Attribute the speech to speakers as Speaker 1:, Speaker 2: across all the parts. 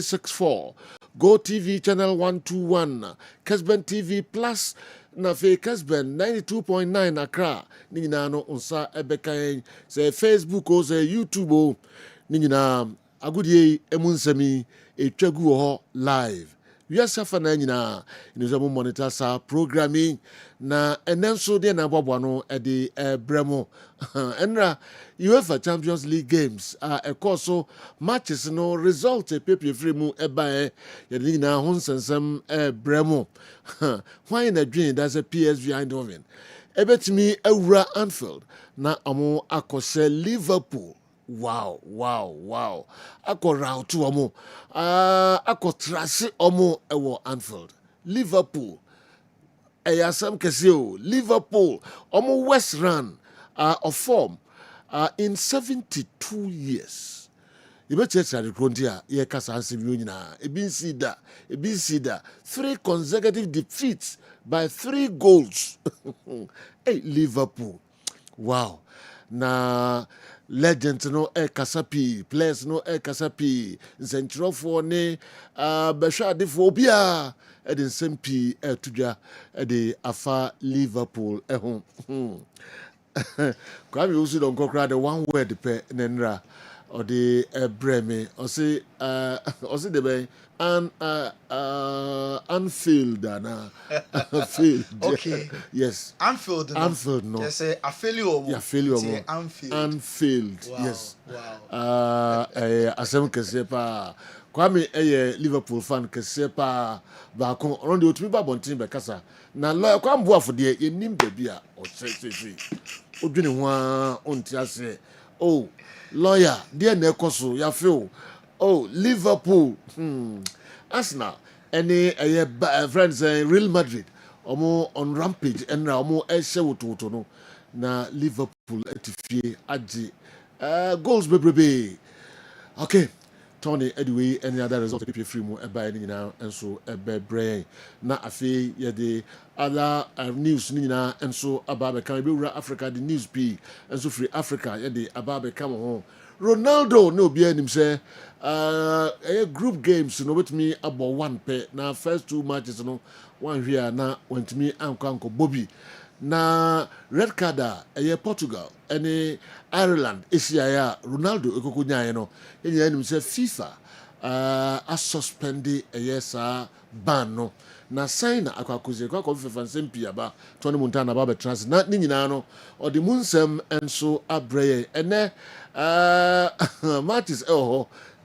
Speaker 1: 64, Go TV channel 121, Kessben TV Plus, na fe Kessben 92.9 Accra. Ni nyina no unsa ebeka say Facebook o say YouTube o. Ni nyina agudie emunsemi etwagu ho live. We are suffering na in monitor sa programming na enenso de na bobo no e de bremo enra UEFA Champions League games e course so matches no result e pepe free mu e ba e ye na ho nsensem bremo why na dream that's a PSV Eindhoven e betimi awura Anfield na amo akose Liverpool. Wow. Ako route omo. Ako trase omo ewo Anfield. Liverpool. Eyasam keseo. Liverpool. Omo West Run of form in 72 years. You bet you the frontier. Ye kasa hansi na. Ebin sida. 3 consecutive defeats by 3 goals. Hey, Liverpool. Wow. Na legends no kasapi, players no kasapi, zentrofo ne beshadifo bia edin sempi tuja de afa Liverpool ehun. Kwame usu don kokra the one word pe nenra or the breme or say the bay Anfield na Anfield.
Speaker 2: Okay.
Speaker 1: Yes.
Speaker 2: Anfield.
Speaker 1: No. Anfield no.
Speaker 2: Yes, a failure.
Speaker 1: Yeah, failure. Anfield.
Speaker 2: Wow.
Speaker 1: Yes.
Speaker 2: Wow.
Speaker 1: Asem kese pa. Kwame Liverpool fan kese pa ba kon on the otimi ba bontin be kasa. Na lawyer kwa mboafo de enim da bia o se. Odwene ho onti ase. Oh, lawyer, dear Nekoso, ya feel. Oh, Liverpool, Arsenal, any friends, Real Madrid, omo on rampage, and now more to no. Na Liverpool etifie aji. Goals baby. Okay. Tony, anyway, any other result if you free more by now and so a brain. Na afi ye the other news nina and so about can be Africa the news be and so free Africa ye the about come home. Ronaldo no be him say group games no with me about one pair. Na first 2 matches no one here na went me uncle Bobby. Na red card Portugal any Ireland Asia Ronaldo ekokunya no enya anim say FIFA a suspend ban no na sign akwakuze kwa FIFA nsempi aba to ne montana ba trans na ni nyina no o de munsem enso abreye ene matches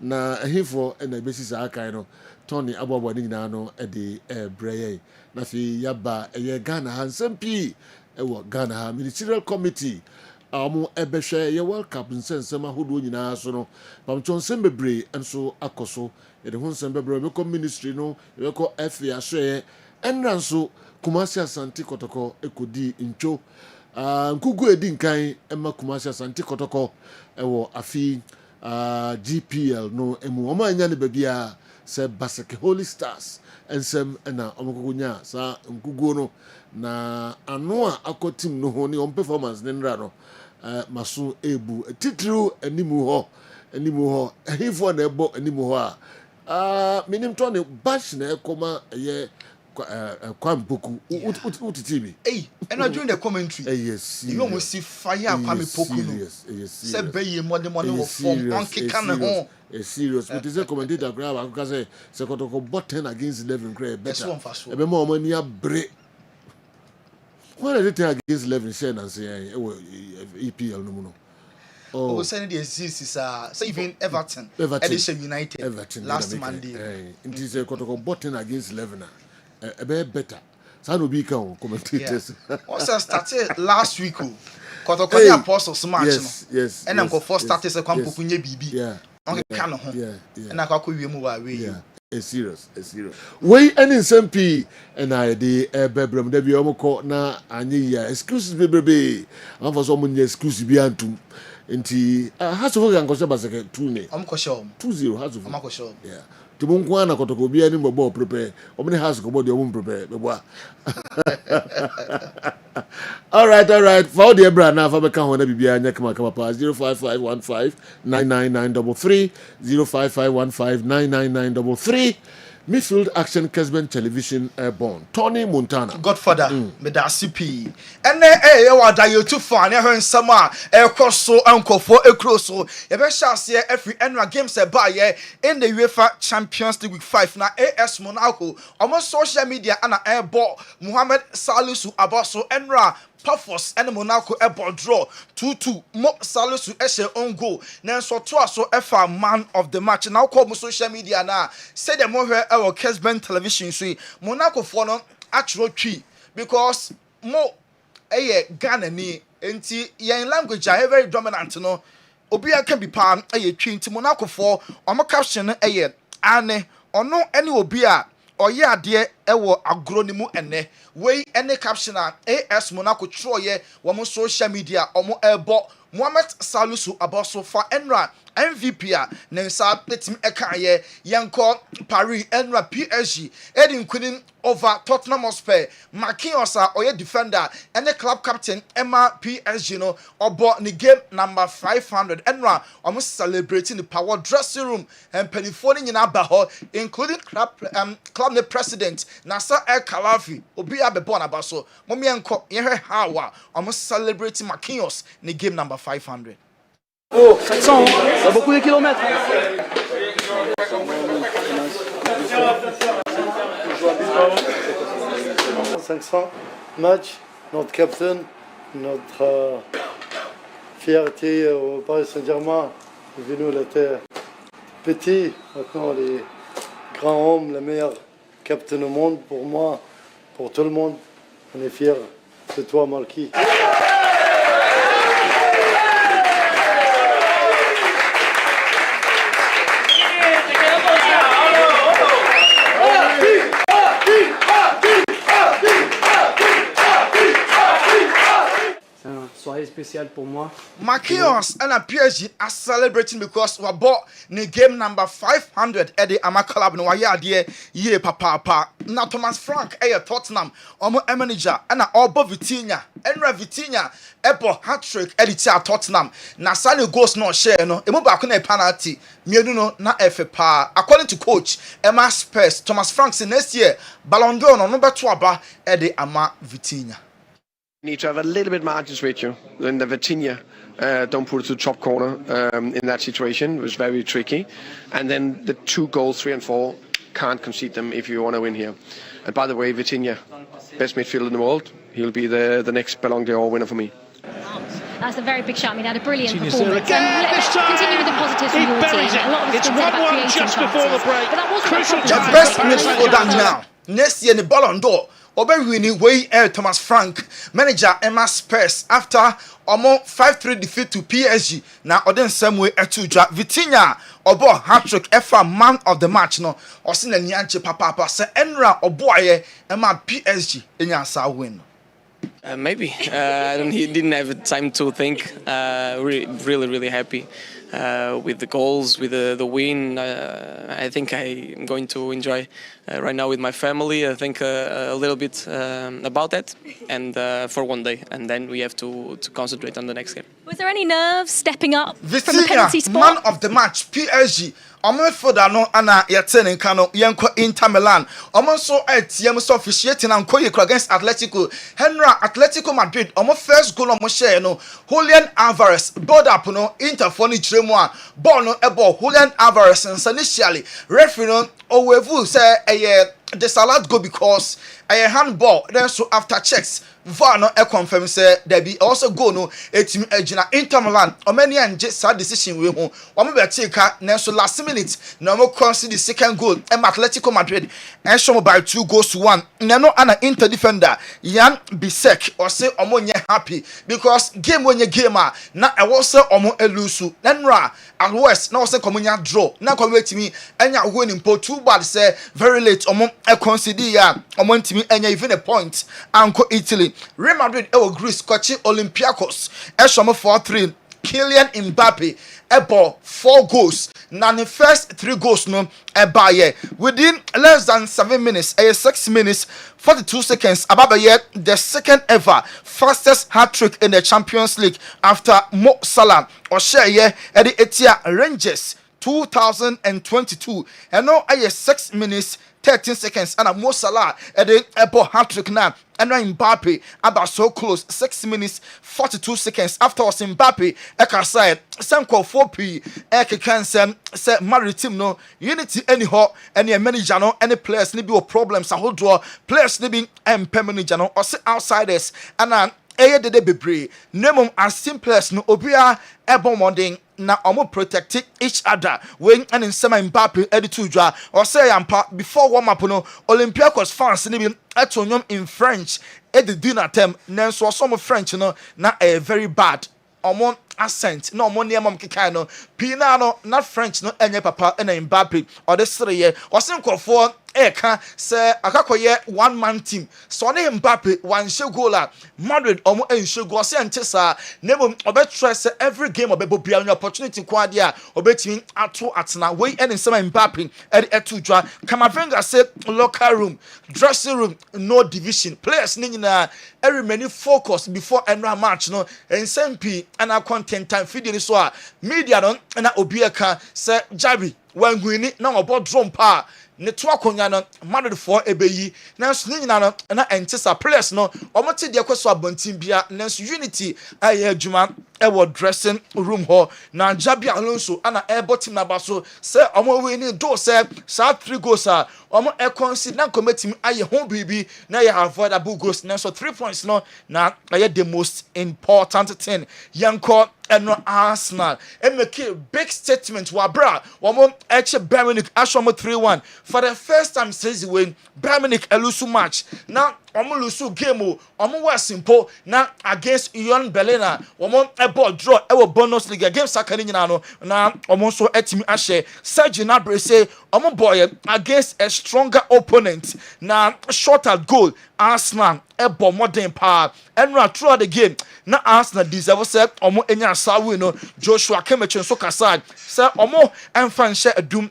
Speaker 1: na hifo na besisa akai no Tony abobo ni nyina no e de breye na fi yaba Ghana hansempi ewo Ghana ha ministerial committee amu ebehwe ye World Cup nsensem ahodo nyina so no pamchon sembebre enso akoso ye de honsem bebre be ko ministry no ye ko FA ahwe enra nso Kumasi Asante Kotoko ekodi ncho nkugu edi nkan ema Kumasi Asante Kotoko ewo afi GPL no emu o ma nya ne babia se Baseke Holy Stars ensem na omokogunya sa nkugu no na ano a akotim no ho ne on performance ne nra no maso ebu titru animu ho ehifo na ebo animu ho minim to ne bash na ekoma ye Kwampoku utitibi
Speaker 2: and during the commentary
Speaker 1: yes
Speaker 2: you almost see fire Kwampoku
Speaker 1: yes
Speaker 2: say be money form on kick and home
Speaker 1: serious but is a commentator grab because say Kotoko bought 10 against 11 grade better e be more money break when they 10 against 11 share and say EPL no
Speaker 2: oh saying the exist is say even Everton United last Monday
Speaker 1: it is a Kotoko bought 10 against 11 a better so no be can commentators
Speaker 2: also started last week Kotoko apostles match
Speaker 1: yes
Speaker 2: and I'm go first started say Kwampoku nye bibi on can ho and akwa wie mu wa we
Speaker 1: a serious we any SMP and I the bebrem da bi omko na anye ya exclusive bebrebe am for so many exclusive bi antum Nti Hasselhoff kan kɔhyɛ baseke 2 ne. 2-0 Hasselhoff. Yeah. Timu nko na kotoko bia ni mbɔ prepare. Omni Hasselhoff bɔ de omum prepare bɛbɔ. All right. For all the Ebra now, if I can hold bibia nya kama pa 05515999933 05515999933. Midfield Action Kessben Television Airborne. Tony Montana.
Speaker 2: Godfather, Medasi P. And what are you too fun? I heard some cross so uncle for a cross so. You shall see every annual games by in the UEFA Champions League Week 5. Now, AS Monaco, almost social media and airball Mohamed Salisu Abaso Enra. Puffers and Monaco airport draw 2-2. Mo Salisu Eshe on goal. Nanso to so FA man of the match. Now call social media na. Say the more our Kessben television see Monaco for no actual tree because mo Ghana ni enti yen language are very dominant no. Obi can be pan tree nti Monaco for omo caption ane ono any obi a oye ade ewo agro ni mu ene we any caption AS Monaco troye wo social media omo ebo Mohamed Salisu Abaso for Enra MVP Nensa Petim Ekaye Yanko Paris Enra PSG Edin Queen over Tottenham Hotspur Marquinhos oye defender and the club captain Emma PSG no obo ni game number 500 Enra almost celebrating the power dressing room and penifoni in Abaho including club president Nasser El Khelaïfi obi abebon abaso momi enko yehe hawa almost celebrating Marquinhos ni game number 500.
Speaker 3: Oh, 700, il y a beaucoup de kilomètres. 500 matchs, notre captain, notre fierté au Paris Saint-Germain. Nous, il était petit, maintenant les grands hommes, le meilleur captain au monde pour moi, pour tout le monde. On est fiers de toi, Marquis.
Speaker 4: Soirée spéciale pour moi.
Speaker 2: Marquinhos and a PSG are celebrating because we bought the game number 500 at the Ama Club no waya de ye papa. Na Thomas Frank Tottenham omo manager and Obo Vitinha Enra Vitinha ebo hat-trick editor Tottenham. Na sale goals no share no emo ba ko na penalty mienu no na efe pa. According to coach Emma Spurs Thomas Frank say next year Ballon d'Or no beto aba at the Ama Vitinha.
Speaker 5: Need to have a little bit margins ratio. Then the Vitinha don't put it to the top corner in that situation. It was very tricky. And then the 2 goals, 3 and 4, can't concede them if you want to win here. And by the way, Vitinha, best midfielder in the world. He'll be the next Ballon d'Or winner for me.
Speaker 6: That's a very big shot. I mean, had a brilliant performance. Continue with the positives from your team. A lot of it's been about creating chances. But that wasn't
Speaker 2: the best midfielder now. Next year, the Ballon d'Or. Oberwini way Thomas Frank manager Emma Spurs after almost 5-3 defeat to PSG. Now Oden same way Etuja Vitinha obo hat-trick FA man of the match no Osina Nyanche papa say Enra oboye Emma PSG Enyansa win.
Speaker 7: Maybe he didn't have time to think. Really happy with the goals, with the win. I think I'm going to enjoy right now with my family. I think a little bit about that, and for one day, and then we have to concentrate on the next game.
Speaker 6: Was there any nerves stepping up from the
Speaker 2: Vitinha,
Speaker 6: penalty spot?
Speaker 2: man of the match PSG. Omo foda no ana yetene kano yenko Inter Milan. Omo so ATM so officiating and koye against Atletico. Henra Atletico Madrid. Omo first goal omo share no. Julian Alvarez build up no Inter for ni tremu a. Ball no ebo Julian Alvarez initially. Referee no owevu say the salad go because a handball. Then so after checks VAR no confirm say there be also go no team ejina Inter Milan omani anje sad decision we ho omo be take na so last minute na omo concede the second goal Atletico Madrid and show by 2 goals to 1 na no ana Inter defender Jan Bisek or say omo nye happy because game when you game na e was say omo elusu nenra at worst na was say komunya draw na come wait me enya winning po too bad say very late omo concede ya omo ntimi enya even a point anko Italy Real Madrid Greece coaching Olympiacos Eshomo 4-3 Kylian Mbappe ebo 4 goals. Now the first 3 goals no ebaye within less than 7 minutes, 6 minutes 42 seconds. Ababaye the second ever fastest hat-trick in the Champions League after Mo Salah or share at the Etia Rangers 2022. And now 6 minutes 13 seconds and a Mo Salah at the Ebo hat-trick now. And now Mbappe about so close 6 minutes 42 seconds afterwards. Mbappe eka side some call 4p eka can say maritime no unity anyhow any manager no any players need be problems a whole draw players need be manager no or say outsiders and de bebre name as simple as no obia ebo modern na omo protect each other when and in some Mbappe editu dwa or say ampa before warm up no Olympiacos fans ni be atonyom in French at the dinner time nanso some French no na very bad omo accent no omo niam keka no pina no not French no enye papa na Mbappe or the 3 year or some for eka say akakoye 1-man team so ne Mbappe one show goal Madrid omo ensho goal say antisa nemo obetre say every game obebo bia any opportunity kwa dia obetimi ato atena we and some Mbappe etu dwa Kamavinga say locker room dressing room no division players ni nyina every many focus before end match no SMP and a content time video so media don na obieka say Jabi when gwini na obo drum pa ne to akonya no Madrid for ebeyi nanso ni nyina no na entisa players no omote de kwaso abontin bia nanso unity aye adwuma ewo dressing room ho na Jabi Alonso ana airport team na baso say omo we ni do say sa 3 goals omo e consider na committee aye ho bibi na ye avoidable goals nanso 3 points no na aye the most important thing yanko eno Arsenal e make a big statement wa bra womo eche Bayern Munich ashomo 3-1 for the first time since when Bayern Munich elusu match now omo lusu game omo wa simple na against Union Berlin omo ball draw e bonus league against Sakani nyina no na omo so etimi ahye Serge Gnabry say omo boy against a stronger opponent na shorter goal Arsenal ebo modern power and throughout the game na Arsenal deserve say omo enya sawu no Joshua Kimmich so kasa say omo enfan share adum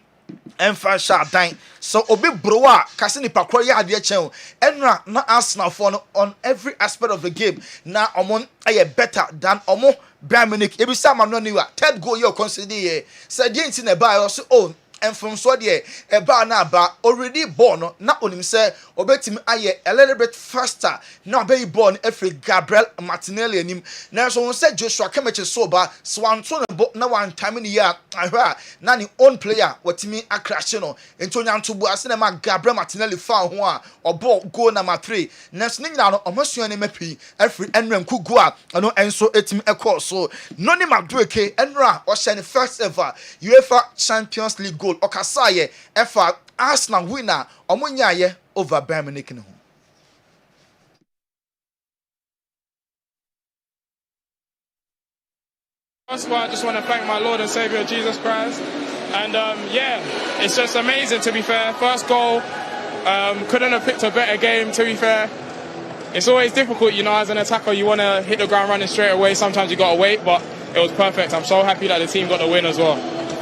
Speaker 2: enfan share dan so obi broa kase ni pakro ya ade chen enra na Arsenal for no on every aspect of the game na omo aye better than omo Bayern Munich ebi sa ma no niwa third goal you consider here say the thing na buy also own and from so there eba na ba already born na onim say obetimi aye a little bit faster na be born every Gabriel Martinelli anim na so won say Joshua Kimmich so ba so anto na one time in year ahwa na ni own player watimi akrash no ento nyanto bu ase na ma Gabriel Martinelli fa ho a obo goal number 3 na so nyina no omosuan ne mapi every enram ku go a no enso etimi ekọ so no ni Madueke enra o share first ever UEFA Champions League goal okasaye efa Arsenal winner omunyaye over Bayern Munich no.
Speaker 4: First of all, I just want to thank my Lord and Savior Jesus Christ, and yeah, it's just amazing to be fair. First goal, couldn't have picked a better game to be fair. It's always difficult, you know, as an attacker, you want to hit the ground running straight away. Sometimes you got to wait, but it was perfect. I'm so happy that the team got the win as well.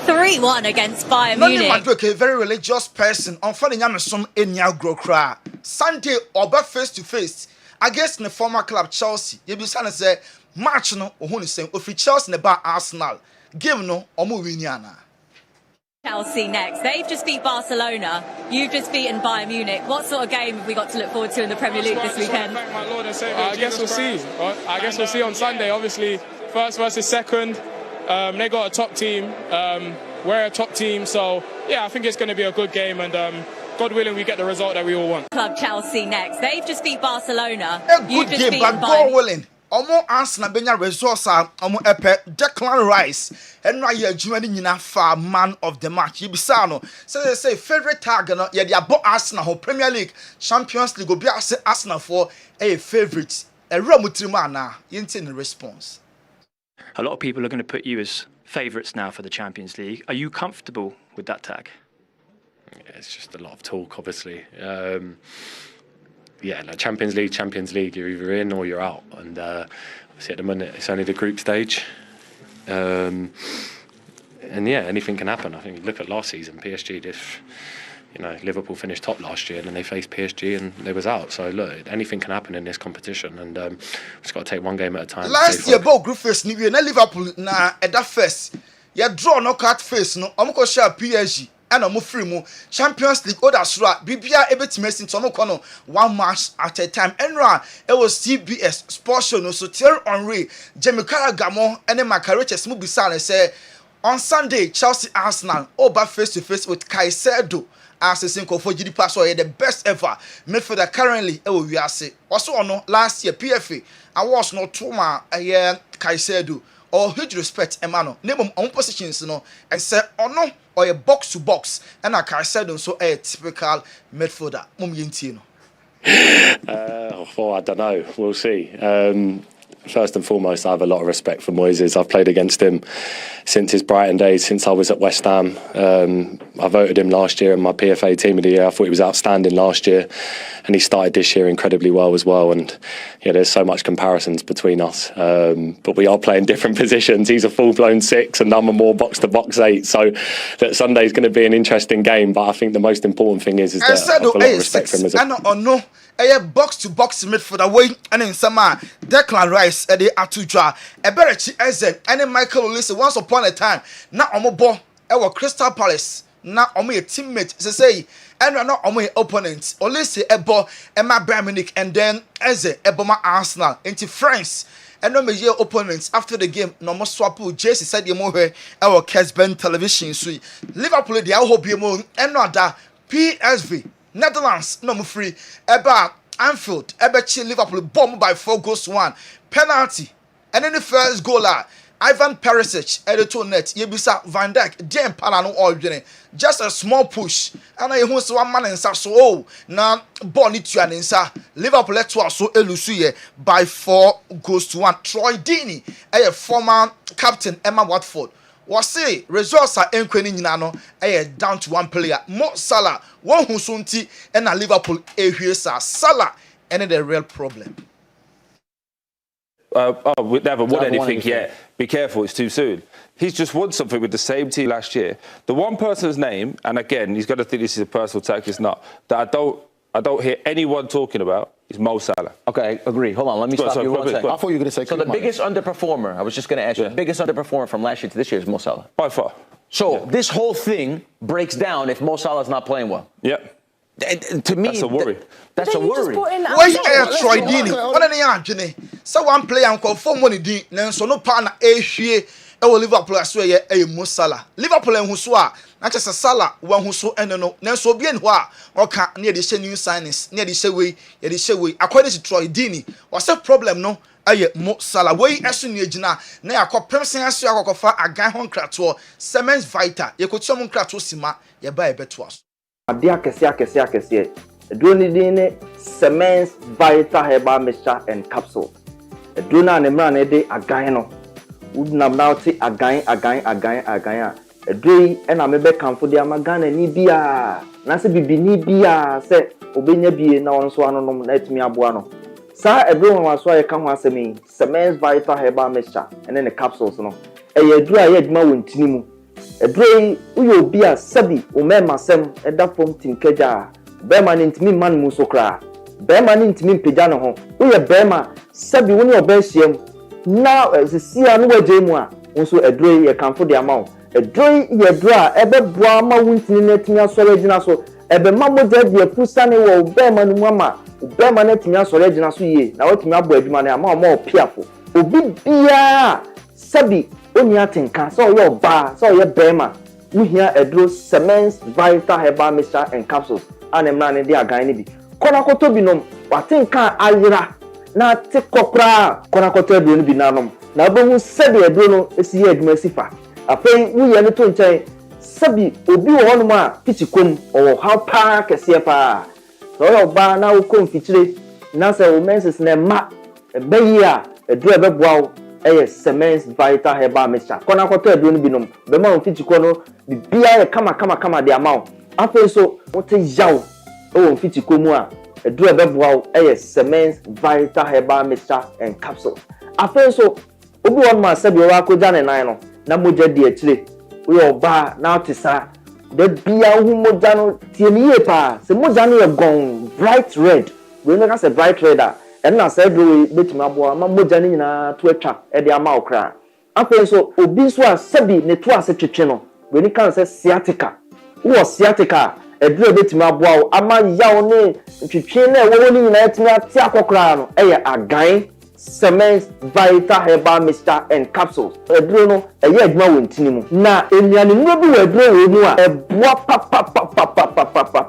Speaker 6: 3-1 against Bayern Munich.
Speaker 2: Not a very religious person. On Friday, some Enya Grokra. Sunday, Oba face to face against the former club Chelsea. You be say match no. Ohun say ofi Chelsea neba Arsenal. Game no. Omu winyana.
Speaker 6: Chelsea next. They've just beat Barcelona. You've just beaten Bayern Munich. What sort of game have we got to look forward to in the Premier League this weekend?
Speaker 4: Thank my Lord and Savior. I guess we'll see. I guess we'll see on Sunday. Obviously, first versus second. They got a top team. We're a top team, so yeah, I think it's going to be a good game, and God willing, we get the result that we all want.
Speaker 6: Club Chelsea next. They've just beat Barcelona.
Speaker 2: A good game, but God willing. Omo Arsenal benya results omo epe Declan Rice and na ye adwuma ni nyina fa man of the match. Yibisa no say favorite tag no ye dia bo Arsenal ho Premier League, Champions League obi ase Arsenal for a favorite. Ewura mutrimu ana yenti in response.
Speaker 8: A lot of people are going to put you as favourites now for the Champions League. Are you comfortable with that tag?
Speaker 9: Yeah, it's just a lot of talk, obviously. Yeah, like Champions League, you're either in or you're out. And obviously at the minute, it's only the group stage. And yeah, anything can happen. I think you look at last season, PSG, Liverpool finished top last year and then they faced PSG and they was out. So look, anything can happen in this competition, and we've just got to take one game at a time.
Speaker 2: Last year, both group phase, na Liverpool na at that first, you draw knockout phase, no, I'm share PSG. And I'm free mu Champions League order sura bibia ebetimesin to no kono 1 match at a time. Enra it was CBS Sports Show no so Thierry Henry, Jamie Carragher and Macareches mu bisa say on Sunday Chelsea Arsenal over face to face with Caicedo as a single for GD pass or the best ever midfielder currently we are say also on last year PFA I was not trauma Caicedo or huge respect Emmanuel name on positions no and say no or a box to box and I Caicedo so a typical midfielder
Speaker 9: Well, I don't know, we'll see. First and foremost, I have a lot of respect for Moises. I've played against him since his Brighton days, since I was at West Ham. I voted him last year in my PFA Team of the Year. I thought he was outstanding last year, and he started this year incredibly well as well. And yeah, there's so much comparisons between us, but we are playing different positions. He's a full-blown 6, and I'm a more box-to-box 8. So that Sunday's going to be an interesting game. But I think the most important thing is that I have a lot of respect for him as a
Speaker 2: box to box midfielder way and in summer Declan Rice at the Atudra Eberechi Eze and Michael Olise once upon a time na omobo ewo Crystal Palace na omo a teammate say and na omo opponent Olise ebo Emma Bayern Munich and then Eze eboma Arsenal into France and no major opponents after the game no more swap Jesse said the mo here ewo Kessben television so Liverpool the hope mo and no other PSV Netherlands no more free about Anfield Ebechi Liverpool bomb by 4-1 penalty and then the first goaler Ivan Perisic editor net Yebisa Van Dijk Jem Palano all just a small push and I who one man in so now ball it to an inside Liverpool let to so elusuye by 4-1 Troy Deeney a former captain Emma Watford was say results are enkweni nyina no down to one player Mo Salah one who sunti and a Liverpool Salah and the real problem.
Speaker 10: We never won anything yet. Be careful, it's too soon. He's just won something with the same team last year. The one person's name, and again, he's going to think this is a personal attack, it's not, that I don't hear anyone talking about is Mo Salah.
Speaker 11: Okay, I agree. Hold on, let me stop you one second.
Speaker 12: I thought you were going to say
Speaker 11: so the biggest underperformer, I was just going to ask you, the biggest underperformer from last year to this year is Mo Salah.
Speaker 10: By far.
Speaker 11: So this whole thing breaks down if Mo Salah's not playing well.
Speaker 10: Yep.
Speaker 11: To me,
Speaker 10: that's a worry.
Speaker 11: That's a worry.
Speaker 2: Why Troy Deeney? What are they doing? So one player and confirm money di. So no partner ehwie Liverpool aswe Mo Salah. Liverpool en huso na chese Salah wan huso no. Nanso obi en ho a oka na ye new signings, na ye de hye we. According to Troy Deeney, what's the problem no? Mo Salah we esu ne agina na yakopem sen asu akokofa agan ho nkrato Semens Vita ye kotiom nkrato sima ye ba e beto aso.
Speaker 13: Adia kese. Edwoni dine Semens Vita Herbal Mixture and Capsule. Edwona ne mra na de agan no. Udnam now ti agan. Edwei e na mebe kamfo de amagana ni bia. Na se bibi ni bia se obenya bie na won so anonom na etimi aboa no. Sa edwon waso ye kan ho asemi Semens Vita Herbal Mixture and then the capsules no. Eye edu a ye aduma wontini mu. Edwei uyo bia sabi o mema sem eda fom tinkeja. Bema ni ntimi man mu so kra. Bema ni ntimi mpegya no ho. Uye bema sabi woni obehiem. Na sisia no waje mu a nso edwei ye kanfo de ama wo. Edwei ye dra ebe boa ma wontini na timi asore gina so. Ebe mamoja de pusane wo bema no mu ama. Bema na timi asore gina so ye. Na watimi abo adwuma na ama o piafo. Obi bia sabi oni atenka so yo ba so ye bema. Uhia edro Semens Vita Herbal Mixture and Capsules. Anemna ne de agan ni bi. Kona koto binom watenka ayira na te kokra kona koto edro ni bi nanom. Na obehu sabi edro no esi ye adwuma sifa. Afei wuye ne to nchen sabi obi wo hono a tichikom o how pa kese pa. So yo ba na wo konfitire na se wo menses na ma ebeyi a edro ebeboa wo eye Semens Vita Herbal Mixture. Kona koto edro ni binom be ma wo fitiko no bibia ye kama de amount. Afei so wote yaw o fitiko mu a edro ebeboa wo eye Semens Vita Herbal Mixture and Capsule. Afei so obi won ma se bi wa ko ja ne nan no na moja di akire we oba na otisa de bia hu moja no tie ni ye pa se moja no ye gon bright red we no ka se bright red a en na se do betima abo ma moja ni nyina to atwa e de ama okra apen so obi so a sebi ne to ase twetwe no we ni kan se sciatica wo sciatica eduro betima abo ama yawo ne twetwe na wo ni nyina etimi ati akokra no e ye agan cement vital herbal mixture and capsules eduro no e ye adwuma wo ntini mu na enuane no bi wo eduro wo mu a eboa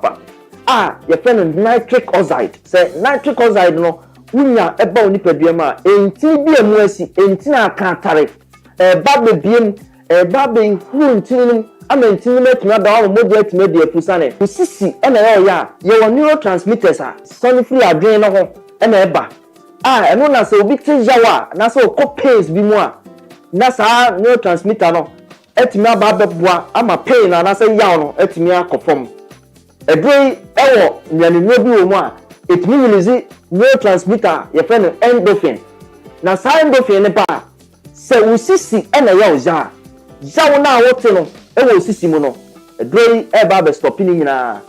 Speaker 13: pa ye friend nitric oxide say nitric oxide no unya eba onipadua ma enti bi emu asi enti na akatare ba bebiem ba be hu ntini ama ntini metuna da wo moja etime de afusane usisi ena ya ye neurotransmitters a sonifree adwen no ho ena eba eno na se obi ti jawa na se pains bi mu a na sa neurotransmitter no etimi aba beboa ama pain na se yaw no etimi akofom edrei ewo nyanenwo bi wo mu a etimi release neurotransmitter ye friend endorphin na sa endorphin ne pa se usisi ena yaw jaw na wote no ewo usisi mu no edrei eba be stop ni nyina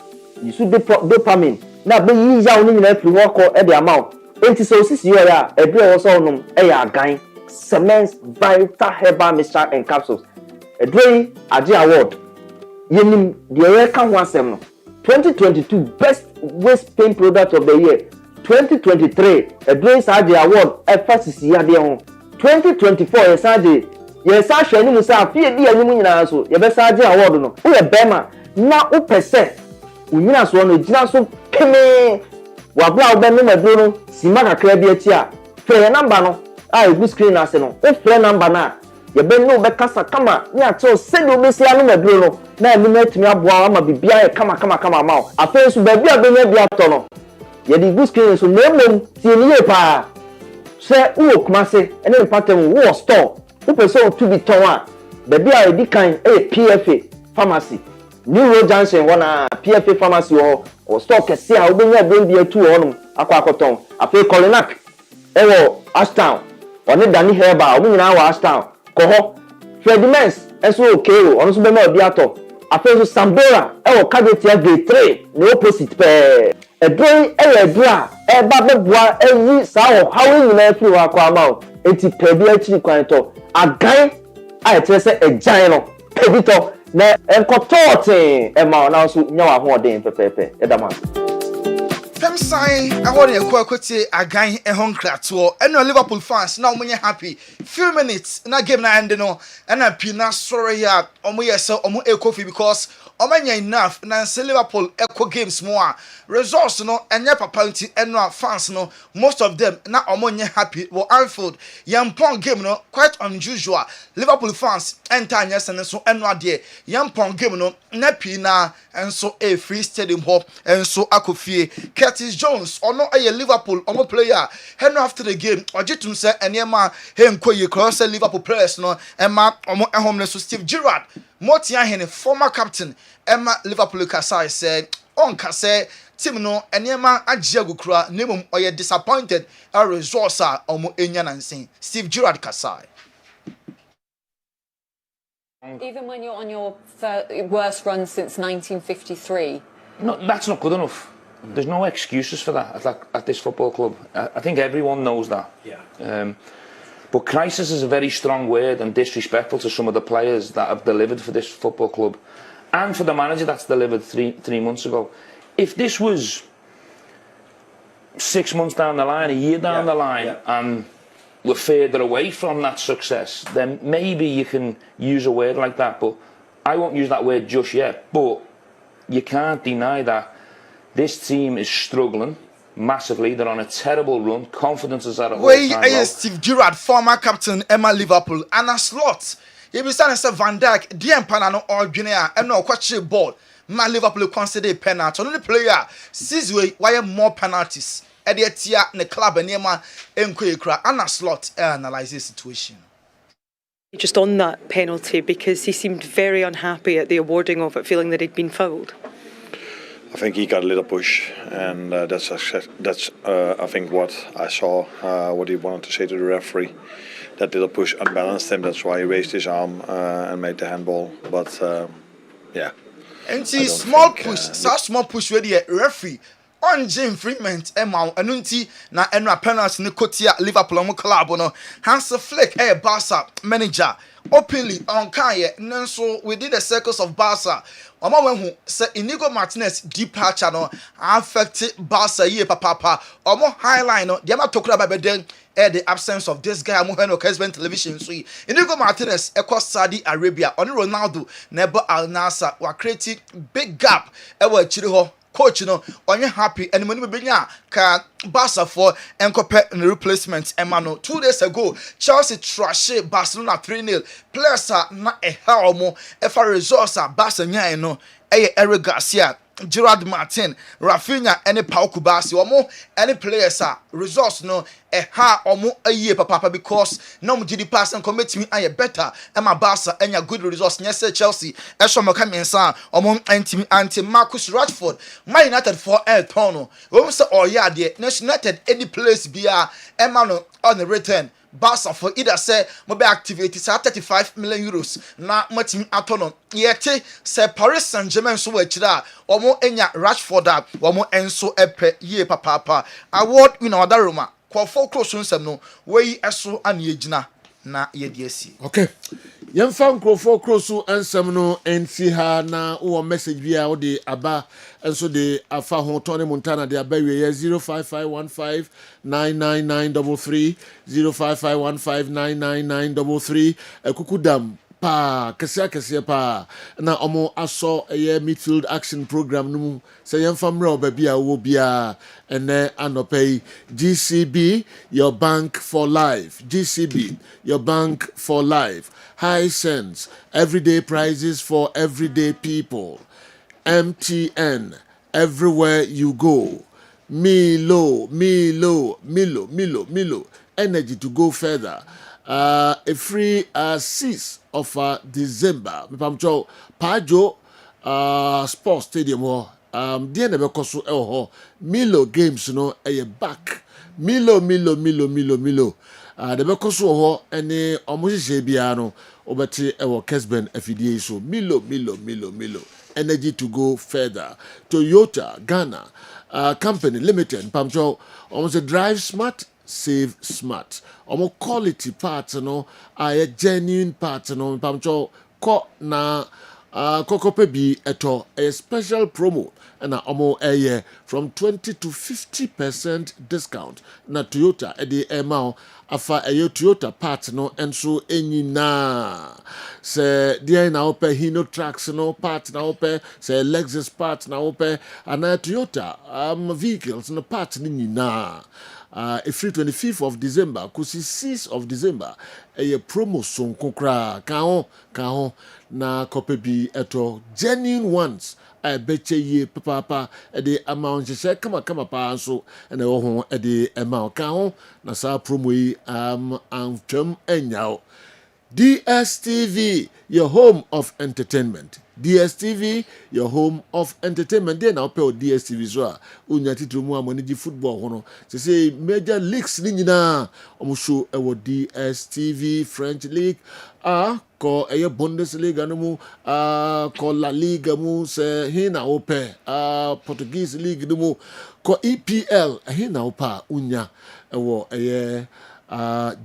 Speaker 13: yisu dopamine na be yi yaw ni nyina firi woko e de amount enti so osisi yo ya edre wo so num e ya agan cement vital herbal mixture and capsules edre age award yenim de ye ka ho asem no 2022 best waist pain product of the year 2023 edre age award e fasisi ya de ho 2024 ye sa hwe ni musa afie di anyum nyina so ye be sa age award no wo ye bema na wo pese unyina so no gina so keme wabla obenu medro no sima kakra bi ati a fe number no a egu screen ase no o fe number na ye be no be kasa kama ni ato se de obesi anu medro no na emi na timi aboa ama bibia ye kama ma o afen so ba bia be nya bia to no ye di egu screen so na emom tie ni ye pa se wo kumase ene patem wo store wo person to be ton a ba bia e di kan PFA pharmacy New Road Junction wana PFA pharmacy o stock kese a obenya brand bi atu honum akwakoton afi Colinac ewo Ashtown oni Dani Herba obi nyina wa Ashtown ko ho Fredimens enso okeo ono so be ma obi ato afi so Sambora ewo Kagetia Gate 3 ne opposite pe edrei edra eba beboa eyi sa ho hawo nyina afi wa kwa ma enti pe bi akiri kwan to agan a etrese ejan no pebito na enkotote ema na so nyawa ho den pepepe edama
Speaker 2: Femsai ahore ekwakote agan ehonkrato eno Liverpool fans na omunye happy few minutes na game na end no na pina sorry ya omuye se omu ekofi because omanya enough na Liverpool eco games more results no enye papa nti eno fans no most of them na omunye happy wo Anfield yampon game no quite unusual Liverpool fans enter anya sene so eno ade yampon game no na pina enso a free stadium ho enso akofie Curtis Jones ono aye Liverpool omo player heno after the game ojitum se enema henkoye cross Liverpool players no ema omo ehomne so Steve Gerrard Motia hene former captain Emma Liverpool Kasai said on Kase team no enema agye gukura nemum oye disappointed a results are omo enya nansen Steve Gerrard Kasai.
Speaker 12: Even when you're on your worst run since 1953?
Speaker 14: No, that's not good enough. There's no excuses for that at this football club. I think everyone knows that. Yeah. But crisis is a very strong word and disrespectful to some of the players that have delivered for this football club and for the manager that's delivered three months ago. If this was 6 months down the line, a year down the line, and we're further away from that success, then maybe you can use a word like that. But I won't use that word just yet. But you can't deny that this team is struggling massively. They're on a terrible run. Confidence is at a all-time low.
Speaker 2: Steve Gerrard, former captain Emma Liverpool, and a slot. You be saying Van Dijk, DM Panano or Guinea, and no question ball. My Liverpool consider a penalty. Only player sees why more penalties. Ediatia ne club and Nema Enquikra and a slot analyze the situation.
Speaker 15: Just on that penalty, because he seemed very unhappy at the awarding of it, feeling that he'd been fouled.
Speaker 16: I think he got a little push, and that's I think what I saw, what he wanted to say to the referee. that little push unbalanced him. That's why he raised his arm and made the handball. But yeah.
Speaker 2: And see, small push, such small push where the referee on Jim Freeman, Emma, Anunti, na Enra penalty, Nicotia, Liverpool, Club, no, Hans Flick, Barca manager, openly on Kanye, Nanso within the circles of Barca. Omo who say Inigo Martinez departure no affected Barca ye papa. Omo highline no, they talk about then the absence of this guy Amu Heno Kessben television. So Inigo Martinez across Saudi Arabia on Ronaldo, Nebo Al Nassr were creating big gap. Ewa Chiriho. Coach, onye happy and money benya ka Barca for encope the replacement Emmanuel 2 days ago Chelsea trashed Barcelona 3-0 players na helmo efa results Barca nya no Eric Garcia Gerard Martin, Rafinha, any Pau Kubasi, or any players results no omo a year papa because no GD pass and commit me I better and my Barca and your good results. Yes, Chelsea, Eshom Kaminsa, anti Marcus Rashford, my United for El Tono. Almost all yeah, the United any place be Emmanuel on the return. Barca for either say mobile activity 35 million euros na matimi atono yete say Paris Saint-Germain so wachira omo enya Rashford omo enso epe ye papa award winner wadaroma kwa for close nsem no we eso anegina na yediasi.
Speaker 1: Okay. Yemfa nkrofo kroso ansem no enti ha na wo message bia wo de aba enso de afa ho Tony Montana de aba we 0551599933 0551599933 ekukudam pa kese pa na omo aso eye midfield action program no se yemfa mra obabi a wo bia ene anopay GCB your bank for life. GCB your bank for life. High sense, everyday prices for everyday people. MTN, everywhere you go. Milo, energy to go further. A free 6th of December. Mipamcho, Pajo Sports Stadium. Dear never cost Milo games, back. Milo. The bekoso ho ene omohye bia no obeti ewo Kessben FDA so Milo energy to go further. Toyota Ghana company limited pamcho almost drive smart save smart omo quality parts no a genuine parts no pamcho ko na kokope bi eto a special promo na omo eye from 20 to 50% discount na Toyota ede emao afa ayo Toyota parts no enso enyina se dia na ope Hino Tracks no parts na ope se Lexus parts na ope ana Toyota vehicles no parts ni nyina free 25th of December kusi 6th of December a promo son kokra ka ho na kopebi eto genuine ones I bet ye papa the amount she said kama pa so and the ho the amount ka ho na sa promo yi antwam enyao. DSTV, your home of entertainment. DSTV, your home of entertainment. Then I'll pay DSTV so unya titru mu amoniji football hono. Say major leagues ni nyina omo show ewo DSTV French League ko eye Bundesliga no mu ko La Liga mu se hina ope Portuguese League no mu ko EPL hina opa unya ewo eye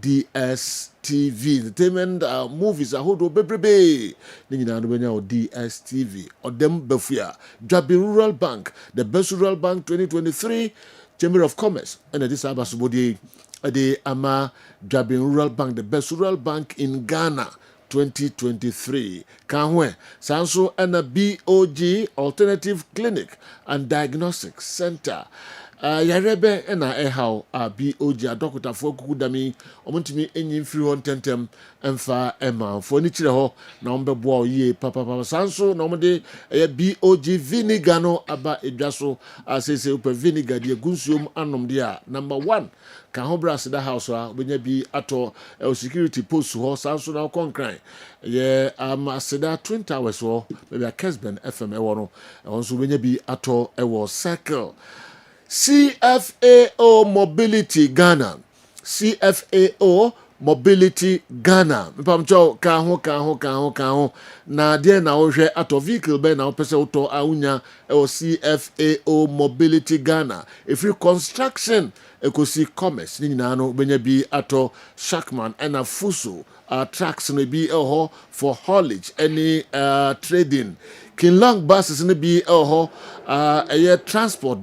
Speaker 1: DSTV entertainment movies ahodo bebrebe ni nyina no benya o DSTV odem bafua Dwabi Rural Bank, the best rural bank 2023 Chamber of Commerce and this abasubodi the ama Dwabi Rural Bank, the best rural bank in Ghana 2023 kanwe sanso and a BOG alternative clinic and diagnostic center yarebe ena ehaw BOG adokota fo kukudami omontimi enyin free hon tentem emfa ema fo ni kire ho na ombebo ye papa sanso na omde BOG vinegar no aba edwaso asese upe vinegar de gunsuom anom de number 1 ka ho brass da house obenya bi ato security post ho sanso na konkran ye aseda 20 hours ho be Kessben FM e wono onso obenya bi ato ewo circle CFAO Mobility Ghana. CFAO Mobility Ghana. Mpamcho ka ho na de na wo hwe ato vehicle be na wo pese auto awunya CFAO Mobility Ghana. If you construction ekosi commerce ni nyina no benya bi ato Shackman and a Fuso tracks no bi for haulage any trading. Kinlong buses no bi transport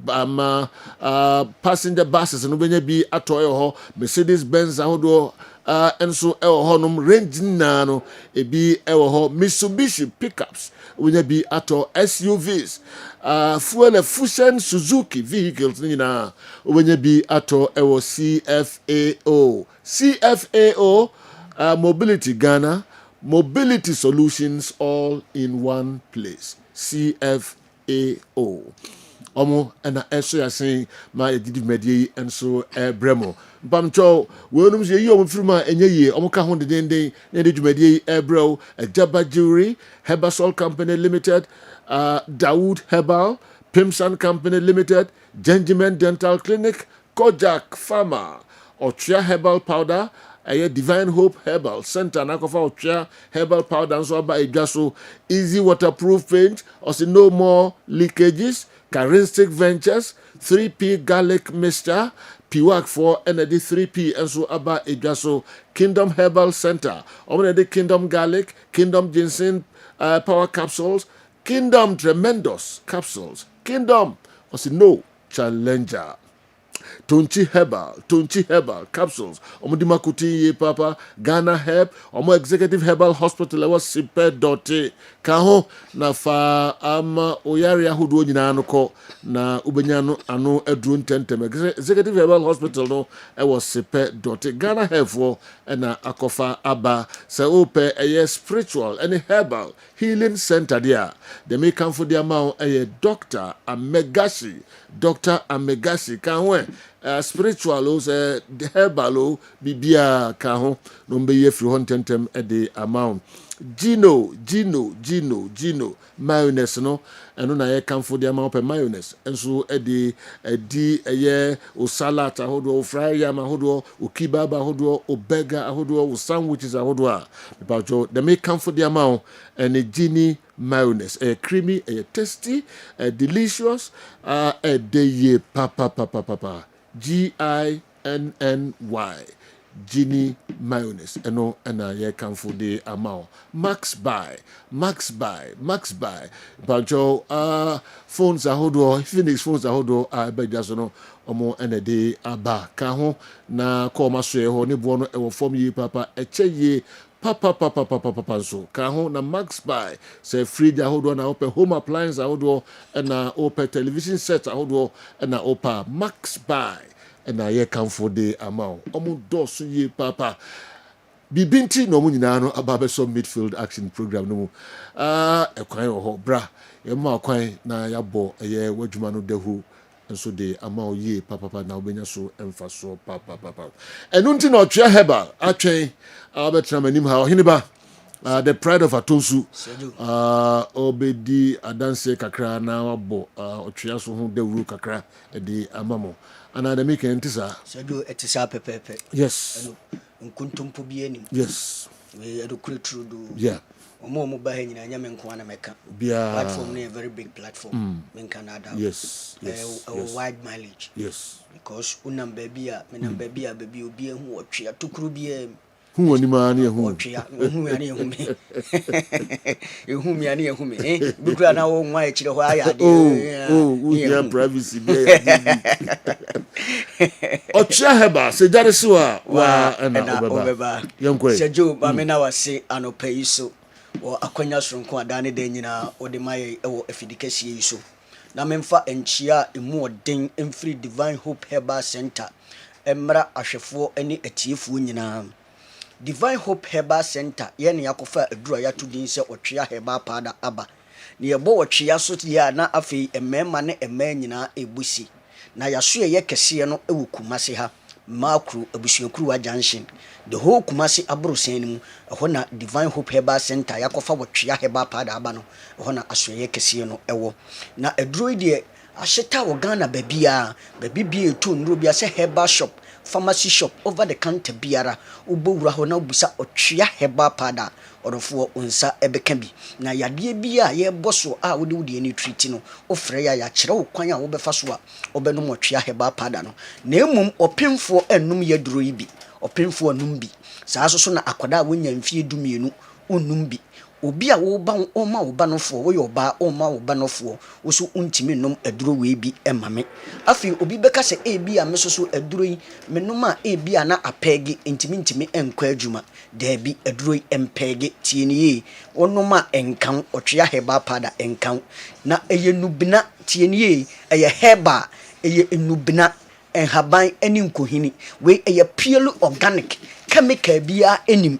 Speaker 1: passenger buses no benya bi ato Mercedes Benz ahodo enso honum range na no ebi Mitsubishi pickups wenya bi ato SUVs fuel efficient Suzuki vehicles ni na wenya bi ato CFAO Mobility Ghana, Mobility Solutions all in one place. CFAO. Omo ena eso ya sen ma edidi medie enso bremo. Mpamcho we onum ye omo firma enye ye omo ka ho deden na edidi medie ebro Jabba Jewelry, Herbasol Company Limited, Dawood Herbal, Pimson Company Limited, Gentleman Dental Clinic, Kojak Pharma, Otria Herbal Powder, Divine Hope Herbal Center nakofa Otria Herbal Powder nso aba edwaso easy waterproof paint, also no more leakages. Charistic Ventures, 3P Garlic Mixture, Piwak for ND 3P and so aba edwaso Kingdom Herbal Center, Omnede Kingdom Garlic, Kingdom Ginseng Power Capsules, Kingdom Tremendous Capsules, Kingdom also no Challenger. Tunchi Herbal Capsules, Omudima Kuti ye papa, Ghana Herb, Omo Executive Herbal Hospital, was Sipe Dote, Kaho, na fa Oyari Ahudu Nyanoko, na Ubenyano, Ano Edrun Tentem, Executive Herbal Hospital, no, was Sipe Dote, Ghana Herb for, and Akofa Abba, Saope, a spiritual, and herbal healing center there. They may come for the amount, a Dr. Amegasi, Kanwe. Spiritual the herbal bibia kaho no be ye free hontentem e the amount Gino mayonnaise no eno na ye kan for the amount per mayonnaise enso e di ye o salad ahodo o fry yam ahodo o kebab ahodo o burger ahodo o sandwiches ahodo about you they make come for the amount and a Gini mayonnaise a creamy a tasty a delicious a de ye papa GINNY Gini mayonnaise eno ena ye kan for the amount Max buy banjo phones ahodo Phoenix phones ahodo be just no omo ena de aba ka ho na call maso ye ho ne bo no e wo form yi papa e che ye papa so ka ho na Max buy say fridge ahodo na open home appliance ahodo na open television set ahodo na open Max buy na ye kan for the amount omo do so ye papa bibinti no mu nyina no aba so midfield action program no mu ekwan ho bra ye ma kwan na ya bo ye wadwuma no dahu nso de amount ye papa na obenya so emfa so papa enunti na otwe herbal atwen abetra manim ha ohiniba the pride of Atonsu obedi adanse kakra na wabo otwe so ho dawuru kakra de amamo ana da make entisa
Speaker 17: sedu etisa pepepe
Speaker 1: yes
Speaker 17: nkuntumpo bi anim
Speaker 1: yes
Speaker 17: we adokuru do
Speaker 1: yeah
Speaker 17: omo ba ha nyina nyame nko na meka platform na a very big platform in Canada
Speaker 1: yes
Speaker 17: wide mileage
Speaker 1: yes
Speaker 17: because unam baby a menam baby a baby obi ehu otwe atokuru bi
Speaker 1: who ani ma na ehu
Speaker 17: otwe ehu ani ehu me ehu mi ani ehu me bikura na wo nwa ekire ho ayade
Speaker 1: yeah privacy be otwe heba se jare so wa na obeba yankwe
Speaker 17: sejo ba me na wase anopa yi so wo akwanya soronko adane de nyina ode maye ewo afidikasi yi so na memfa enchia emu odin emfree Divine Hope Herbal Center emra ahwefo ani atiefu nyina Divine Hope Herbal Center ye ne yakofa adura yato din se otwea herbal powder aba ne yebo otwea so ya na afei emema ne ema nyina ebusi na yaso ye kese no ewu Kumase ha makru abusuakuru wa junction the whole Kumase abrosen mu ho na Divine Hope Herbal Center yakofa otwea herbal powder aba no ho na aso ye kese no ewo na aduro de ahyeta wo Ghana babia babi to nro bia se herbal shop pharmacy shop over the counter biara ubowura ho na obusa otwea herbal powder orofo onsa ebeka bi na yade bia ye boso a wode wode ani treat no ofre ya kire wo kwan a wo befa so a obenom otwea herbal powder no na emum opemfo enum yaduro yi bi opemfo anum bi saa so na akoda wonya mfie dumienu onum bi obi a wo ba o ma wo ba no fo wo yo ba o ma wo ba no fo wo so untimi nom aduro we bi emame afi obi beka se ebi a mesoso aduro yi menom a ebi a na apege ntimi enkwa adwuma da bi aduro yi empege tieniye wonom a enkan otwea heba pada enkan na eye nubina tieniye eye heba eye nubina enhaban eni nkohini we eye purely organic chemical bia enim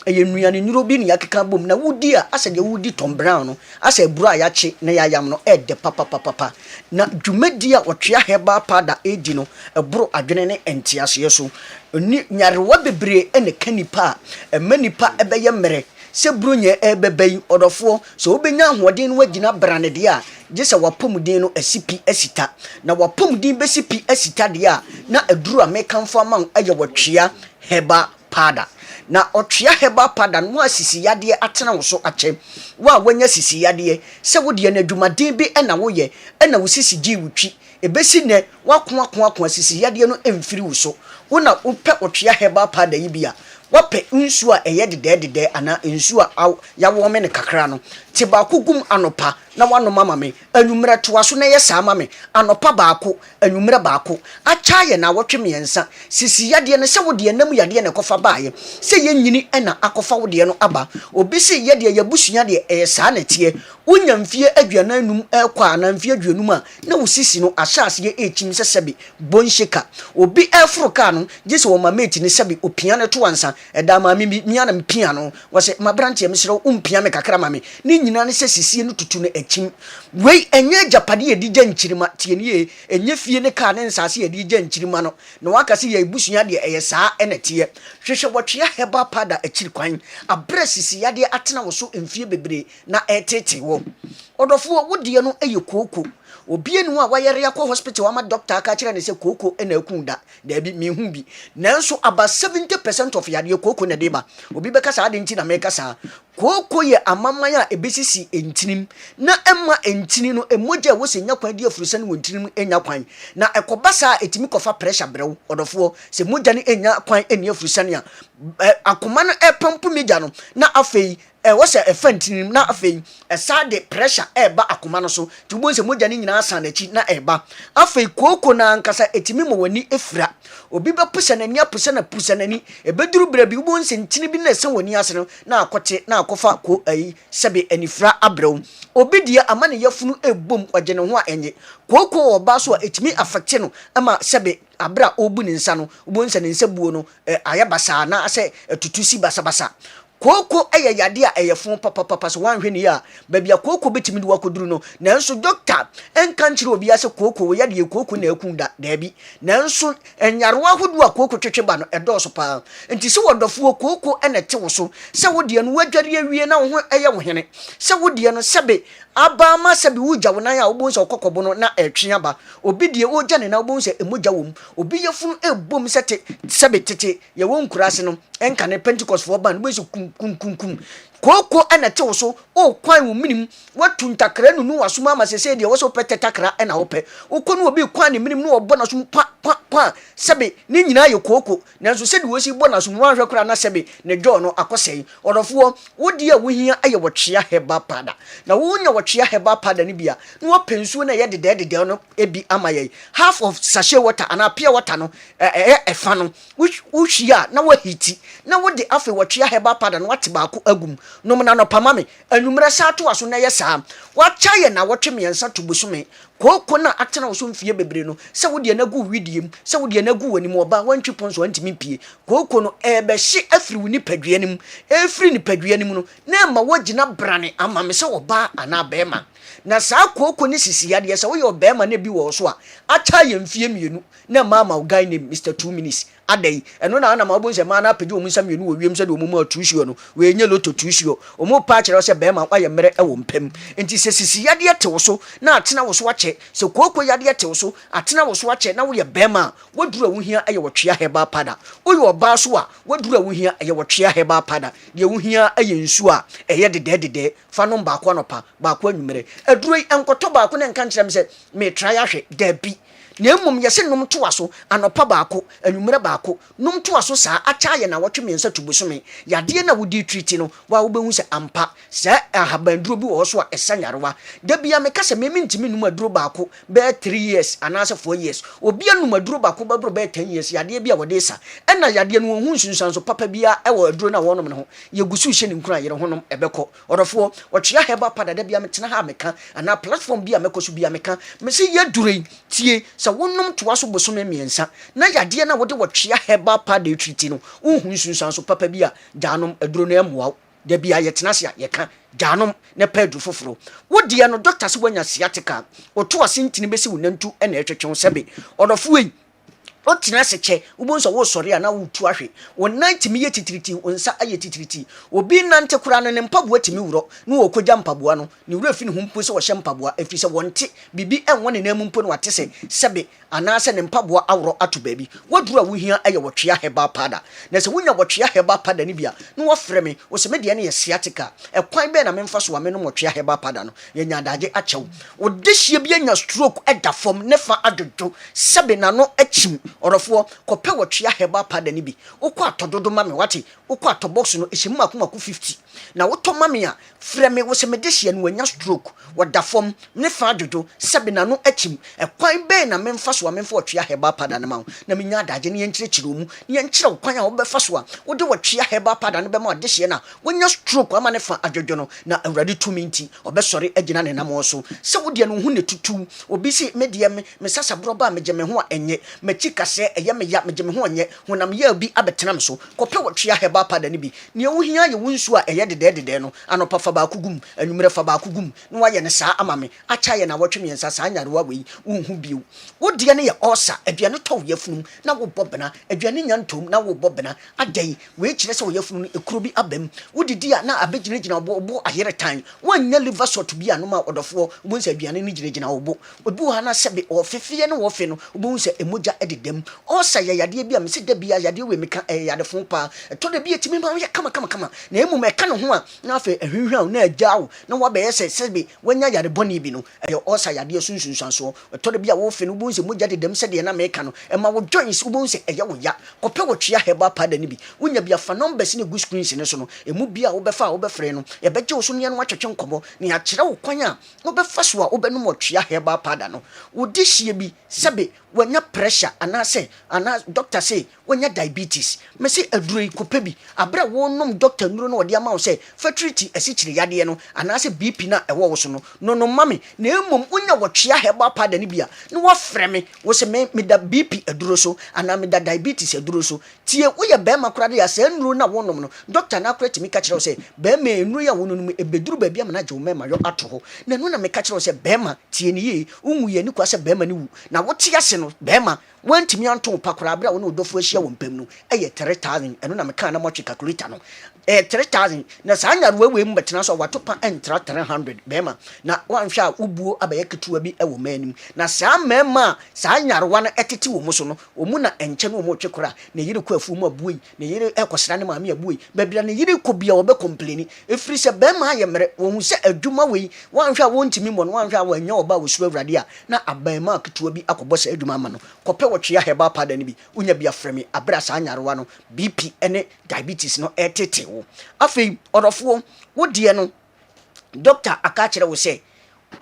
Speaker 17: eye nuane nyuro bi ne yakeka bom na wudi a ase de wudi Tom Brown no ase buru a yache na yayam no ede papa na dwumadi a otwea heba pada edi no eburu adwene ne entiase so ni nyarewa bebre ene kanipa emanipa ebeye mere se brunye ebebei odofo so obenya ahoden no wagina brane de a gese wapomuden no asipi asita na wapomuden besipi asita de a na aduru amekanfo aman aye wotwea heba pada na otwea heba pada no asisi yade atena wo so ache wa wanya sisi yade se wode na adwumaden bi na woye na wo sisi gi wutwi ebesi ne wako asisi yade no emfiri wo so wona upe otwea heba pada yi bia wape nsu a eye dede ana nsu a yawo me ne kakra no ti ba kugum anopa na wano mama me anwumra toa so na ye sa mama me anopa baako anwumra baako acha ye na wotwe miensa sisi yade ne se wode nam yade ne kofa baaye se ye nyini na akofa wode no aba obi se yade ye busua de sa na tie wonya mfie aduana anum ekwa na mfie aduanum a na wo sisi no ahyase ye echim se sebi bonsheka obi efruka no gese wo mameti ne sebi opia ne to ansa eda ma mi ana mpia no wose mabranche mesiro umpia me kakra ma me ni nyina ne se sisi no tutu ne echim wei enye japade ye dija nchirima tienie enye fie ne ka ne nsase ye dija nchirima no na wakase ye busua de eye saa ene tie hwehwe wotwea heba pada achiri kwan abre sisi yade atena wo so mfie bebre na etete wo odofo wodie no eye kooko obi enu a wayere yakọ hospital ama doctor aka kire ne se kooko na akunda da bi mehu bi nanso about 70% of yade kooko na deba obi beka sa ade nti na meka sa kooko ye amamaya ebesisi entinim na emma entini no emoja wo se nya kwan di afurusa ne wontinim enya kwan na ekoba sa etimi kofa pressure brew odofo se moja ne enya kwan eni afurusa ne akoma no epampu meja no na afei wose efantini na afei sade pressure eba akoma no so tubon se moja ni nyina asan na chi na eba afei kooko na nkasa etimi mo wani efira obi be pusa na ni apusa na pusa na ni ebeduru brabi ubon se ntini bi na sen wani ase no na akote na akofa ko ayi sebe anifra abrew obi dia amane yafunu ebom kwagye ne ho a enye kooko oba so etimi affect no ama sebe abra obu ni nsa no ubon se ne nsa buo no ayabasa na ase tutusi basa kooko eye yade a eyefon papa so wanhwe ni ya babia kooko betimi de wakoduru no nanso doctor enkanchire obi ase kooko wo yade kooko na akunda da bi nanso enyarewa hodu a kooko twetwe ba no edoso pa enti se wodofo kooko ene te wo so se wode no wadware awie na wo ho eye wo hene se wode no sebe aba ma sebe wugya wo nan a wo so kokobo no na etwe aba obi de ogya ne na wo so emogya wo obi yefunu ebom sete sebe tete ye won kurase no enka ne Pentecost for ban bo so kum kooko ana te so o kwan wo minim watu ntakra nu wasoma ma sese de wo so pete takra na wo pe ukonu obi kwan ne minim no obo na so kwa sebe ni nyina ye kooko nanso se de wo si bo na so wanhwe kra na sebe ne dwo no akosei odofo wo de a wo hia aye wotwea heba pada na wo nya wotwea heba pada ni bia no wo pensuo na ye de no ebi amaye half of sachet water ana pure water no efa no which hia na wo hiti na wo de afi wotwea heba pada no wate ba ko agum no mna no pama me anumra sa to aso na ye saa wacha ye na wotwe me nsa to bosume kooko na atena wo so mfie bebre no se wo de na gu widiem se wo de na gu wani mo ba wantwi ponso antimi pie kooko no ebe hye afiri woni paduanim efiri ni paduanim no na ma wogina brane ama me se wo ba ana bema na saa kooko ni sisi yade se wo ye bema na bi wo so a acha ye mfie mienu na mama guy name Mr 2 minutes adai eno na ma obo se ma na pedi omu nsam yenu wo wiem se de omu ma tusuo no we nye loto tusuo omu pa kire se be ma kwa ye mere e wo mpem enti se sisi yade tewo so na atena wo so ache se kokko yade tewo so atena wo so ache na wo ye be ma waduru awuhia eye wotwea heba pada wo ye oba so a waduru awuhia eye wotwea heba pada de awuhia eye nsu a eye dede fa no ba kwa no pa ba kwa nwumere aduru enkoto ba ko ne nka nkyerem se me try ahwe da bi na mmom yese nom to aso anopa baako anwumere baako nom to aso saa acha ye na wotwe mensa tubusome yade na wodi treat no wa wo behu se ampa sa ahabanduro bi wo so a esanyarewa da bia me kase me ntimi num aduro baako be 3 years anase 4 years obi anum aduro baako ba bro be 10 years yade bia wode sa ena yade no hu nsunsan so papa bia e wo aduro na wonom ne ho ye gusu hye ne nkura yere honom ebekọ odofo wotwea heba pada da bia metena ha meka ana platform bia mekoso bia meka me se ye durei tie sa wonnom to aso bosome miensa na yade na wode wotwea heba pada treat no hu nsunsan so papa bia danom aduro na amuwa da bia yetena se yeka danom ne pedro foforo wodi no doctor se wanya sciatica oto asintini besi wonantu na etwetwe sebe odofo yi o tina se che ubonso wo sori ana wutu ahwe won 90 mi yetitiriti onsa ayetitiriti obi nante kura no ne mpaboa timi wuro no wo koja mpaboa no ne wuro afi ne humpo se wo hye mpaboa afi se wonte bibi enwo ne namu mpo no wate se sebe ana se ne mpaboa awro ato baabi waduru a wohia aye wotwea heba pada na se wonya wotwea heba pada ne bia no wo frɛ me wo se me de ne ye sciatica ekwan be na memfa so ame no wotwea heba pada no ye nya daje achew wo de hye bia nya stroke eda fom ne fa adodo sebe na no achim orofo kope wotwea heba pada ni bi ukọ atododo mame wate ukọ atobox no ehyimu akomaku 50 na woto mame a freme wo se medehia no wanya stroke woda fom ne fa adodo sebe na no achim ekwan be na memfa so memfa wotwea heba pada na ma na menya adaje ne yenkyerechire mu ne yenkyere kwan a wobefa so a wode wotwea heba pada no be ma odehia na wonya stroke ama ne fa adodo no na awrade tumi nti obesori agina ne nam so se wode no hu ne tutu obi si medie me sasa broba megeme ho a enye machika se eye me ya megeme ho enye honam ya bi abetenam so kope wotwea heba pada ne bi ne wo hia ye wunsu a eye dede no anopa fa ba kugum anwumere fa ba kugum no waye ne saa amame acha ye na wotwe miensa saa nyarewa wei unhu biu wodie ne ye osa aduane to yafunu na wo bobena aduane nyantom na wo bobena adai we kire se wo yafunu ekuro bi abam wodidi a na abegyinagina obo ayere tan wanya liver sort bi anoma odofo bo nsa aduane ni ginagina obo obi ha na sebe ofefie ne wo fe no obo nsa emoja ededem osa ye yade bi a mese da bia yade we meka yade fon pa to da bi etimi ma ye kama na emu meka no ho a na afa ehwehwa na agyawo na wo be yese sebe wanya yade boni bi no osa yade sunsunsan so to da bia wo fe no bo nsa moja dedem se de na meka no ema wo joins wo nsa eye wo ya kope wo twea heba pada ni bi wonya bia fa numbers ne go screens ne so no emu bia wo be fa wo be frɛ no ye be gye wo so ne no watwetwe nkomo ne ya kyerɛ wo kwan a wo be fa so a wo be no mo twea heba pada no wo di hie bi sebe wanya pressure anase doctor say wanya diabetes me say adurei kope bi abra wonnom doctor nuro no wode ama wo say fertility asikyire yade no anase bp na ewo wo so no mame na emom wonya wotwea heba pada ni bia no wo frɛ me wo say me da bp aduro so ana me da diabetes aduro so tie wo ye be makorade ya say nuro na wonnom no doctor na akorati mi ka kyerɛ wo say be ma nuro ya wonnom ebeduru ba bia na je wo mema yo atoho na no na me ka kyerɛ wo say be ma tie ni ye unwu ye ni kwa say be ma ni wu na wo tie ase no be ma wantimi anto pakora abra wo no dofo ahia wo mpam no eye 3000 eno na meka na mo twe calculator no 3000 na saa nyarewa we mu betena so watopa entra 300 bema na wanhwa a ubuo abaye ketewa bi ewo manim na saa mema saa nyarewa na etete wo mu so no omu na enche no mo twekora na yire ko afu mu abuyi na yire ekosra ne maami abuyi babira na yire ko bia wo be complain efiri se bema aye mere wo hu se adwuma we wanhwa wontimi mo no wanhwa wo anya oba wo su awrade a na abema ketewa bi akobɔ sa adwuma ama no kope wotwea heba pada ni bi unya bia frɛ abra saa nyarewa no bp ene diabetes no etete wo afei odofo wo die no doctor aka kyerɛ wo sɛ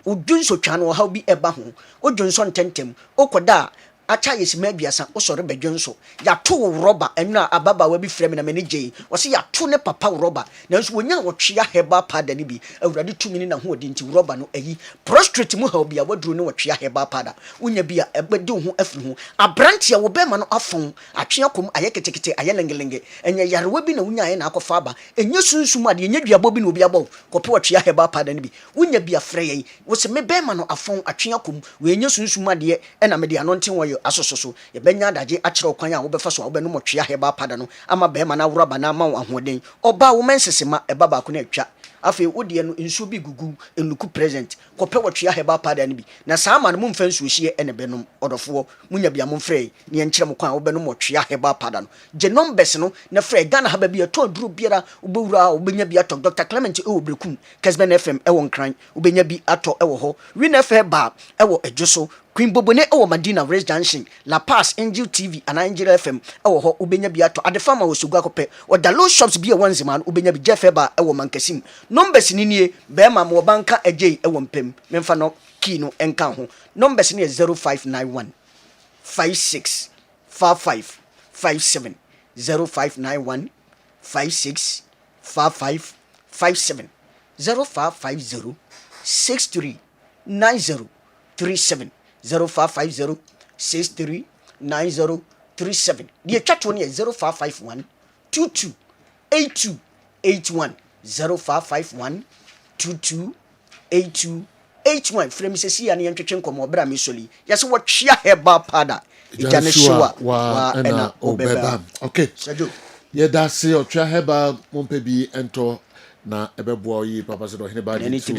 Speaker 17: odwunso twa no ha bi eba ho odwunso ntentem okoda acha yesima biasa osore bedwonso ya to rubber enna ababa wa bi frɛ na manage wo se ya to ne papa rubber nanso wonya wotwea heba pada ni bi awurade tumi na ho odi nti rubber no ayi prostrate mu ha bia waduru ne wotwea heba pada wonya bia ebedi ho afiri ho abrante ya wo be ma no afon atwea kom aye ketekete aye lengelenge enya yarewa bi na wonya aye na akofa aba enya sunsum ade enya duabo bi na obi abo kope wotwea heba pada ni bi wonya bia frɛ yi wo se me be ma no afon atwea kom we enya sunsum ade na me de anonten wo asoso so ye benya daje akyerɛ kwan a wo bɛfa so a wo bɛno motwe aheba pada no ama bɛma na wura ba na ama ahoden oba wo mensesema eba ba ko na atwa afi wodie no nsu bi gugu enuku present kopɛ wotwe aheba pada no bi na saa ma no mumfa nsu hye ene benom odofo munya bia momfrɛ ne nkyerɛ mo kwan wo bɛno motwe aheba pada no je numbers no na frɛ Ghana haba bi to duro biara wobewura wobenya bi ato Dr. Clement ewo brekum Kessben FM ewo nkran wobenya bi ato ewo ho Win FM ba ewo edwoso Queen Bobone ewo Madina Race Junction La Paz Angel TV and Angel FM ewo ho ubenya bi ato adefama wo sugwa kopɛ o da low shops bi e wanzima no ubenya bi Jeff ba ewo Mankasim numbers ni nie be ma mo banka agye ewo mpem memfa no key no enka ho numbers ni 0591 56 55 57 0591 56 55 57 0550 63 90 37 0550 63 90 37. The chat one is 0551 22 82 81 0551 22 82 81. Frame says here and the come over Missoli. Yes, what share heba pada.
Speaker 1: Janeshua wa ena obeba. Okay. Yeah, that's your heba mompebi ento na ebebo yi papa se do hene ba
Speaker 17: ni to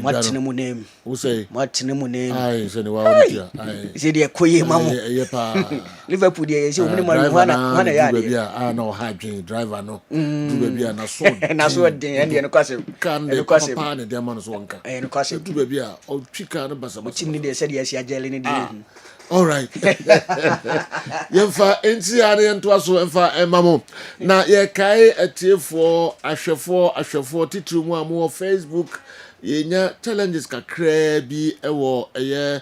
Speaker 17: what name name
Speaker 1: who say
Speaker 17: what name name
Speaker 1: ai se ni wa otia ai
Speaker 17: se de koye mamo
Speaker 1: ye pa
Speaker 17: Liverpool de se o mini ma wana ya de
Speaker 1: ah no ha dwen driver no du ba bia na so
Speaker 17: na so den ende no kwase
Speaker 1: kan de papa ne de ma no so nka
Speaker 17: no kwase
Speaker 1: du ba bia o twika no basa
Speaker 17: tim ni de se de sia agele ni de
Speaker 1: all right yemfa enti are ento aso emfa emamo na ye kai atiefo ahwefo titiri mu amo Facebook yenya challenges kakra bi ewo eye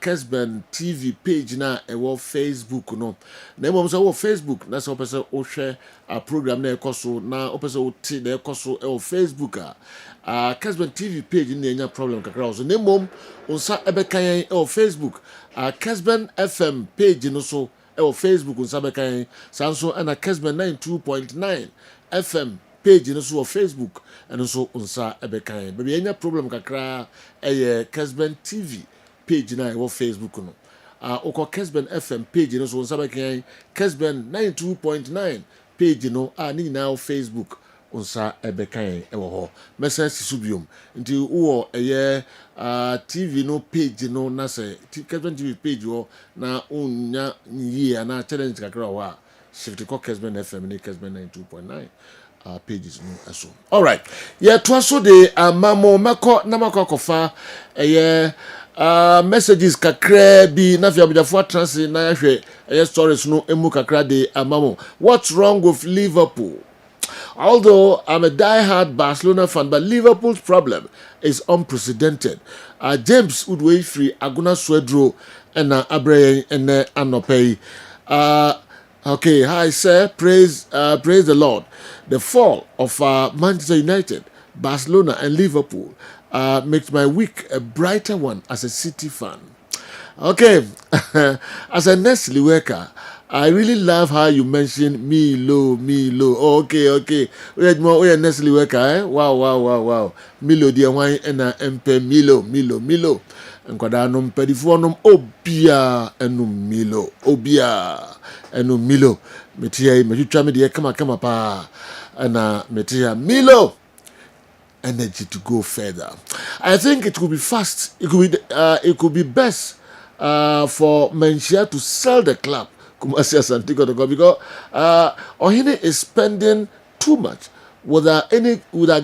Speaker 1: Kessben TV page na ewo Facebook no na emom so wo Facebook na so pese o hwe a program na ekoso na o pese o ti na ekoso ewo Facebook Kessben TV page na enya problem kakra so na emom onsa ebekan ewo Facebook Kessben FM page no so ewo Facebook onsa bekan sanso na Kessben 92.9 FM page no so Facebook and so onsa ebekan baby enya problem kakra Kessben TV page na ewo Facebook no oko Kessben FM page no so onsa bekan Kessben 92.9 page no ni na Facebook onsa ebekan ewo ho message subium nti wo TV no page no na say Kessben TV page wo na onya yi na challenge kakra wa shift ko Kessben FM ni Kessben 92.9 pages no aso all right yeah to aso de amamo mako na mako kofa messages kakra bi na fi abujafo transi na hwe stories no emu kakra de amamo what's wrong with Liverpool? Although I'm a die-hard Barcelona fan, but Liverpool's problem is unprecedented. James Woodway free Aguna Swedro and Abraham and Anopei. Okay, hi sir, praise the Lord. The fall of Manchester United, Barcelona, and Liverpool makes my week a brighter one as a City fan. Okay, as a Nestle worker, I really love how you mentioned Milo. Okay. We are Nestle worker, eh? Wow. Milo dear wine and MP Milo. And Quadanum pedifonum obia and Milo. Obia and Milo. Metia, Metuchami dear come pa and Metia Milo. Energy to go further. I think it could be fast. It could be best for Menchia to sell the club. Because Ohine is spending too much without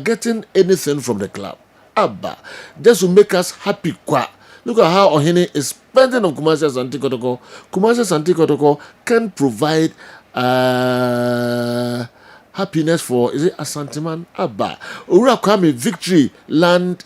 Speaker 1: getting anything from the club. Abba, just to make us happy. Look at how Ohine is spending on Kumasi Asante Kotoko. Kumasi Asante Kotoko can provide happiness for, is it Asanteman? Abba. Ura Kwame Victory Land.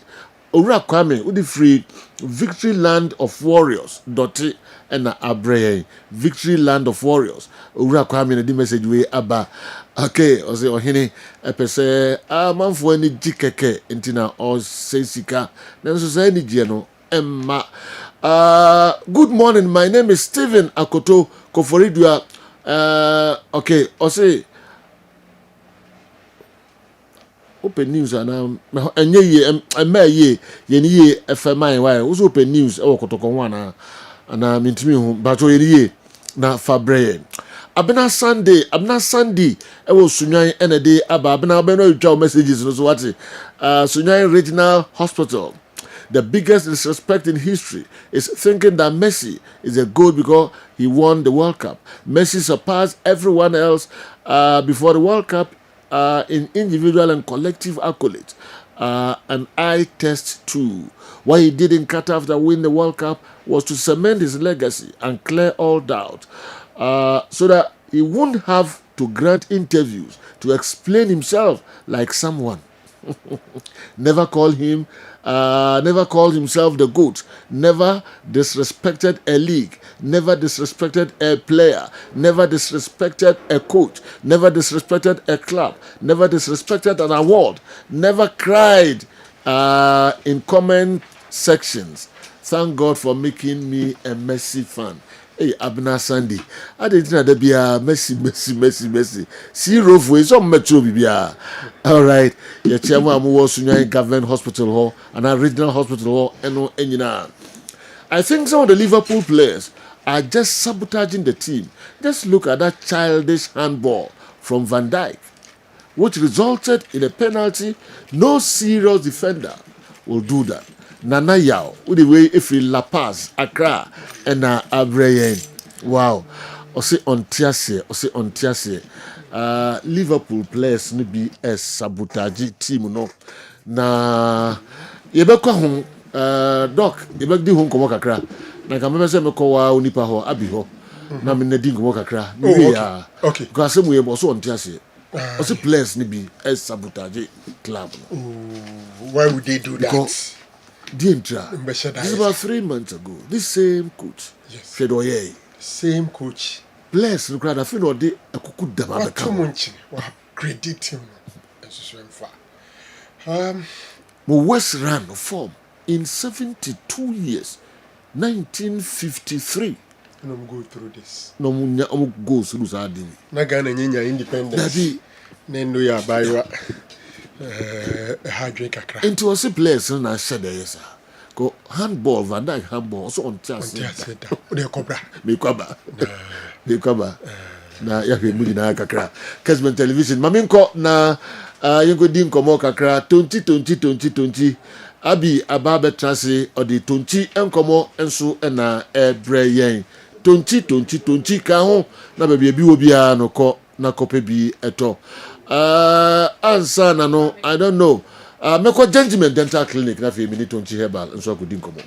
Speaker 1: Ura Kwame Udi Free Victory Land of Warriors. Dotty and Abraham Victory Land of Warriors. Ura Kwame na di message we Abba. Okay, ose Ohene epese manfo ani jikeke ntina o sesika. Na so say ni je no emma. Good morning. My name is Stephen Akoto Koforidua. Okay, ose open news and enye ye ema ye ni ye FMI why also open news e wokotoko wana ana mintimi hu bato yeye na fabreye abena Sunday e wo sunyan ene de aba abena no twa messages no so what sunyan regional hospital. The biggest disrespect in history is thinking that Messi is a goat because he won the World Cup. Messi surpassed everyone else before the World Cup in individual and collective accolades. An eye test too. What he did in Qatar after winning the World Cup was to cement his legacy and clear all doubt, so that he wouldn't have to grant interviews to explain himself like someone. Never called himself the GOAT, never disrespected a league, never disrespected a player, never disrespected a coach, never disrespected a club, never disrespected an award, never cried in comment sections. Thank God for making me a Messi fan. Hey, Abna Sandy, I didn't know that be a Messi. See, rough ways on Metro Bibia. All right, your chairman was Sunyan Government Hospital Hall and our regional hospital hall, and no engineer. I think some of the Liverpool players are just sabotaging the team. Just look at that childish handball from Van Dijk, which resulted in a penalty. No serious defender will do that. Nana Yao, with the way if we La Paz, Accra, and Abrayan. Wow. Ose on Tiase. Liverpool players ni be a sabotage team no. Na yebekwa hon doc yebekdi hon komo kakra. Na kameme se meko wa onipa ho abi ho. Na me nadi komo kakra.
Speaker 18: Okay.
Speaker 1: Because some we so on Tiase. Ose players ni be a sabotage club.
Speaker 18: Why would they do that?
Speaker 1: Because this is about 3 months ago. This same coach, Fedoye,
Speaker 18: same coach.
Speaker 1: Bless, look at I feel no day a cuckoo dama.
Speaker 18: Credit him.
Speaker 1: West ran form in 72 years, 1953.
Speaker 18: No go through this.
Speaker 1: No go through that.
Speaker 18: Nagana Ninya independence. Nendo ya Baywa.
Speaker 1: Into was a place and I said yes. Go handball, Van Dijk handball, so on Tiase. Me cover. Na ya pe mudi na kakra. Kessben television. Maminko na yengo din komo kakra 20. Abi ababe trase or the 20 enkomo enso na ebreyen. 20 ka ho na baby bi obi a no ko na kope bi eto. Answer no, I don't know. Meko Gentleman Dental Clinic na fe minute 20 herbal nso akodi nkomo.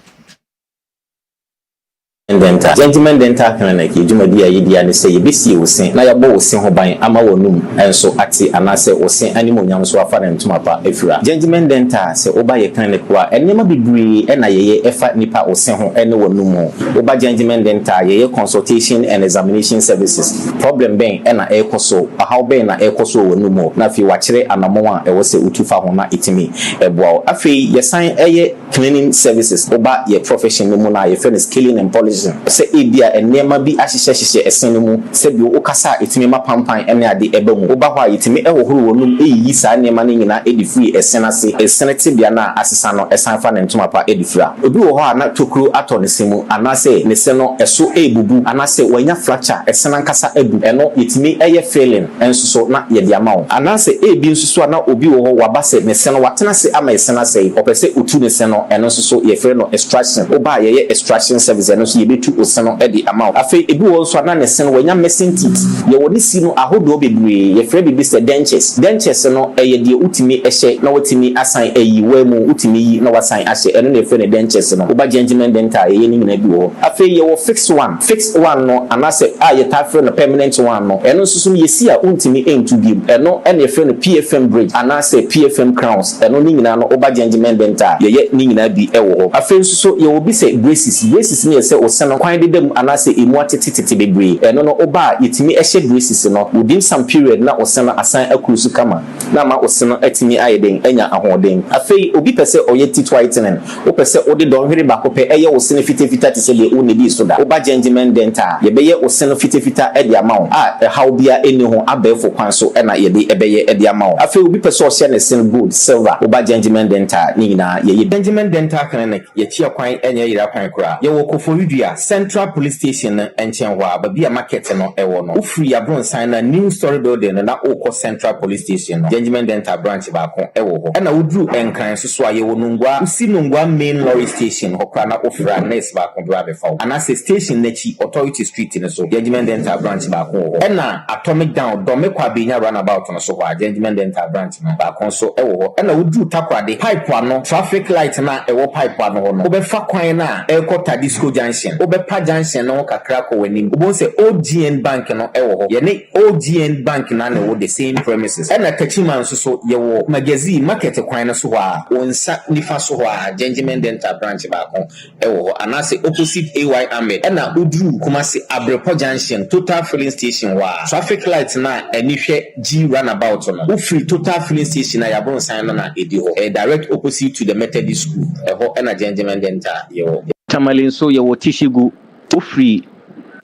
Speaker 19: Gentleman Dental Clinic yedumadi ayedi ane se yebesi wosen na yabo wosen ho ban ama wonum enso ate anase wosen animonyam so afa na ntuma pa afira. Gentleman Dental se oba ye clinic wa enema bibiri na yeye efa nipa wosen ho ene wonum. Oba Gentleman Dental yeye consultation and examination services. Problem ben na ekoso how ben na ekoso wonum na fi wakire anamo a ewo se utufa ho na itimi eboa. Afi yesan eye cleaning services oba ye profession no na ye finish scaling and polishing. Se ebia enema bi ahyehyehye esen mu se bi okasa etimi mapampan ene ade eba mu oba hwa etimi ehohoro wonum eyi saa enema ne nyina edi free esen ase esen tibia na asesa no esan fa ne ntoma pa edi fra obi wo hɔ na tokuro ato ne semu anase ne se no eso ebubu anase wanya fracture esen ankasa ebu eno etimi eye failing enso so na ye de amawo anase ebi nso so na obi wo hɔ wabase ne se no watena se ama esen ase opese otu ne se no eno nso so ye frɛ no extraction oba ye extraction service eno so ye betu oseno edi amount afi ebi wo so na ne sen wanya messing teeth ye woni si no ahodo bebre ye frɛ bibi se dentures no eye de utimi ehye na wotimi asan ayi wemu utimi yi na wasan ahye eno ne frɛ ne dentures no oba Gentleman Dental ye ni nyina bi wo afi ye wo fix one no anase ye ta frɛ no permanent one no eno nso so ye si a untimi entu bi eno ene frɛ no PFM bridge anase PFM crowns eno ni nyina no oba Gentleman Dental ye ni nyina bi ewo ho afi nso so ye wo bi se braces ni ye se oseno kwan de dem anase emu atetete bebre eno no oba yetimi ehye braces no within some period na oseno asan akurusu kama na ma oseno atimi ayeden anya ahoden afei obi pese oye teeth whitening o pese ode don hwere bakope eye oseno fitafita te se de oni bi so da oba Gentleman Dental ye beye oseno fitafita e de amawo how bia eni ho abefo kwan so na ye de ebeye e de amawo afei obi pese o share ne sin gold silver oba Gentleman Dental ni nyina ye Gentleman Dental Clinic ye tia kwan enye yira kwan kura ye wo kofo area Central Police Station enchen wa ba bia market no ewo no ufiri abron sign na new story building na okọ Central Police Station no Judgment Dental branch ba ko ewo ho na udru enkran so aye wo nungwa usi nungwa main lorry station hokra na ofra nurse ba ko bra be fa ana se station na chi Authority Street ne so Judgment Dental branch ba ko ho na Atomic Down do me kwa benya runabout no so ho Judgment Dental branch no ba ko so ewo ho na udru takwade pipe ano traffic light na ewo pipe ano ho no obefa kwan na ekota disco junction obepa junction no kakra ko wani obo se OGN bank no ewo ho ye ne OGN bank na na wo the same premises na kachiman so ye wo magazine market kwan no so ho a onsa nifa so ho a Judgment Dental branch ba ko ewo ho anase opposite AY Ahmed na udru kuma se Abrepo junction total filling station wa traffic light na anihwe G runabout no ufri total filling station na yabon sign no na edi ho direct opposite to the Methodist school ho na Judgment Dental ye wo
Speaker 20: Tamalin so ye wo tishigu ufri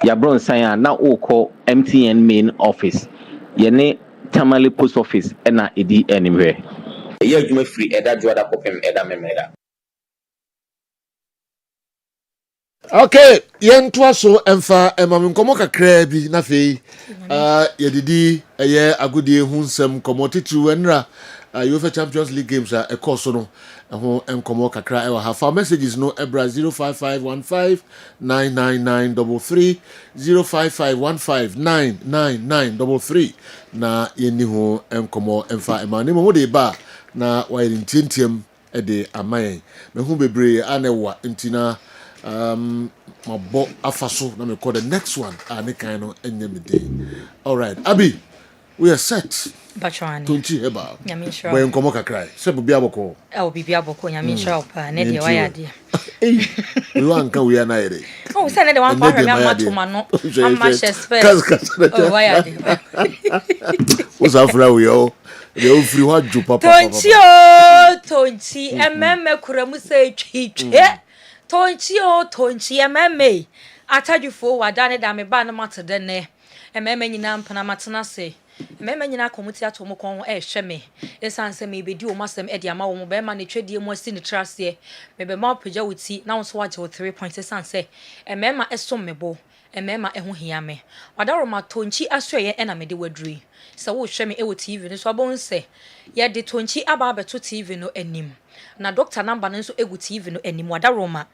Speaker 20: yabron sign na okọ MTN main office ye ne Tamale post office na edi anywhere
Speaker 19: ye adwuma free eda joada kopem eda memeda.
Speaker 1: Okay, yentoa so emfa emam nkomo kakra bi na fei yedidi eye agudie hu nsem komo titru enra UEFA Champions League games ekoso no ho enkomo kakra e wa ha messages no ebra 0551599933 0551599933 na yeni ho enkomo emfa emane mo de ba na wa yintintiem e de amayen me hu bebre anewa ntina mabo afaso na me call the next one and kind of day. All right, Abi, we are set.
Speaker 21: Bachwani.
Speaker 1: Tonchi heba.
Speaker 21: Nyamisha.
Speaker 1: When komo kakrai. Se bibia boko.
Speaker 21: Bibia boko nyamisha opa ne de waya de.
Speaker 1: We wan kan we na ere.
Speaker 21: Oh, say ne de wan pa hwe amatoma no. Amma shespe. Oh, waya de.
Speaker 1: What's afra we o? The ofri wa ju papa.
Speaker 21: Tonchi emmeme kuramu se twitwe. Tonchi ememe atadufo wadane da me ba na matede ne ememe nyina mpana matena se ememe nyina komuti atomo kon hwe me esanse me bedi o masem edi ama wo mo be ma ne twedie mo asi ne trase me be ma pagya wuti na wonso waje 3 points esanse ememe esom mebo ememe eho hia me wadaro ma tonchi asoye na me de waduri se wo hwe me e wo TV no so abon se ye de tonchi aba beto TV no anim na doctor number no so egu TV no anim wadaro ma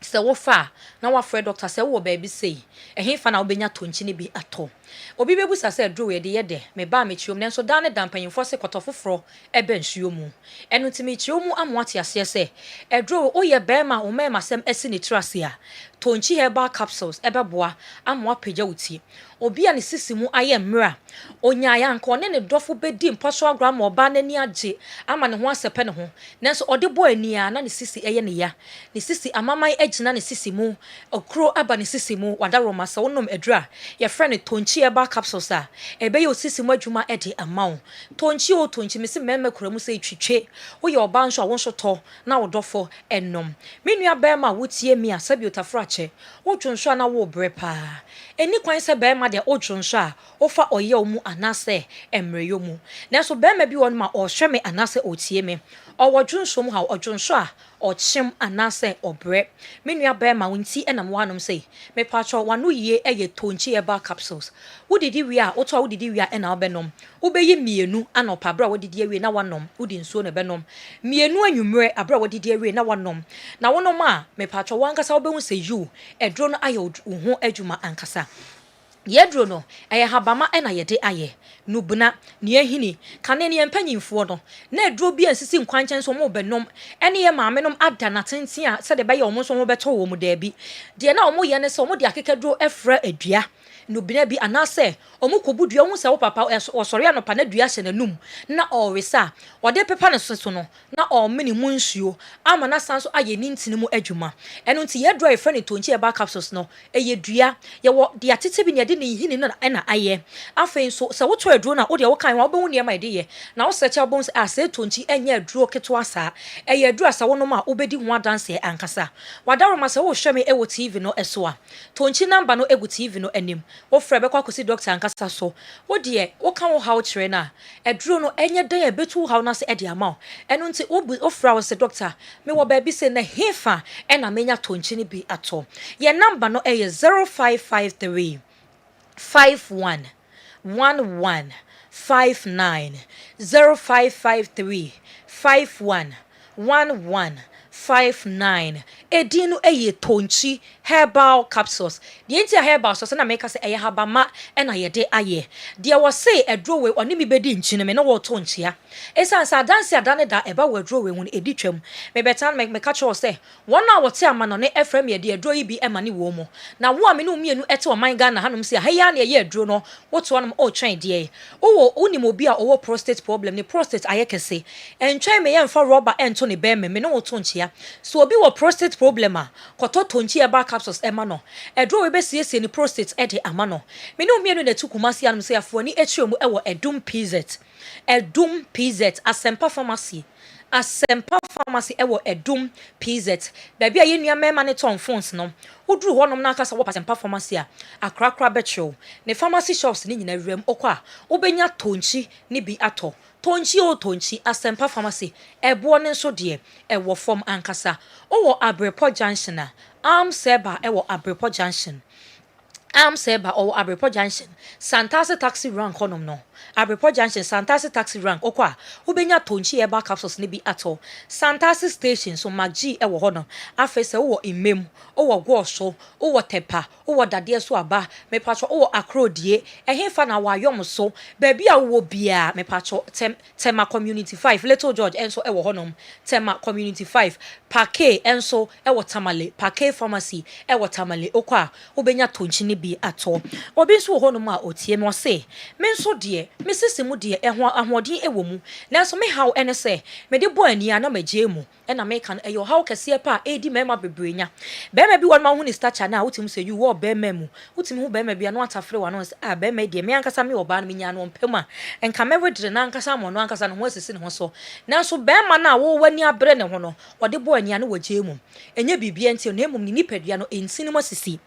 Speaker 21: se wo fa na wa frɛ doctor se wo baby sei ehe fa na wo benya tonchi ne bi ato obi bebusa se dro we de ye de me ba me chiom ne so da ne dampanyimfo se kotofoforo ebe nsuo mu enu ti me chiomu amoate ase se edro wo ye be ma wo me masem esi ne trase a tonchi herbal capsules ebeboa amoa pagya wuti obi a ne sisimu aye mmra onya ya nka one ne dofo bedi mposo agro ma oba nani age ama ne ho asepe ne ho nanso ode bo ania na ne sisi eye ne ya ne sisi amamai agina ne sisimu okro aba ne sisimu wadaro ma se wonom edra ye frɛ ne tonchi herbal capsules a ebe ye osisimu adwuma ede amawo tonchi mesi meme kuramu se twitwe wo ye oba nso a wonso to na wodofo ennom menua ba ma wotie mi asabi otafra che wo dwonso na wo brepa eni kwan se ba ma de odwonso a ofa oye omu anase emreyo mu nanso ba ma bi won ma o hwe me anase otie me owo dwonso mu ha odwonso a ochim anase obre menua ba ma wonti enam wanom sei me pacho wanu yie eye tonchi eba capsules wodidi wi a oto wodidi wi a ena obenom ubeyi mienu anopa bra wodidi awie na wanom wodi nsuo ne benom mienu anwumre abra wodidi awie na wanom na wonom a me pacho wankasa obehu se yu edro no aye ho adwuma ankasa yedro no eye habama ena yede aye nubuna ne ahini kane ne empanyimfo no na edro bi ansisi nkwanchen so mo benom ene ye maamenom ada na tenten a se de be ye omo so mo beto wo mu da bi de na omo ye ne se omo de akekadro efra adua nubina bi anase omo kobudua hu se wo papa osore anopa na dua hye nanum na oresa ode pepa ne so no na o mini mu nsuo ama na sanso aye ni ntini mu adwuma eno nti ye dry friend tonchi eba capsules no eye dua ye wo de atete bi ne de ne hini na aye afen so se wo to aduro na wo de wo kan wo behu ne ma de ye na wo search abon se ase tonchi enya aduro keto asa eye aduro asa wo no ma obedi ho adanse ankasa wadaro ma se wo hwe me e wo TV no eso a tonchi number no egu TV no anim wo frɛ bɛkɔ akɔsi doctor ankasa so wo de wo ka wo how kyerɛ na eduro no enye dan e betu how na se e de ama wo eno nti wo frɛ wo se doctor me wo ba bi se na hefa e na menya tonchi ni bi ato ye number no e 0553 51 11 59 0553 51 11 59 edinu eye tonchi herbal capsules de enti herbal so na make say eye habama e na ye de aye de wo say edro we oni mi bedi nchi no me no wo tonchi ya esan sa dance adane da eba wo edro we hu edi twam me betan me catch us say one na wo te ama no ne efrem ye de edro yi bi ema ne wo mu na wo ame no mienu ete o man ga na hanom say ha ya na ye edro no wo to no o twen de wo unim obi a owo prostate problem ne prostate aye kese entwen me ye mfa rubber ento ne be me no wo tonchi ya so obi wo prostate problem a koto tonchi eba capsules ema no edro we be siesie ni prostate e de ama no me no mienu na tukumasi anum say afo ni echiom e wo edum PZ Asempa Pharmacy ewo edum PZ baby aye nua mema ne ton phones no woduru honom na akasa wo Asempa Pharmacy a akrakra betchew ne pharmacy shops ni nyina wrem okwa obenya tonchi ni bi ato tonchi Asempa Pharmacy ebo ne nso de ewo form ankasa owo Abrepo Junction a Seba ewo Abrepo Junction Seba or Abrepo Junction Santase taxi rank honom no Abrepo Junction Santase taxi rank okwa ubenya tonchi eba capsules ni bi ato Santase station so maggi ewo honom afese wo imem wo gwoso wo tepa wo dade so aba me patro wo akrodie ehemfa na wa yom so baby a wo bia me patro tema community 5 Little George enso ewo honom tema community 5 Pake enso ewo Tamale Pake Pharmacy ewo Tamale okwa ubenya tonchi ni bi ato obi nso honom a otie me say me nso de me sisi mu de ahoɔden ewo mu nanso me haw ene se me de bo ani ana magye mu ena me kan eyo haw kese pa edi mema bebrenya bema bi won ma hu ni stature na wotim se you wo bema mu wotim hu bema bia no atafre wa no bema de me ankasa me oba no me nya no mpema enka me wedre na ankasa mo no ankasa no ho asisi ne ho so nanso bema na wo wani abre ne ho no wode bo ani ana wagye mu enye bibia nti no emum ni nipadua no ensini mo sisi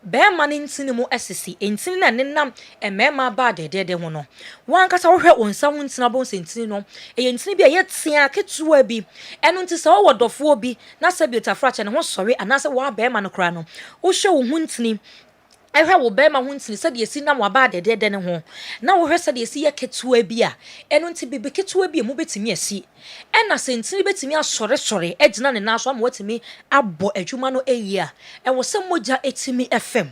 Speaker 21: bema ne ntini mu asisi entini na nenam emema ba de ho no wankasa wo hwe onsa ho ntina bo sentini no ntini bi ye tia ketua bi eno nti se wo dofo bi na se biotafrache ne ho sori anase wa bema no kra no wo hwe wo ho ntini ehwe wo bema ho ntini se de esi na wa ba de ne ho na wo hwe se de esi ye ketua bi a eno nti bibi ketua bi mu betimi asi ena sentini betimi asore ejina ne na so am watimi abo adwuma no eyia ewo se moja etimi fm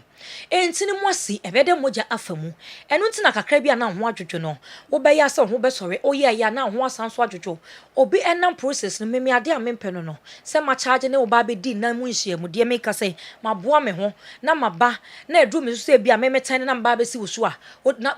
Speaker 21: entini mosi ebede moja afamu eno nti na kakra bi na ho adwodwo no wo be ya se ho be sore oye ya na ho asanso adwodwo obi enam process no meme ade a mempe no se ma charge ne wo ba be di na mu nhia mu de me ka se ma boa me ho na maba na edu me so bi a meme tan na mba be si wo so a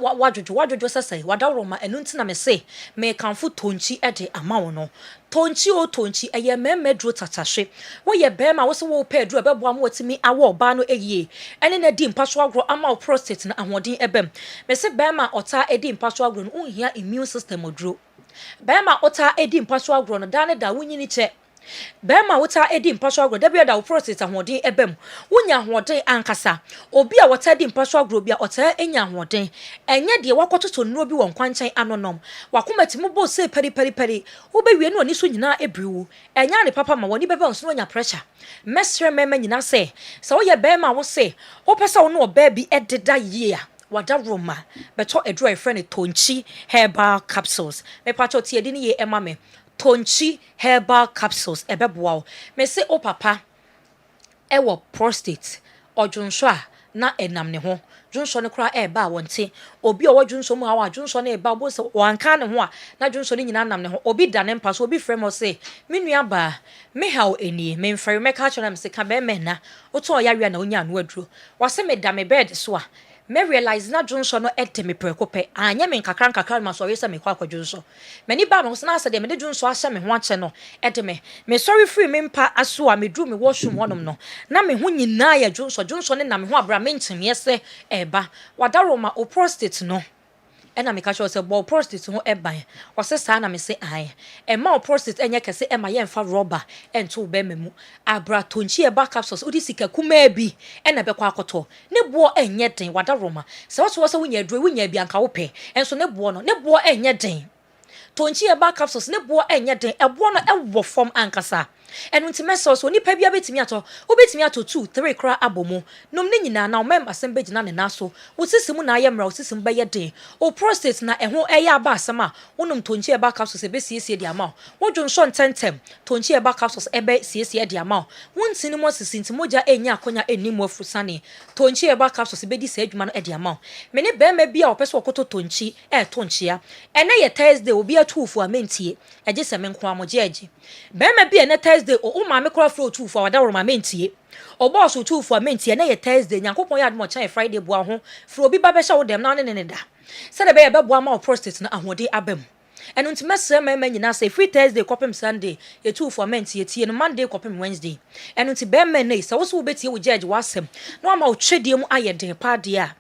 Speaker 21: wadwodwo sese wadawro ma eno nti na me se me kanfo tonchi ede ama wo no tonchi eye memedro tatashe wo ye bema wo se wo pa adru ebebo am watimi awo ba no eyie ene na di mpaso agro ama prostate na ahoden ebem me se bema ota edi mpaso agro no unhia immune system odro bema ota edi mpaso agro no dane da wunyini che bema wota edi mpaso agro da bia da wo prostate ahoden ebem wunya ahoden ankasa obi a wota edi mpaso agro bia ota enya ahoden enye de wakototo nnuro bi won kwanchan anonom wakomatimo bo se peri wo be wie no ni so nyina ebriwu enya ne papa ma woni bebe onso nya pressure mesre mema nyina se wo ye bema wo se wo pesa wo no oba bi ededa yie a wada roma beto edro e friend tonchi herbal capsules me pacho tie di ni ye ema me tonchi herbal capsules ebeboa me se o papa ewo prostate odwonso a na enam ne ho dwonso ne kra eba wonte obi o dwonso mu hawa dwonso ne eba bo se wanka ne ho a na dwonso ne nyina nam ne ho obi da ne mpa so obi frem o se menua ba me haw eni me mfare me ka chona me se ka be me na oto o yawe na onya anu aduro wase me da me bed so a me realize na dwonso no eteme prekope anya me nkakra ma so yesa me kwa dwonso mani ba no na ase de me de dwonso ahye me ho ache no eteme me sorry free me mpa aso a me dru me washroom honom no na me ho nyina ya dwonso ne na me ho abra me ntim yese eba wadaro ma o prostate no ɛna meka kyerɛ sɛ bɔ prostate ho ɛban ɔsɛ saa na me se ae ɛma o prostate ɛnyɛ kɛse ɛma yɛmfa rɔba ɛnto bɛma mu abra tonchi ɛba capsules wode sika kumaa bi ɛna bɛkɔ akɔtɔ ne boɔ ɛnyɛ den wada roma sɛ wɔso sɛ wonya aduro wonya bi anka wopɛ ɛnso ne boɔ ɛnyɛ den tonchi ɛba capsules ne boɔ ɛnyɛ den ɛboɔ no ɛwɔ fam ankasa ɛno nti mɛsɛ so nipa bia betimi atɔ wobetimi atɔ 2 3 kra abomu nom ne nyina na o mem asem begina ne naso wo sisimu na ayɛ mra wo sisimu bɛyɛ den o prostate na ɛho ɛyɛ aba asem a wonom tonchi ɛba capsules ɛbɛsiesie de ama wo dwonso ntɛntɛm tonchi ɛba capsules ɛbɛsiesie de ama wo ntini mo sisi nti mogya enya akonya eni mo afusane tonchi ɛba capsules bɛdi sɛ adwuma no ɛde ama me ne bɛma bia opɛso okoto tonchi tonchia ɛnɛ yɛ Thursday obi atuufo amentie ɛgye sɛ me nko amogye agye bɛma bia ɛnɛ Thursday o ma me kora fro tu for wada roma mentie o boss tu for mentie na ye Thursday nyankopon ya admo chan Friday boa ho fro obi ba be hye wo dem na ne da se de be ye beboa ma o prostate na ahode abam eno nti mesre ma nyina say free Thursday kopem Sunday ye tu for mentie tie no Monday kopem Wednesday eno nti be ma nei se wo so wo betie wo judge wasem na ma o twedie mu ayeden pa de a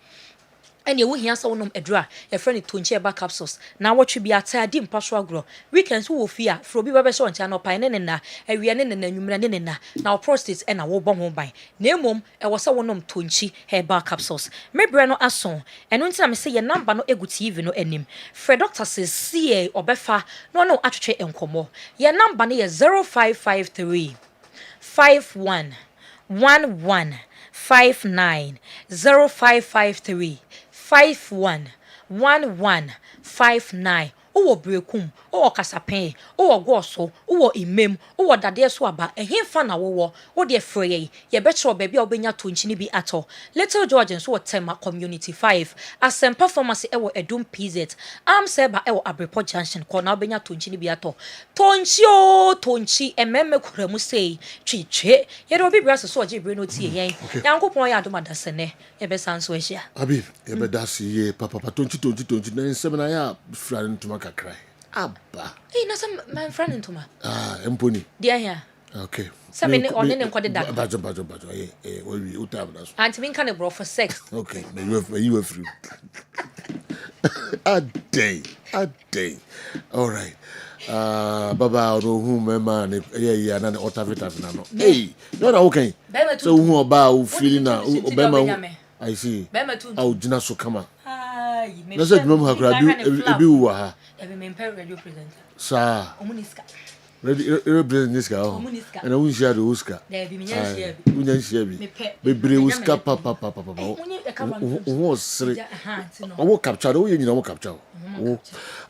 Speaker 21: ene wo hia sa wonom adura e friend tonchi eba capsules na wotwe bi atadi mpaso agro weekends wo fi a fro bi bebe so ntia no pan ne na awie ne na nwumra ne na na prostate e na wo bo ho ban na emom e wo sa wonom tonchi eba capsules mebre no ason eno ntina me se ye number no egu TV no anim fre doctor says see obefa no atwetwe enkomo ye number no ye 0553 51 11 59 0553 511159 owo brekum owo kasapen owo goso owo imem owo dade so aba ehimfa na wo de freye ye betro baby a obenya tonchi ni bi ato Little George so tema community 5 asem performance ewo Edum PZ am seba ewo Abrepo Junction ko na obenya tonchi ni bi ato tonchi ememme kuramu sei twitwe ye do bi braso so oje bre no tie yen yankopon ya adoma dasene ye be sanso ehia
Speaker 1: abi ye be dasi ye papa tonchi na nsem na ya fra ntuma kakrai abba
Speaker 21: na some my friend ntuma
Speaker 1: emponi
Speaker 21: dia here
Speaker 1: okay
Speaker 21: some ne on ne nkode da
Speaker 1: bajo we utab na so
Speaker 21: anti min kan bro for sex
Speaker 1: okay you were free a day all right baba no hu mema ne ye na otavita na no hey no na okay so hu oba o feel na obema I see au jina so kama na se dwom ha kra bi wo ha
Speaker 21: ebe me mpe radio presenter
Speaker 1: sa
Speaker 21: omuniska
Speaker 1: radio presenter oh na won share the Oscar
Speaker 21: da bi minya share
Speaker 1: bi won share bi bebre Oscar papa wo sere wo capture wo nyina wo capture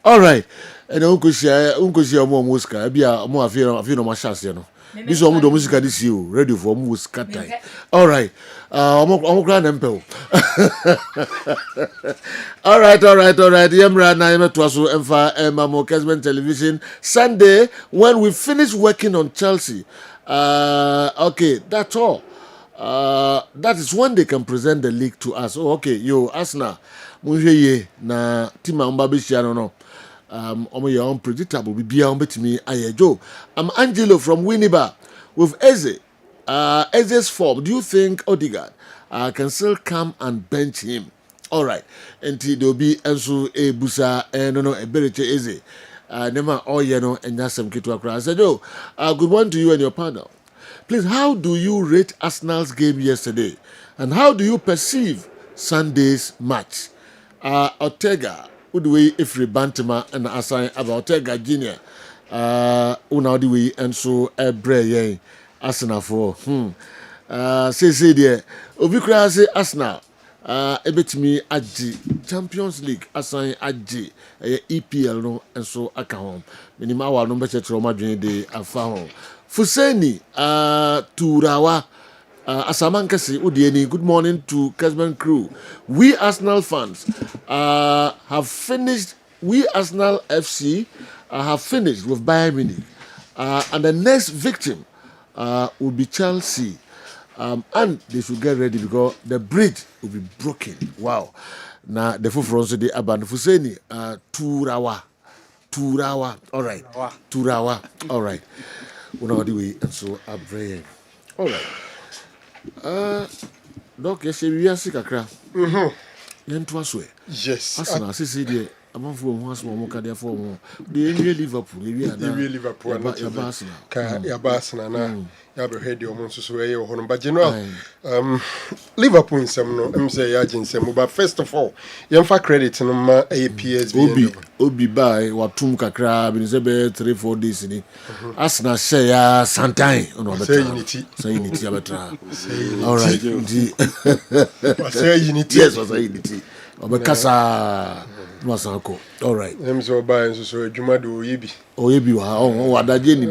Speaker 1: all right and unko share mo Oscar bia mo afi no ma chance no biso omo do music this you ready for mo Oscar time all right omo kra na mpel all right yemra na yemeto so emfa mamo Kessben television Sunday when we finish working on Chelsea okay that's all that is when they can present the league to us. Oh, okay, yo Arsenal munhweye na team amba be shia no omo ye unpredictable bibia ombetimi ayejo. I'm Angelo from Winneba with Eze. Eze's form, do you think Odegaard can still come and bench him? All right. Enti there'll be enso ebusa no ebereche Eze. Nema oyeno enyasem kitu akra. I said, yo, good morning to you and your panel. Please, how do you rate Arsenal's game yesterday? And how do you perceive Sunday's match? Ortega, Udwe Ifri Bantama and assign about Ortega Jr. Una Udwe and so Ebre Arsenal for. Say there. Obikra say Arsenal. Ebetimi aji Champions League assign aji EPL no and so account. Minima wa no beche trauma dwen de afa ho. Fuseni Turawa Asamankasi Udieni, good morning to Kessben crew. We Arsenal fans have finished, we Arsenal FC have finished with Bayern Munich. And the next victim will be Chelsea. And they should get ready because the bridge will be broken. Wow. Now, the Fufronso de Aban Fuseni Turawa. All right. Turawa. All right. Una the way and so a brain. All right. Doc, yes, we are sick a crap. Yen to us way.
Speaker 18: Yes.
Speaker 1: Arsenal, see, abafo ho asoma mo kade afo ho de enwie Liverpool
Speaker 18: Liverpool ya Arsenal na ya be head o mo nso so e ho no but general Liverpool nsem no em say ya ginsem but first of all yemfa credit no ma PSV
Speaker 1: obi bai watum kakra bi se be 3-4 days ni Arsenal share ya Santain ono betra say unity abetra all right
Speaker 18: say unity
Speaker 1: yes say unity obekasa Masako. All right.
Speaker 18: I'm so buying so Juma do Oyebi.
Speaker 1: Oyebi wa adaje ni.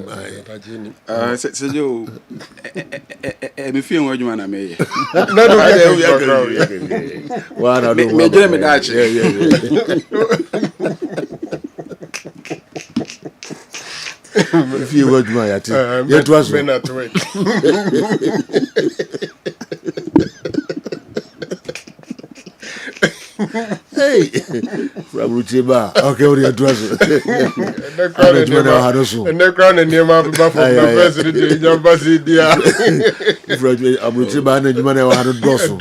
Speaker 3: Se yo me feel what Juma na me.
Speaker 18: No
Speaker 1: Wa na do.
Speaker 3: Me jere me dachi.
Speaker 1: Me feel what Juma ya ti. Ye to aso. Hey, from Ruchiba. Okay, what are you doing?
Speaker 18: And the crown and near my buff of the president,
Speaker 1: Ruchiba and you money had a dozen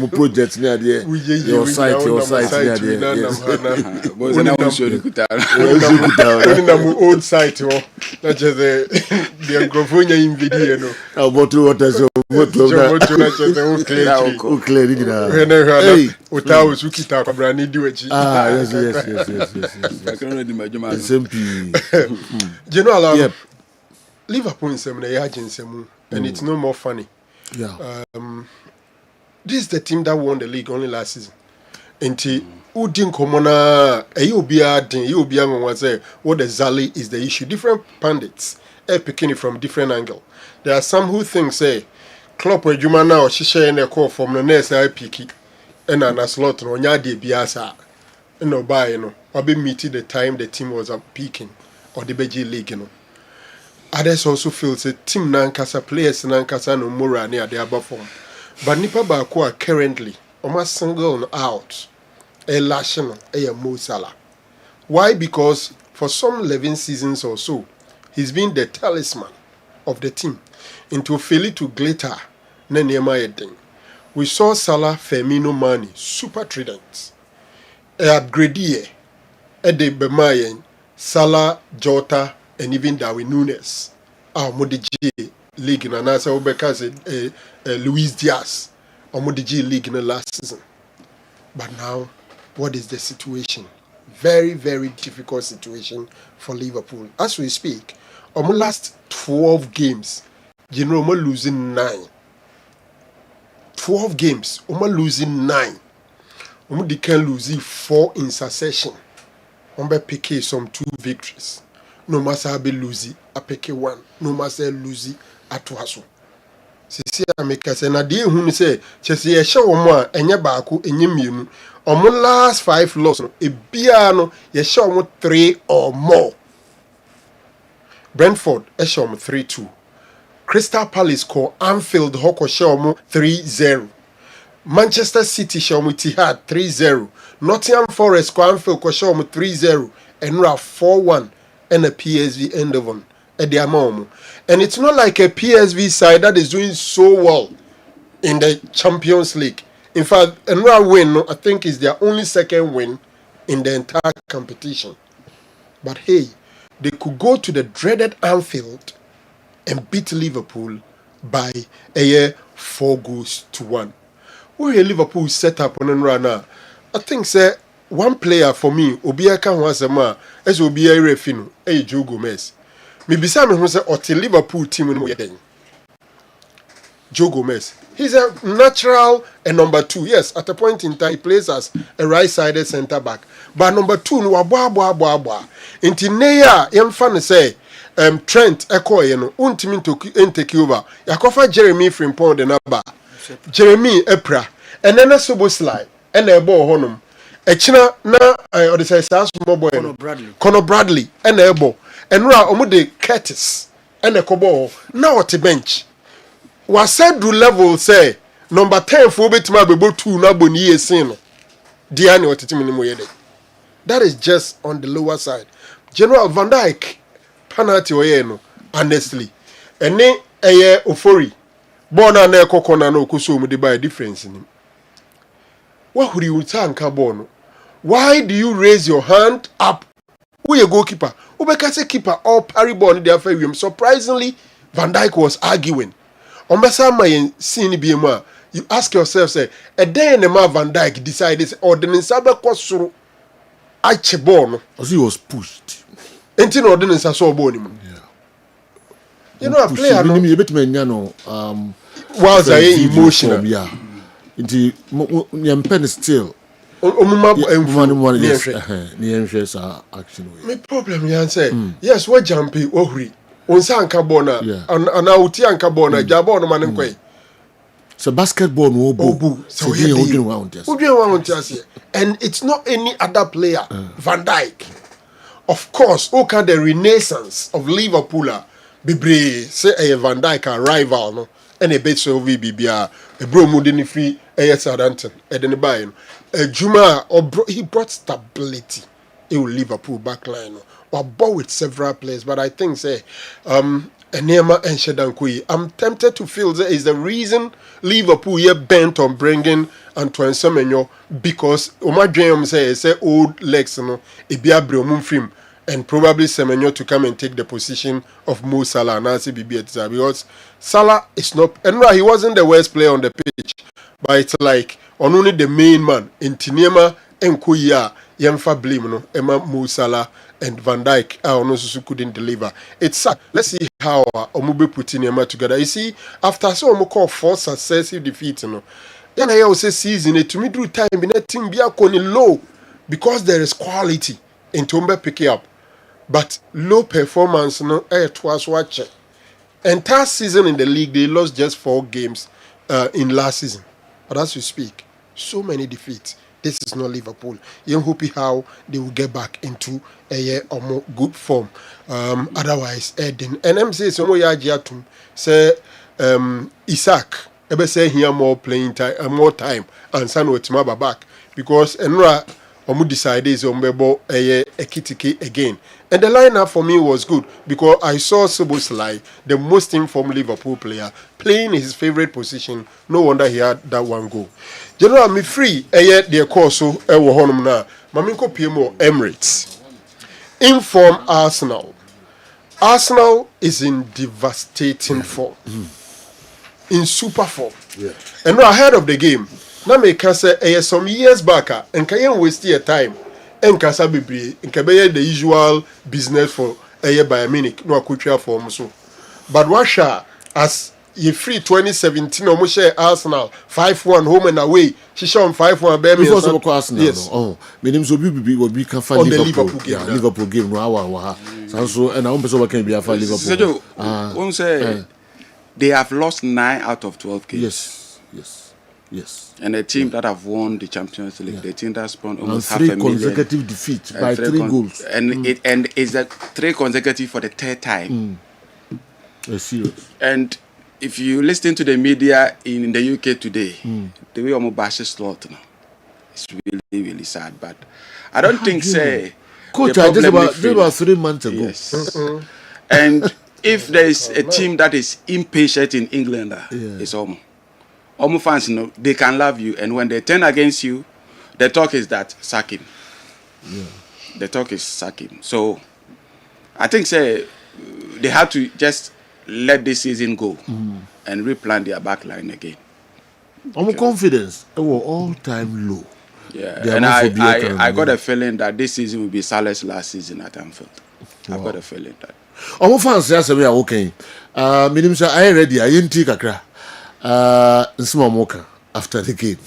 Speaker 1: projects near your site near the
Speaker 3: was an
Speaker 18: old site, not just the Grofunia in video.
Speaker 1: I'll go to what is
Speaker 18: Utaus ukita kwa brani diwechi.
Speaker 1: Yes.
Speaker 18: General, Liverpool in some semu, and it's no more funny.
Speaker 1: Yeah.
Speaker 18: This is the team that won the league only last season. Enti udin komona ayobia din ayobia nwa say what exactly is the issue. Different pundits are picking it from different angle. There are some who think say Klopp ejuma na o hihye na call from the next IPK. And a slot no nya de biasa no buy no obi meet the time the team was peaking or the BG league no others also feel say team nankasa players nankasa no moral near their form but nipa ba ko currently almost single out a lashing a Mo Salah. Why? Because for some 11 seasons or so he's been the talisman of the team into fail to glitter na niema yedin. We saw Salah, Firmino, Mane, super tridents. Upgrade here. Ede Bemayen, Salah, Jota, and even Darwin Nunes. Modiji League in Anasa Obeka Luis Diaz. Modiji League in the last season. But now, what is the situation? Very, very difficult situation for Liverpool. As we speak, last 12 games, General losing 9. 12 games, losing 9. They can lose 4 in succession. Pick some 2 victories. No matter be lose, I pick 1. No matter lose, I twaso. Sisi America say na dey hu say chese ye hye wo mo a enye baako enye mienu. Last 5 loss no ebia no ye hye wo 3 or more. Brentford hye wo 3-2. Crystal Palace call Anfield Hoko Shomu 3-0. Manchester City Shomu Tihad 3-0. Nottingham Forest call Anfield Shomu 3-0. And we are 4-1 and a PSV Eindhoven at the amount. And it's not like a PSV side that is doing so well in the Champions League. In fact, Enra win, I think, is their only second win in the entire competition. But hey, they could go to the dreaded Anfield and beat Liverpool by 4-1. Where Liverpool set up on Enra now, I think, say, one player for me, Obiaka Wasema, as Obia Refino, Joe Gomez. Maybe some who say, the Liverpool team in Joe Gomez. He's a natural and number 2. Yes, at a point in time, he plays as a right-sided centre back. But number 2, no boa. Inti neya yemfa say Trent Eko no untimi to take over. Yakofa Jeremy Frimpong de naba. Jeremy Epra. And then a Soboslai and a ball honum. Echina na or the say small boy Conor Bradley and a ball. And ra omude Curtis and a kobo now at the bench. Was said to level say number 10 for betima be 2 na boni esin. Diani what it. That is just on the lower side. General Van Dijk penalty oyeno honestly. Ene eye Ofori. Bona na ekokona na okuso mu de by difference ni. What would you tank abono? Why do you raise your hand up? Who your goalkeeper? Ubekase keeper or parry ball in the affair. Surprisingly, Van Dijk was arguing. Ombasa my scene be you ask yourself, say, a day and a man Van Dijk decided or the Nisabe Kosuru Achebon.
Speaker 1: As he was pushed.
Speaker 18: Entin ordinance I saw bone. You know, a player no
Speaker 1: a bit many
Speaker 18: was emotional.
Speaker 1: Yeah. The pen still.
Speaker 18: Yes, action. My problem, you say, yes, what jumpy, ohri. Onsa Carbona, and out Carbona, Jabon man.
Speaker 1: So basketball no obu. So he around
Speaker 18: us. And it's not any other player. Van Dijk. Of course, okay, the renaissance of Liverpool. Bibre say a Van Dijk a rival no. And a bit so VBBR. A bro mudini free a Southampton. And then buy Juma he brought stability in Liverpool backline. Or bought with several players, but I think say Enema and Shedankui. I'm tempted to feel that is the reason Liverpool here bent on bringing Antoine Semenyo because Omar James say old legs no Ibia Bromum film and probably Semenyo to come and take the position of Mo Salah and Nancy Bibietza because Salah is not and right, he wasn't the worst player on the pitch, but it's like on only the main man in Tinema and Kuya Yemfa Blim no Emma Mo Salah and Van Dijk also couldn't deliver. It's sad. Let's see how Omube put in Emma together. You see, after so call 4 successive defeats, then I also season it to me through time in a team be low because there is quality in Tombe picking up. But low performance it was watching. Entire season in the league, they lost just 4 games in last season. But as we speak, so many defeats. This is not Liverpool. You hope how they will get back into a year or more good form. Otherwise, Eden. And I'm saying some way to say Isaac. Ebe say here more playing time, more time, and San Wetimaba back because Enra Omu decided is Ombebo a kitiki again. And the lineup for me was good because I saw Soboslai, the most informed Liverpool player, playing his favorite position. No wonder he had that one goal. General, me free the course so honum na. Maminko PMO Emirates. Inform Arsenal. Arsenal is in devastating form. In super form.
Speaker 1: Yeah.
Speaker 18: And ahead of the game, na me can say some years back and can waste your time and kasa bibri and can be the usual business for Bayern Munich no akutwa form so. But Russia as you free 2017 almost share Arsenal 5-1 home and away. She shown 5-1 Birmingham.
Speaker 1: Before some Arsenal. Yes. Oh, me name so we can find Liverpool game. Yeah, Liverpool game no hour. So and I person can be after Liverpool.
Speaker 3: One say they have lost 9 out of 12 games.
Speaker 1: Yes.
Speaker 3: And a team that have won the Champions League, the team that's won almost
Speaker 1: and 3 consecutive defeats by 3 goals.
Speaker 3: And it's a 3 consecutive for the 3rd time.
Speaker 1: Serious.
Speaker 3: And if you listen to the media in the UK today, the way Omo bashes slot now, it's really, really sad. But I don't think say
Speaker 1: Coach, I just about 3 months ago.
Speaker 3: Yes. And if there is a team that is impatient in England, it's Omo. Omo fans, they can love you, and when they turn against you, the talk is that sack him.
Speaker 1: Yeah.
Speaker 3: The talk is sack him. So I think say they have to just let this season go and replan their back line again.
Speaker 1: Omo confidence all-time low.
Speaker 3: Yeah, and I got a feeling that this season will be Salah's last season at Anfield. I've got a feeling that.
Speaker 1: Omo fans say we are okay. Minim say I ready. I yinti kakra. Nsima moka after the game.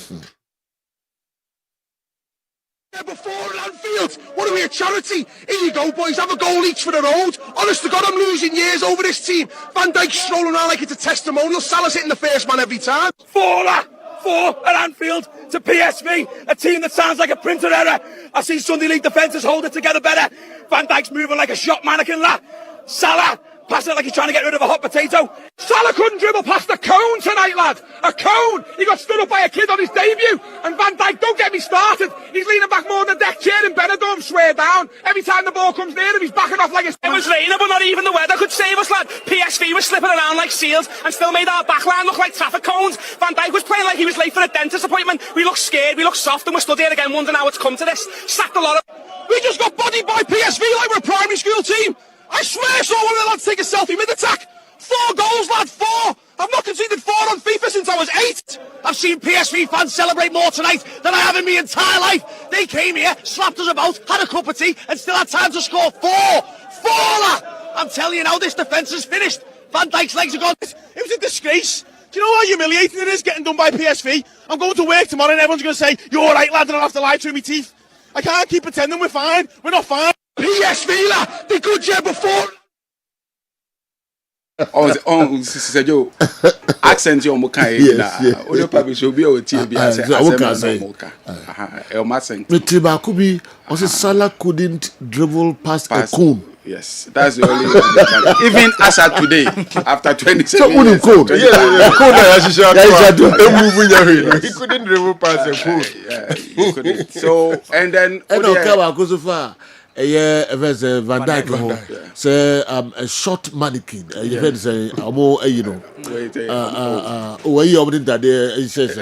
Speaker 5: Before at Anfield, what are we, a charity? Here you go, boys, have a goal each for the road. Honest to God, I'm losing years over this team. Van Dijk strolling around like it's a testimonial. Salah's hitting the first man every time.
Speaker 22: 4 at Anfield to PSV, a team that sounds like a printer error. I see Sunday League defenders hold it together better. Van Dijk's moving like a shop mannequin, Salah passing it like he's trying to get rid of a hot potato. Salah couldn't dribble past a cone tonight, lad. A cone. He got stood up by a kid on his debut. And Van Dijk, don't get me started. He's leaning back more than a deck chair in Benidorm, swear down. Every time the ball comes near him, he's backing off like a... It was raining, but not even the weather could save us, lad. PSV was slipping around like seals and still made our backline look like traffic cones. Van Dijk was playing like he was late for a dentist appointment. We look scared, we look soft, and we're stood here again wondering how it's come to this. Sacked a lot of...
Speaker 5: We just got bodied by PSV like we're a primary school team. I swear I saw one of the lads take a selfie mid-attack. 4 goals, lad, 4. I've not conceded 4 on FIFA since I was 8. I've seen PSV fans celebrate more tonight than I have in my entire life. They came here, slapped us about, had a cup of tea, and still had time to score 4. 4, lad. I'm telling you now, this defence is finished. Van Dijk's legs are gone. It was a disgrace. Do you know how humiliating it is getting done by PSV? I'm going to work tomorrow and everyone's going to say, you're all right, lad, and I'll have to lie through my teeth. I can't keep pretending we're fine. We're not fine. PSV, lad, they good here before.
Speaker 3: Said yo, accent your moka. Yes. Only probably should be our team.
Speaker 1: Mitiba Kubi also Salah couldn't dribble past a cone.
Speaker 3: Yes, that's the only one. Even as at today, after 27
Speaker 1: so
Speaker 3: years.
Speaker 1: Cone.
Speaker 18: He couldn't dribble past a cone.
Speaker 3: Yeah, he couldn't. So, and then...
Speaker 1: Van Dijk say a short mannequin. You say you know. Where you opening that day? He says,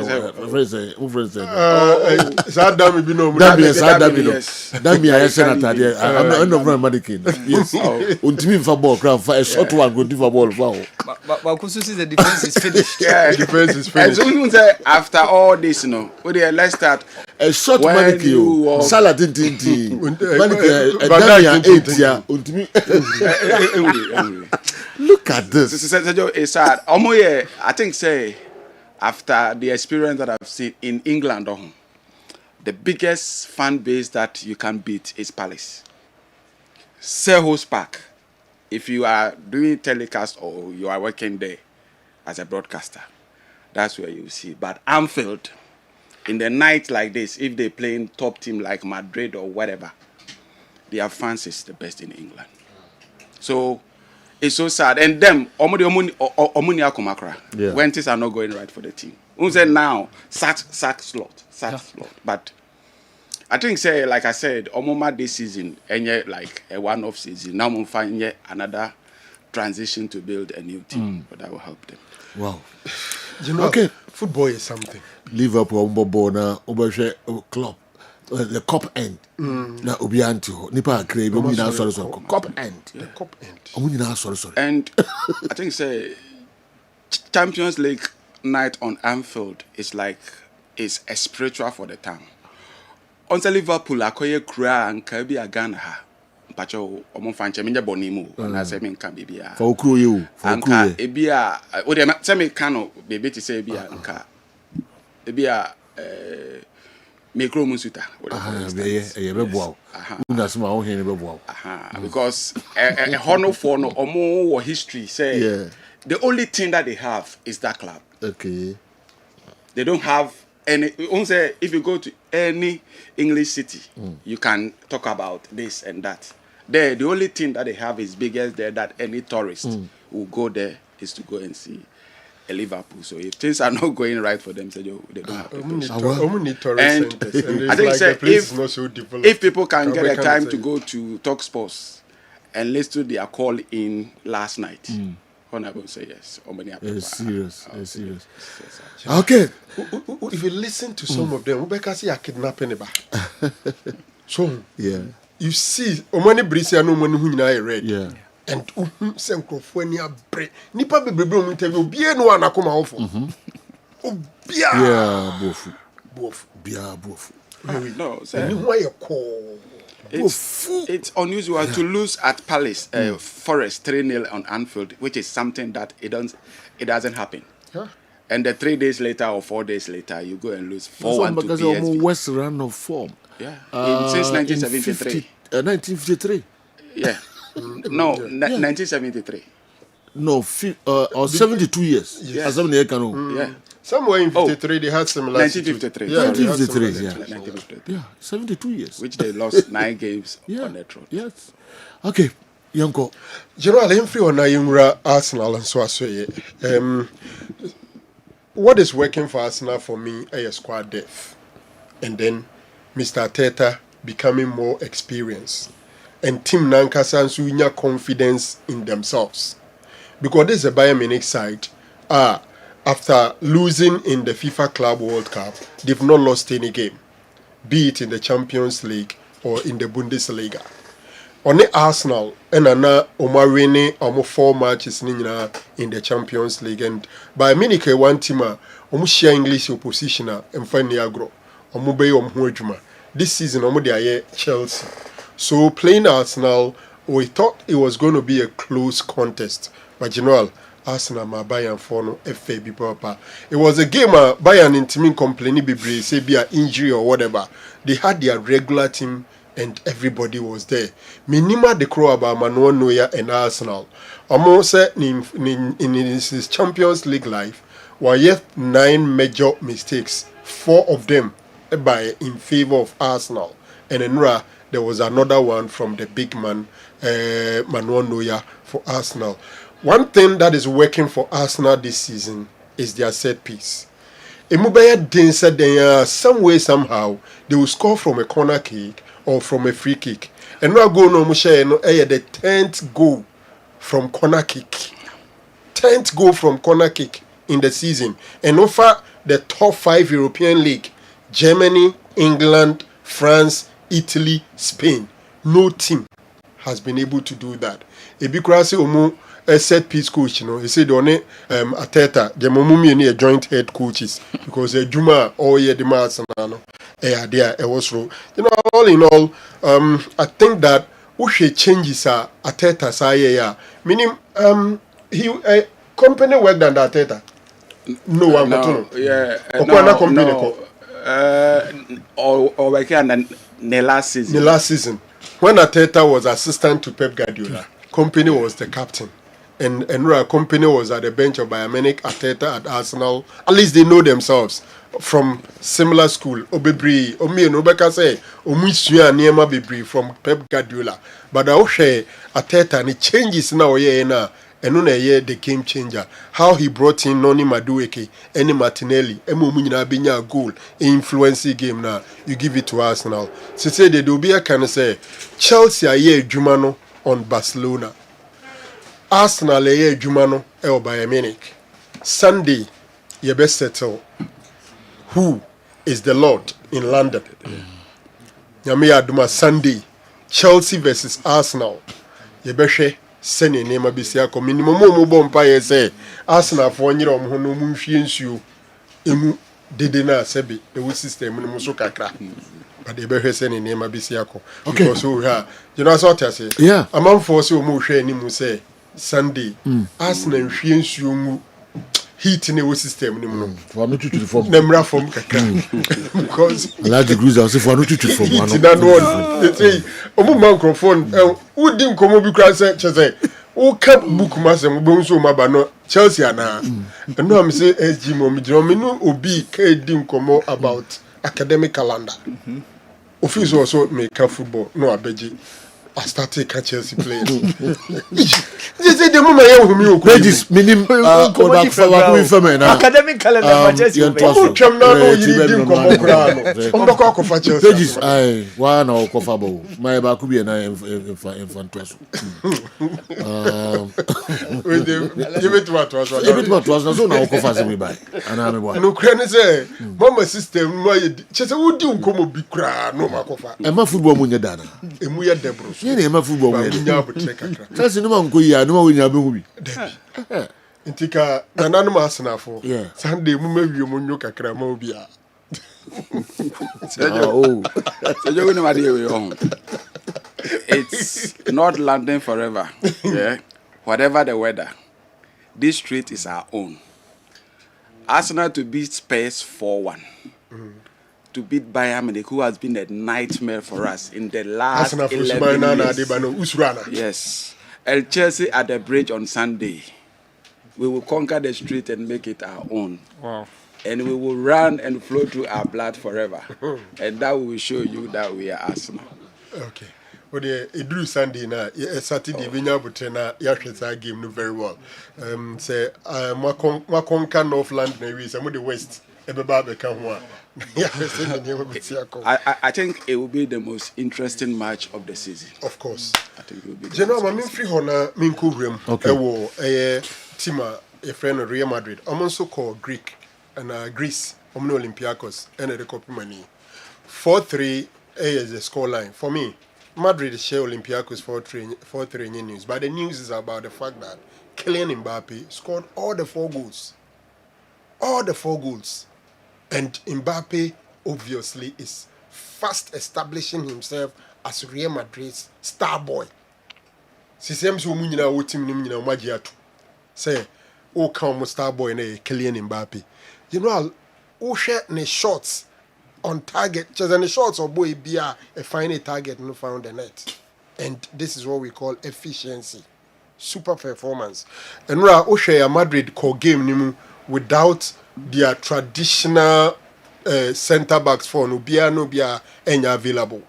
Speaker 1: Damien, I said that I'm not very mannequin. Yes, ultimate football crowd for a short one go do football foul.
Speaker 4: But Kususi, the defense is finished.
Speaker 3: Yeah, the defense is finished. And so after all this, you know, let's start.
Speaker 1: A short mannequin. Salah tinti. Look at this.
Speaker 3: It's sad. I think say after the experience that I've seen in England, the biggest fan base that you can beat is Palace. Selhurst Park. If you are doing telecast or you are working there as a broadcaster, that's where you see. But Anfield, in the night like this, if they playing top team like Madrid or whatever, their fans is the best in England. So it's so sad. And them, Omunia Kumakra, when things are not going right for the team. Who said now, sack slot. But I think, say, like I said, Omoma this season, and yet like a one-off season, now we'll find yet another transition to build a new team, but that will help them.
Speaker 1: Wow.
Speaker 18: You know, football is something.
Speaker 1: Liverpool, Mbobona, Oberge Club. The cup end. Na Obianto. Nipa Craig, cup end.
Speaker 18: The cup end.
Speaker 3: And I think say Champions League night on Anfield is like a spiritual for the town. On Liverpool, akoye kura and kabi agana ha. Pacho omonfanche minja bonimu. Na se min kan bibia.
Speaker 1: For okru you.
Speaker 3: Anka ebia. O de se me kano bebe ti say ebia anka. Ebia Mikromusuta. Because a honor for no or more history say the only thing that they have is that club.
Speaker 1: Okay.
Speaker 3: They don't have any. If you go to any English city, you can talk about this and that. There, the only thing that they have is biggest there that any tourist will go there is to go and see a Liverpool. So if things are not going right for them, they don't have the and I think like if people can get a time to go to Talk Sports and listen to their call in last night, Honorable say yes.
Speaker 1: It's serious. It's serious. Okay.
Speaker 18: If you listen to some of them, Rebecca say a kidnapping back. So you see, Omani Brisia no money who I read.
Speaker 1: Yeah.
Speaker 18: And Senkofonia break. Nipa bebrebe interview bia no anakoma ofo. Bia.
Speaker 1: Yeah, both.
Speaker 3: No, it's unusual to lose at Palace, Forest 3-0 on Anfield, which is something that it doesn't happen.
Speaker 18: Yeah.
Speaker 3: And then 3 days later or 4 days later, you go and lose 4-1 to PSV.
Speaker 1: Because West run of form.
Speaker 3: Yeah. Since 1973.
Speaker 1: 1953.
Speaker 3: Yeah. No, 1973.
Speaker 1: No, or 72 years.
Speaker 3: Yes.
Speaker 18: Yeah. Somewhere in 53, they had similar.
Speaker 3: 1953.
Speaker 1: Yeah, 1953. Yeah, 72 years.
Speaker 3: Which they lost 9 games on that road.
Speaker 1: Yes. Okay. Yonko.
Speaker 18: General, I'm free on Ayungra Arsenal and so I say. What is working for Arsenal for me is squad depth. And then Mr. Arteta becoming more experienced. And Team Nankasa and Sunya confidence in themselves. Because this is a Bayern Munich side. After losing in the FIFA Club World Cup, they've not lost any game. Be it in the Champions League or in the Bundesliga. On the Arsenal, and na winning almost 4 matches in the Champions League. And by Munich, one team, share English opposition and find Niagro. This season, they are Chelsea. So playing Arsenal, we thought it was going to be a close contest. But Arsenal ma Bayern for no FA papa. It was a game Bayern in team complaining say be an injury or whatever. They had their regular team and everybody was there. Minima the crow about Manuel Neuer and Arsenal. Almost in his Champions League life, were yet 9 major mistakes, 4 of them in favor of Arsenal. And then there was another one from the big man, Manuel Neuer for Arsenal. One thing that is working for Arsenal this season is their set piece. Emubaya Din said some way, somehow, they will score from a corner kick or from a free kick. And now go no mushe the 10th goal from corner kick. 10th goal from corner kick in the season. And over the top 5 European league, Germany, England, France, Italy, Spain. No team has been able to do that. Ebikrasi omu a set piece coach, he said on it Arteta, the momumi a joint head coaches because Juma all year the mass and there it was so. All in all, I think that Ushe changes Arteta say meaning he company work than Arteta. No one
Speaker 3: or working than the last season.
Speaker 18: The last season when Arteta was assistant to Pep Guardiola, company was the captain. And company was at the bench of Bayern Munich, Arteta at Arsenal. At least they know themselves from similar school. Obebri, Omi and Obeka say, Omusuya Niema Bebri from Pep Guardiola. But I share Arteta and it changes now and the game changer. How he brought in Noni Madueke, Eni Martinelli, Emu Munyina Binya goal, influencing game now. You give it to Arsenal. So say the Dubia can say Chelsea aye Jumano on Barcelona. Arsenal aye Jumano el Bayern Munich. Sunday, you best settle who is the Lord in London. Yami Aduma Sunday, Chelsea versus Arsenal. You best send a name of Bisiako. Minimum bompa say Arsenal for 1 year on no munfiensu. Emu didena sebi the system in Musukakra. But they better send a name of Bisiako.
Speaker 1: Okay.
Speaker 18: Because we have, you know what I say?
Speaker 1: Yeah.
Speaker 18: A man for so much any say Sunday. Arsenal fiensu heat in the system.
Speaker 1: For no to the form.
Speaker 18: Nemra from Kakra. Because
Speaker 1: large degrees are for no to the form.
Speaker 18: Heat in that one. They say, Omu microphone. Who didn't come up because say, who kept book master Mubonso Mabano, Chelsea na. And now I'm saying SG Mommy no Obi didn't come about academic calendar. Office also make football. No, I beg you. I started catch Chelsea players. They say the moment I have me,
Speaker 1: Pages minimum
Speaker 4: academic calendar Chelsea.
Speaker 1: Pages I one or Kofabo. My Bakubi and I infant.
Speaker 18: Give it what was
Speaker 1: not so now Kofas we buy. And I'm one.
Speaker 18: No credit say, Mama system, my Chelsea would do come be cry no Makofa.
Speaker 1: And my football Munya Dana.
Speaker 18: And we are Debros.
Speaker 1: Yeah, my football. That's no one go here, no one will be.
Speaker 18: Intika, an animal for Sunday, Mummy, you Muno Kakramobia.
Speaker 3: So you're going to idea your own. It's not London forever. Yeah. Whatever the weather, this street is our own. Arsenal to beat Spurs 4-1. To beat Bayern Munich, who has been a nightmare for us in the last 11 years. Yes. El Chelsea at the bridge on Sunday. We will conquer the street and make it our own.
Speaker 4: Wow.
Speaker 3: And we will run and flow through our blood forever. And that will show you that we are Arsenal.
Speaker 18: Okay. the Edru Sunday na Saturday we nya butre na yahwesa game no very well. Say Makonka Northland na we some the West ebeba beka ho a.
Speaker 3: I think it will be the most interesting match of the season.
Speaker 18: Of course.
Speaker 3: I think it will be.
Speaker 18: General Mamin free hona min kubrem ewo team a friend of Real Madrid. I'm also called Greek and Greece. I'm no Olympiacos and the copy money. 4-3 is the score line. For me, Madrid share Olympiacos 4-3 in news. But the news is about the fact that Kylian Mbappe scored all the 4 goals. All the 4 goals. And Mbappe obviously is fast establishing himself as Real Madrid's star boy. Sisem so mu nyina wo team nim nyina magiatu. Say o come star boy na Kylian Mbappe. You know o share ne shots on target, just the shots of boy bia a final target no found the net. And this is what we call efficiency. Super performance. And ra o share Madrid call game nimu without their traditional center backs for no bia enya available.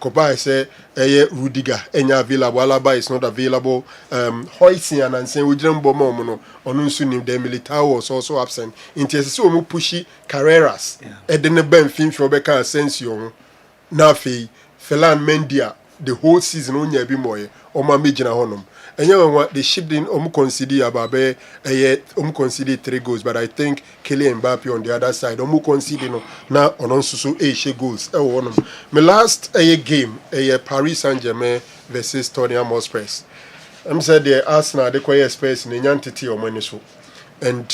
Speaker 18: Koba say Rudiger enya available, Alaba is not available. Hoysian and saying we didn't bomb no onunsu nim the Militao was also absent. Intese omu pushy Carreras. Edene ben film Rebecca Asensio. Nafi Felan Mendia the whole season onya bi moye o ma megina honum. And they shipped in consider Ababe consider 3 goals, but I think Kylian Mbappe on the other side consider now on so 8 goals. My last game Paris Saint-Germain versus Tottenham Hotspur. I'm said the Arsenal they quite space in Yantiti or money so, and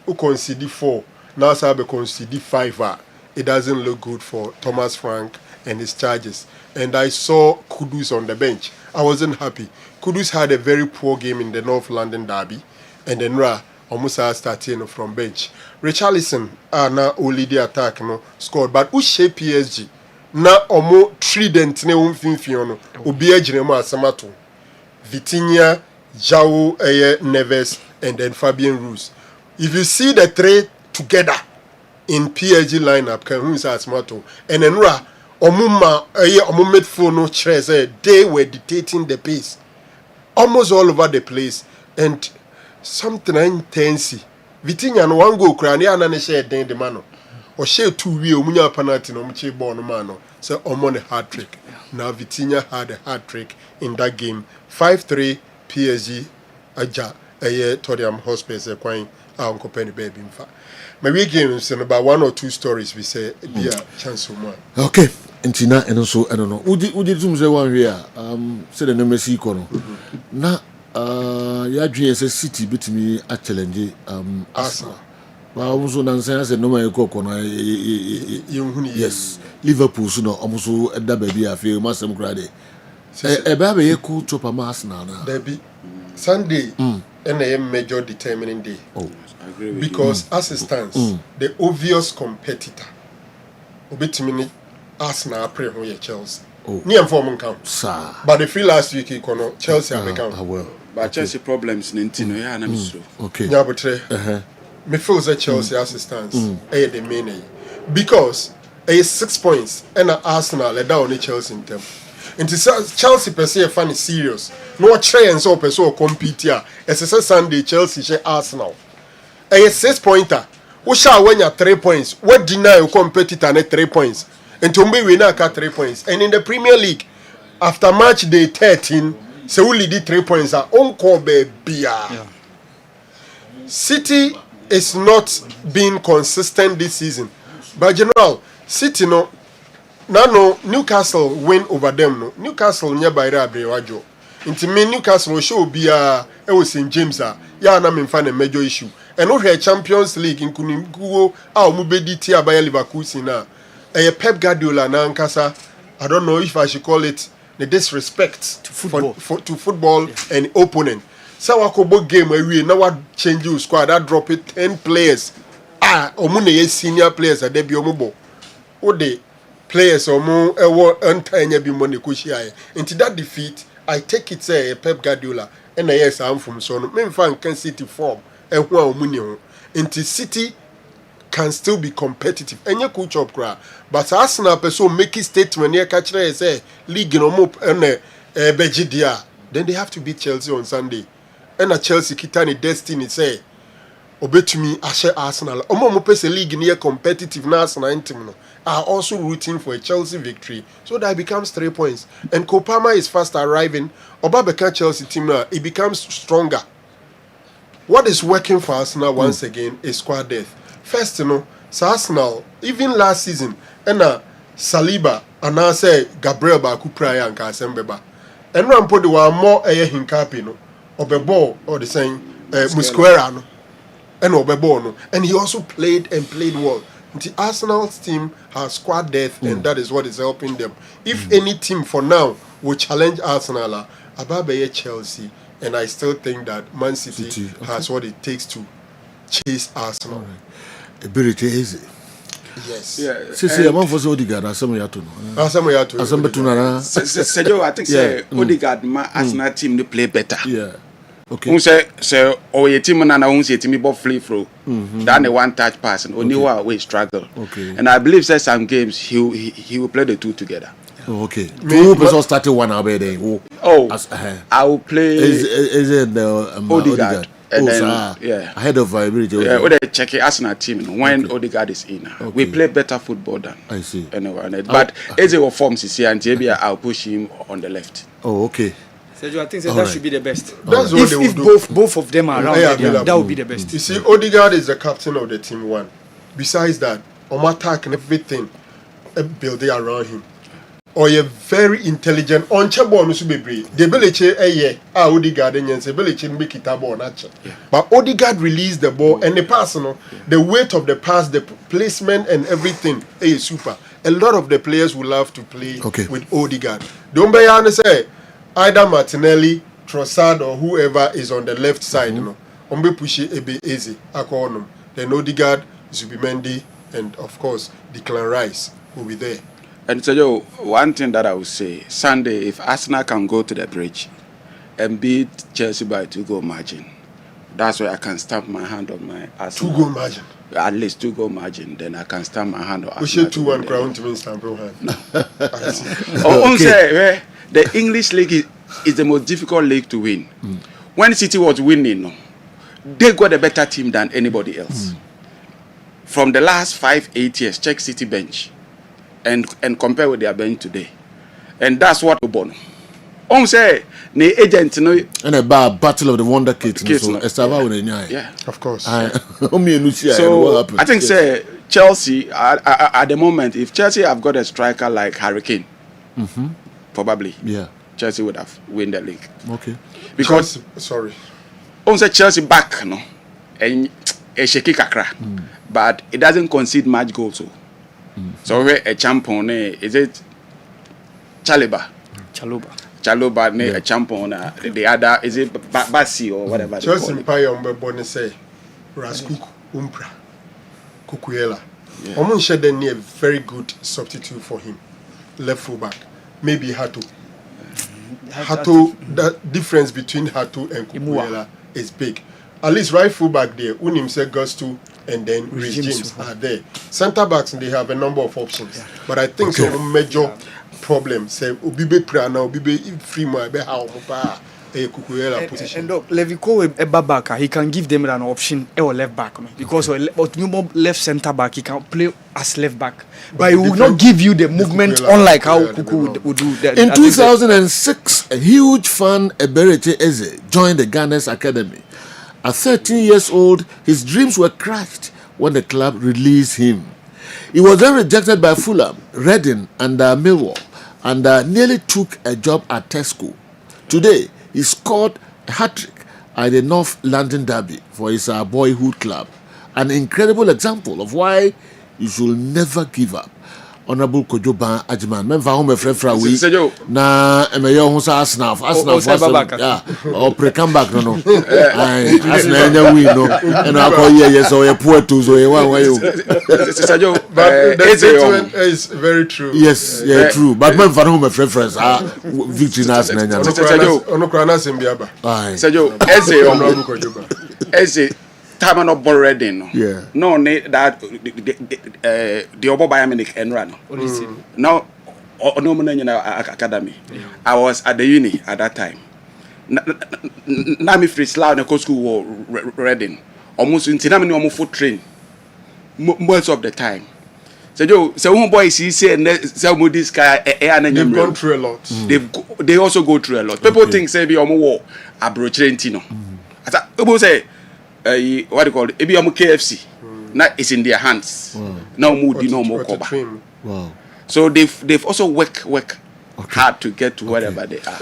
Speaker 18: who concede 4 now Sabe concede 5. It doesn't look good for Thomas Frank and his charges. And I saw Kudus on the bench. I wasn't happy. Kudus had a very poor game in the North London derby, and then almost starting from bench. Richarlison na only the attack no scored, but who shape PSG na omo trident ne umfinfin no obi agire mo asamato. Vitinha, João Neves, and then Fabian Ruiz. If you see the 3 together in PSG lineup, can who is asamato, and then omuma midfield no chese, they were dictating the pace almost all over the place, and something intense. Vitinha no 1 goal cry na na share den the mano or share 2 we omunya penalty no mche ball no mano say omon a hat trick. Now Vitinha had a hat trick in that game. 5-3 PSG aja Tottenham Hotspur say kwan Uncle Penny baby in fact. Maybe games and about 1 or 2 stories we say be a chance of one.
Speaker 1: Okay. Entina and also I don't know. Udi zoom say one here. Say the name is Kono. Na ya GS City beat me a challenge Arsenal. Well, also nonsense no my Kono. Yes. Liverpool so no almost at that baby I feel must am grade. A baby cool chop a Arsenal now.
Speaker 18: Baby Sunday and a major determining day.
Speaker 1: Oh,
Speaker 18: I agree with because you. As it stands, the obvious competitor obetimi Arsenal pray who Chelsea.
Speaker 1: Oh,
Speaker 18: near form count.
Speaker 1: Sir.
Speaker 18: But the free last week Chelsea have account.
Speaker 3: But okay. Chelsea problems Nintino, yeah, and I'm so.
Speaker 18: Okay. Yeah, but me feels that Chelsea assistance the main because 6 points and Arsenal let down Chelsea in them. And Chelsea per se fan is serious. No try and so per so compete here. As Sunday Chelsea share Arsenal. 6 pointer. Who shall win your 3 points? What deny your competitor at 3 points? And Tombe we now got 3 points. And in the Premier League, after match day 13, Seoul did 3 points. Encore baby. City is not being consistent this season. But general, City no Newcastle win over them no. Newcastle nearby Rabewajo. Into me Newcastle show be St. James ya na me find a major issue. And no Champions League in Kunimgo mubedi tia by Leverkusen na. Pep Guardiola na nkasa. I don't know if I should call it the disrespect to football and opponent. So wakobo game we now what change your squad that drop it 10 players. Omune senior players at debi omubo. Ode players omu entire bi money kushia. Into that defeat, I take it say Pep Guardiola and yes I'm from so me fan can City form and who omuni ho. Into City can still be competitive. Any coach up cry, but Arsenal person make a statement here catch say league no more and Bejidia. Then they have to beat Chelsea on Sunday. And a Chelsea kitani destiny say obetumi ashe Arsenal. Omo mo pese league near competitive na Arsenal team are also rooting for a Chelsea victory. So that becomes 3 points. And Kopama is fast arriving. Obabeka Chelsea team now it becomes stronger. What is working for Arsenal once again is squad depth. First, so Arsenal, even last season, and Saliba, and I say Gabriel Bakupra and Kasembeba. And Rampo, they were more a hinkapino, Obebo, or the same Musquerano, and Obebo. And he also played well. The Arsenal team has squad depth, and that is what is helping them. If any team for now will challenge Arsenal, Ababe Chelsea. And I still think that Man City has what it takes to chase Arsenal.
Speaker 1: Ability easy.
Speaker 18: Yes.
Speaker 1: Yeah. See, I'm for Odegaard. Asamoah
Speaker 3: Sergio, I think Odegaard, my Arsenal team, they play better.
Speaker 1: Yeah. Okay.
Speaker 3: Who say your team and I say team about free throw. Than a one touch pass and only one way struggle.
Speaker 1: Okay.
Speaker 3: And I believe that some games he will play the two together.
Speaker 1: Oh, okay. Two people started one hour then.
Speaker 3: I will play.
Speaker 1: Is it the Odegaard?
Speaker 3: And then,
Speaker 1: ahead of Ability.
Speaker 3: They check the Arsenal team when Odegaard is in. We play better football than.
Speaker 1: I see.
Speaker 3: Anyway, but as our forms is here, and JB, I'll push him on the left.
Speaker 1: Oh, okay.
Speaker 4: Sergio, I think that should be the best.
Speaker 18: That's what
Speaker 4: if both of them are around, that would be the best.
Speaker 18: You see, Odegaard is the captain of the team one. Besides that, on attack and everything, building around him. Or you're very intelligent. On Chabo no subebre. The Beliche Odegaard and Beliche make it abo nature. But Odegaard released the ball and the pass, the weight of the pass, the placement and everything is super. A lot of the players will love to play with Odegaard. Don't be say either Martinelli, Trossard or whoever is on the left side, Ombe push it a bit easy. Then Odegaard, Zubimendi, and of course Declan Rice will be there.
Speaker 3: And so, one thing that I would say, Sunday, if Arsenal can go to the bridge and beat Chelsea by 2-goal margin, that's where I can stamp my hand on my Arsenal.
Speaker 18: 2-goal margin?
Speaker 3: At least 2-goal margin, then I can stamp my hand on Arsenal.
Speaker 18: We should 2-1 crown to mean stamp your hand.
Speaker 3: The English league is the most difficult league to win. When City was winning, they got a better team than anybody else. From the last 5-8 years, check City bench. And compare with their bench today, and that's what we born. On say the agent
Speaker 1: and about battle of the wonder kids. Yeah,
Speaker 18: of course.
Speaker 3: So I think say Chelsea at the moment, if Chelsea have got a striker like Harry Kane, probably Chelsea would have win the league.
Speaker 1: Okay,
Speaker 3: because on say Chelsea back and a shaky kakra, but it doesn't concede much goals. So a champion is it Chaluba, a champion. The other is it Basi or whatever.
Speaker 18: Chelsea Empire on say Raskuku Umpra Kukuela. Omun Sheden a very good substitute for him. Left fullback. Maybe Hato. The difference between Hato and Kukuela is big. At least right fullback there, Unim said Gusto and then Rhys James are there. Centre backs, they have a number of options. But I think a major problem, say, Obibe Prana, Obibe Freeman, Kukuela position.
Speaker 4: And look, Levico a back, he can give them an option or left back. Because left centre back, he can play as left back. But he will not give you the movement unlike how Kuku would do that.
Speaker 1: In 2006, a huge fan, Eberete Eze, joined the Ghana's academy. At 13 years old, his dreams were crushed when the club released him. He was then rejected by Fulham, Reading, and Millwall, and nearly took a job at Tesco. Today, he scored a hat-trick at the North London Derby for his boyhood club. An incredible example of why you should never give up. Honorable Kojoba Ajman, member home frefra we na emeyo ho sa Arsenal or pre-come back no Arsenal enya win no and akọ yes or poor to so why you
Speaker 18: but the statement is very true.
Speaker 1: Yes, true, but member home frefra victory na Arsenal enya
Speaker 18: ono krana sembiaba
Speaker 3: Sergio Eze time no ball ready no.
Speaker 1: Yeah.
Speaker 3: No, that the Obo Bayern Munich and run. Now, no academy. I was at the uni at that time. Na me free slow na school Reading. Almost until na me no foot train. Most of the time. So one boy see say this guy
Speaker 18: they've gone through a lot.
Speaker 3: They also go through a lot. People think say be omo abrochenti no. Ata people say what do you call it? Ebi omo KFC. Now it's in their hands. Now moody no more cover.
Speaker 1: Wow.
Speaker 3: So they've also work hard to get to wherever they are.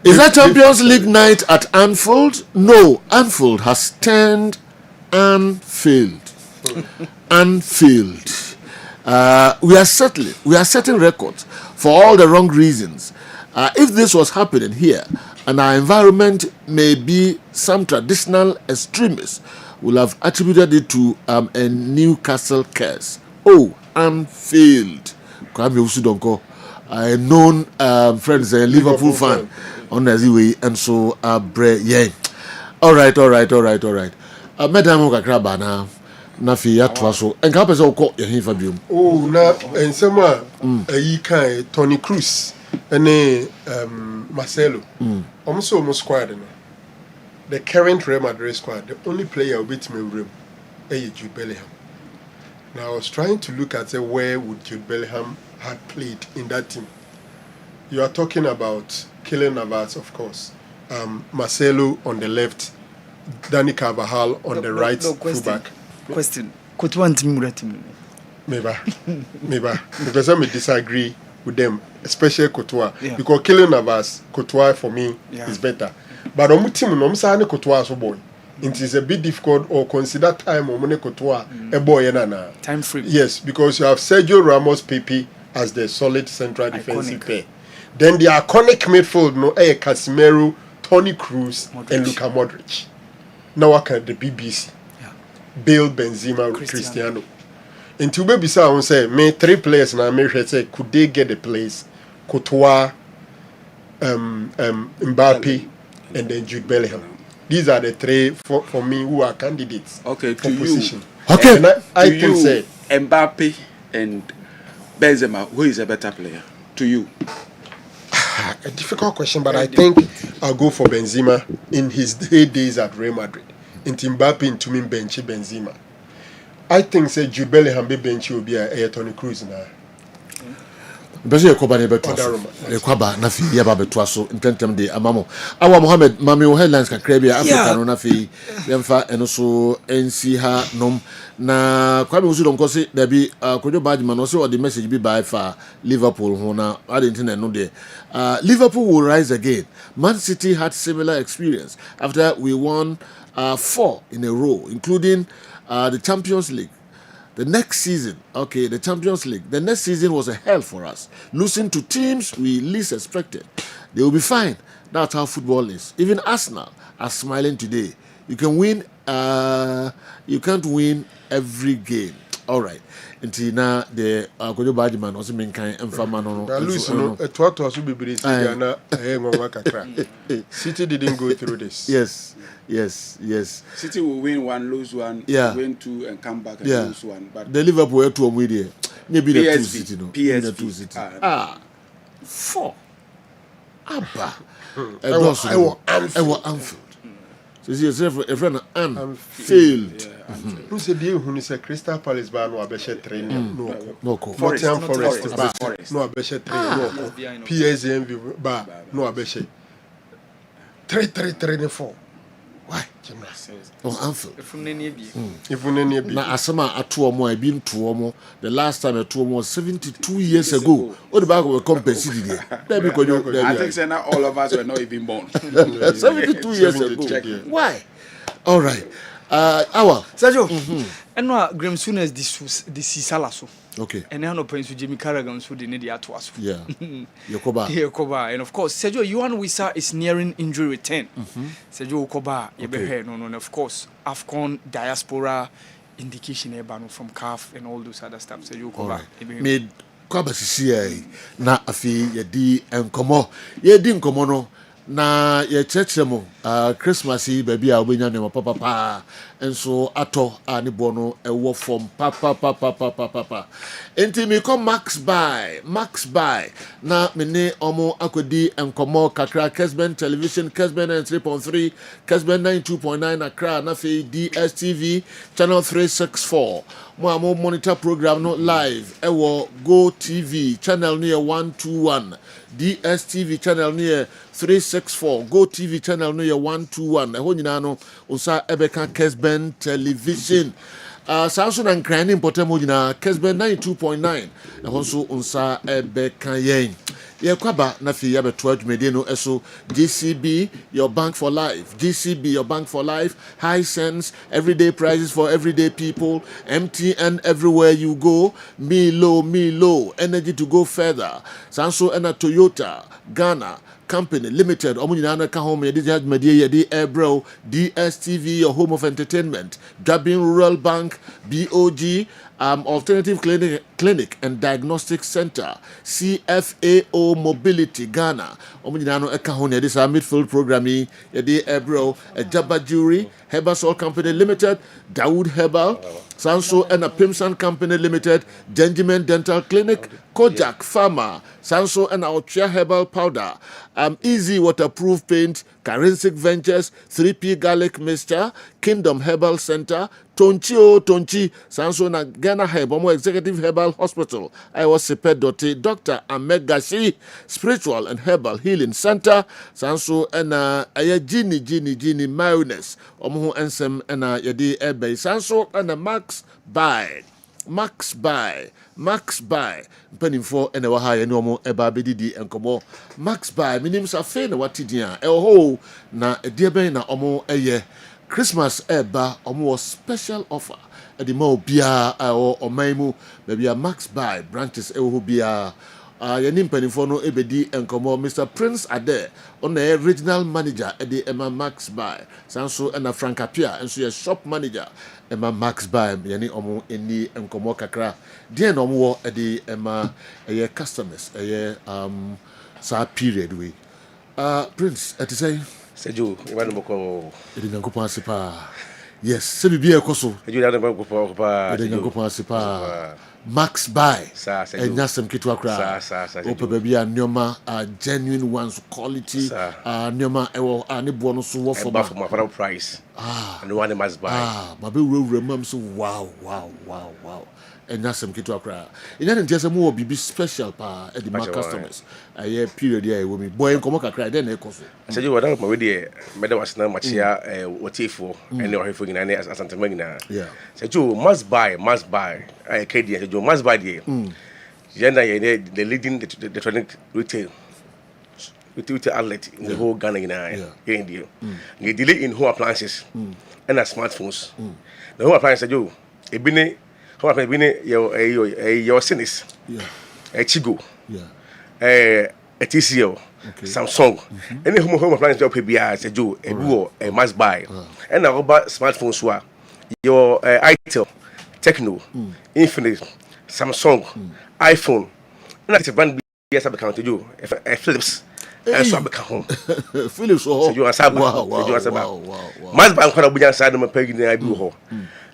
Speaker 1: Is that Champions League night at Anfield? No, Anfield has turned Anfield. Anfield. We are setting records for all the wrong reasons. If this was happening here, and our environment may be some traditional extremists will have attributed it to a Newcastle curse. Oh, Anfield. Kwame Usudonko, a known friends, a Liverpool fan on the way, and so yeah. All right. Madam Okakraba now. Nafi ya twaso enka pese ukọ yehifa biom
Speaker 18: na ensema ayi kan Tony Cruz ene Marcelo almost squad no the current Real Madrid squad the only player who beat me room Jude Bellingham. Now I was trying to look at where would Jude Bellingham had played in that team. You are talking about Kylian Navas, of course, Marcelo on the left, Dani Carvajal on the right fullback.
Speaker 4: Question. Courtois
Speaker 18: Maybe. Because I may disagree with them, especially Courtois. Because Kylian Navas, Courtois for me is better. But on team, no msane Courtois so boy. It is a bit difficult or consider time or money Courtois a boy na.
Speaker 4: Time free.
Speaker 18: Yes, because you have Sergio Ramos Pepe as the solid central defensive pair. Then the iconic midfield no Casemiro, Tony Cruz, and Luka Modric. Now I can the BBC. Bale, Benzema, Cristiano. And to be beside, I say, me 3 players now. Me say, could they get the place? Courtois, Mbappe, and then Jude Bellingham. These are the 3 for me who are candidates.
Speaker 3: Okay,
Speaker 18: for
Speaker 3: to
Speaker 18: position.
Speaker 3: You.
Speaker 18: Okay, and I think say
Speaker 3: Mbappe and Benzema, who is a better player to you?
Speaker 18: A difficult question, but I think I'll go for Benzema in his days at Real Madrid. In Mbappe into me bench Benzema. I think say Jude Bellingham be bench will be a Tony Cruz now.
Speaker 1: Bese yakoba ne betwaso. Yakoba na fi ya ba betwaso intentem de amamo. Awa Mohammed mami o headlines kakra bi Africa no na fi yemfa eno so NC ha nom na Kwame Usudonko se da bi Kojo Badman no se o the message bi by fa Liverpool ho na Argentina no de. Liverpool will rise again. Man City had similar experience after we won 4 in a row, including the Champions League. The next season, the Champions League. The next season was a hell for us. Losing to teams we least expected. They will be fine. That's how football is. Even Arsenal are smiling today. You can win, you can't win every game. All right. Until now, the Kojo Badman also mean kind of famano.
Speaker 18: City didn't go through this.
Speaker 1: Yes.
Speaker 3: City will win 1, lose 1, win 2, and come back and lose 1. But
Speaker 1: the Liverpool were 2 with maybe the 2 City, no?
Speaker 3: PSV.
Speaker 1: 2 City. 4. Abba. I was Anfield. So see yourself a friend Anfield.
Speaker 18: Who said you who is a Crystal Palace bar no abeshe train no
Speaker 3: Forest
Speaker 18: bar no abeshe train no PSV bar no abeshe 3-3-3-4. Why?
Speaker 1: Anfield.
Speaker 18: If you
Speaker 1: na asema atuomo I been tuomo the last time atuomo was 72 years ago. What the back of compensate there?
Speaker 3: I think say now all of us were not even born.
Speaker 1: 72 years ago. Why? All right. Our
Speaker 4: Sergio. Enwa Graham Souness this Salaso.
Speaker 1: Okay.
Speaker 4: And now no points to Jimmy Carragher so they need the atwas.
Speaker 1: Yeah. Yokoba.
Speaker 4: And of course Sergio Yuan Wissa is nearing injury return. Sergio Yokoba and of course AFCON diaspora indication from CAF and all those other stuff. Sergio Yokoba.
Speaker 1: Made Kwaba CCA na afi yedi enkomo no na ye church mo Christmas yi baby a obenya ne papa enso ato ani bono ewo form papa enti me come max buy na me ne omo akodi enkomo kakra Kessben television Kessben 3.3 Kessben 92.9 Accra na fe DSTV channel 364 mo monitor program no live ewo Go TV channel near 121 DSTV channel near 364 Go TV channel near 121 eho nyina no unsa ebeka Kessben television Samsung and Craning Potemo nyina Kessben 92.9 eho so unsa ebeka yen ye kwaba na fi ya beto adwumede no eso GCB your bank for life GCB your bank for life high sense everyday prices for everyday people MTN everywhere you go me low energy to go further Sanso and a Toyota Ghana Company Limited omunyana ka home yedi judgment yedi Ebro DSTV your home of entertainment Dublin Rural Bank BOG Alternative Clinic and Diagnostic Center CFAO Mobility Ghana omunyana eka home yedi sa midfield programming yedi Ebro Jabba Jewelry Herbal Salt Company Limited Dawood Herbal Sanso and a Pimson Company Limited Gentleman Dental Clinic Kojak Pharma Sanso and our Chia Herbal Powder Easy Waterproof Paint Carensic Ventures 3P Garlic Mixture Kingdom Herbal Center Tonchi Sanso na Ghana Herbal Executive Herbal Hospital I was Sepet Dr. Amegashi Spiritual and Herbal Healing Center Sanso and aya Gini Mayonnaise omo ensem na yedi ebe Sanso and Max buy mpanimfo ene wa ha ye no mo eba bedidi enkomo Max buy minim sa fe na watidia ho na edie ben na omo eye Christmas eba omo was special offer edi ma obia o omaimu bebia Max buy branches ho bia yani mpanimfo no ebedi enkomo Mr Prince Ade on the regional manager edi Emma Max buy Sanso and Frank Apia enso ye shop manager Emma Max buy yani omo eni enkomo kakra die no mo edi Emma eye customers eye sa period we Prince ati say
Speaker 6: Seju iba no ko
Speaker 1: edi nyankopon asipa yes se bibia ekoso
Speaker 6: eju da no ko pa
Speaker 1: edi nyankopon asipa Max buy and nyasem kitu akra ope baby anyoma genuine ones quality anyoma ewo ani bo no so wo for
Speaker 6: my price and one must buy
Speaker 1: ma be wura mam so wow and nyasem kitu akra ina ntia se mo bibi special pa e di my customers aye period here we me boy nkomo kakra den e koso
Speaker 6: say you wadan ma we dey meda wasna machia wotifo ene ohefo gina ne asantema gina say you must buy KD you must buy the the leading the electronic retail outlet in the whole Ghana here in India. They delay in home appliances and smartphones. The home appliances you ebine home appliance your Sinis Chigo TCL Samsung any home appliance you pay bia say you a must buy and about smartphones your Itel Techno Infinite Samsung iPhone na it's brand yes account to you Philips and so become home
Speaker 1: Philips
Speaker 6: so you are sab wow mas ban kwara bunya sa no pagi na bi ho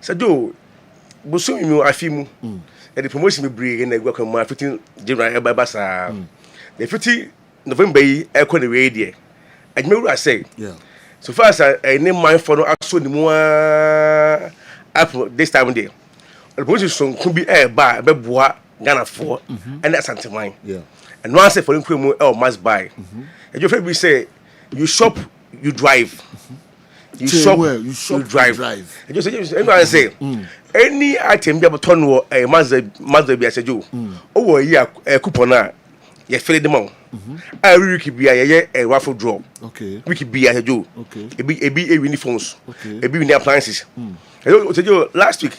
Speaker 6: so do busu mi afimu e the promotion me bring na gwa kan ma 15 January e ba sa the 15 November yi e ko na we die admeru I say so far as any mind for no aso ni mu up this time day the position could be by Beboa, Ghana for, and that's anti-mine. And once I for him, must buy. And your friend say, you shop, you drive. You shop, you drive. And you say, any item be able to turn a mother be as a Jew. Over here, a coupon, you fill them out. I really keep be a raffle draw.
Speaker 1: Okay.
Speaker 6: We keep be as a Jew.
Speaker 1: Okay.
Speaker 6: A be uniforms.
Speaker 1: Okay.
Speaker 6: A be in the appliances. Last week,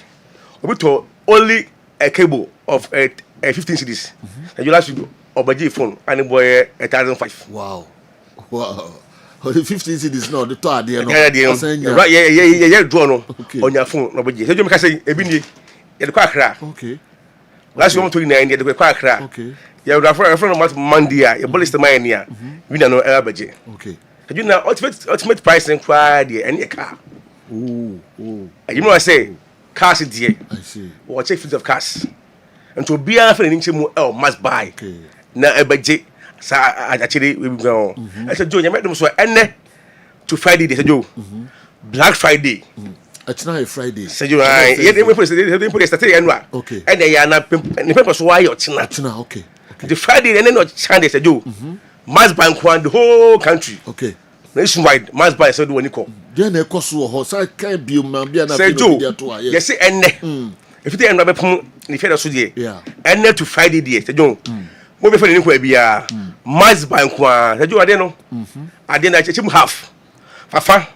Speaker 6: we told only a cable of 15 cities. And you last week, or by phone, and boy 1,005.
Speaker 1: Wow. 15 cities, no, the third year.
Speaker 6: Right, yeah, draw on your phone. Nobody. So you say, a bini, the quackra.
Speaker 1: Okay.
Speaker 6: Last 129, the quackra.
Speaker 1: Okay.
Speaker 6: Yeah, we have a friend of Monday. Your ball is the money here. We don't know budget.
Speaker 1: Okay.
Speaker 6: You know ultimate price and cry there any car.
Speaker 1: Ooh.
Speaker 6: You know I say cars is there.
Speaker 1: I see.
Speaker 6: Or check feet of cars. And to be a friend in Chimu must buy.
Speaker 1: Okay.
Speaker 6: Now a budget. So actually we go. I said Joe, you met them so end to Friday. They said Joe. Black Friday.
Speaker 1: It's not a Friday.
Speaker 6: Say you right. Yeah, they put it Saturday and what?
Speaker 1: Okay.
Speaker 6: And they are not. The papers why you're China.
Speaker 1: Okay.
Speaker 6: The Friday and then not Sunday. Say Joe. Mass bank one the whole country.
Speaker 1: Okay.
Speaker 6: Nationwide, mass buy so do when you call.
Speaker 1: Then a cost or so can't be man.
Speaker 6: Say Joe. Yes, say and if you end up in the so
Speaker 1: yeah.
Speaker 6: And then to Friday day. Say Joe. What before you be a mass bank one. Say Joe, I don't know. I didn't actually half. Fafa.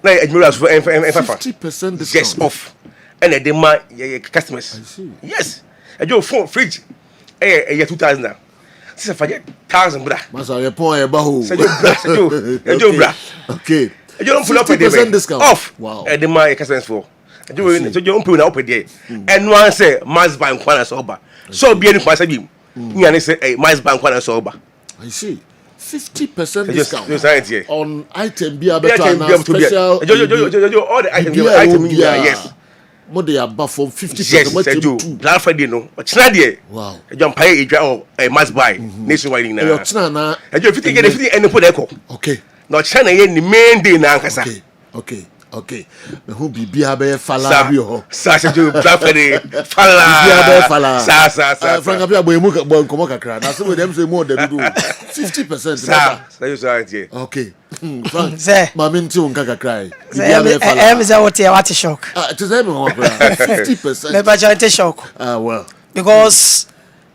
Speaker 6: Now,
Speaker 1: 50% discount.
Speaker 6: Yes, off. And they demand customers.
Speaker 1: I see.
Speaker 6: Yes. And your phone, fridge, 2,000 now. This is for 1,000, brah.
Speaker 1: Masa, you point about who?
Speaker 6: Say you, brah.
Speaker 1: Okay.
Speaker 6: And you don't pull up
Speaker 1: 50% discount.
Speaker 6: Off.
Speaker 1: Wow.
Speaker 6: And demand customers for. And you don't pull up a day. And one say, Mass Bank one is over. So be any question. You say, Mass Bank one is over.
Speaker 1: I see. 50% discount on item be a
Speaker 6: special. All the items yes.
Speaker 1: More they are above from 50%.
Speaker 6: Yes, Black Friday no. It's not there.
Speaker 1: Wow.
Speaker 6: You don't pay a must buy nationwide now.
Speaker 1: You're China.
Speaker 6: And you get everything and put echo.
Speaker 1: Okay.
Speaker 6: Now China in the main day now.
Speaker 1: Okay. Me who be be fala bi ho.
Speaker 6: Sa you Black Friday fala. Sa.
Speaker 1: Frank Abia boy mu komo kakra. Na so we dem say more than do 50%.
Speaker 6: Sa you say
Speaker 1: okay. Frank.
Speaker 7: Say.
Speaker 1: Mama nti unka kakra.
Speaker 7: Say say what shock.
Speaker 1: To say me 50%.
Speaker 7: Me ba jante shock.
Speaker 1: Well.
Speaker 7: Because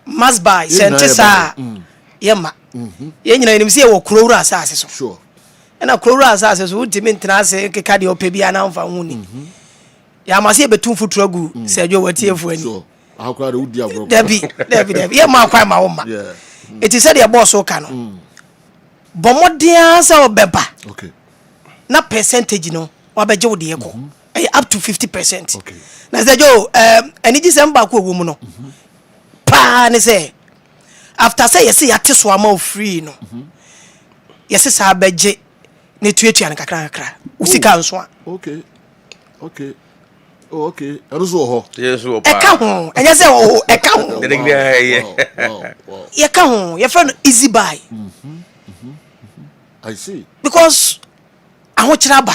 Speaker 7: must buy sentisa. Yema. Ye nyina nim say wo kurowura asase so.
Speaker 1: Sure.
Speaker 7: And a crowd as would demand trans cadio pebia now for winning. Yamasi be 2 foot tragu, said you were tear for any.
Speaker 1: How crowd would you
Speaker 7: Debbie, yeah, my quite my woman.
Speaker 1: Yeah.
Speaker 7: It is said your boss or cano. But what the answer or beba?
Speaker 1: Okay.
Speaker 7: Not percentage, you know, or by Joe Diego. Up to 50%.
Speaker 1: Okay.
Speaker 7: Now, said Joe, and it is a back woman. Pan say. After say, you see, a tiswamo free, no. Yes, it's our budget. Ne tuetua ne kakra usika nso
Speaker 1: okay oh okay aruso ho
Speaker 6: yes wo
Speaker 7: pa e ka ho enye se wo e ka ho ye ka ho ye friend easy buy
Speaker 1: I see
Speaker 7: because ahokyera ba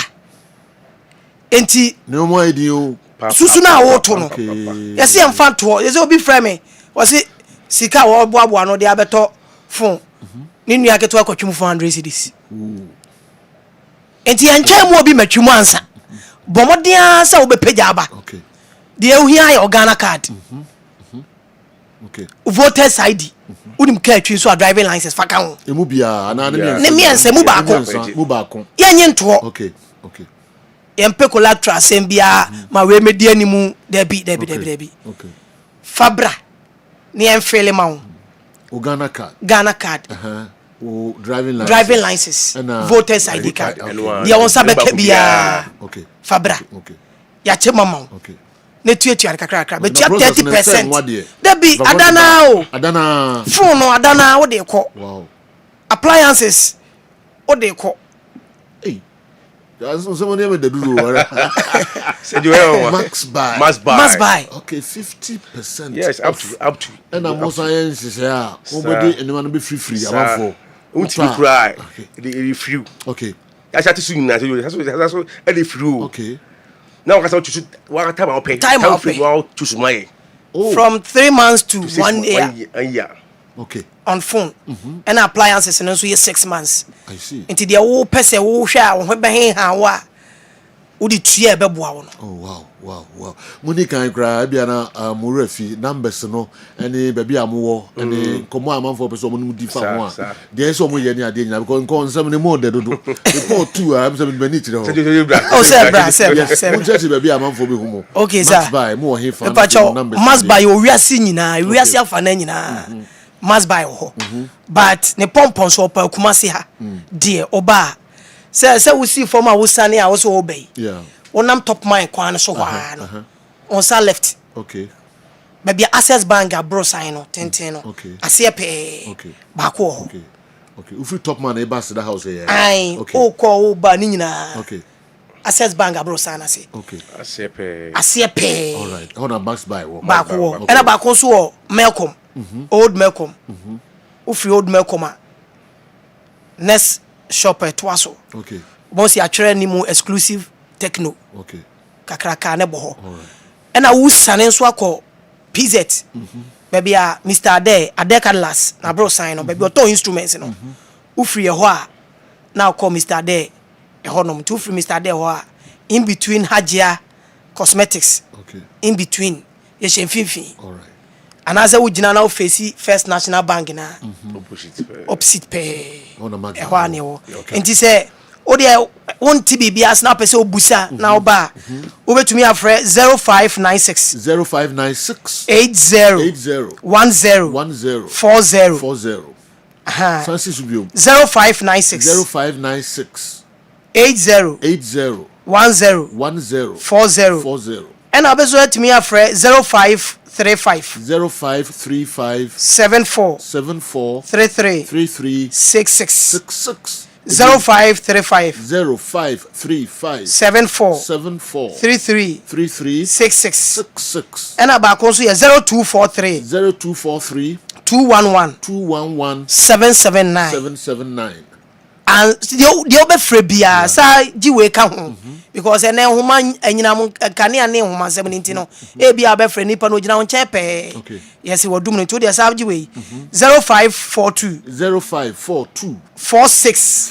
Speaker 7: enti
Speaker 1: no more idea
Speaker 7: susu na wo to no ye se emfa to ye se obi frame me wo se sika wo boaboa no de abeto phone ni nua keto akotwum 400 cedis enti enche mu obi matwimu ansa bomodia sa obepeja aba
Speaker 1: okay
Speaker 7: de ehia ya Ghana card
Speaker 1: okay
Speaker 7: voters ID unim ka atwi so driving license faka ho
Speaker 1: emu bia ana
Speaker 7: ne miense mu baako ye nyi nto
Speaker 1: okay
Speaker 7: yempe collateral sembia ma we medi animu debi
Speaker 1: okay
Speaker 7: fabra ne enfele ma ho
Speaker 1: Ghana card
Speaker 7: driving license voters ID card dia won sabeke bia
Speaker 1: okay
Speaker 7: fabra
Speaker 1: okay
Speaker 7: ya che mama
Speaker 1: okay
Speaker 7: ne tuetua kakra but 30% debi adana phone no adana wo de ko
Speaker 1: wow
Speaker 7: appliances wo de ko
Speaker 1: someone never did do
Speaker 6: said you must buy
Speaker 1: okay 50%
Speaker 6: yes up to
Speaker 1: and I'm science is here nobody anyone be free about for
Speaker 6: won't you cry the free
Speaker 1: okay
Speaker 6: I start to swing now that's any free
Speaker 1: okay
Speaker 6: now I start to what time I'll pay choose my
Speaker 7: from 3 months to 1 year
Speaker 1: okay
Speaker 7: on phone and appliances and also 6 months
Speaker 1: I see
Speaker 7: into the old person who share when be how udi tua beboa wo no
Speaker 1: oh wow muni kan kra bia na murefi numbers no any baby amowo any komo amanfo person mo di fa ho a dey so mo ye ni ade nyina because kon nsem ni mo de dodo report 2 am se me ni tire ho
Speaker 7: oh say
Speaker 1: mo church baby amanfo be humo
Speaker 7: okay sir
Speaker 1: must buy mo he fa
Speaker 7: numbers must buy o wiase nyina wiase afa na nyina must buy ho but ne pompon so pa kumase ha de oba say we see from our sane a so obey
Speaker 1: yeah
Speaker 7: onam top mine kwan so hwa no on sa left
Speaker 1: okay
Speaker 7: maybe access bank abro sign no tenten no
Speaker 1: okay
Speaker 7: asie pe
Speaker 1: okay
Speaker 7: baako
Speaker 1: okay okay if you top man e ba the house here
Speaker 7: ai o ko o ba ni nyina
Speaker 1: okay
Speaker 7: access bank abro sign ase
Speaker 1: okay
Speaker 7: asie pe
Speaker 1: all right how na max buy wo
Speaker 7: baako ena baako so o Melcom old Melcom ufi old Melcom a next shop etwaso
Speaker 1: okay
Speaker 7: boss ya twere ni mu exclusive techno
Speaker 1: okay
Speaker 7: kakraka ne bo ho ena wu sane so akọ PZ baby a Mr. Ade Carlas na bro sign no baby auto instruments no ufri ho a na call Mr. Ade ho no to ufri Mr. Ade ho a in between Hajia Cosmetics
Speaker 1: okay
Speaker 7: in between ye shenfinfin
Speaker 1: all right
Speaker 7: anaza wo gina na ofesi First National Bank na opposite pe
Speaker 1: on a max
Speaker 7: ho ane wo enti se o de won TBB as na pese obusa na oba obetumi afre 0596 80 40 aha
Speaker 1: Francis Ubio
Speaker 7: 0596 80 10 40 and abezo etumi afre 0535 74 33 66 0535 74 33 66 and about also 0243 211 779 and the obe frebia sa jiwe ka ho because ene homa anyina mo kane ane homa 17 no e bia be fre nipa no gina ho chepe yes wodum no to dia sa jiwe 0542 46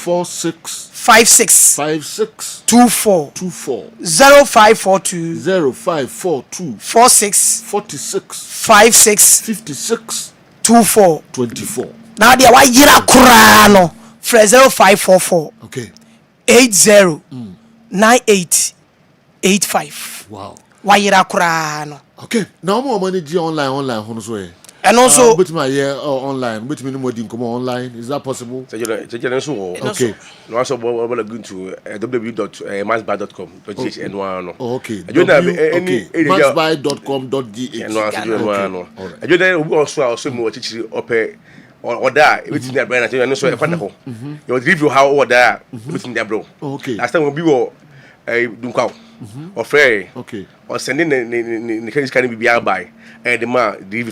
Speaker 7: 56 24 0542 46 56 24 now dia wa yira kura no fre 0544
Speaker 1: okay
Speaker 7: 80 9885
Speaker 1: wow
Speaker 7: wa yira kura no
Speaker 1: okay now mo money di online hono so e
Speaker 7: and also
Speaker 1: but my online but me no more din come online is that possible okay
Speaker 6: no also we going to www.masbar.com.gh and one
Speaker 1: okay
Speaker 6: masbar.com.gh no ajo dey also mo chichiri ope order everything that brand and so e kwada ho you review how order everything that bro
Speaker 1: okay
Speaker 6: last time we be dunkwa or free
Speaker 1: okay
Speaker 6: or sending the credit card be buy the man the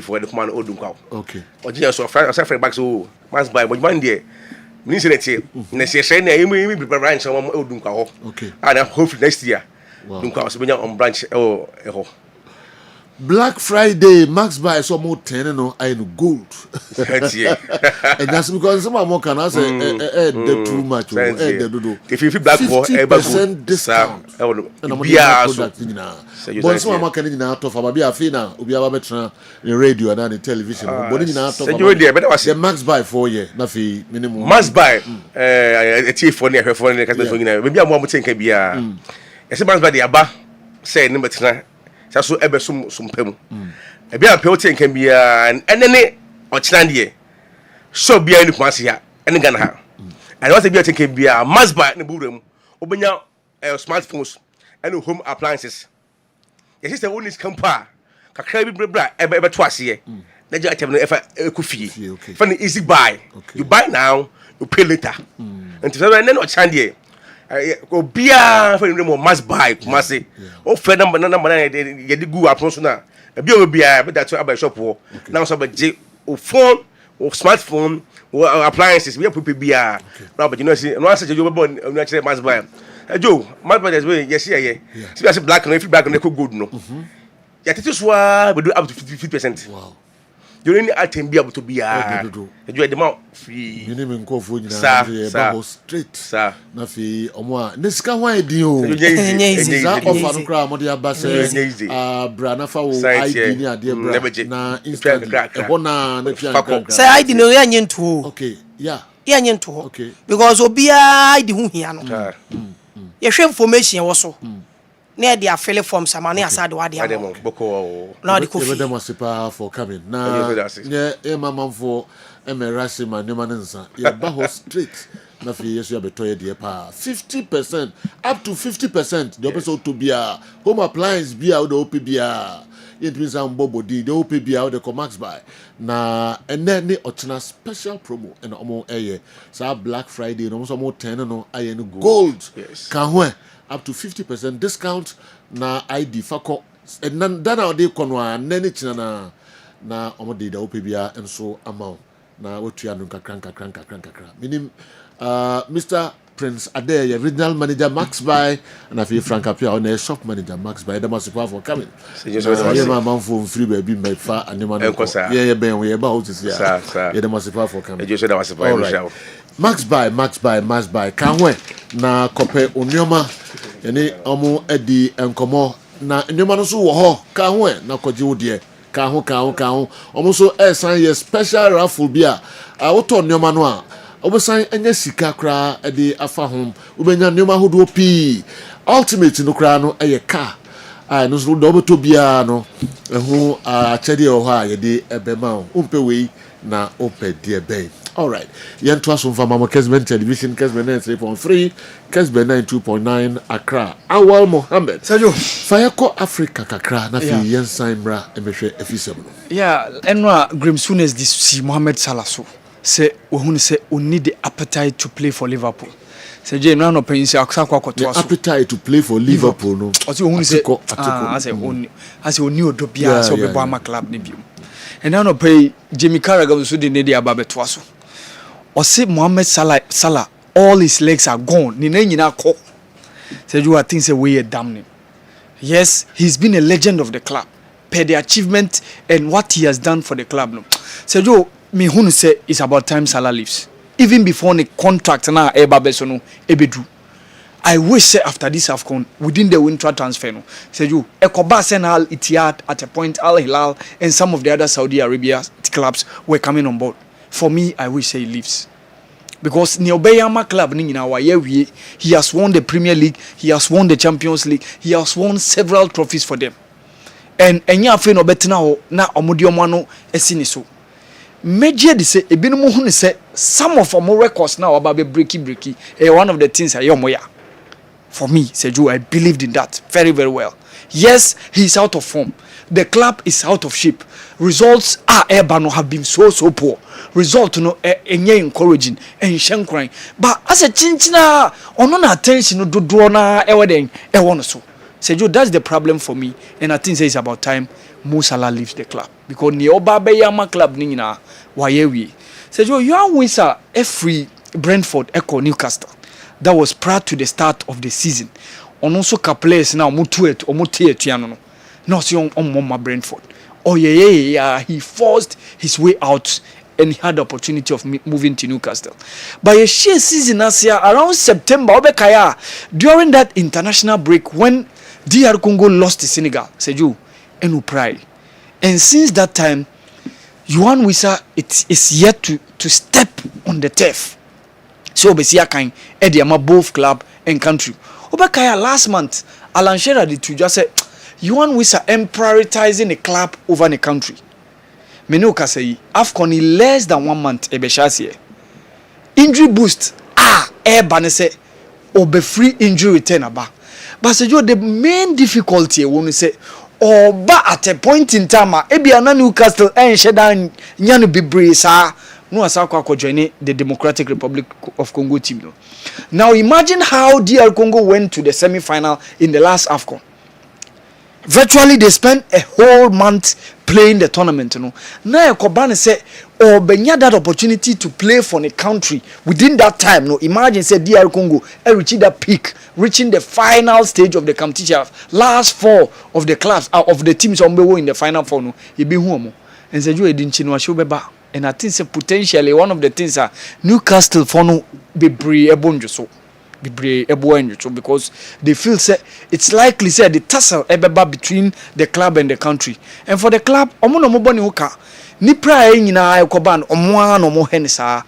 Speaker 6: for the command odunkwa
Speaker 1: okay
Speaker 6: or just so friend back so must buy but man there means that na share na emi be branch odunkwa ho
Speaker 1: okay
Speaker 6: and hopefully next year dunkwa so benya on branch ho
Speaker 1: Black Friday max buy some more 10 no I no gold and that's because some more can say the too much
Speaker 6: if you feel black for
Speaker 1: 50% discount and
Speaker 6: bia
Speaker 1: product but some more can na to for bia fe na obi aba betra in radio and the television but ni na to the max buy 4 year na fe minimum
Speaker 6: max buy eti for ne for ne ka so nyina maybe am mo tenka bia ese max buy the aba say ne betra so ebe sum pam e bia pe o tenka bia enene o china de so bia ni kwase ya ene gana ha and what bia tenka bia max buy ne buram obenya smartphones and home appliances yes sister only camper kakra bi brebra ebe to ase na je atem no efa ekufie fa no easy buy you buy now you pay later until so na no china de obia fa no mass buy kumase o fe number na ye di gu apron so na bia obia be that to shop wo now so be je o phone o smartphone o appliances we put bia now but you know see no answer you be born no actually mass buy Joe mass buy is way yes here see as black no if black no good no ya tetiswa we do up to 50%.
Speaker 1: Wow.
Speaker 6: You need item be able to be you the amount free
Speaker 1: you name nko fo nyina ba straight
Speaker 6: sir
Speaker 1: na fi omo a ne sika hwan edi o za offer no kra mo de abase bra na fa wo ID ni ade bra na Instagram e ho na twa
Speaker 7: say ID no ya nyentu
Speaker 1: okay yeah
Speaker 7: ya nyentu
Speaker 1: okay
Speaker 7: because obia ID hu hia no ye hwe information wo so na dey afele form sama na asade wa dey am na dey kofi
Speaker 1: dem was for coming na ye mama for emerasi ma nema nsa ye ba ho straight na fi yesu ya beto ye dey pa 50% up to 50% the person to be a home appliance be out the OP be a yɛntumi nsa mbɔ bɔdi de wopɛ bia wode kɔ max buy na ɛnɛ ne ɔkyena special promo ɛna ɔmo ɛyɛ saa Black Friday no ɔmo sɛ ɔmo 10 no ayɛ no gold ka ho up to 50% discount na ID fakɔ ɛna dana ɔde kɔ no a nɛ ne kyena na ɔmo de da wopɛ bia nso ama na wotua no kakra menim Mr. Prince Ade, original manager Max Buy, and I feel Frank Apia on a shop manager Max Buy. The most for coming. My mom for free baby my far and the man. Yeah, Ben, we about to see. Yeah, the most for coming. You said that was a Max Buy. Can't wait. Na kope onyoma. Any omo edi enkomo. Na nyoma no so wo ho. Can't wait. Na koji odie. Can't ho. Omo so sign your special raffle bia. Auto nyoma no a. Obosan enya sika kra de afa hom ubenya nyoma hodo pi ultimate no kra no eye car no so do beto bia no ehu achede o ha ye de ebema umpe wei na ope de ben. All right, yento aso mfa mama Kessben television Kessben 3.3 Kessben 92.9 Accra. Awal Mohammed
Speaker 4: Sajo
Speaker 1: Fayako Africa kakra na fi yensan mra emehwe afisem no.
Speaker 4: Yeah, enwa Grimsunes this Mohamed Salah so say ohun say we need the appetite to play for Liverpool. Say Jay no pay say akwa kwato aso.
Speaker 1: Appetite to play for Liverpool no.
Speaker 4: O say ohun say as oni odobia say obebo ama club ne biom. And now no pay Jamie Carragher so dey dey aba beto aso. O say Mohamed Salah all his legs are gone. Ni na nyina ko. Say you think say we damn him. Yes, he's been a legend of the club per the achievement and what he has done for the club no. Say you me who say it's about time Salah leaves. Even before the contract na eba besono ebedu. I wish say after this AFCON within the winter transfer no. Say you Ekoba Al Ittihad at a point Al Hilal and some of the other Saudi Arabia clubs were coming on board. For me, I wish say he leaves. Because Neobeyama club he has won the Premier League, he has won the Champions League, he has won several trophies for them. And enya fe no betina na omodioma no esini so. Major de say ebinumu hu ne say some of our records now about breaky one of the things I moya. For me, Seju, I believed in that very well. Yes, he's out of form. The club is out of shape. Results have been so poor. Result no enye encouraging and shankran. But as a chinchina on attention do na eweden e wono so. Seju, that's the problem for me, and I think it's about time Mo Salah leaves the club because ni oba be yama club ni na wayewi. Seju, you are winner free Brentford echo Newcastle. That was prior to the start of the season. On also ka players now mutuet or mutiet no. No see on Mama Brentford. Oh yeah, he forced his way out and he had the opportunity of moving to Newcastle. But a sheer season around September during that international break when DR Congo lost to Senegal, Seju, and pride. And since that time, Yohan Wissa is yet to step on the turf. So Besia kind Ediama both club and country. Obekaya last month, Alan Shearer did to just say Yohan Wissa prioritizing the club over the country. Menoka say AFCON in less than 1 month ebeshasi. Injury boost banese obe free injury return aba. But say the main difficulty when say oba at a point in time ebi ana Newcastle shedan nyanu bibre sa no asakwa ko join the Democratic Republic of Congo team no. Now imagine how DR Congo went to the semi-final in the last AFCON. Virtually they spent a whole month playing the tournament no. Now Kobane say benya that opportunity to play for the country within that time no. Imagine say DR Congo reaching that peak, reaching the final stage of the competition, last 4 of the clubs of the teams on in the final 4 no. E be hu and say you edinchi no beba. And I think say potentially one of the things Newcastle for no be ebonjo so. Because they feel say it's likely say the tussle ebeba between the club and the country. And for the club, omo boni hoka ni prayer nyina ekoban omo no mo henisa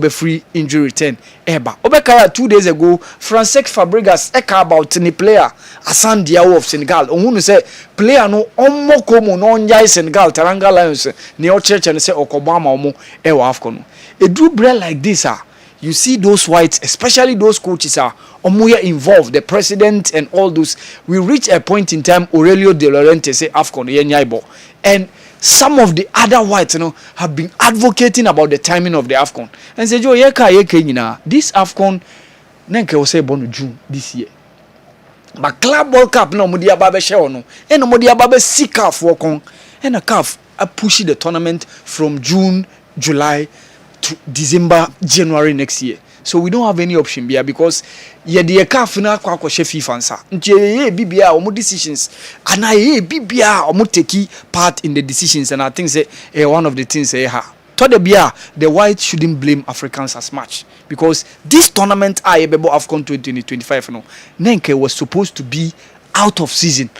Speaker 4: be free injury return eba. Obekaya 2 days ago, Francesc Fabregas eka about ni player Assane Diao of Senegal. Ohunu say player no omo komo no njai Senegal Teranga Lions ni o church and say okobama omo ewa AFCON. A do bread like this you see those whites, especially those coaches are involved, the president and all those. We reach a point in time, Aurelio De Laurentiis say AFCON, and some of the other whites, have been advocating about the timing of the AFCON. And say, Joe, this AFCON, Nenke will say born June this year. But Club World Cup, no, Mudia Babe share no, and Mudia Babe see CAF work on, and a CAF pushing the tournament from June, July to December, January next year. So we don't have any option here because the CAF na kwa FIFA ansa. Nti BBA omo decisions and BBA omo take part in the decisions, and I think say one of the things the whites shouldn't blame Africans as much because this tournament AFCON 2025 Nenke was supposed to be out of season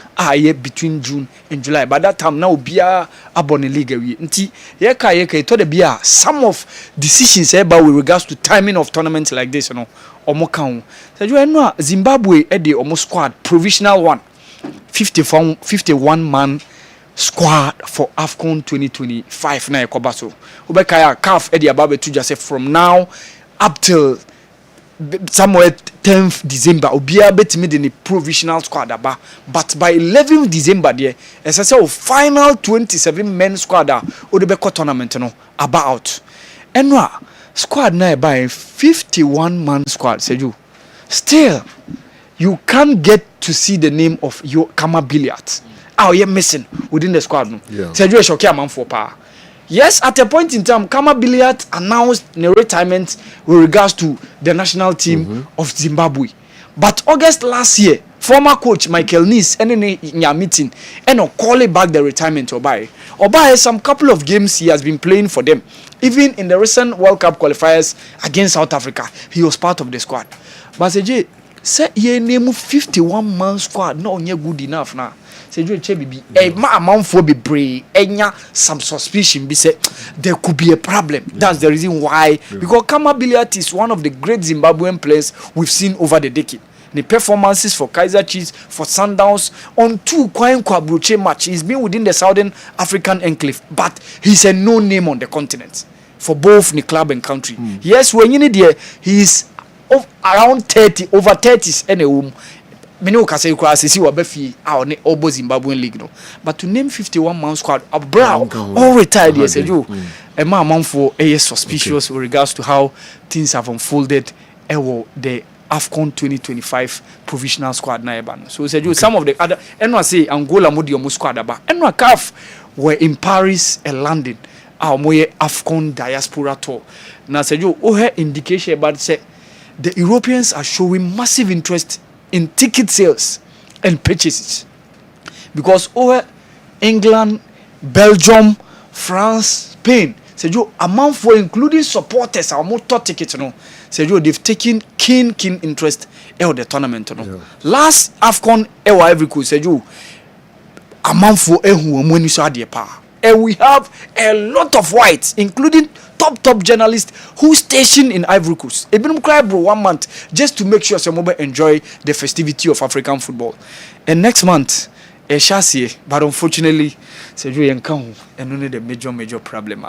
Speaker 4: between June and July. By that time now bia abon league nti some of decisions about with regards to timing of tournaments like this omo kan so you know Zimbabwe the omo squad provisional one 51 man squad for AFCON 2025 na ekobaso obekaya CAF the ababe to just from now up till somewhere 10th December obia betimi the provisional squad aba, but by 11th December there as I say final 27 men squad odebeko tournament about enwa squad na by 51 man squad seju still you can't get to see the name of your Kama Billiards you're missing within the squad seju e shock am for power. Yes, at a point in time, Kama Billiard announced the retirement with regards to the national team of Zimbabwe. But August last year, former coach Michael Nice and in a meeting and calling back the retirement of Obaye. Obaye, some couple of games he has been playing for them. Even in the recent World Cup qualifiers against South Africa, he was part of the squad. But say ye name 51 man squad no good enough now. Say bibi amount for be brave some suspicion be say there could be a problem. That's the reason why because Kama Billiard is one of the great Zimbabwean players we've seen over the decade. The performances for Kaizer Chiefs, for Sundowns on 2 Kwankwa match. He's been within the Southern African enclave, but he's a no name on the continent for both the club and country. Yes, when you need there, he's around 30 over 30s and a womb. Many say Obo Zimbabwean league but to name 51 man squad all retired yes a man for suspicious with regards to how things have unfolded the AFCON 2025 provisional squad na so some of the other say Angola modi omo squad aba CAF were in Paris and London AFCON diaspora tour na indication about say the Europeans are showing massive interest in ticket sales and purchases because over England, Belgium, France, Spain, amount for including supporters are more tickets they've taken keen interest in the tournament last AFCON Ivory Coast amount for and we have a lot of whites including top journalists who stationed in Ivory Coast. Even cry bro 1 month just to make sure some enjoy the festivity of African football. And next month, but unfortunately, Seju Yankan and only the major problem.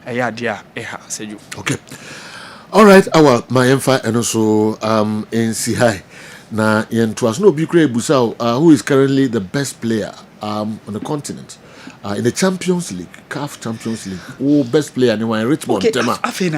Speaker 1: Okay. All right, my emfa and also in Sihai. Na yen to us no Bikre Busau, who is currently the best player on the continent. In the Champions League, CAF Champions League, best player in Richmond.
Speaker 4: Okay, I feel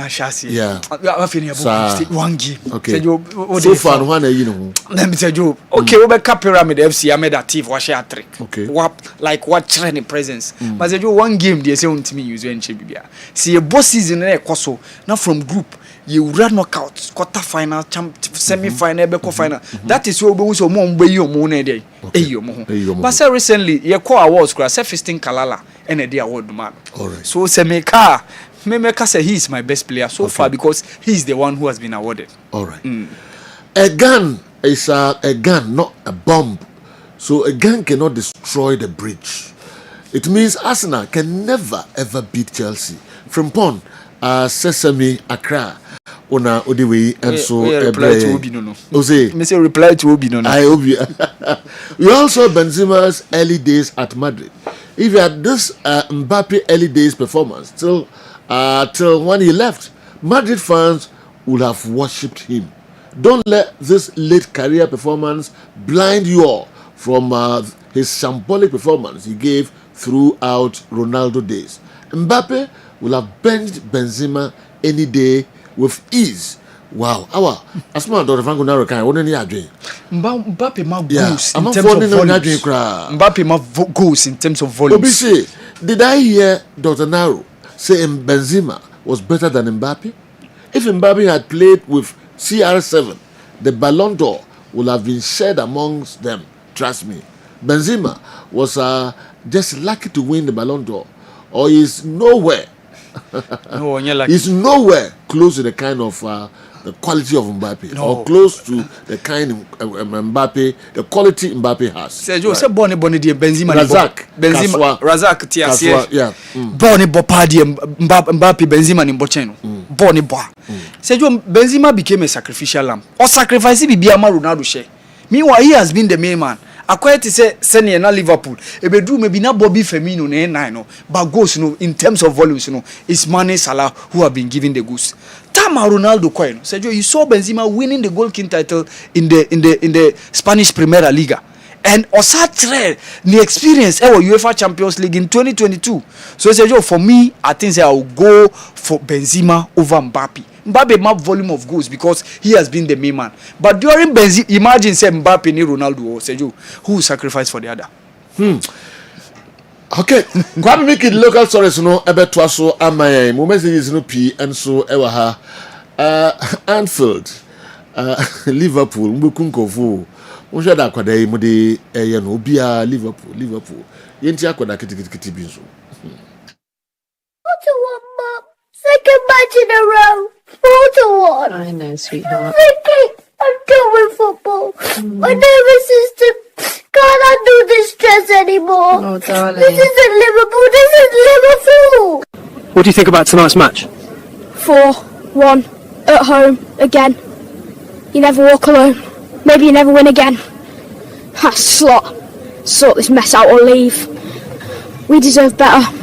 Speaker 4: one game.
Speaker 1: Okay. So far, one
Speaker 4: let me tell you. Okay, we be Pyramid FC. I made a team. Watch a trick.
Speaker 1: Okay.
Speaker 4: What training presence? But say you one game. They say on to me use NCBA. See a boss season koso. Now from group. You run knockout, quarter final, semi final, final. That is where we so more day. But say recently, you call awards, self-esteem Kalala, and a dear award man.
Speaker 1: All right.
Speaker 4: So say Meka say he is my best player so far because he is the one who has been awarded.
Speaker 1: All right. A gun is a gun, not a bomb. So a gun cannot destroy the bridge. It means Arsenal can never ever beat Chelsea. From Pond, Sesame, Accra. Ona Odiwe and so
Speaker 4: reply to Obi no.
Speaker 1: Me
Speaker 4: say reply to Obi no.
Speaker 1: We also Benzema's early days at Madrid. If you had this Mbappe early days performance till when he left, Madrid fans would have worshipped him. Don't let this late career performance blind you all from his shambolic performance he gave throughout Ronaldo days. Mbappe will have benched Benzema any day with ease. Wow, asma Dr. Franco Naro kan won any adwen.
Speaker 4: Mbappe ma goals
Speaker 1: in
Speaker 4: in terms of volume. Mbappe ma goals in terms of volume.
Speaker 1: Obi say, did I hear Dr. Naro say Benzema was better than Mbappe? If Mbappe had played with CR7, the Ballon d'Or would have been shared amongst them. Trust me. Benzema was just lucky to win the Ballon d'Or, or he's nowhere. He's nowhere close to the kind of the quality of Mbappe, or close to the kind of Mbappe, the quality Mbappe has.
Speaker 4: Sergio, say Bonnie di Benzema. Razak Tiasie.
Speaker 1: Yeah.
Speaker 4: Bonnie Bopadi Mbappe Benzema ni Bocheno. Bonnie Boa. Sergio, Benzema became a sacrificial lamb. Or sacrifice Bibiama Ronaldo share. Meanwhile, he has been the main man. Akwai to say senior na Liverpool. Ebedru maybe na Bobby Firmino na 9 no. But goals no in terms of volumes no. It's Mane Salah who have been given the goals. Tama Ronaldo coin. Sergio, you saw Benzema winning the goal king title in the Spanish Primera Liga. And Osatre the experience UEFA Champions League in 2022. So Sergio, for me, I think I will go for Benzema over Mbappe. Mbappe map volume of goals because he has been the main man. But during Benzema, imagine say Mbappe ni Ronaldo or Sergio, who will sacrifice for the other.
Speaker 1: Okay, Kwame make it local stories no ebe twaso amaye. Mo messages no P and so ewa ha. Anfield, Liverpool, mbukunkofu. Unja da kwada yi mudi eye no bia Liverpool. Yenti akwada kitikiti binzo.
Speaker 8: What a one, Mum. Second match in a row. 4-1.
Speaker 9: I know, sweetheart.
Speaker 8: I'm done with football. My nervous system can't handle this stress anymore.
Speaker 9: Oh, darling.
Speaker 8: This isn't Liverpool. This is Liverpool.
Speaker 23: What do you think about tonight's match?
Speaker 8: 4-1 at home again. You never walk alone. Maybe you never win again. That slot. Sort this mess out or leave. We deserve better.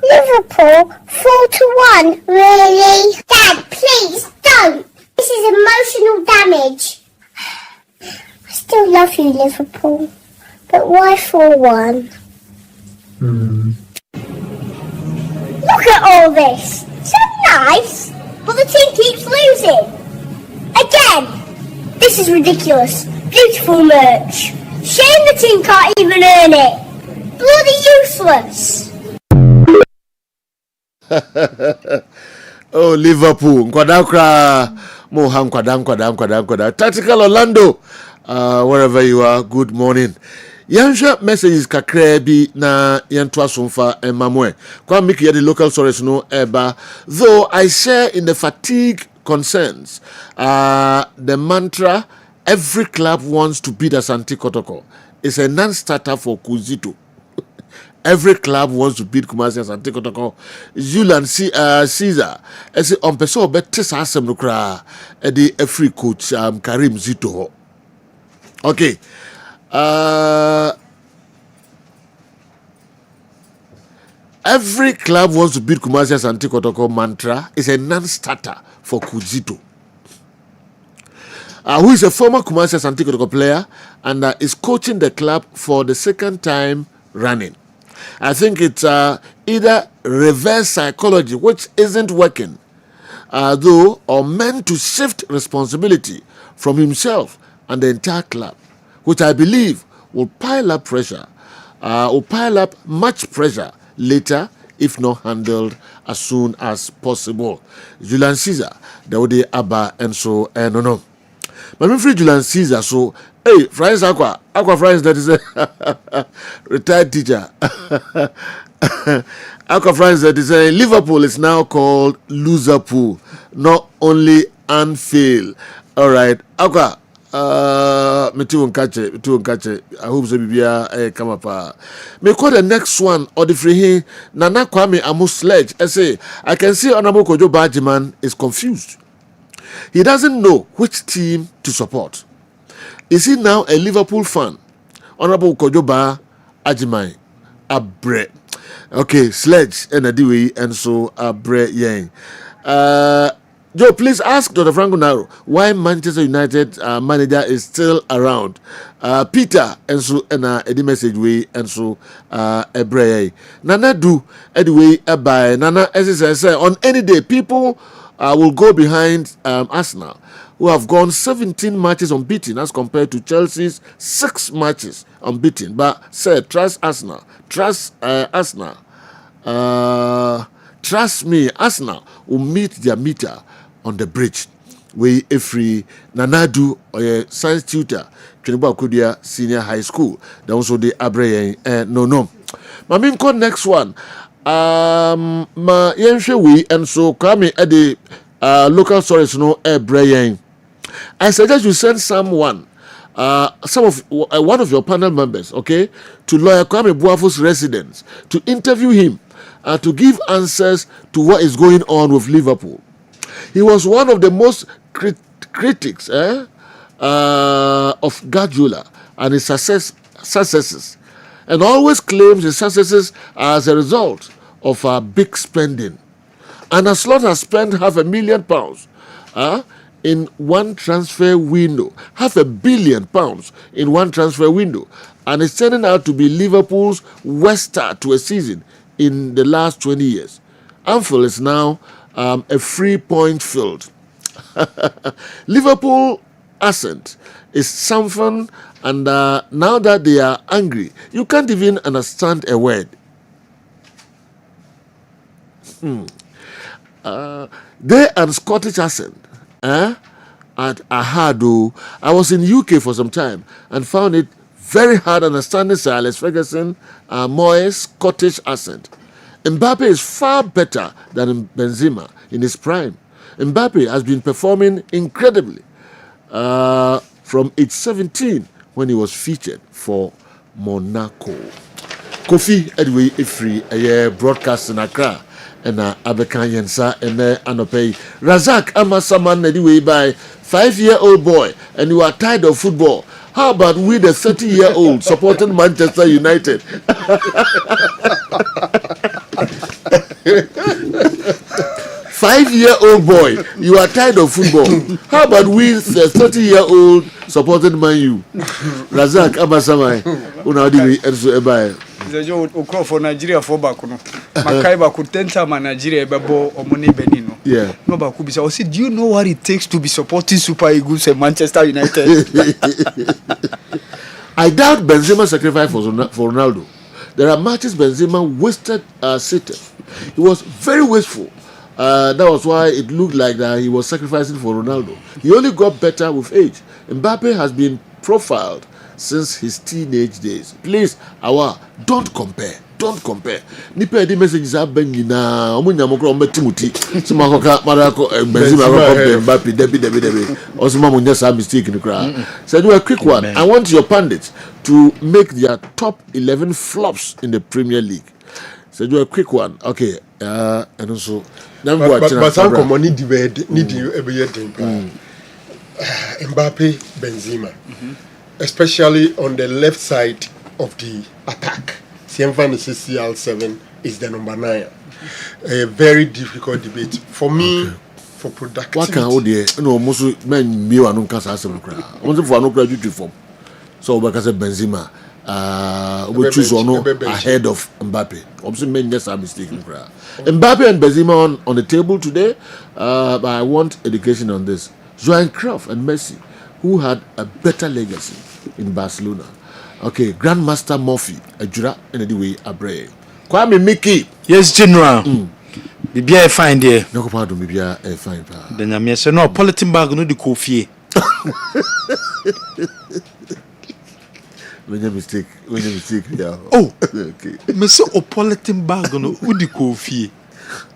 Speaker 8: Liverpool 4-1. Really? Dad, please don't. This is emotional damage. I still love you, Liverpool. But why 4-1? Look at all this. So nice. But the team keeps losing. Again. This is ridiculous. Beautiful merch. Shame the team can't even earn it. Bloody useless.
Speaker 1: Oh, Liverpool. Nkwadakra. Moham kwada. Tactical Orlando. Wherever you are, good morning. Yansha messages kakrebi na yantwa somfa emamwe. Kwa miki ya the local stories no eba. Though I share in the fatigue concerns, the mantra, every club wants to beat Asante Kotoko, is a non-starter for Kuzito. Every club wants to beat Kumasi Asante Kotoko. Julian Caesar, as on person better asem no kra the free coach Karim Zito. Okay. Every club wants to beat Kumasi Asante Kotoko mantra is a non-starter for Kuzito, who is a former Kumasi Asante Kotoko player and is coaching the club for the second time running. I think it's either reverse psychology, which isn't working, though, or meant to shift responsibility from himself and the entire club, which I believe will pile up much pressure later if not handled as soon as possible. Julian Caesar, Daudi Abba, and so, no. But I'm free Julian Caesar, so, hey, Friends Aqua Friends, that is a retired teacher. Aqua Friends, that is a Liverpool is now called Loserpool, not only Anfield. All right, Aqua. Me too won't catch it. I hope so. Bibia come up. Me call the next one or the free here. Nana Kwame Amu Sledge. I say I can see Honorable Kojo Bajiman is confused. He doesn't know which team to support. Is he now a Liverpool fan? Honorable Kojo Bajiman Abre. Okay, Sledge and Adiwi and so Abre Yang. Joe, please ask Dr. Franco Naro why Manchester United manager is still around. Peter and so Eddie message way and so Ebrey. Nana do anyway by Nana as I say on any day people will go behind Arsenal, who have gone 17 matches unbeaten as compared to Chelsea's 6 matches unbeaten. But say trust Arsenal, trust Arsenal. Trust me, Arsenal will meet their meter on the bridge. We free Nanadu or science tutor, Trinidad Kudia Senior High School. Then also the Abre no. Mamimko next one. Ma yenshe we and so come at the local source no Abre. I suggest you send someone. One of your panel members, okay, to lawyer Kwame Boafo's residence to interview him, to give answers to what is going on with Liverpool. He was one of the most critics of Guardiola and his successes, and always claims his successes are as a result of big spending. And Slot has spent £500,000 in one transfer window, £500 million in one transfer window, and it's turning out to be Liverpool's worst start to a season in the last 20 years. Anfield is now a 3-point field. Liverpool accent is something, and now that they are angry, you can't even understand a word. They and Scottish accent. At Ahado. I was in UK for some time and found it very hard understanding Sir Alex Ferguson, Moyes' Scottish accent. Mbappe is far better than Benzema in his prime. Mbappe has been performing incredibly from age 17 when he was featured for Monaco. Kofi Edway Ifri, a broadcast in Accra. And Abekan Yensa and Anopei Razak Amasaman anyway by 5-year-old boy, and you are tired of football. How about we, the 30-year-old, supporting Manchester United? 5-year-old boy, you are tired of football. How about we, the 30-year-old, supporting Man U? Razak Amasaman, Unadi and so ebaye.
Speaker 4: For Nigeria for Bakuno. Makaiba could tenta Nigeria babo or money benino.
Speaker 1: Yeah.
Speaker 4: No Bakubisa. I said, do you know what it takes to be supporting Super Eagles and Manchester United?
Speaker 1: I doubt Benzema sacrificed for Ronaldo. There are matches Benzema wasted City. He was very wasteful. That was why it looked like that he was sacrificing for Ronaldo. He only got better with age. Mbappe has been profiled since his teenage days. Please, don't compare. Don't compare. Nipe di messages are banging now. Omunyamokro ometimuti. Simakoka marako Benzema compare Mbappe debi. Osuma munya sa mistake in the crowd. So do a quick one. I want your pundits to make their top 11 flops in the Premier League. So do a quick one. Okay. And also
Speaker 18: but some common need you every year Mbappe, Benzema. Especially on the left side of the attack. Siemfan CL7 is the number 9. A very difficult debate. For me, for productivity.
Speaker 1: What can you do? No, most men me and Uncle Sassam cry. Only for no graduate form. So, because Benzema, we choose or no ahead of Mbappe. Obviously, men just are mistaken. Mbappe and Benzema on the table today, but I want education on this. Johan Cruyff and Messi, who had a better legacy in Barcelona. Okay, Grandmaster Murphy, Ajura, and anyway, Abre. Kwame Mickey.
Speaker 9: Yes, General. Bibia fine there.
Speaker 1: No, pardon, Bibia fine.
Speaker 9: Then I say no, politin bag no the coffee.
Speaker 1: When you mistake, yeah.
Speaker 9: Oh, okay. Me say o politin bag no the coffee.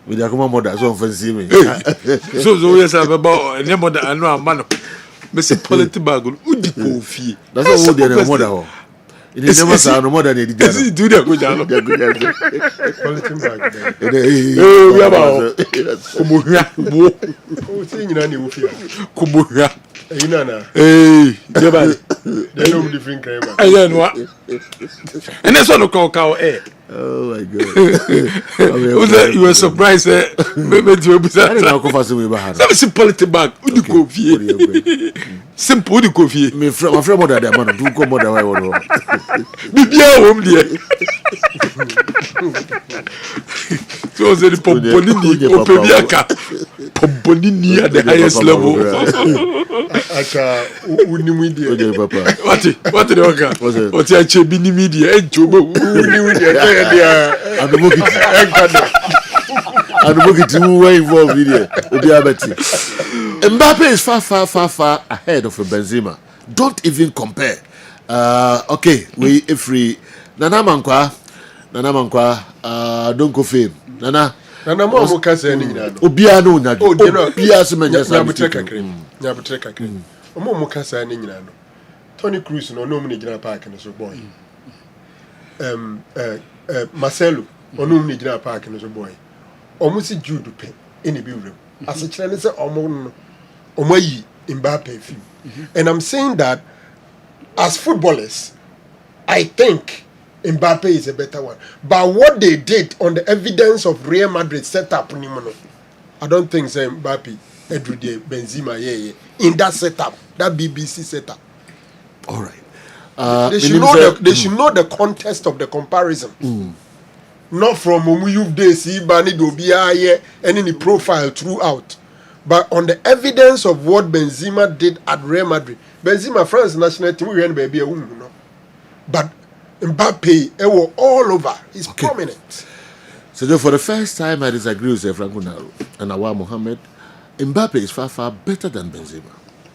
Speaker 1: With your mother, so fancy me.
Speaker 9: So yes, I'm about any mother. I know a man. Me say politin bag no the coffee.
Speaker 1: That's all the mother. It is never sound no more than it
Speaker 9: is. Do that good job.
Speaker 18: Politin bag.
Speaker 9: We about Kumuhia.
Speaker 18: Oh, saying you know
Speaker 9: Kumuhia.
Speaker 18: Inana.
Speaker 9: Hey, Jeba.
Speaker 18: They know different crime.
Speaker 9: I don't know. And that's what no call eh.
Speaker 1: Oh my God!
Speaker 9: You were surprised, maybe you were
Speaker 1: I didn't know how
Speaker 9: to see politics back. Udi coffee. Simple udi coffee.
Speaker 1: My friend mother that man do come mother why one.
Speaker 9: Bibia home there. So was the pomponini opebiaka. Pomponini at the highest level.
Speaker 18: Aka unimudia
Speaker 1: papa.
Speaker 9: What the waka? What ya chebini media and jobo
Speaker 18: unimudia there.
Speaker 1: And look at who were involved video. Mbappe is far ahead of Benzema. Don't even compare. Okay, we free. Nana Mankwa, don't go fame. Nana
Speaker 18: mo mo kasa ni nyina no.
Speaker 1: Obia no nya. Obia se menja sa.
Speaker 18: Nyabutreka krim. Mo kasa ni nyina no. Tony Cruz no mu ni gina park no so boy. Marcelo onu mu ni gina park no so boy. Omusi Jude pe eni bi wrem. Asechire ne se omayi Mbappe film. And I'm saying that as footballers, I think Mbappe is a better one. But what they did on the evidence of Real Madrid setup, I don't think Mbappe, Edward Benzema, in that setup, that BBC setup.
Speaker 1: All right.
Speaker 18: They should know the context of the comparison. Not from Omuyub Day, Bani Dobia, and any profile throughout. But on the evidence of what Benzema did at Real Madrid. Benzema, France national team, we baby a woman, but Mbappe, it was all over. He's prominent.
Speaker 1: So for the first time, I disagree with Franco Naro and Awa Mohammed. Mbappe is far better than Benzema.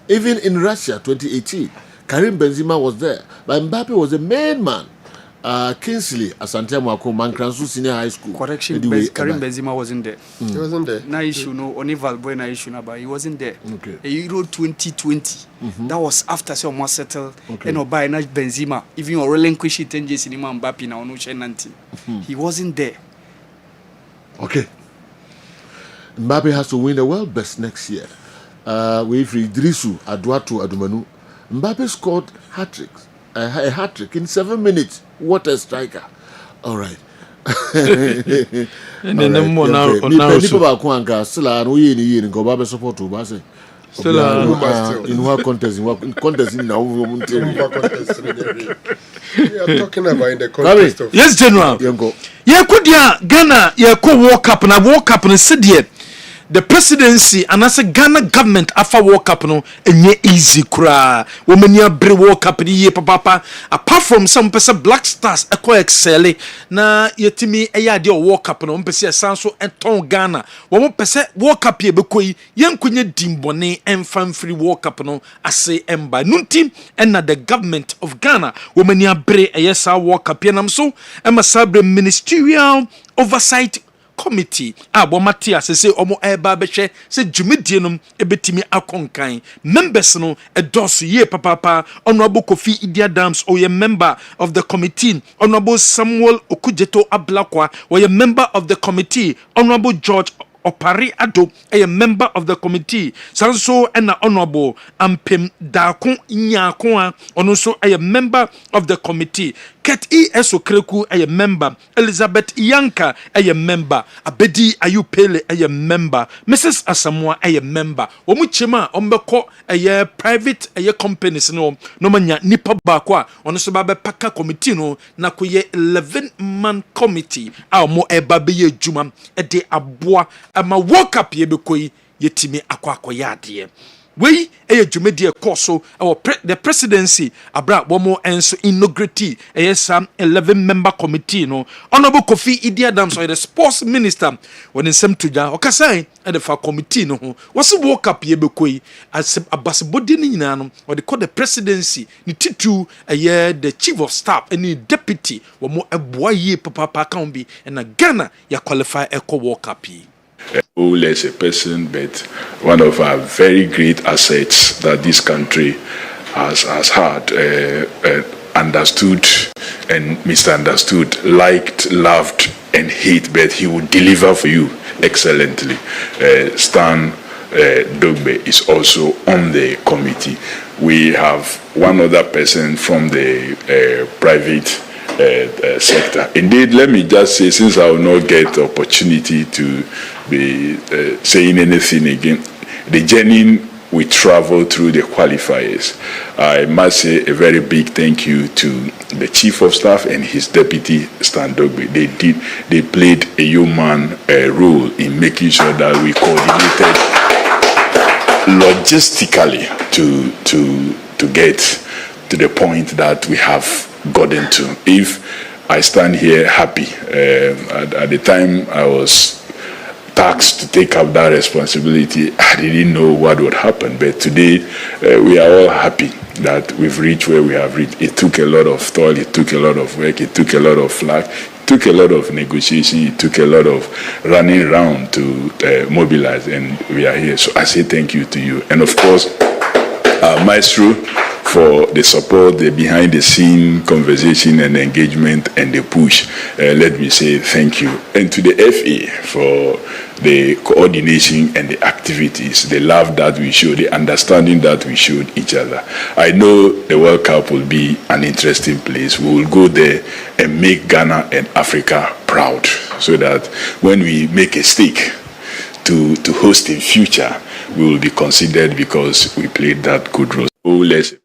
Speaker 1: Even in Russia 2018, Karim Benzema was there, but Mbappe was the main man. Kingsley, Asante Mwako, Mankransu Senior High School.
Speaker 4: Correction, Karim Benzema wasn't there.
Speaker 18: He wasn't there.
Speaker 4: Na issue no, only Valbuena na issue na, but he wasn't there.
Speaker 1: Okay.
Speaker 4: A Euro 2020, that was after so much settled. And Obai na Benzema, even or relinquish it 10 years in Mbappe na onu Nanti. He wasn't there.
Speaker 1: Okay. Mbappe has to win the world best next year. With Idrisu Aduatu Adumanu, Mbappe scored hat-tricks. A hat-trick in 7 minutes. What a striker. All right.
Speaker 9: And then the more now
Speaker 1: support to Base.
Speaker 9: Still
Speaker 1: in what contest? In what contest in now?
Speaker 18: We are talking about in the context of
Speaker 9: yes, General. Yeah, could ya Ghana? Yeah, could walk up and I walk up and said yet. The presidency and as a Ghana government afa World Cup no enye easy kura women ya bre World Cup ni ye papa apart from some person Black Stars eko excel na yetimi eya de World Cup no mpese sanso enton Ghana wo pese World Cup ye bekoi yenkunye dimbone enfan free World Cup no ase emba nuntim na the government of Ghana women ya bre eyesa World Cup ye nam so ema sabre ministerial oversight committee abomatia se omo eba behwe se dwumedie nom ebetimi akonkan members no edoso ye papa honorable Kofi Idiadams or a member of the committee, honorable Samuel Okujeto Ablakwa or a member of the committee, honorable George Opari Ado a member of the committee, Sanso and honorable Ampem Dakon Nyakwa also a member of the committee, Ket E.S. Okreku a member, Elizabeth Iyanka a member, Abedi Ayupele a member, Mrs. Asamoah a member, Omuchema Ombeko a private a companies no manya nipa bakwa ono so babe paka committee no na koye 11-man committee a mo eba be ye djuma e de aboa ama World Cup ye bekoi yetimi akwa ade we eye dwumedie koso the presidency abra bomo enso inaugurate some 11-member committee no honorable Kofi Idiadams or the sports minister when in sem tuja okasai e the fa committee no was World Cup ye bekoi as abasibodi ni nyina no or they call the presidency ni titu the chief of staff any deputy womo eboa ye papa kan bi na Ghana ya qualify eco World Cup.
Speaker 10: Who less a person, but one of our very great assets that this country has had, understood and misunderstood, liked, loved, and hate, but he will deliver for you excellently. Stan Dogbe is also on the committee. We have one other person from the private sector. Indeed, let me just say, since I will not get the opportunity to be saying anything again, the journey we travel through the qualifiers, I must say a very big thank you to the Chief of Staff and his Deputy Stan Dogbe. They played a human role in making sure that we coordinated logistically to get to the point that we have gotten to. If I stand here happy, at the time I was tasked to take up that responsibility, I didn't know what would happen. But today, we are all happy that we've reached where we have reached. It took a lot of toil, it took a lot of work, it took a lot of flag, it took a lot of negotiation, it took a lot of running around to mobilize, and we are here. So I say thank you to you. And of course, Maestro, for the support, the behind-the-scene conversation and engagement and the push. Let me say thank you. And to the FA for the coordination and the activities, the love that we show, the understanding that we showed each other. I know the World Cup will be an interesting place. We will go there and make Ghana and Africa proud, so that when we make a stake to host in future, we will be considered because we played that good role. Let's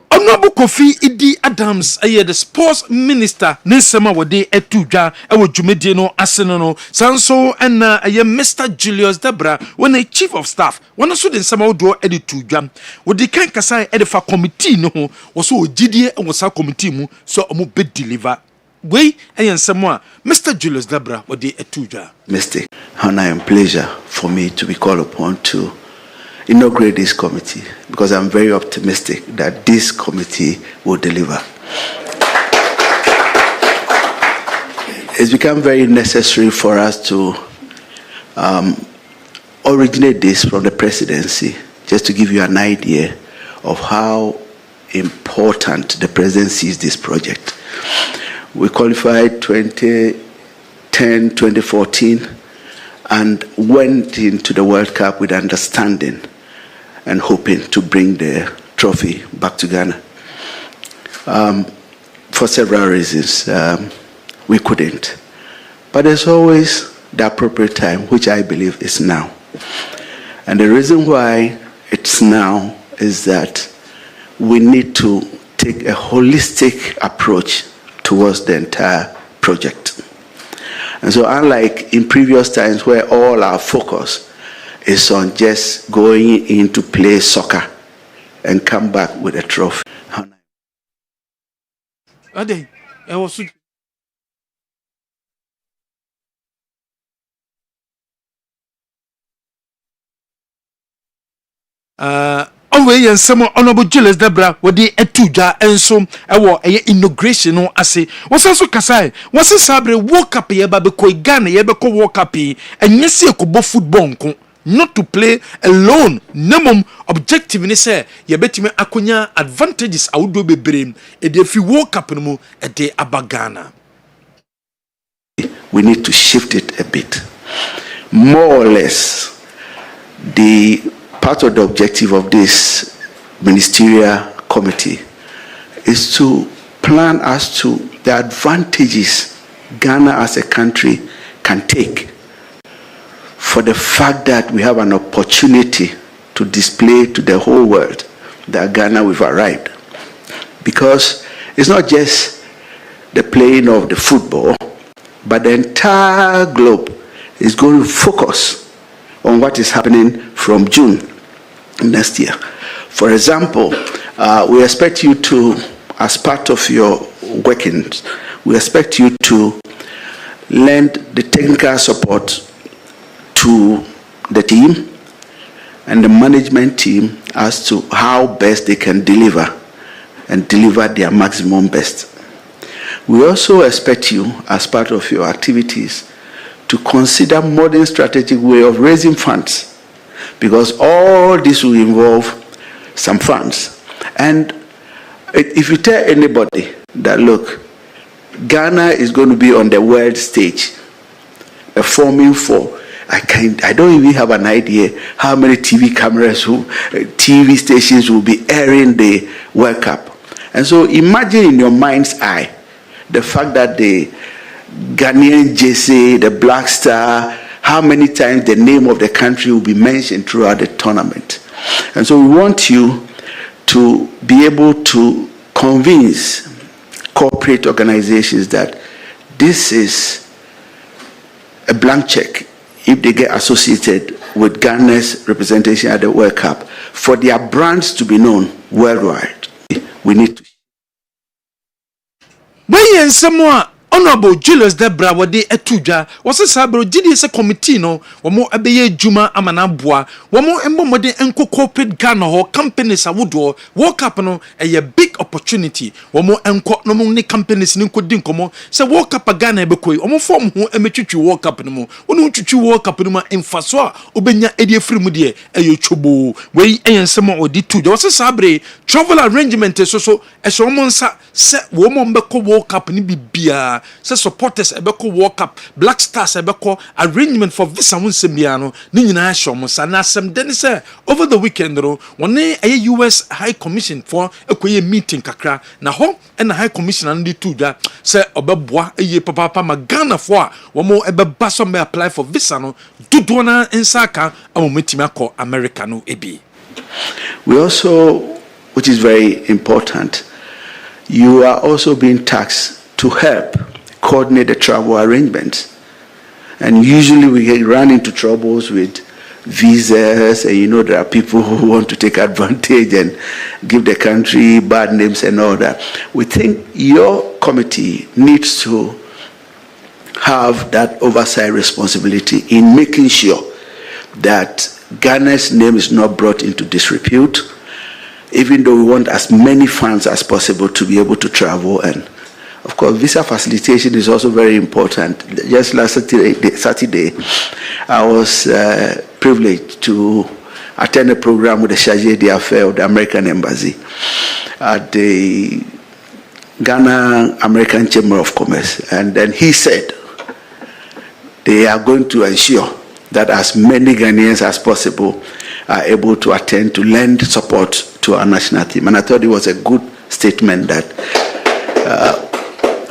Speaker 9: Honorable Kofi Idi Adams, the sports minister, Nisema Wade Etuja, Jumedi no Aseno, Sanso, and Mr. Julius Debra, when a chief of staff, when I saw in some outdoor edituja, with the Kan Kasai Edifa committee, no, was so GD and was our committee, so a more bid deliver. Way and some more, Mr. Julius Debra, Wade Etuja.
Speaker 11: Mistake, honor and pleasure for me to be called upon to inaugurate this committee, because I'm very optimistic that this committee will deliver. It's become very necessary for us to originate this from the presidency, just to give you an idea of how important the presidency is this project. We qualified 2010, 2014, and went into the World Cup with understanding and hoping to bring the trophy back to Ghana. For several reasons, we couldn't. But there's always the appropriate time, which I believe is now. And the reason why it's now is that we need to take a holistic approach towards the entire project. And so unlike in previous times where all our focus is on just going in to play soccer and come back with a trophy.
Speaker 9: Ade, I was Away and some honorable Julius Debra were the Etuja and so a inauguration no ase was also Kasai was a sabre walk up here by Ghana yebeko walk up and yes ko football not to play alone. Minimum objective ni say ye betime akonya advantages awdo bebrem e dey fi walk up no mu e dey abagana.
Speaker 11: We need to shift it a bit. More or less, the part of the objective of this ministerial committee is to plan as to the advantages Ghana as a country can take for the fact that we have an opportunity to display to the whole world that Ghana we've arrived. Because it's not just the playing of the football, but the entire globe is going to focus on what is happening from June next year. For example, we expect you to, as part of your workings, we expect you to lend the technical support to the team and the management team as to how best they can deliver and deliver their maximum best. We also expect you, as part of your activities, to consider modern strategic way of raising funds, because all this will involve some funds. And if you tell anybody that, look, Ghana is going to be on the world stage, performing for I don't even have an idea how many TV stations will be airing the World Cup. And so imagine in your mind's eye the fact that the Ghanaian jersey, the Black Star, how many times the name of the country will be mentioned throughout the tournament. And so we want you to be able to convince corporate organizations that this is a blank check if they get associated with Ghana's representation at the World Cup. For their brands to be known worldwide, we need to.
Speaker 9: When someone Honorable Julius Debra wade etuja wose sabro gidi se committee no womo ebeye juma amana boa womo embomode enko corporate Ghana ho companies awodo World Cup no a big opportunity womo enko no mo ne companies ni nkodi nkomo se World Cup Ghana ebekoi womo form ho emetwitwi World Cup no mo wonu twitwi World Cup no ma emfaso a obenya edi afiri de eyo chobo we eyensem odi tuja wose sabre travel arrangement so eso womo nsa se womo mbeko World Cup ni bibia say supporters ebeko World Cup Black Stars ebeko arrangement for visa wonsembia no ni nyina ahom sa na asem den say over the weekend no woni US High Commission for ekoye meeting kakra na ho na High Commission and the tuja say obeboa eye papa ma Ghana for a womo ebeba so me apply for visa no dodo na nsaka amometimi akọ America no ebi.
Speaker 11: We also, which is very important, you are also being taxed to help coordinate the travel arrangements. And usually we run into troubles with visas, and there are people who want to take advantage and give the country bad names and all that. We think your committee needs to have that oversight responsibility in making sure that Ghana's name is not brought into disrepute, even though we want as many funds as possible to be able to travel. And of course, visa facilitation is also very important. Just last Saturday, I was privileged to attend a program with the Chargé d'Affaires of the American Embassy at the Ghana American Chamber of Commerce. And then he said they are going to ensure that as many Ghanaians as possible are able to attend to lend support to our national team. And I thought it was a good statement that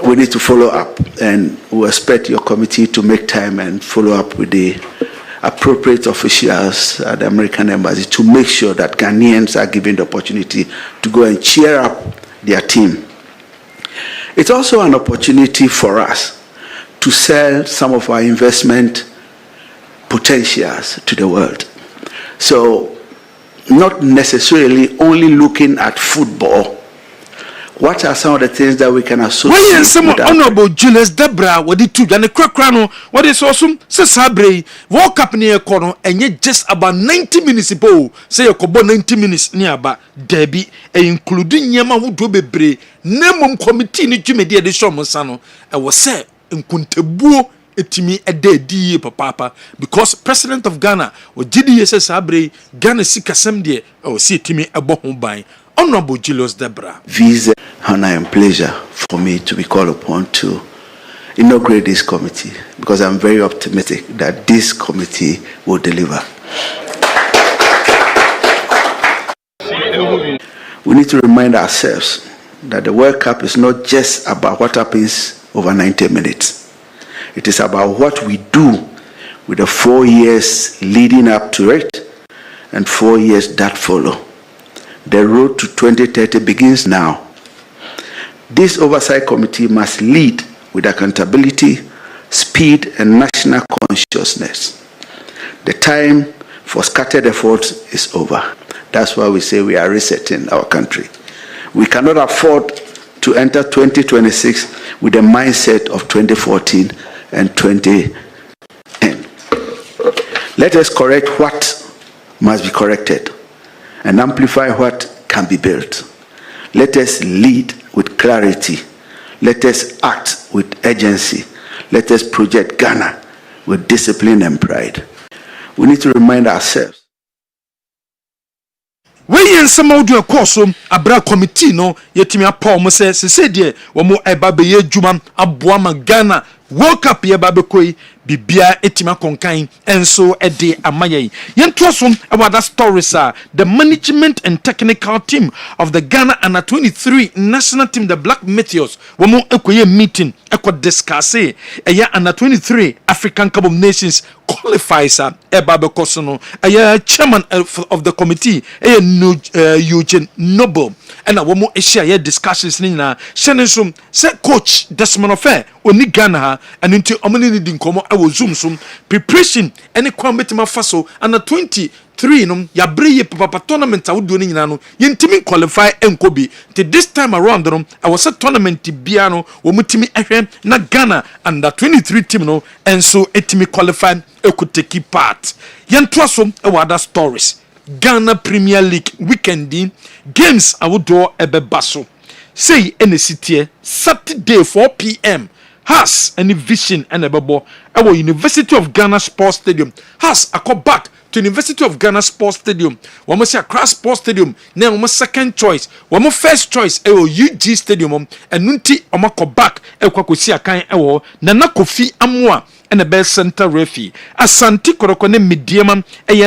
Speaker 11: we need to follow up, and we expect your committee to make time and follow up with the appropriate officials at the American Embassy to make sure that Ghanaians are given the opportunity to go and cheer up their team. It's also an opportunity for us to sell some of our investment potentials to the world. So, not necessarily only looking at football. What are some of the things that we can associate with that?
Speaker 9: Honorable Julius Debra wadi tu and the crackano what is awesome sabre World Cup near corner and yet just about 90 minutes ago say yokobo 90 minutes nearby Debbie including Yama who do be name committee ni jumedi de show sano I was say nkuntebuo etimi ededi papa because president of Ghana o GDS sabre Ghana sikasem de o si etimi ebo ho ban. Honorable Julius Debra.
Speaker 11: Visa, honor and pleasure for me to be called upon to inaugurate this committee, because I'm very optimistic that this committee will deliver. We need to remind ourselves that the World Cup is not just about what happens over 90 minutes. It is about what we do with the 4 years leading up to it and 4 years that follow. The road to 2030 begins now. This oversight committee must lead with accountability, speed, and national consciousness. The time for scattered efforts is over. That's why we say we are resetting our country. We cannot afford to enter 2026 with the mindset of 2014 and 2010. Let us correct what must be corrected and amplify what can be built. Let us lead with clarity. Let us act with urgency. Let us project Ghana with discipline and pride. We need to remind ourselves.
Speaker 9: We in some audio course abra committee no yetimi apom say de wo mo eba be ye juma aboama Ghana World Cup ye ba bekoi bibia etima konkan enso ede amaye yento so about that stories the management and technical team of the Ghana under 23 national team the Black Meteors womo ekoye meeting eko discuss under 23 African Cup of Nations qualifies eba bekoso no chairman of the committee Eugene Noble and womo share discussions ni na shenensum say coach Desmond Ofe oni Ghana ha and into omani di nkomo awo zoom sum preparation any kwambetima faso under 23 no ya breye papa tournament awodo ni nyina no yentimi qualify enkobi till this time around no I was a tournament bia no wo mutimi ehwe na Ghana under 23 team no enso etimi qualify ekuteki part yento aso e other stories Ghana Premier League weekending games awodo ebebaso say NCT Saturday 4 p.m. has any vision and a bubble. Our University of Ghana Sports Stadium has a call back to University of Ghana Sports Stadium. One must say Accra Sports Stadium. Now one second choice. One more first choice. UG Stadium. And nunti one call back. Kwa kusi akan Nana Kofi Amwa and the best center referee. Asante Korokone Medium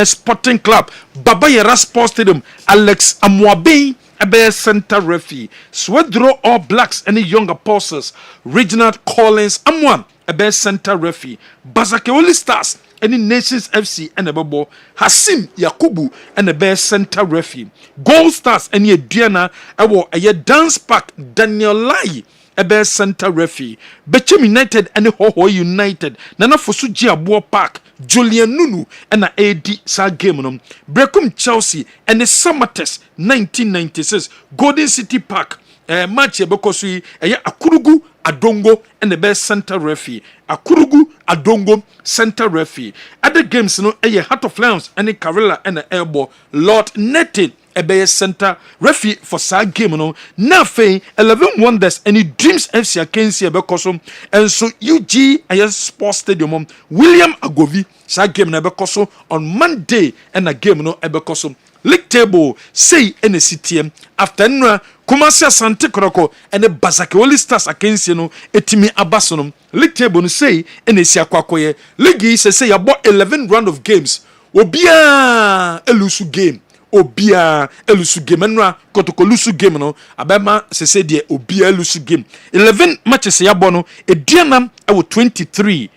Speaker 9: Sporting Club. Baba Yara Sports Stadium. Alex Amwabe. Ebe center referee, Swedro All Blacks and the Young Apostles, Reginald Collins Amwan, Ebe center referee, Bazakewoli Stars, and the Nations FC and the Bobo, Hasim Yakubu and the best center referee, Gold Stars and the Diana, a dance pack, Daniel Lai. Ebe center referee, Bechem United and the Hoho United, Nana Fosuji Abuo Park, Julian Nunu and the AD sa game no Brekum Chelsea and the Summer Test 1996 Golden City Park match ebekosui Akurugu Adongo and the best center referee Akurugu Adongo center referee other games no Heart of Lions and the Karela and the Elbow Lord Netted Ebe center referee for sa game no na fe 11 Wonders and the Dreams FC against Ebekoso and so UG Sports Stadium William Agovi sa game na Ebekoso on Monday and a game no Ebekoso league table say NCTM after nra Kumasi Asante Koroko and the Bazakewoli Stars against etimi abasono league table no say NC akwakoye league say about 11 round of games obia elusu game obia elusu game nra kotoko lusu game no abema se de obia elusu game 11 matches ya bono edianam ewo 23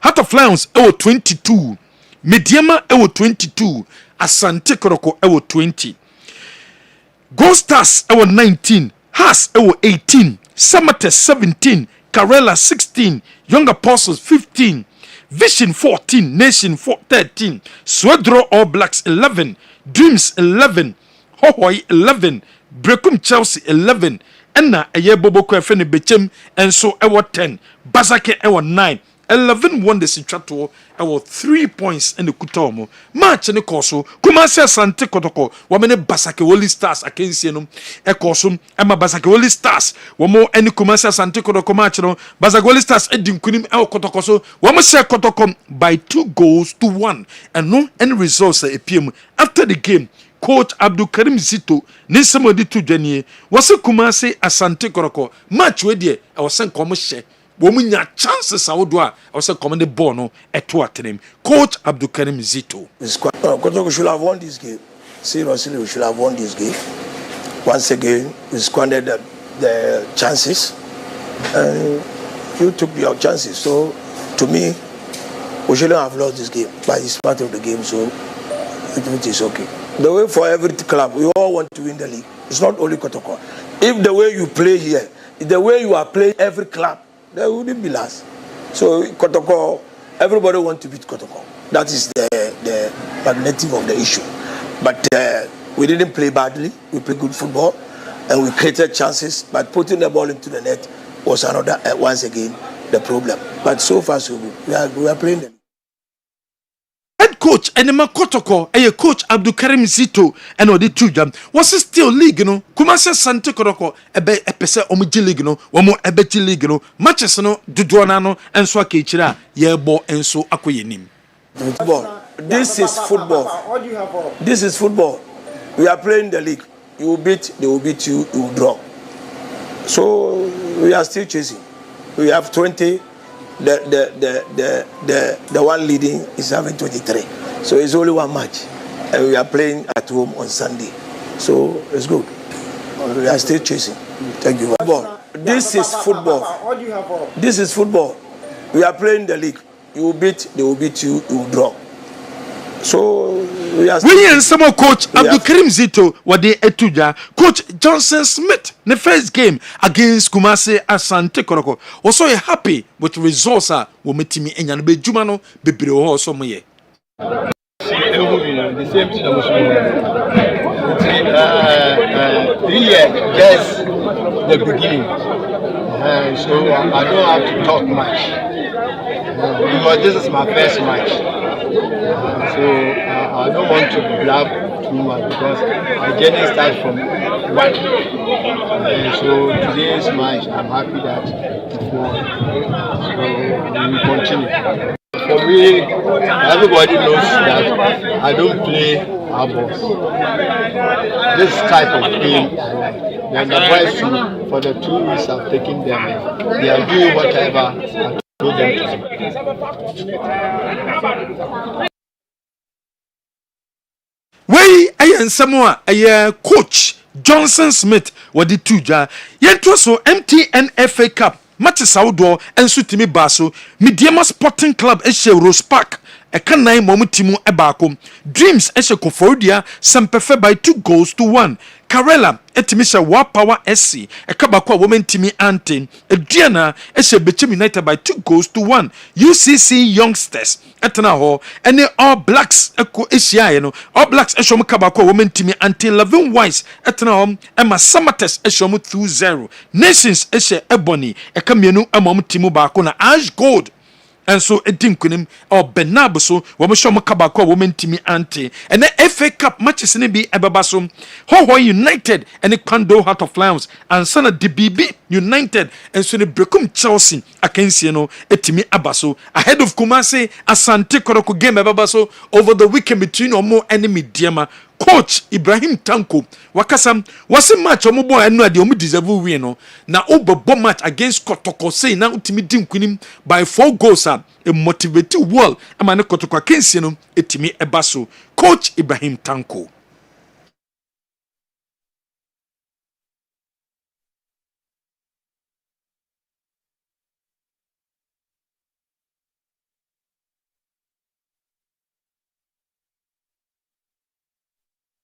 Speaker 9: Heart of Lions ewo 22 Mediama ewo 22 Asante Koroko ewo 20 Gold Stars ewo 19 Has ewo 18 Samates 17 Karela 16 Young Apostles 15 Vision 14 Nation 13 Swedro All Blacks 11 Dreams 11 Hohoi 11 Brekum Chelsea 11 Enna eye Boboko efene Bechem enso ewo 10 Bazake ewo 9 11 Wonders in Chateau, our 3 points in the Kutomo. Match in the Corso, Kumasi Asante Kotoko, Wamene Basakewoli Stars against Yenum, Ekosum, Emma Basakewoli Stars, Wamo any Kumasi Asante Kotoko match, Basakewoli Stars, Edim Kunim El Kotokoso, Wamase Kotokom by 2-1, and no any results at PM after the game. Coach Abdul Karim Zito, Nisamodi Tujanie, was a Kumasi Asante Kotoko match with ye, I was sent commercial. Womunya chances awodwa awose command ball no eto atenem Coach Abdul Karim Zito
Speaker 12: Kotoko should have won this game. Seriously, we should have won this game. Once again, we squandered the chances and you took your chances. So to me, we shouldn't have lost this game, but it's part of the game, so it is okay. The way for every club, we all want to win the league. It's not only Kotoko. If the way you play here, the way you are playing every club, there wouldn't be last. So Kotoko, everybody wants to beat Kotoko. That is the magnetic of the issue. But we didn't play badly. We played good football, and we created chances. But putting the ball into the net was another once again the problem. But so far so good. We are playing them.
Speaker 9: Head coach Enema Kotoko, Coach Abdul Karim Zito, and all the two jam was still league, Kumasi Asante Koroko, ebe epese omuji league wamo ebeti league matches duduanano and swake chira yebo enso akoyenim.
Speaker 12: Football. This is football. This is football. We are playing the league. You will beat, they will beat you, you will draw. So we are still chasing. We have 20 the one leading is having 23. So it's only one match, and we are playing at home on Sunday. So it's good. We are still chasing. Thank you. Football. This is football. This is football. We are playing the league. You will beat, they will beat you, you will draw. So we are.
Speaker 9: We and some coach Abdul Karim Zito what they etuja. Coach Johnson Smith the first game against Kumasi Asante Koroko was so happy with the results we met me and be Jumano be bro so moye.
Speaker 13: The same thing just the beginning. So I don't have to talk much because this is my first match. So I don't want to blab too much because my journey starts from one. So today's match, I'm happy that it won. So we will continue. For me, everybody knows that I don't play our balls. This type of game I like. Then the boys too, for the 2 weeks I've taken them, they are doing whatever I told them to do.
Speaker 9: Wey ayen Samoa coach Johnson Smith wadi tuja yentro so MTN FA Cup matches outdoor enso timi baso Mediama Sporting Club ehye Rose Park ekanan momutimu ebaako Dreams ehye Kofodia Sempefe by 2-1 Karela etimisha Wa Power SC ekabako a women timi ante Ediana ehye Bechem United by 2-1 UCC Youngsters etena ho ene All Blacks eko ehye no All Blacks ehye kabako a women timi ante 11 Wise etena ho Emma Samates ehye 2-0 Nations ehye Ebony ekamienu amom timu baako na Ash Gold and so edinkunim or Benab so women kabako women timi ante and the FA Cup matches in be ebabaso Ho United and the Pando Heart of Lions and Sana DBB United and so the Brekum Chelsea against etimi abaso ahead of Kumasi Asante Koroko game ebabaso over the weekend between or more enemy Diama Coach Ibrahim Tanko wakasam wase match omo enu ade omo deserve win no na obobo match against Kotoko say na utimi dinkunim by 4 goals a motivate wall ama ne Kotoko kensi no etimi ebaso Coach Ibrahim Tanko.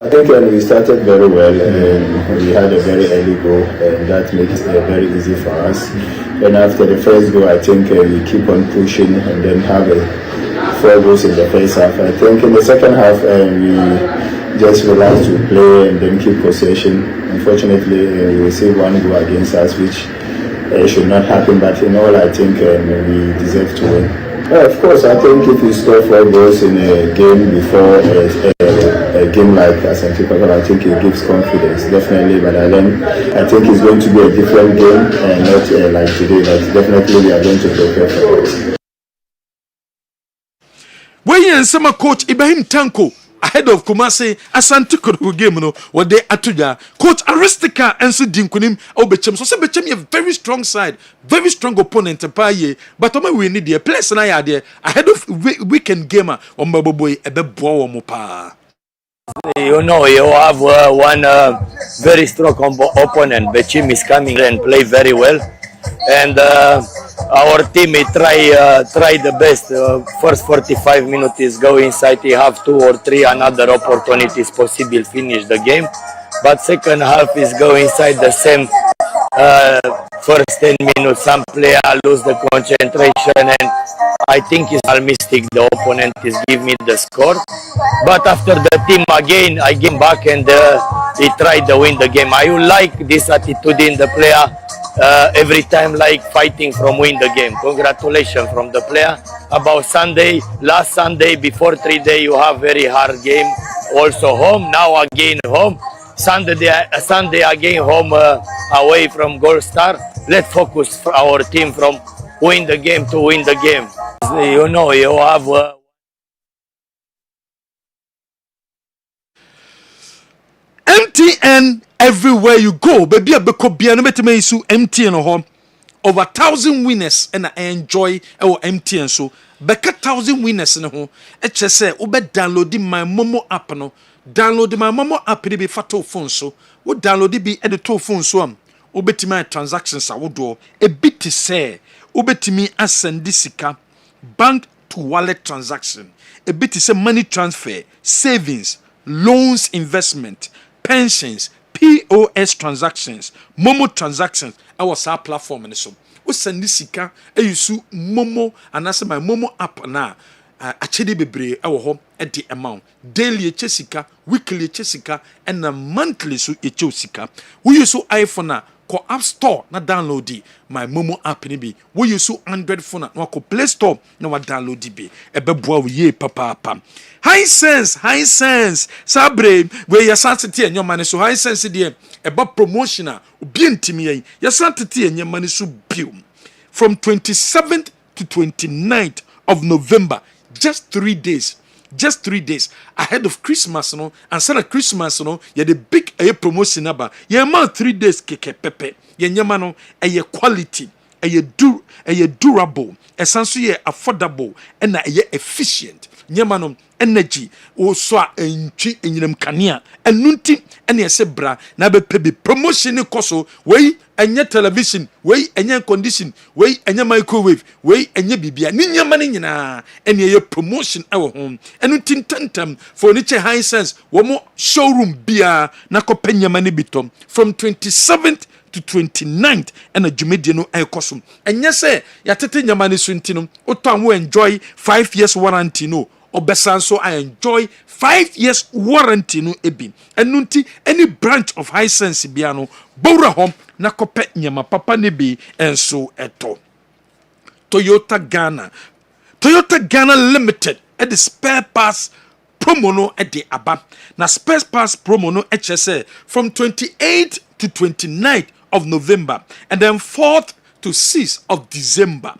Speaker 14: I think we started very well. We had a very early goal, and that makes it very easy for us. And after the first goal, I think we keep on pushing and then have 4 goals in the first half. I think in the second half, we just relaxed to play and then keep possession. Unfortunately, we received 1 goal against us, which should not happen. But in all, I think we deserve to win. Of course, I think if you score 4 goals in a game before a game like Asante Kotoko, I think it gives confidence, definitely. But I think it's going to be a different game and not like today. But definitely, we are going to prepare for it.
Speaker 9: When summer coach Ibrahim Tanko ahead of Kumasi Asante Kotoko game no what they atuja coach Aristika and so dinkunim obechem so bechem a very strong side, very strong opponent paye but we need the place na ya there ahead of weekend gamer on Baboboy ebebo mo pa.
Speaker 15: You know, you have one very strong opponent. Bechem is coming and play very well, and our team try the best. First 45 minutes is go inside. He have 2 or 3 another opportunities possible finish the game, but second half is go inside the same. First 10 minutes, some player lose the concentration, and I think it's a mistake. The opponent is give me the score, but after the team again, I came back and he tried to win the game. I like this attitude in the player. Every time like fighting from win the game. Congratulations from the player. About Sunday, last Sunday, before 3 days, you have very hard game. Also home, now again home. Sunday again home away from Gold Star. Let's focus our team from win the game to win the game. You know, you have...
Speaker 9: MTN everywhere you go, baby, abeko bia no betime isu MTN ho over 1,000 winners and I enjoy our MTN so beka 1,000 winners ne ho e che say wo be download my Momo app no download my Momo app ni be fato phone so wo download bi e de to phone so am wo betimi transactions a wo do e bit say wo betimi asend sika bank to wallet transaction a bit say money transfer savings loans investment pensions POS transactions Momo transactions our sa platform and so we send sika e use Momo and as my Momo app na achede bebre e wo ho e the amount daily sika weekly sika and monthly so sika we use iPhone na ko app store na download my Momo app ni bi we use Android phone na ko Play Store na wa download bi e be boa we ye papa high sense sabre we ya santete enyoma ne so high sense de e ba promotional obi ntimi yi ya santete enyoma ne so biom from 27th to 29th of November just 3 days ahead of Christmas no and sana Christmas no ye the big promotion aba ye ma 3 days keke pepe ye nyama no quality durable esanso ye affordable and ye efficient nyama no energy o so a entwi enyinam kanea enunti ene ese bra na be pebi promotion ne koso wey enye television wey enye condition wey enye microwave wey enye bibia ni nyama ne nyina ene ye promotion ewo ho enunti ntantam for ni che high sense wo mo showroom bia na kopa nyama ne bitom from 27th to 29th and a Jumedie no ekoso enye se yatete nyama ne so ntino otan enjoy 5 years warranty no Obesan so I enjoy 5 years warranty no ebi enunti any branch of high sense biano bora hom na kope nyama papa ne bi enso eto Toyota Ghana Limited at the spare parts promo no at the aba na spare parts promo no HSA from 28th to 29th of November and then 4th to 6th of December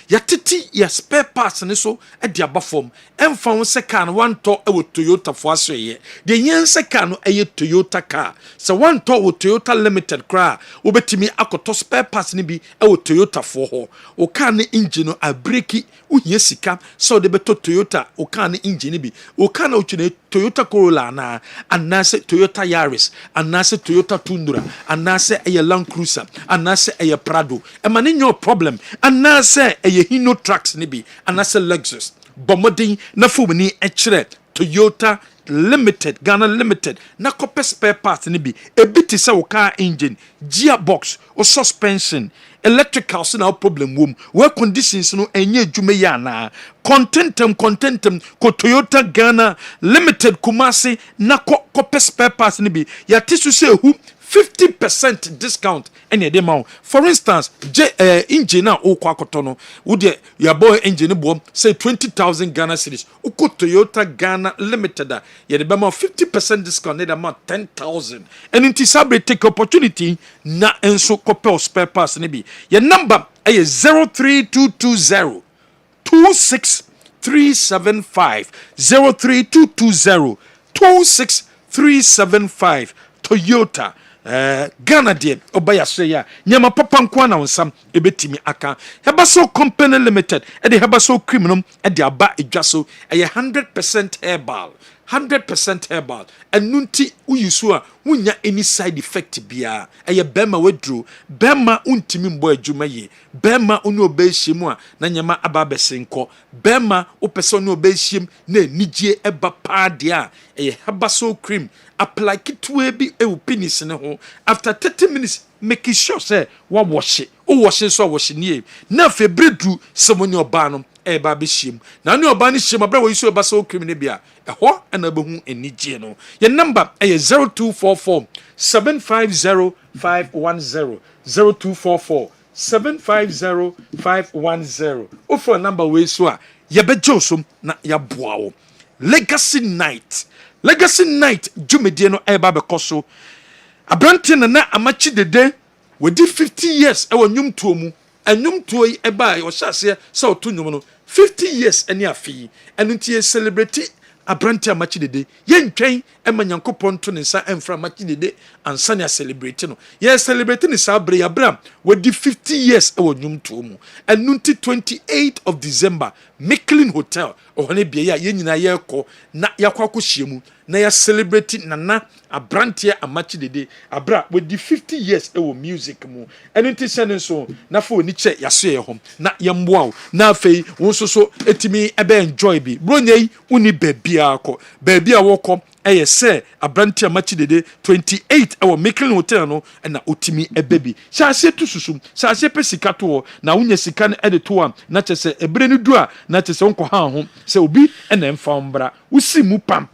Speaker 9: yatiti ya spare parts ne so e dia bafom emfa won seka no wanto e wo Toyota fo asoye de yen seka no e Toyota car so wanto wo Toyota Limited kra wo betimi akoto spare parts ne bi e wo Toyota fo ho wo car ne engine no abreki wo hie sika so de beto Toyota wo car ne engine bi wo car na uchine Toyota Corolla na anase Toyota Yaris anase Toyota Tundra anase e Land Cruiser anase e Prado e mane nyo problem anase ye Hino trucks ni bi anase Lexus bomodin na fumini echire Toyota Limited Ghana Limited na kope spare parts ni bi ebiti se wo car engine gearbox or suspension electrical so na problem wom where conditions no enye adwuma ya na contentum ko Toyota Ghana Limited Kumasi na kope spare parts ni bi ya tisu se hu 50% discount any dem out. For instance, engine na okwa kotono wo de your boy engine bo say 20,000 Ghana cedis. Uko Toyota Ghana Limited ya de be 50% discount dey amount 10,000. And inti sabre take opportunity na enso kopel spare parts ne bi. Your number is 03220 26375 03220 26375 Toyota Ghana de obaya soya nyama papa nkwa na onsam ebetimi aka Hebaso Company Limited e de Hebaso criminal e de aba edwaso e 100% herbal 100% herbal enunti uyisu a wunya any side effect bia e bema wedru bema untimi mbo adwuma ye bema onu obehyiemu a na nyama aba besenko bema opese onu obehyiemu na nigye eba paade a e Hebaso cream apply kitwe bi e wo penis ne ho after 30 minutes make sure say wa wash it o wash so wash nie na fe bredu semoni oba no e ba be hyem na ne oba ne hyem abra wo yiso Hebaso cream ne bia e ho na behu enigye no your number e 0244 750 510 0244 750 510 o for number we so a ye bejo so na ya boa wo Legacy Night Jumedie no eba bekoso abrantie na amachi dede wedi 50 years e wonwum tuo mu enwum tuo yi eba o hyase se oto nwum no 50 years eni afi enuntie celebrate abrante amachi dede yentwen ema nyankopon to ne nsa emfra amachi dede ansa ne celebrate no ye celebrate ne sabre abram wadi 50 years e wonwum to mu enunti 28 of December Micklin Hotel ohone bia ya yenyina ye ko na yakwako hyiemu na ya celebrate nana abrante amachi dede abra wadi 50 years e wo music mu enunti sene so na fo ni che yaso ye hom na yemboa na afei wonso so etimi ebe enjoy bi bronyei uni bebia akọ bebia wọkọ eye se abrante amachi dede 28 ewo Micklin Hotel no na otimi ebebi shaase tu susum shaase pe sika to na unya sika na ede to na chese ebre ni du a na chese onko ha ho se obi na emfa mbra usi mu pam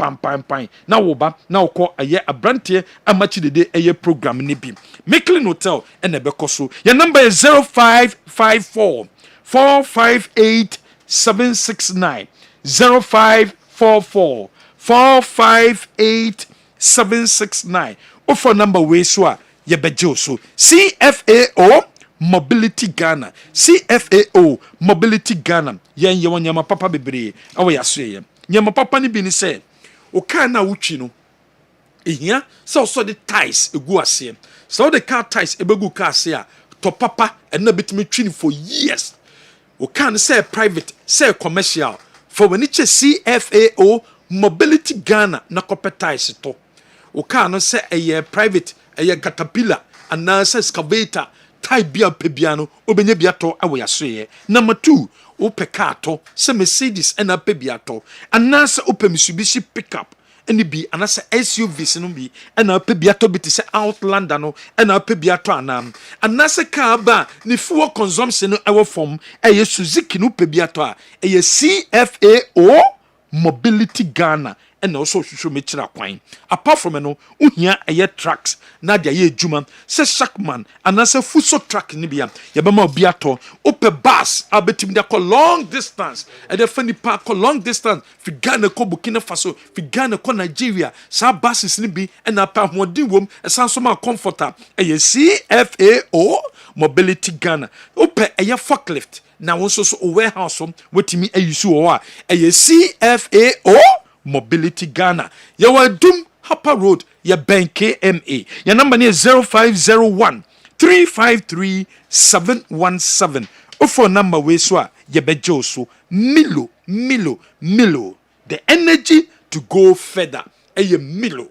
Speaker 9: na woba na okọ eye abrante amachi dede eye program ni bi Micklin Hotel na bekoso your number is 0554 458 769 0544 458 769 offer number we so ye bejo so CFAO Mobility Ghana CFAO Mobility Ghana yen ye wonyama papa bebre awo yaso ye nyama papa ni bi ni se o ka na wutwi no ehia so the ties egu ase so the car ties ebegu car ase a to papa and na bitimi twini for years o can say private say commercial for when it's CFAO Mobility Ghana na competize to o can say a private a caterpillar and na say excavator type bia pebiano obenye biato awo yaso number 2 o pekato say Mercedes and a pebiato and na say o Mitsubishi pickup any be and as SUVs no be and a pebiato bit say Outlander no and a pebiato anam and na say car ba ni fuel consumption no ewo form e Suzuki no pebiato a e CFAO Mobility Ghana and also show me chira kwan apart from no uhia eye trucks na dia ye djuma se Shackman and as a fuso truck ni bia ye be ma obiato ope bus abetim dia ko long distance e de fani park ko long distance fi Ghana ko Burkina Faso fi Ghana ko Nigeria sa buses ni bi and apa hodin wom e san so ma comforter e CFAO Mobility Ghana ope eye forklift na wonso so warehouse wetimi ayusu o a CFAO Mobility Ghana yawa dum Hapa Road ya Ben KMA your number is 0501 353 717 offer number we so ya bejo so Milo the energy to go further Milo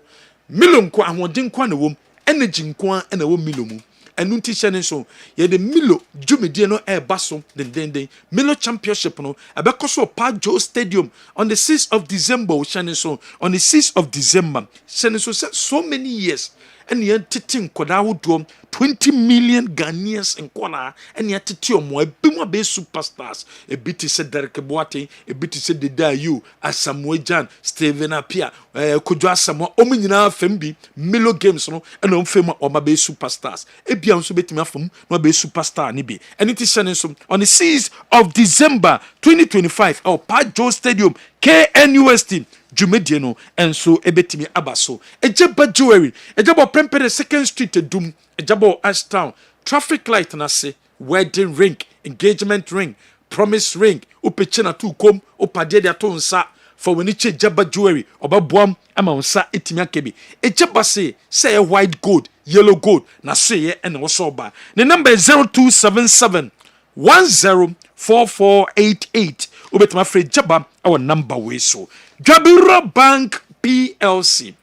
Speaker 9: nko ahodin kwa na wom energy nko na wom Milo mu enunti chene so ye de Milo djumedie no baso den Milo championship no abekoso Pajo Stadium on the 6th of December chene so on the 6th of December chene so many years and ye titin koda wodo 20 million Ghanaians in kona and ye titi omo ebimu be superstars ebiti se Derek Boateng ebiti se Dedayu Asamoah Gyan Steven Apia Kojo Asamoah omo nyina fambi Milo games no and on fema oma be superstars ebia nso betimi afam no be superstar ni bi and it is so on the 6th of December 2025 at Pajo Stadium KNUST Jumedie no enso ebetimi abaso ejeba jewelry ejeba prempere 2nd Street edum ejaba Ashtown traffic light na se wedding ring engagement ring promise ring upechena tu kom opade dia to nsa for when iche ejeba jewelry obaboam ama nsa etimi akebi ejeba say white gold yellow gold na se ye ene wo so ba the number is 0277 104488 ubetuma free jaba our number we so Jabiro Bank PLC.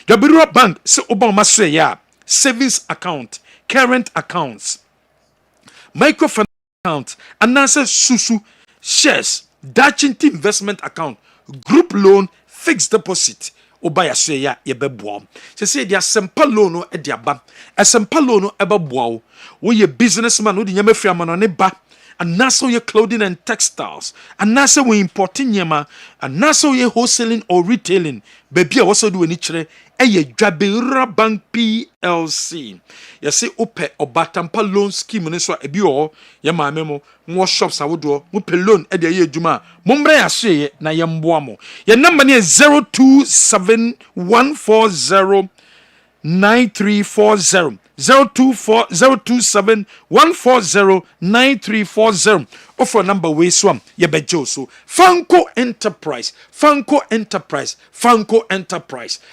Speaker 9: Jabiro Bank se obama so ya savings account, current accounts, microfinance account, anasa susu shares, dachinti investment account, group loan, fixed deposit. Obaya so ya yebeboa. Se dia simple loan no e dia ba. A simple loan no ebeboa. Wo ye businessman wo di nyame fiama no ne ba. And naso ye clothing and textiles, and naso we importing yema, and naso ye wholesaling or retailing. Baby, I also do any chere. Ye Jabira Bank PLC. You say ope or batampa loan scheme and so a bio. Yama memo, more shops I would do. Mupe loan at the year Juma. Mumbre I say na yamboamo. Your number is 0271409340. 024027 offer number way swam yebejo so Fanco Enterprise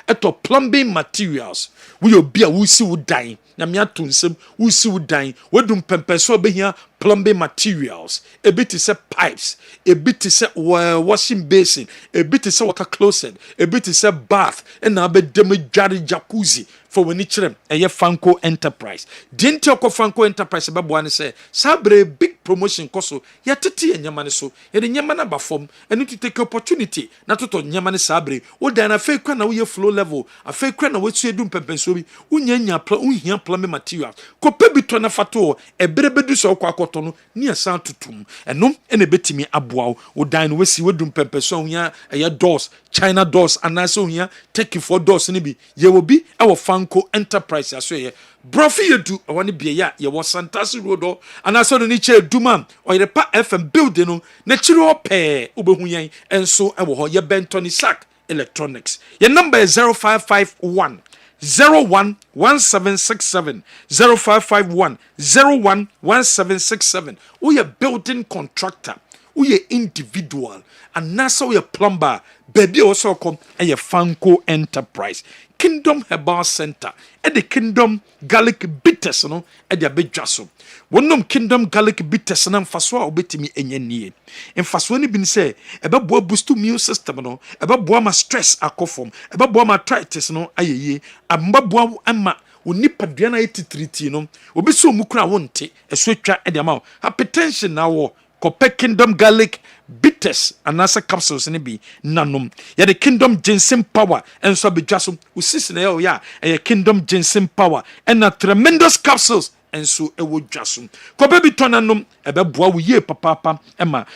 Speaker 9: eto plumbing materials we obi a wusi wudan na me atonsem wusi wudan wedum pempeso obehia plumbing materials a bit is pipes a bit is washing basin a bit is water closet a bit is bath and na be dem jacuzzi for when ichirem eye Fanco Enterprise dinti okọ Fanco Enterprise be boane say sabre big promotion koso ya tete enyama ne so ye de nyama na ba fom enu to take opportunity na toto nyama ne sabre wo dan na fake kwa na wo flow level a fake kwa na wo tu edum pempenso bi unya unhia plumbing materials ko pe bi to na fato ebere bedu so kwa akoto no ni asan tutum enum ene betimi aboa wo dan no wesi wedum pempenso unya eye doors China doors anase unya take for doors ni bi ye wo bi e wo Fanco Enterprise aso ye brofi yedu woni bie ya ye wo Santasi Road anase no ni che duma oyere pa FM building no na chiri ope obehu yan enso e wo ho ye Bentoni Sack Electronics your number is 0551 011767 0551 011767 we a building contractor we a individual and nasa we a plumber baby also come a Fanco Enterprise Kingdom Herbal Center at the Kingdom Garlic Bitters no at the Abedjaso wonum Kingdom Garlic Bitters na mfaso obetimi enye nie mfaso ni bin say ebebo boost immune system no ebebo ma stress akofom ebebo ma arthritis no ayeye ambabo ama onipadua na yetitriti no obi so mukura wonte esotwa e de ama hypertension na wo kope Kingdom Garlic Bitters anasa capsules ni bi nanom ya the Kingdom Ginseng Power enso abedwaso usisi na ya Kingdom Ginseng Power and a tremendous capsules enso ewo dwaso kope bi tonanom ebeboa wo ye papa ema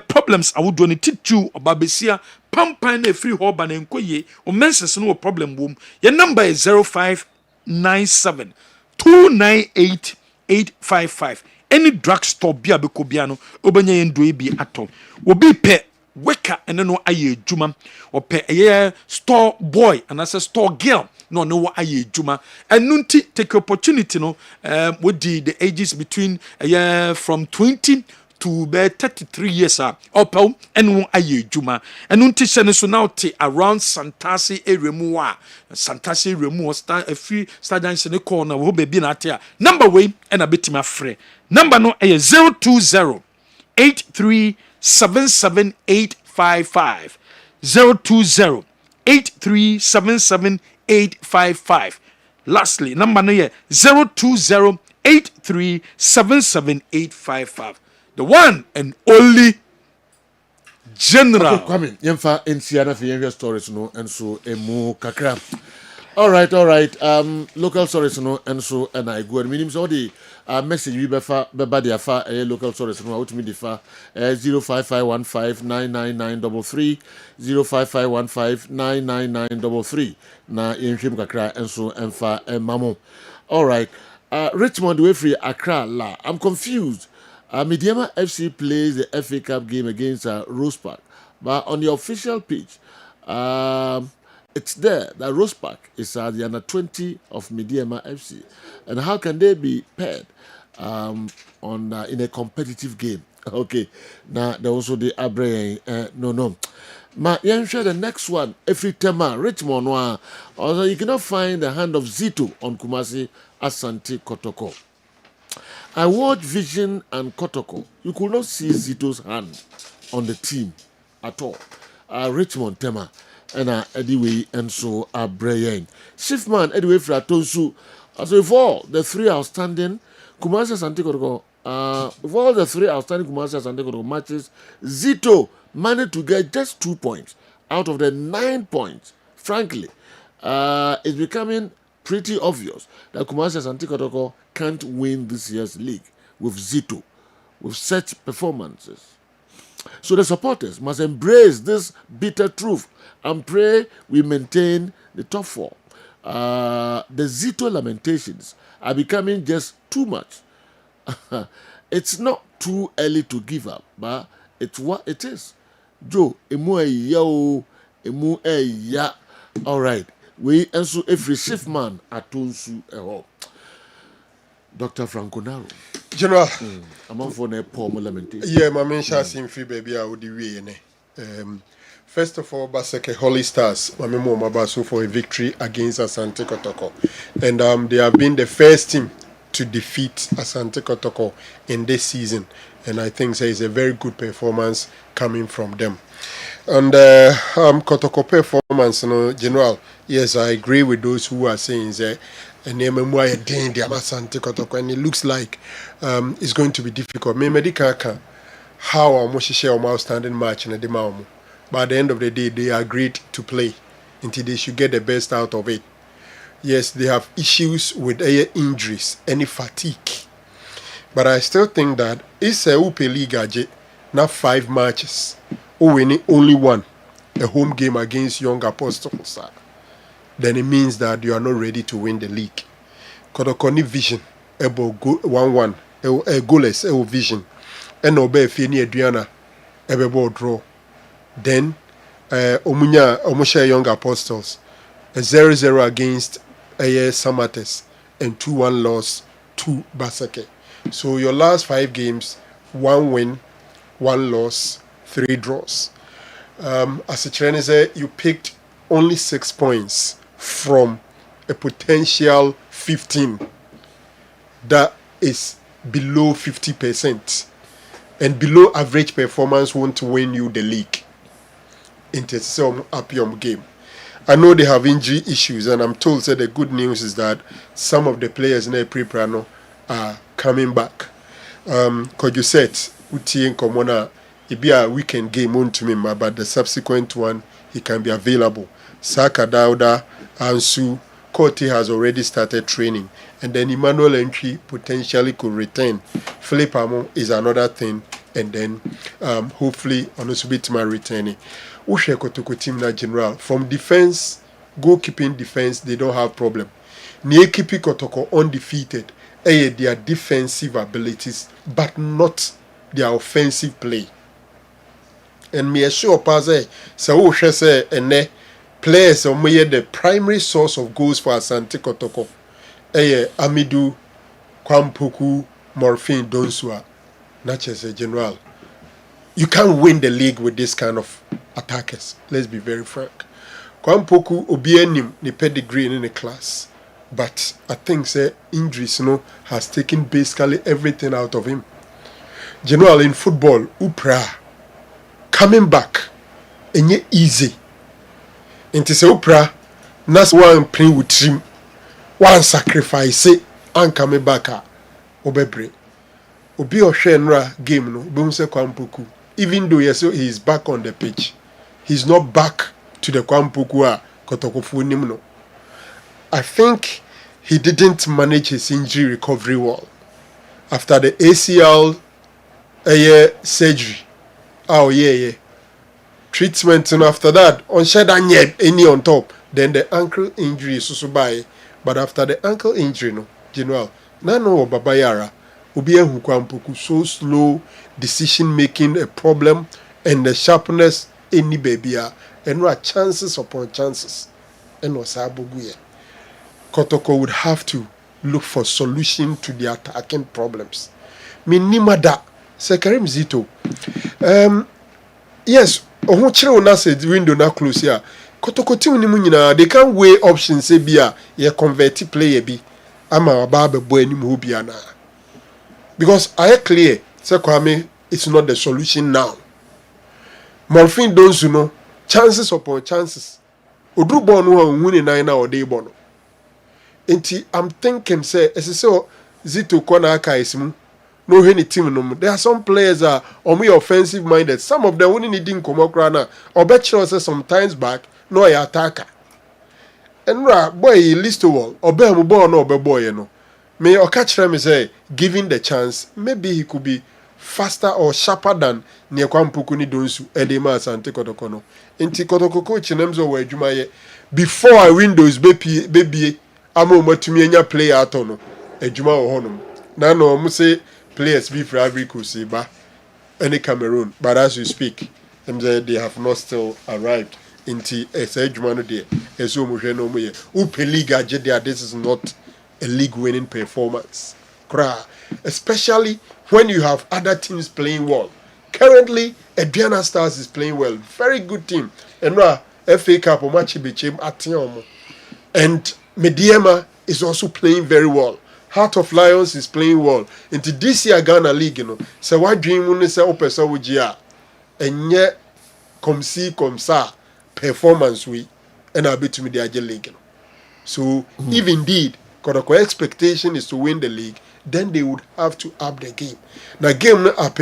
Speaker 9: problems awodo ne titu obabesia pampan na free hoba na enkoye o menses no problem wom your number is 0597 298 855 any drugstore bia be kobiano obenya yendo bi ato obi pe weka ene no aye adwuma ope eye store boy and as a store girl no aye adwuma enunti take opportunity no with the ages between from 20 to be 33 years opel enu aye adwuma enunti se so now te around Santasi area mu Santasi area mu a free stadium se ne corner wo be bi na ate number way and a bit my free number no 020 8377855 020 8377855 lastly number no 020 8377855 the one and only general.
Speaker 1: Okay, come in. Yemfa NCR for your stories no and so emu kakra. All right. Local stories no and so and I go and minimum so the message we befa beba dia fa local stories no out me the fa 05515999933 05515999933 na yenhwem kakra and so emfa mamo. All right. Richmond way free Accra la. I'm confused. Mediama FC plays the FA Cup game against Rose Park, but on the official page, it's there that Rose Park is the under 20 of Mediama FC, and how can they be paired in a competitive game? Okay, now there also the Abre no. Ma share the next one every tema Richmond although you cannot find the hand of Zito on Kumasi Asante Kotoko. I watched Vision and Kotoko. You could not see Zito's hand on the team at all. Richmond Tema and Ediway and so Brian. Shiftman Ediway Fratonsu. So if all the three outstanding Kumasi Asante Kotoko, if all the three outstanding Kumasi Asante Kotoko matches, Zito managed to get just 2 points out of the 9 points. Frankly, it's becoming pretty obvious that Kumasi Asante Kotoko can't win this year's league with Zito, with such performances. So the supporters must embrace this bitter truth and pray we maintain the top four. The Zito lamentations are becoming just too much. It's not too early to give up, but it's what it is. Joe, emu ya. All right. We also every shift man atonsu eho. Dr. Franco Naro.
Speaker 18: General.
Speaker 1: I'm on for a poor lamentation.
Speaker 18: Yeah, my main shot in free baby. I would be first of all, Baseke Holy Stars, my memo Mabaso for a victory against Asante Kotoko. And they have been the first team to defeat Asante Kotoko in this season. And I think there is a very good performance coming from them. And Kotoko performance, General, yes, I agree with those who are saying that and it looks like it's going to be difficult. How almost share outstanding match in the Maumo. But at the end of the day, they agreed to play until they should get the best out of it. Yes, they have issues with injuries, any fatigue. But I still think that it's a Upe League, not 5 matches, or winning only one, a home game against Young Apostles. Then it means that you are not ready to win the league. Kodokoni vision, ebo 1-1, a goalless, vision. And obey Fini Adriana, ebe draw. Then, Omusha Young Apostles, a 0-0 against Samates, and 2-1 loss to Basake. So your last 5 games, 1 win, 1 loss, 3 draws. As a trainer, you picked only 6 points from a potential 15 that is below 50%, and below average performance won't win you the league into some Appium game. I know they have injury issues, and I'm told that the good news is that some of the players in the pre-prano are coming back. Because you said Uti Komona, it be a weekend game on to me, but the subsequent one he can be available. Saka Dauda, Ansu, Kote has already started training, and then Emmanuel Entry potentially could return. Philip Amo is another thing, and then hopefully Onosubitma returning. Ushe Kotoko team na general from defense, goalkeeping defense, they don't have problem. Niekipi Kotoko undefeated, their defensive abilities, but not their offensive play. And me assure Paze, so Ushe say ene players are the primary source of goals for Asante Kotoko. Amidu, Kwampuku, Morphine, Donsua, not as a general. You can't win the league with this kind of attackers. Let's be very frank. Kwampuku obienim the pedigree in the class, but I think say injuries has taken basically everything out of him. General in football, Upra coming back, and easy. Into say Upra, that's one playing with him, one sacrifice and coming back obebre. Obi Oshenra game no, Bumse Kwampuku. Even though yes, he is back on the pitch, he's not back to the Kwampuku Kotokofu Nimno. I think he didn't manage his injury recovery well. After the ACL surgery, treatment, and after that, on Shadanyeb, any on top, then the ankle injury is also by. But after the ankle injury, no, General, Nano Babayara, Ubia Hukwampuku, so slow, decision making a problem, and the sharpness any baby and what chances upon chances. And Wasabuguye. Kotoko would have to look for solution to the attacking problems. Minimada, Sekarim Zito. Yes, Ohuchiro na said window na close here. Kotoko team ni munyina, they can weigh options say bia ye convert player bi ama babe boy ni mu bia na. Because I clear say Kwame it's not the solution now. Morphine don't you know chances upon chances. Odru bon no win na or day bono. Enti I'm thinking say Zito kona aka isimu no any team no. There are some players are offensive minded. Some of them only needing komokra na. Obetro say sometimes back no a attacker. And boy list to all obe mu boy no obe boy no. May Okachira me say given the chance maybe he could be faster or sharper than Kwampuku ni Donsu Edema Asante Kotoko no. Enti Kotoko coach nemzo wa adwuma ye before I Windows baby amo matumi anya player ato no adwuma wo honom. Na no mo say players be for Ivory Coast ba any Cameroon, but as you speak them say they have not still arrived into adwuma no there eso mo hwe no mo ye Upe League agye there. This is not a league winning performance. especially when you have other teams playing well. Currently, Aduana Stars is playing well. Very good team. And FA Cup and Mediema is also playing very well. Heart of Lions is playing well. Into this year Ghana League, so why dream when say opesa wujia and yet come see come sa performance we and I'll be to me the league. So if indeed Kotoko expectation is to win the league, then they would have to up the game. Now game no up,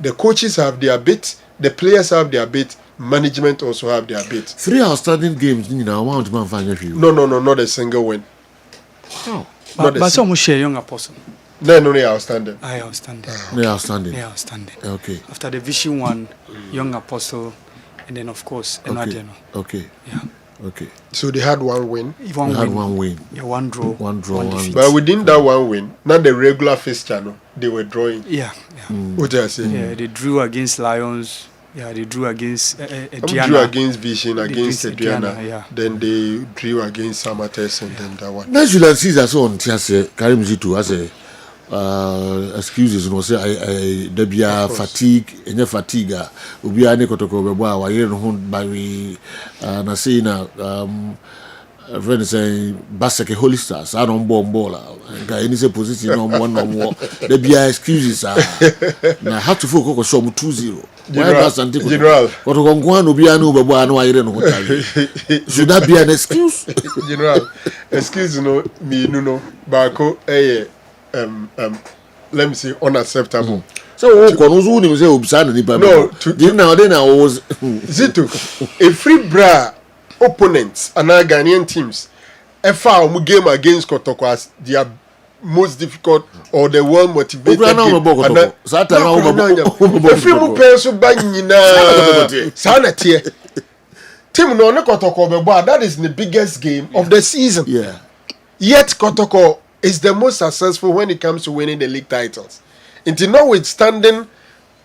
Speaker 18: the coaches have their bit, the players have their bit, management also have their bit.
Speaker 1: 3 outstanding games, No,
Speaker 18: not a single win.
Speaker 1: How?
Speaker 4: But some share young apostle.
Speaker 18: No, outstanding.
Speaker 4: I outstanding.
Speaker 1: Outstanding. Okay.
Speaker 4: After the Vision one, young apostle, and then of course another.
Speaker 1: Okay.
Speaker 4: Yeah.
Speaker 1: Okay.
Speaker 18: So they had one win.
Speaker 1: One win.
Speaker 4: Yeah, one draw.
Speaker 1: One
Speaker 4: defeat.
Speaker 18: But within that one win, not the regular fixture, they were drawing.
Speaker 4: Yeah.
Speaker 18: What did I say?
Speaker 4: Yeah, they drew against Lions. Yeah, they drew against
Speaker 18: Diana. Drew against Vision, against Diana.
Speaker 4: Yeah.
Speaker 18: Then they drew against Samates and then that one.
Speaker 1: Now Julian Caesar so on Tiase Karim Zitu as a excuses no say I debia fatigue any fatigue obi ane kotoko bebo a wayere no ho by na say na friend say Baseke Holy Stars I don't ball guy any say position no more debia excuses na have to focus show 2-0
Speaker 18: General
Speaker 1: kotoko ngwan obi ane bebo ane wayere no ho tari should that be an excuse
Speaker 18: General excuse no me no bako let me say unacceptable.
Speaker 1: So no, then I was
Speaker 18: Zito, a free bra opponents and our Ghanaian teams FA game against Kotoko as their most difficult or the well motivated game. Free mu person banyina sanate. Team no Kotoko bebo that is the biggest game of the season.
Speaker 1: Yeah.
Speaker 18: Yet Kotoko is the most successful when it comes to winning the league titles. Into notwithstanding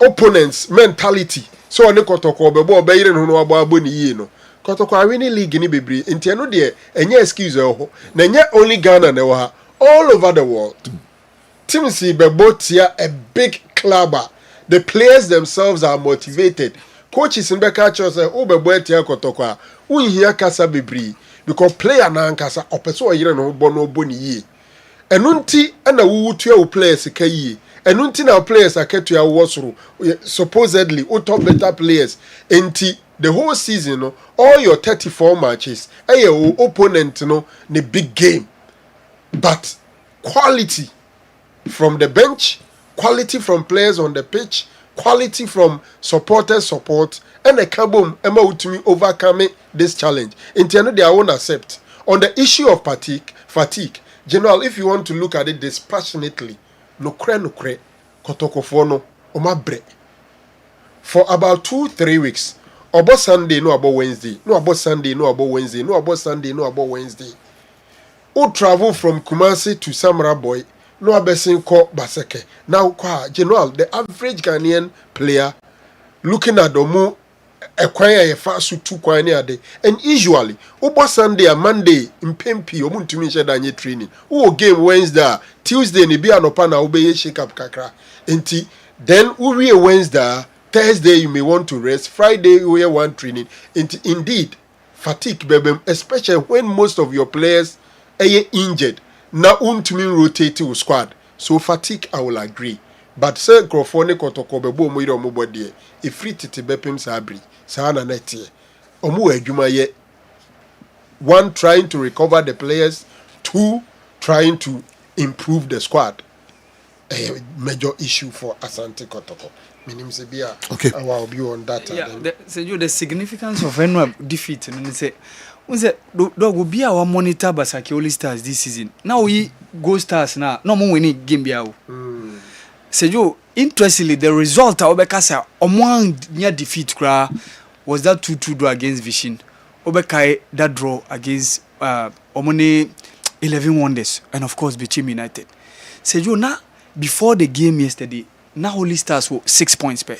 Speaker 18: opponents' mentality. So on the Kotoko bebo bayire no no abo ni yi no. Kotoko winning league ni bebre. Into no de enye excuse ho. Na enye only Ghana na wa all over the world. Team si bebo tia a big club. The players themselves are motivated. Coaches in Beka chose o bebo tia Kotoko. Unhia kasa bebre because player na nkasa opeso oyire no bo ni yi. Enunti ana wuwutua wo players kayi enunti na players aketua wosoro supposedly top better players enti the whole season no all your 34 matches your opponent no the big game but quality from the bench, quality from players on the pitch, quality from supporters support and a kabum ema utumi overcoming this challenge enti no they won't accept on the issue of fatigue. General, if you want to look at it dispassionately, nokre, kotokofono, omabre. For about 2-3 weeks, about Sunday, no about Wednesday, no about Sunday, no about Wednesday, no about Sunday, no about Wednesday. Who travel from Kumasi to Samara Boy, no abesin ko Baseke. Now, General, the average Ghanaian player, looking at Omu, acquire a fast to ade and usually oba Sunday and Monday impempi omuntumi sheda training o game Wednesday Tuesday ni bia nopa na obeye shake up kakra enti then we Wednesday Thursday you may want to rest Friday we want training enti indeed fatigue bebem especially when most of your players are injured na untumi rotate your squad so fatigue I will agree but say Grofone Kotoko bebo mo ire omo body e free tete bepem sabri Sana netie. Omu adwuma ye. 1 trying to recover the players, 2 trying to improve the squad. A major issue for Asante Kotoko. Minim se bia.
Speaker 1: Okay.
Speaker 18: I will be on that.
Speaker 4: Yeah, the significance of any defeat and say dog will be our monitor Basake Holy Stars this season. Now we go Stars now. No more winning game biao. Sejo, interestingly, the result Obekasa among near defeat was that 2-2 draw against Vision. Obekai that draw against Omone 11 Wonders and of course Bichim United. Sejo, now before the game yesterday, now Holy Stars were 6 points per.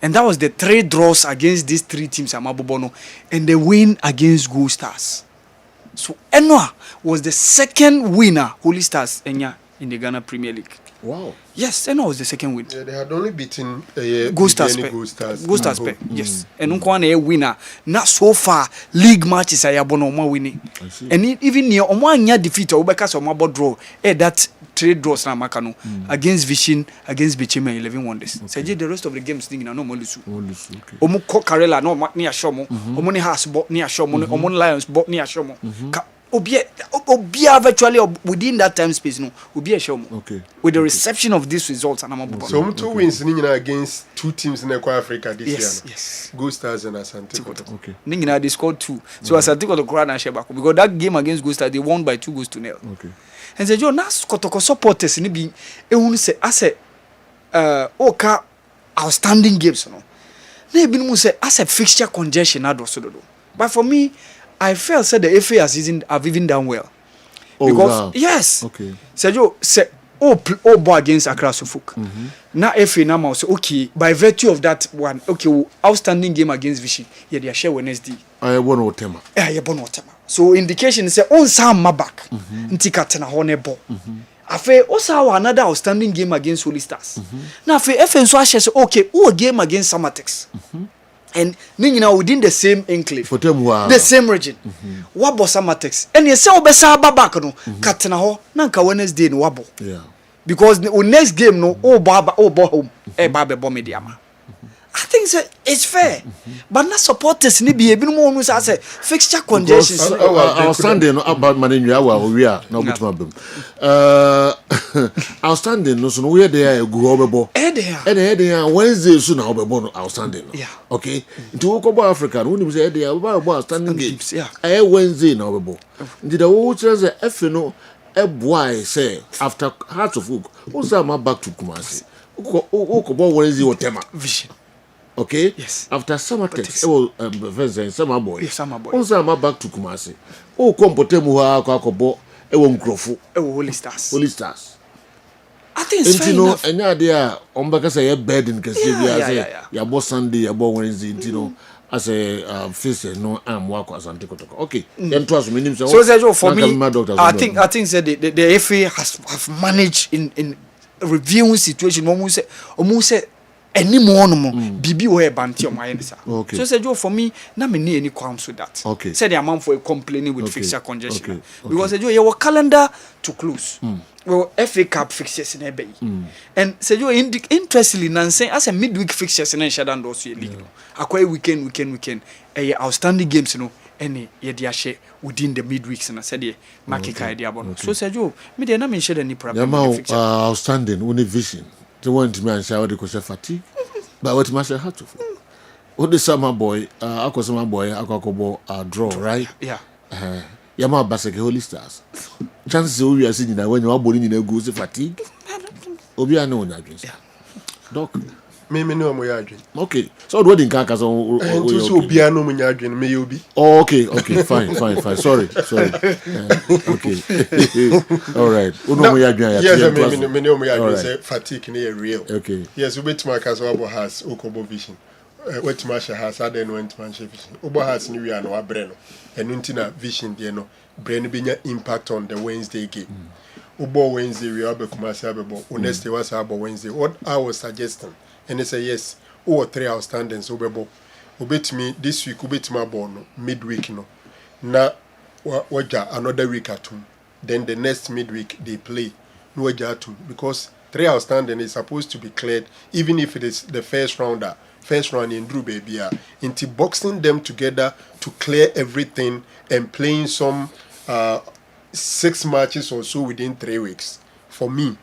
Speaker 4: And that was the 3 draws against these 3 teams Amabobono and the win against Gold Stars. So Enwa was the second winner Holy Stars Enya in the Ghana Premier League.
Speaker 1: Wow.
Speaker 4: Yes, and I was the second win.
Speaker 18: Yeah, they had only beaten
Speaker 4: Gold Stars. Yes. And Unkwane a winner. Not so far league matches I have no winning. And even near on 1 year defeat or because of my draw. That trade draws na makano against Vision, against Bichime 11 Wonders. So the rest of the games thing na no molusu. Omu Karela no near Shomo. Omoni has bought near Shomo. Omoni Lions bought near Shomo. Obia virtually within that time space no Obia Shomo. Okay. With the reception of these results and I'm
Speaker 18: so 2 wins against 2 teams in Africa this year.
Speaker 4: Yes.
Speaker 18: Gold Stars and Asante Kotoko.
Speaker 4: Okay. Ningina they scored 2. So Asante Kotoko na Shebako because that game against Gold Stars they won by 2-0. Okay. And say Joe nas Kotoko supporters ni bi ehunu say ase oka outstanding games no. Na ebi no say ase fixture congestion adoso dodo. But for me I felt said the FA have even done well. Because yes. Okay. Sergio say boy against Accra Suffolk. Now FA now say okay by virtue of that one okay outstanding game against Vichy. Yeah they share Wednesday.
Speaker 1: I won Otema.
Speaker 4: Yeah won Otema. So indication say on Sam back. Ntika tena hone ball. Afe also another outstanding game against Holy Stars. Now afe FA so say okay game against Samatex. And now within the same enclave, the same region. Wabo Samatex. And you say obesa back no katena ho nanka Wednesday no wabo. Yeah. Because the next game no home baba bomediama. I think it's fair. But not supporters ni be no more say fixture congestions.
Speaker 1: Our Sunday no about Manenya we are no good. Outstanding no so we there go obebo. There Wednesday so na obebo no outstanding. Yeah. Okay. To go Africa no we say there about outstanding games. Yeah. Wednesday na obebo. Did the whole chance F no boy say after Hearts of Oak who say my back to Kumasi. Who Wednesday or Tema. Vision. Okay. Yes. After Samatex, Summer Boy. Yes, Summer Boy. Also, I'm back to Kumasi. Oh, Compotemu Hakobo, Nkrofo. Holy Stars. Holy Stars. I think it's fair enough. And now they are on because I have bed in Kessben. Yeah. Boss Sunday, you bought Wednesday. As a face no work as Antikotoko. Okay. Then trust me.
Speaker 4: So for me, I think that the FA have managed in reviewing situation. Almost say. Any more no bibi we banti o my nisa. Okay. So say Joe for me na me need any qualms with that. Okay. Say the amount for complaining with fixture congestion. Okay. Because Joe your calendar to close. Well FA Cup fixtures in ebe. And say Joe interestingly nan say as a midweek fixtures in Shadan do so league. Akwa weekend outstanding games no any ye dia share within the midweeks and I said makika idea about. So say Joe me dey na me share any problem.
Speaker 1: Outstanding only vision. The one to me and say what they call fatigue, but what must I have to? What the summer boy, summer boy, draw, right? Yeah. Yama Baseke Holy Stars. Chances we are seeing that when you are born in a goose fatigue, Obia no against. Doc.
Speaker 18: Me no mo yadwen.
Speaker 1: Okay. So what in Kakas on
Speaker 18: so Obia no mo yadwen me yobi.
Speaker 1: Oh, okay, fine. Sorry. Okay. All right. Uno mo yadwen.
Speaker 18: Yes, me no mo yadwen say fatigue ne real. Okay. Yes, we bet my Kaso has Okobo Vision. What Masha has had and went man vision. Obo has ni we are no abreno. And untina vision de no brain binya impact on the Wednesday game. Obo Wednesday we are be Kumasi abebo. Honestly was about Wednesday. What I was suggesting and they say yes, 3 outstandings obebo. Obet me this week obet my born midweek no. Na waja another week at home. Then the next midweek they play no waja at home because 3 outstanding is supposed to be cleared even if it is the first round in Drew baby. Into boxing them together to clear everything and playing some 6 matches or so within 3 weeks. For me,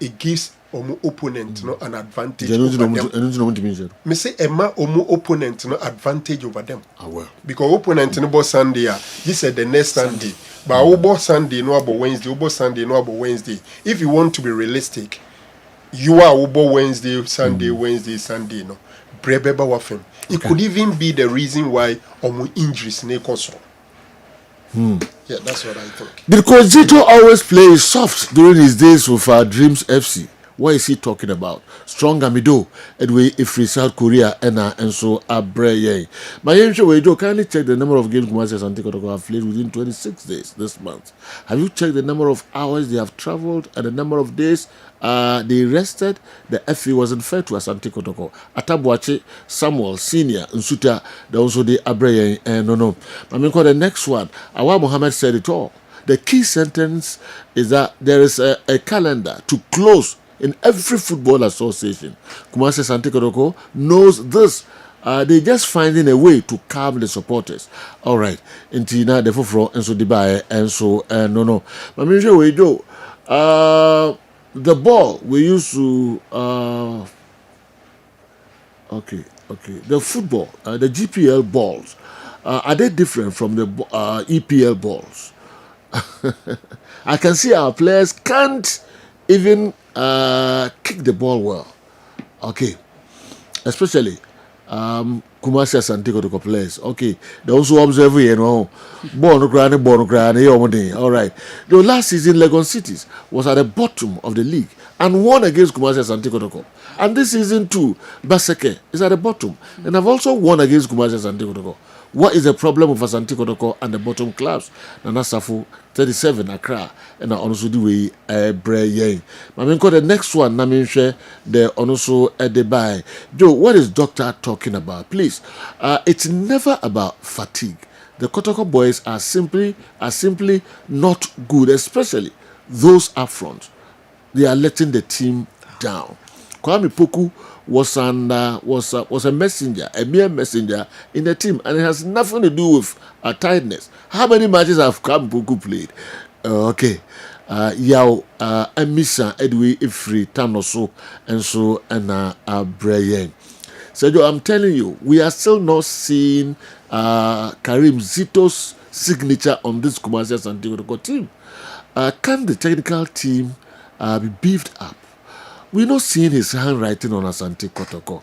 Speaker 18: it gives opponent no an advantage over them. Me say opponent no advantage over them. Because opponent no bo Sunday you said the next Sunday. But obo Sunday no about Wednesday, obo Sunday no about Wednesday. If you want to be realistic, you are obo Wednesday, Sunday no. Brebeba wafem. It could even be the reason why injuries ne cause. Yeah, that's what I think.
Speaker 1: Because Zito always plays soft during his days with Dreams FC. What is he talking about? Strong Amido, Edway Ifri South Korea, and so Abreye. My we do kindly check the number of games Kumasi Asante Kotoko have played within 26 days this month. Have you checked the number of hours they have traveled and the number of days they rested? The FA wasn't fair to Asante Kotoko. Atabuache, Samuel, Senior, Nsuta, they also the Abreye, and no. I mean, the next one, Awa Mohammed said it all. The key sentence is that there is a calendar to close in every football association. Kumasi Asante Kotoko knows this. They just finding a way to calm the supporters. All right. Intina the fufro and so Dubai and so no. But maybe we do. The ball we used to okay. The football, the GPL balls, are they different from the EPL balls? I can see our players can't even kick the ball well. Okay, especially Kumasi Asante Kotoko players. Okay, they also observe born granny. All right. The last season, Legon Cities was at the bottom of the league and won against Kumasi Asante Kotoko. And this season too, Baseke is at the bottom and have also won against Kumasi Asante Kotoko. What is the problem of Asante Kotoko and the bottom clubs? Nana Safu 37 Accra and also the way Breye. The next one, Naminshe, the also at the buy. Joe, what is doctor talking about? Please, it's never about fatigue. The Kotoko boys are simply not good, especially those up front. They are letting the team down. Kwame Poku was a messenger, a mere messenger in the team, and it has nothing to do with tiredness. How many matches have Kwame Poku played? Okay. Yao Emisa Edway Ifri Tanoso and so and Brian. So I'm telling you, we are still not seeing Karim Zito's signature on this Kumasi Asante Kotoko team. Can the technical team be beefed up? We're not seeing his handwriting on Asante Kotoko.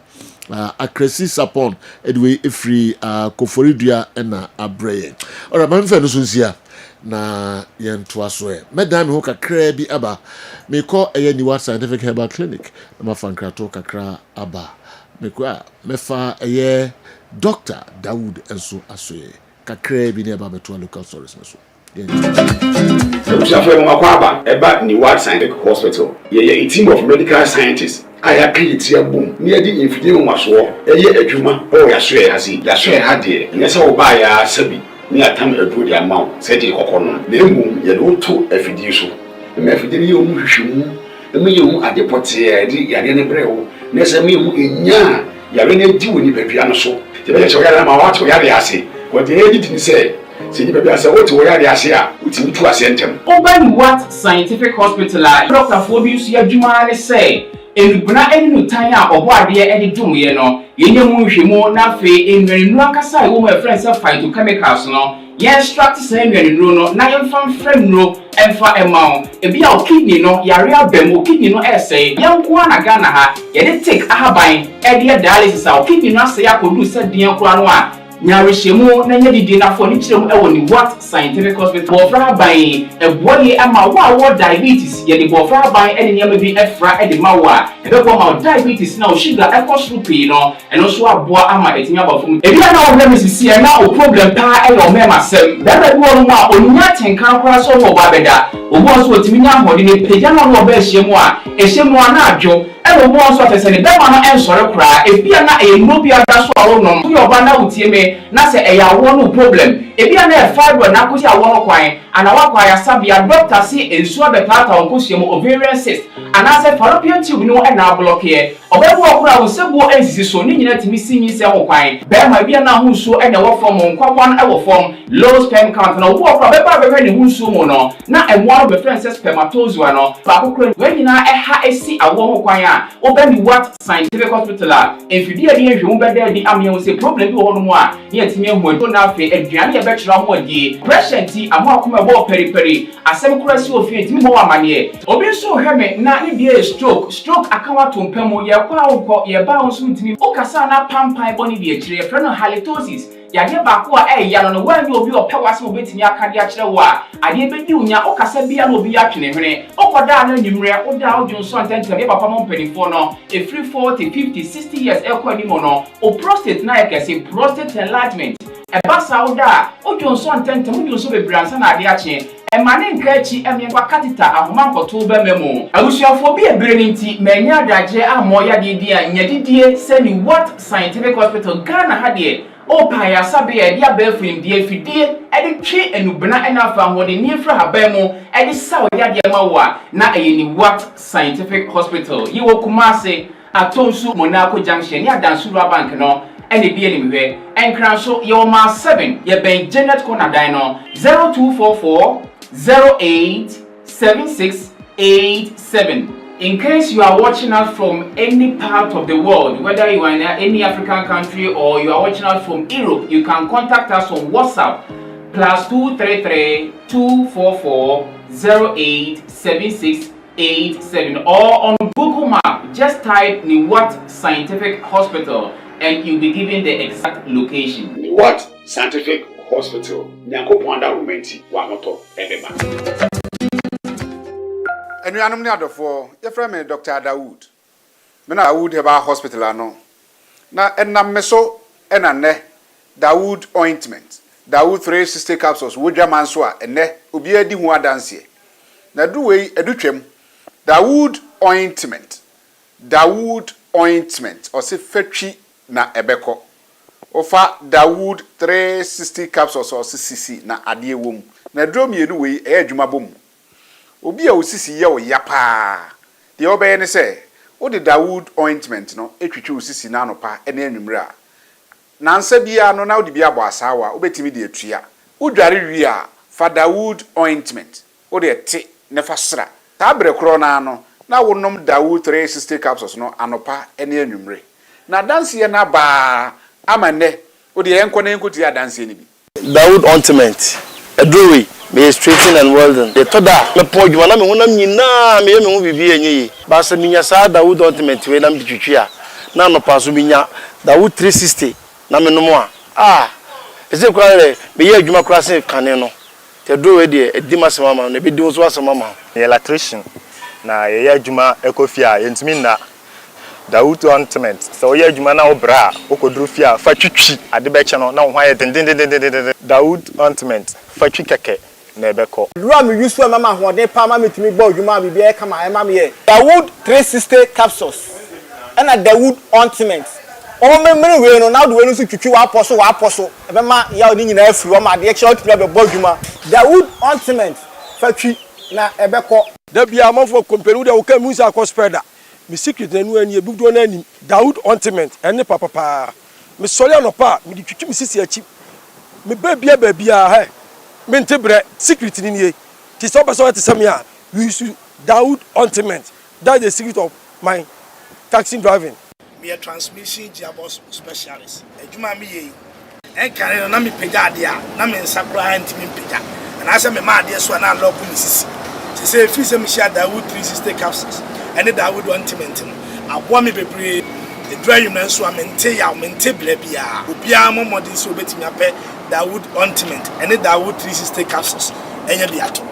Speaker 1: Akresi Sapon, Edway Ifri, Koforidua, and Abreye. All right, my friend Sunsia. Na yentwaswe medam ho kakra bi aba me call a Niwa Scientific Herbal Clinic na mafankrato kakra aba me kwa mefa a Dr. Dawood enso asoye kakra bi ne aba beto local stories so
Speaker 2: Observe Makwaba about Niwa Scientific Hospital. A team of medical scientists. I have created a boom near the infidel Maswa, a juma, or a share has it, the share had it, and yes, I'll buy a sabi. Near time a good amount, said the Cocono. The moon, you don't to a fiducial. The Mephidio Mushu, the meal at the Potier, the Yarene Breo, Nesamium in Ya, Yarene do in the piano show. The Venezuela Mawat Yariasi, what the editing said. See the baby, I said, what to Yariasia, which in 2 ascentum. Open what scientific hospital, Dr. Phobius Yajumani say. And Buna any Tanya or what dear Eddie Dumiano, Yenyamu, Nafe, in Renwakasa, whom my friends have fight to chemicals, no. Yes, struck same and no, Nayan from friend no, and for a mount. A be our kidney no, Yaria Bemo, kidney no essay, young Kwana Ganaha, yet take a buying, Eddie dialysis, our kidney not say I could do said the Kwanwa. Nyarishemo na nyedi dina for ni chirem ewo ni what scientific hospital bofra ban e boye ama wa diabetes ye di bofra ban e ni nyama bi efra e di mawa e be ma diabetes na o sugar e cost rupi no e no so aboa ama etinya bafum e bia na o hwe misisi e na o problem pa e o mema sem da da wo no a onya tenkan kora so wo ba beda obo so otimi nya hodi ne peja na wo ba ehyemu a ehyemu na adwo e wo so atese ne be ma no ensore kora e bia na e no bia da so a wo no yo ba na utie me na se eya wonu problem ebia na fiber na kosi awon kwan ana wakwa ya sabia doctor si ensu abetata onkosie mo ovarian cyst ana se fallopian tube no e na block here obebu okura wo sebuo ensisi so ni nyina timi sinyi se ho kwan be ma bia na hu so e na wo form nkwawan e wo form low sperm count na obu okura be ba be ne hu so mo no na emwa be friend spermatozoa no ba kokura we nyina e ha esi awon ho kwan a obani what scientific hospital a enfidie de ehwe be da di amia se problem bi wo no mo a timi ehwo na afi aduane ye be kira mo adi pressure ti amo akoma bo periperi asem kura si ofi timi mo amane obi so hweme na ne bia stroke akawa tompam ye kwa wo ye ba wo so timi o kasa na pampai boni bi akire frɛ no halitosis
Speaker 16: Yadia Bakua, Yan, and when you'll be a Pawas will be in your Kadiacha, I did be you, O Casabia will be actually, O Kodana, Numera, O Dow Johnson, and Pamon Penifono, a free 40, 50, 60 years, Elquanimono, or prostate Nike, in prostate enlargement. A Basauda, O Johnson, Tentam, so be Branson Adiachi, and Manin Krechi, and Yakatita, a Manko Toba Memo. I wish you for be a brilliant Mania Daje, Amoya Didia, and Yadidia, sending what scientific hospital Ghana had it. O Paya Sabia, dear Belfin, dear Fidie, and the tree and Ubana and Alpha, what the near Frahabemo, and the Sao Yadiamawa, not any what scientific hospital. You will Kumase, Atonsu, Monaco Junction, Yadansura Bankano. And the BNB and Cranso your mass 7, your bank Janet Conadino 0244 08 7687. In case you are watching us from any part of the world, whether you are in any African country or you are watching us from Europe, you can contact us on WhatsApp +233 244 08 7687 or on Google Map. Just type Niwat Scientific Hospital and you'll be given the exact location.
Speaker 2: What scientific hospital? Nyanko Panda Rumenti, Wanoto, Edema.
Speaker 17: And we are nominated for your friend Dr. Dawood. Mena Dawood have a hospital ano. Na enna meso enna ne Dawood ointment. Dawood 360 capsules. Wodja manswa enne obi adi hu adanse. Na duwe edutwem Dawood ointment. Dawood ointment or se fetwi na ebeko. Ofa Dawood 360 capsules or CCC na ade wom. Na drum yenu we adwuma bom. Obi a osisi ye o yapa. De obeye ne se, o de Dawood ointment no etwitwe osisi na anopa ene anwumre a. Na nsa bia no na o de bia bo asawa, obetimi de atua. Udware wi a fa Dawood ointment. O de te ne fa sra. Ta bre kro na no na wonom Dawood 360 capsules no anopa ene anwumre. Na dance ye na ba amane o de enko na enko ti dance ni bi.
Speaker 6: Dawood ointment edrowi me straighten and welding the toda me podwa na me honam nyina me hu bibi enyi ba se minya sa Dawood ointment we na mbitwitwi a na no paso minya Dawood 360 na me no mo a ese kwa le me ye adwuma kura se kane no te drowi de edima se mama no be di so asema mama
Speaker 20: electrician na ye adwuma ekofia yentimi na Dawood ointment so ye adwuma na obra okodru fia fa twitwi ade be che no na ho aye den Dawood ointment fa twi keke na ebeko
Speaker 24: dura me yusu mama hode pa ma metimi gba adwuma bibi e kama e ma me ye Dawood 360 capsules and a Dawood ointment o memre we no na do we no so twitwi wa aposo e be ma ya oni nyina afiri o ma de e che o tibia be gba adwuma Dawood ointment fa twi na ebeko
Speaker 12: da bia amafo kompelu de wo ka musa akospeda me secret na nu ani ebudo na ani Dawood ointment ene papa me sole anopa me di twitwi me sisi achi me babia he me ntebre secret ni nie ti so person ti sam ya we use Dawood ointment. That's the secret of my taxi driving.
Speaker 24: Me a transmission gearbox specialist ejuma me ye en kare na me pega de a na me nsakura antimi pega na ase me ma de so na lock me sisi ti say fi se me share Dawood 360 capsules and Dawood ointment abo me bebre the dry you na so amente ya mente bia obia momodi so betimi ape Dawood ointment and Dawood 360 capsules enye bi ato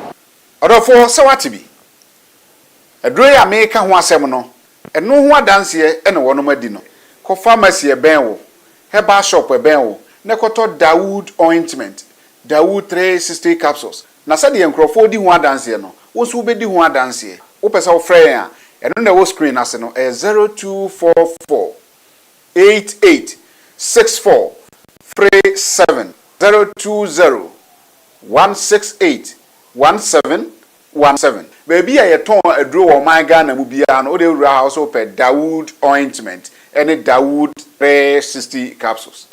Speaker 17: Odofo se wate bi aduro ya me ka ho asem no eno ho adanse ene wono madi no ko pharmacy e ben wo herbal shop e ben wo ne koto Dawood ointment Dawood 360 capsules na se de enkrofo di ho adanse no wo so be di ho adanse wo pesa wo frɛ ya eno na wo screen ase no 0244 88 64 37 020 168 1717 baby a yeton aduro wo man Ghana mu bia no o de wura house o pe Dawood ointment and Dawood 360 capsules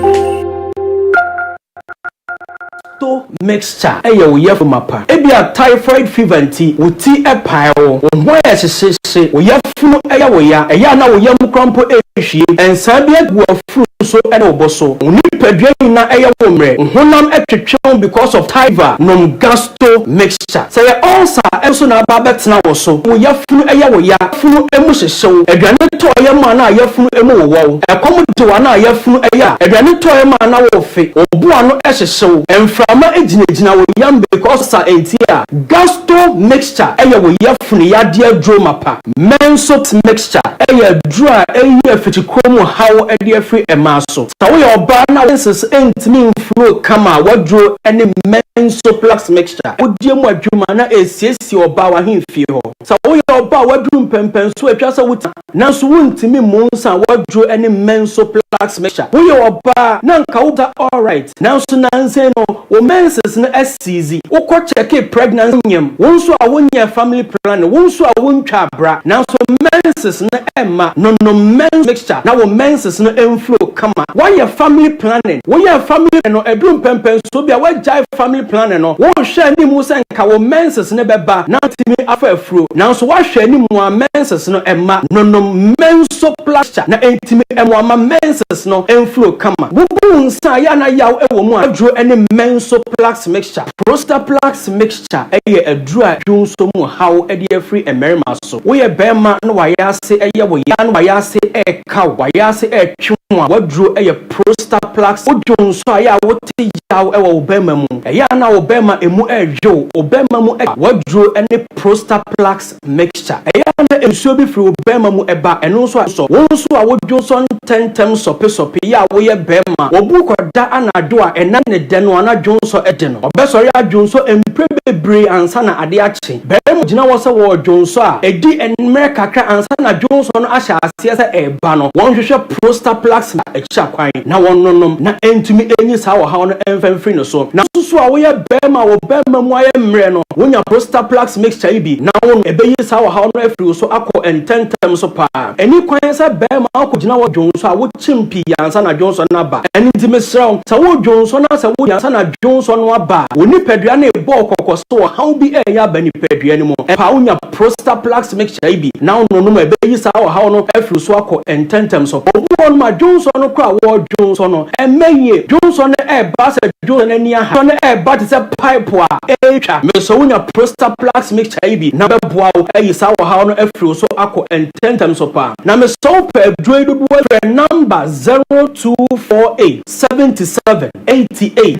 Speaker 25: to mixture eya wo yef mapa e bia typhoid fever nti wo ti e pae wo ho ya sese wo yef funu eya wo ya eya na wo yam krampo ehwie ensa bi agu afuru so ene oboso oni padua na eya wo mre honam etwetwe because of tiver nom gasto mixture say also enso na ba betena wo so wo ya funu eya wo ya funu emu hyehyew aduane to ya ma na ya funu emu wo wo ekom de wa na ya funu eya aduane to ya ma na wo fe obu ano hyehyew emframa ejinejina wo yam because sa entia gasto mixture eya wo ya funu ya de adro mapa menso mixture eya dra eya fitikromu how ede afri emaso sa wo ya oba na wenses entimi mfuro kama wadro ene menso plus mixture odie mu adwuma na esiesi oba wa hemfie ho sa wo ya oba wadru mpempen so atwa sa wuta na so wuntimi monsa wadro ene menso plus mixture wo ya oba na nka wuta all right na so na nse no wo menses na asizi wo ko check pregnancy nyem wo so a wonya family plan wo so a wontwa bra na so menses na emma no men's mixture na wo menses na enflow kama why your family planning wo your family no edrum pempen so bia wa jai family planning no wo hwe ni mu se nka wo menses na beba na timi afa afro na so wa hwe ni mu a menses no emma no menso plasture na entimi emo ama menses no enflow kama wo bu nsa ya na yaw ewo mu adro ene menso plus mixture prostaplex mixture eye adura dwonso mu how ede afri emerima so wo ye bema no wa ya se eye wo ya no wa ya se eka wa ya se etwon a wadro eye prostaplex odwonso aya wo te yaw ewo bema mu eya na wo bema emu edwo wo bema mu wadro ene prostaplex mixture eya na ensuo bi fri wo bema mu eba eno so so wonso a wodwonso tentem sope ya wo ye bema wo bu koda anado a ena ne de no ana dwonso ede no obesori adwonso emprebebre ansa na ade ache bema gina wo se wo dwonso a edi enmere kakra ansa na dwonso no ahya ase se eba no won hwehwe prostaplex na echa kwan na wonnonom na entumi enyi sa wo ha no emfamfri no so na susu a wo ye bema wo bema mu aye mre no wonya prostaplex mixture ibi na won ebeyi sa wo ha no afri so akọ ententem so pa eni kwan se bema akọ gina wo dwonso a wo chimpi ansa na dwonso na ba eni dimesraw sa wo dwonso na sa wo ansa na dwonso no aba oni padua na ebo kokko so how bi ya ba ni padua ni mo pa wonya prostaplex mixture ibi na won no ebeyi sa wo ha no afri so akọ ententem so obu ma dwonso no kwa wo dwonso no emeye dwonso no eba sa dwonso na ni aha no eba te se pipe a etwa me so wonya prostaplex mixture ibi na beboa wo ayi sa wo ha no afri so akọ ententem so pa na me so pa adroidu bo number 0248 77 88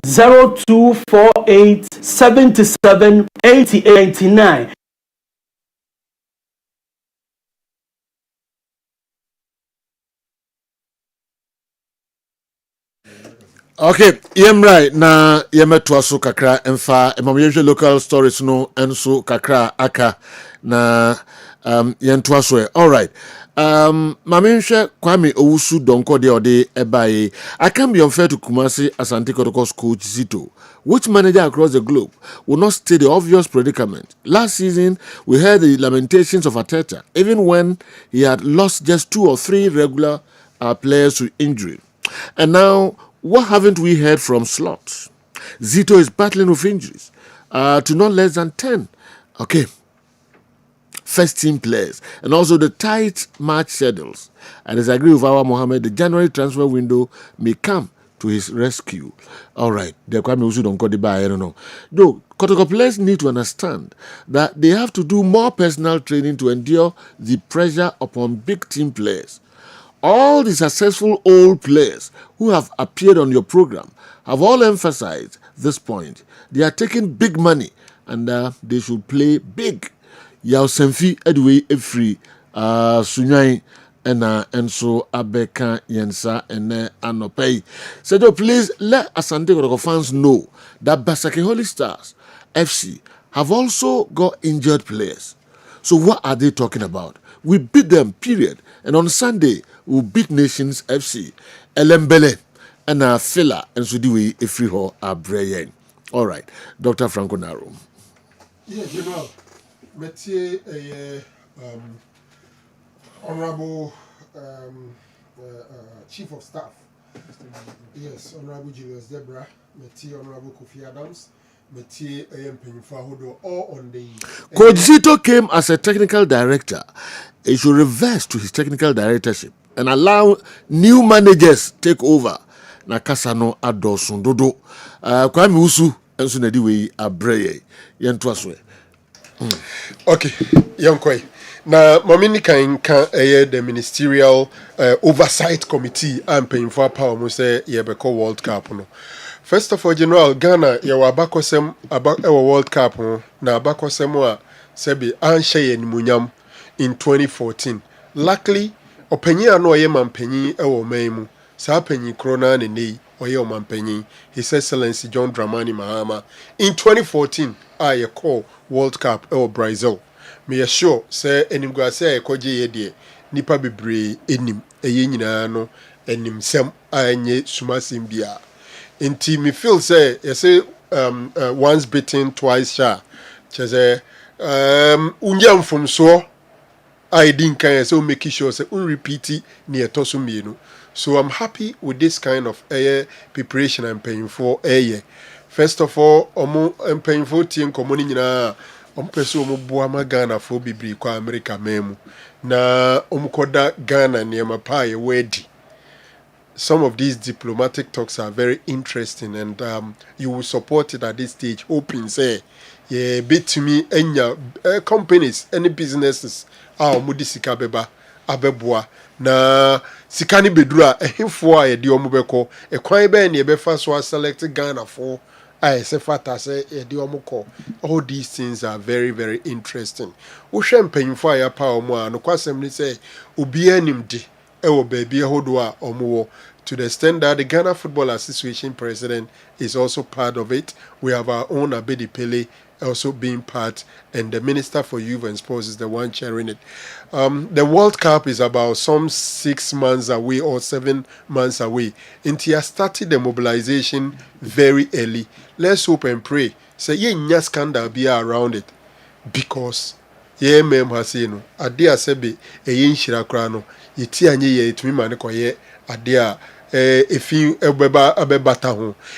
Speaker 25: 0248 77 88
Speaker 1: Okay, right na yemeto aso kakra emfa emamyehwe local stories no enso kakra aka na yento aso all right. Mamenhwe Kwame Owusu Donko de ode ebaye. I can be unfair to Kumasi Asante Kotoko's coach Zito, which manager across the globe will not state the obvious predicament. Last season, we heard the lamentations of Arteta, even when he had lost just 2 or 3 regular players to injury. And now, what haven't we heard from Slot? Zito is battling with injuries to not less than 10. Okay. First team players and also the tight match schedules. I disagree with our Mohammed. The January transfer window may come to his rescue. All right, the Kwame Owusu don't call the buy. I don't know. Though Kotoko players need to understand that they have to do more personal training to endure the pressure upon big team players. All the successful old players who have appeared on your program have all emphasized this point. They are taking big money and they should play big. Yaw Semfi Edway Efri Sunyai and so Abeka Yensa and Anopei. So please let Asante Kotoko fans know that Basake Holy Stars FC have also got injured players. So what are they talking about? We beat them, period. And on Sunday, we'll beat Nations FC, Elembele, and Fila, and Sudiwe Efriho Abreyen. All right, Dr. Franco Naro.
Speaker 18: Yeah, General. Metier Honorable Chief of Staff. Yes, Honorable Julius Debra, Metier Honorable Kofi Adams,
Speaker 1: Coach Zito came as a technical director. He should reverse to his technical directorship and allow new managers take over. Na kasano adosun dodo. Kwame Usu enso na di we abreye. Yento aso.
Speaker 18: Okay, Yankoi. Now, Mamini can the ministerial oversight committee and paying for power must say Yebeko World Cup. No. First of all, General Ghana, you were abakosem about our World Cup. Na abakosem sebi anshe munyam in 2014. Luckily, openya no ye mampenyi ewo meimu. Sa penyi krona ne oye mampenyi. His Excellency John Dramani Mahama in 2014. I call World Cup ewo Brazil. Me sure say enimguase ekoje ye de nipa bebre enim eye nyina no enim sem anye sumasim bia. Inti me feel say say once bitten twice shy. Cheze unyam from so I didn't kind so make sure say repeat it near Tosumino. So I'm happy with this kind of preparation I'm paying for a First of all, I'm paying for team community na peso boama Ghana for bibri kwa America memu. Na koda Ghana near Mapai wedi. Some of these diplomatic talks are very interesting and you will support it at this stage. Hoping say, yeah, bit to me, any companies, any businesses, mudi sikabeba, abebwa, na sikani bedura, himfo a di omubeko, kwan be ni ebefa so select Ghana for, say fata say di omuko. All these things are very, very interesting. Ushem payinfo ya pa omo no kwasem ni say, obi animdi, ewo baby hodwa omuwo. To the extent that the Ghana Football Association president is also part of it. We have our own Abedi Pele also being part, and the Minister for Youth and Sports is the one chairing it. The World Cup is about some 6 months away or 7 months away. India started the mobilization very early. Let's hope and pray. Say, ye nya scandal be around it. Because, ye mem hasino, adia sebe, yin shirakrano, yeti anye ye itumi maneko ye, adia, if you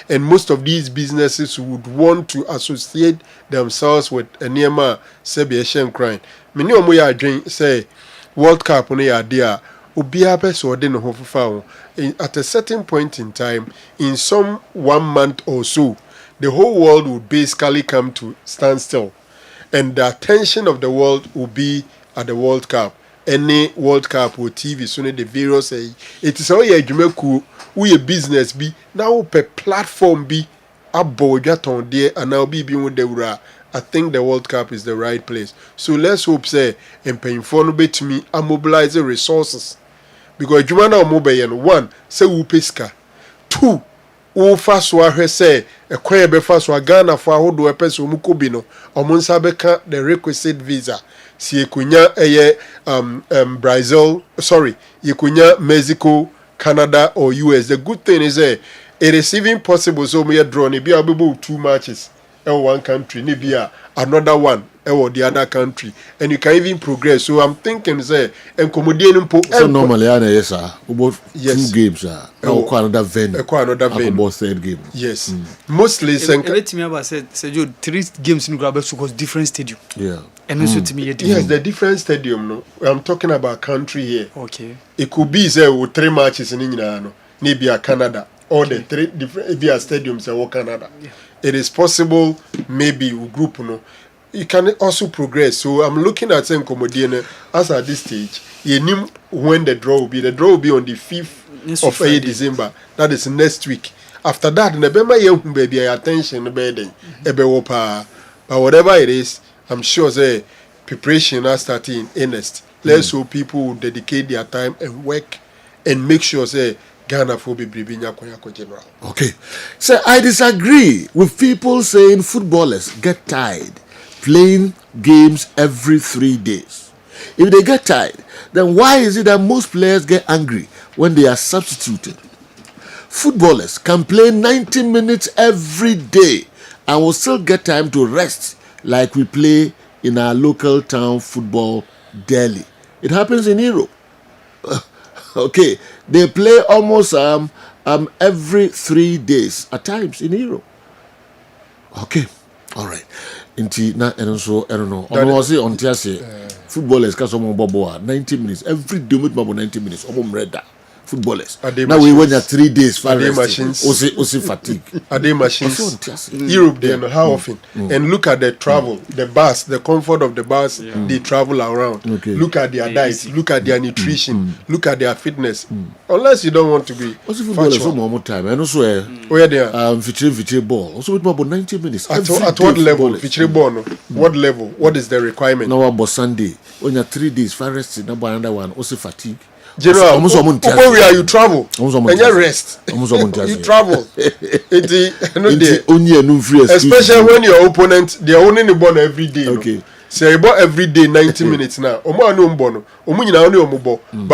Speaker 18: and most of these businesses would want to associate themselves with a nearma Sebian crime. Many of my drink say World Cup on idea ubia so den found at a certain point in time, in some 1 month or so, the whole world would basically come to standstill, and the attention of the world will be at the World Cup. Any World Cup or TV, so the various say it is all your Jumeku, we a business be now per platform be abojaton there and now be with the I think the World Cup is the right place. So let's hope say and paying for no bit to me and mobilize the resources. Because Jumana mobile one say upeska. 2 o fast wa say a quay be fast wa Ghana for how do a person mukubino or Munsabeka the requisite visa. Si yekunya Brazil, sorry, yekunya Mexico, Canada or US. The good thing is it is even possible so me draw ni be able 2 matches in one country, ni be another one or the other country, and you can even progress. So I'm thinking say
Speaker 1: so normally yes about 2 games another venue, about 3rd game.
Speaker 18: Yes, mostly
Speaker 4: let me about said 3 games in Grabes because different stadium.
Speaker 1: Yeah.
Speaker 4: And also to me,
Speaker 18: yes, the different stadium. No, I'm talking about country here.
Speaker 4: Okay.
Speaker 18: It could be say with 3 matches in England, no, maybe a Canada, or the 3 different stadiums in Canada. Yeah. It is possible, maybe a group, no. You can also progress. So I'm looking at saying Comodian as at this stage. You know when the draw will be. The draw will be on the 5th of December. That is next week. After that, November young baby attention bedding. But whatever it is, I'm sure the preparation are starting in earnest. Let's hope people will dedicate their time and work and make sure say Ghana for be general.
Speaker 1: Okay. So I disagree with people saying footballers get tired playing games every 3 days. If they get tired, then why is it that most players get angry when they are substituted? Footballers can play 90 minutes every day and will still get time to rest like we play in our local town football daily. It happens in Europe. Okay, they play almost every 3 days at times in Europe. Okay, All right. Inti na eno so I don't know. Ono say on tia say footballers ka so mo bobo 90 minutes every day with 90 minutes. Omo mreda footballers. Now we went 3 days for machines. Also fatigue.
Speaker 18: Are they machines? Europe then how often? And look at the travel, the bus, the comfort of the bus. They travel around.
Speaker 1: Okay.
Speaker 18: Look at their diet. Look at their nutrition. Look at their fitness. Unless you don't want to be.
Speaker 1: Also footballers for more time. And also
Speaker 18: where they are
Speaker 1: feature ball. Also with about 90 minutes.
Speaker 18: At what level? Feature ball. No? What level? What is the requirement?
Speaker 1: Now about Sunday. When you're 3 days for rest, number another one also fatigue.
Speaker 18: General, where you travel and you rest. You travel. Especially when your opponent, they are only born every day. Okay. So you born every day 90 minutes now. But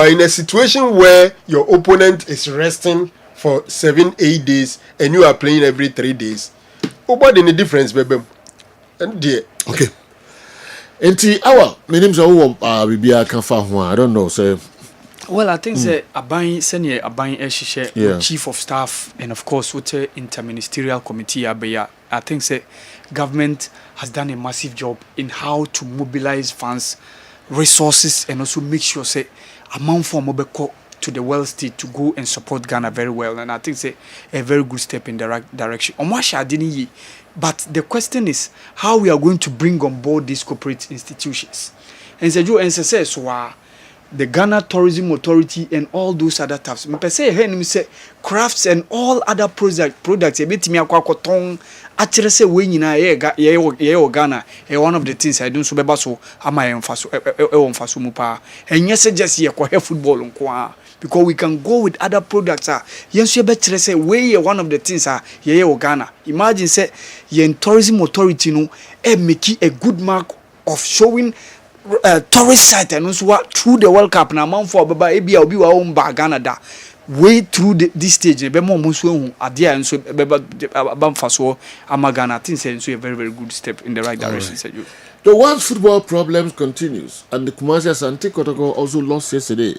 Speaker 18: in a situation where your opponent is resting for 7-8 days and you are playing every 3 days, what any difference, baby? And dear.
Speaker 1: Okay. Enti our my name's Bibia Kanfa. I don't know, so.
Speaker 4: Well, I think say Aban senior Aban Eshishe, chief of staff, and of course with the interministerial committee Abeya. I think say government has done a massive job in how to mobilize funds, resources, and also make sure say amount for mobile to the world state to go and support Ghana very well. And I think say a very good step in the right direction. But the question is how we are going to bring on board these corporate institutions. And say so the Ghana Tourism Authority and all those other types. Me say here say crafts and all other products. Ebetimi akwakoton actually say we nyina ye Ghana. One of the things I don't so beba so ama emfaso mu pa. Enye say just ye kwa football nko because we can go with other products. Yenso be say we one of the things ye Ghana. Imagine say ye Tourism Authority no make a good mark of showing tourist site and also through the World Cup na man for baba ebia obi wa on ba Ghana da way through this stage be mo so hu ade a nso baba bamfaso ama Ghana things say a very very good step in the right direction. Said you.
Speaker 1: The world's football problems continues, and the Kumasi Asante Kotoko also lost yesterday.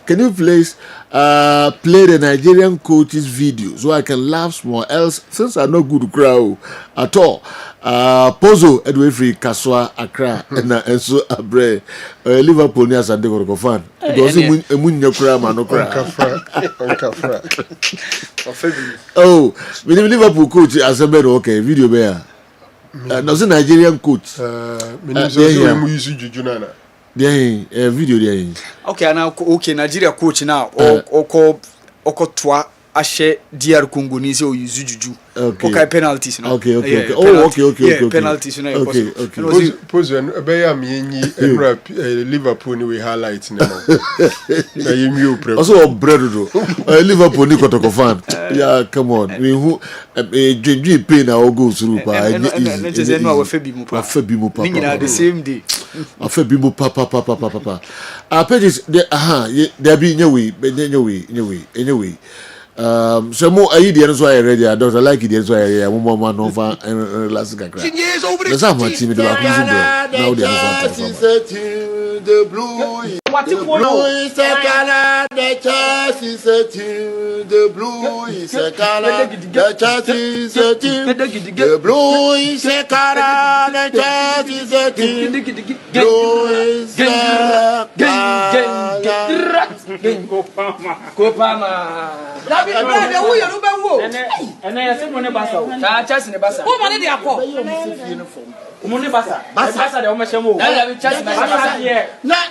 Speaker 1: Can you please play the Nigerian coach's video so I can laugh small? Else, since I'm not good crowd at all. Pozo Edwefri Kaswa Accra and so Abre Liverpool near Asante Kotoko fan. Because Munyo Kra Manokra. Oh, we Liverpool coach Asabedo okay video bear. No, it's a Nigerian coach. Video there.
Speaker 4: Okay, now okay, Nigeria coach now. Oko twa ashe DR Congo ni se o use juju. Okay, penalties now.
Speaker 1: Okay.
Speaker 4: Okay. Penalties now.
Speaker 18: Okay. Pose beya mienyi Liverpool ni we highlight now. Na yemi o
Speaker 1: also bread do. Liverpool ni Kotoko fan. Yeah, come on. We who Jeju pay na o go through pa.
Speaker 4: Just no Afebi mu pa. Ni na the same day.
Speaker 1: Afebi mu pa. Pages there be anyway. So more idea so I ready. I don't like it so I more man over last crack. There's how much team do I now they are
Speaker 3: the blue is a color, the church is a team, the blue is a color, the church is a team, the blue is a color, the church is a team, blue is a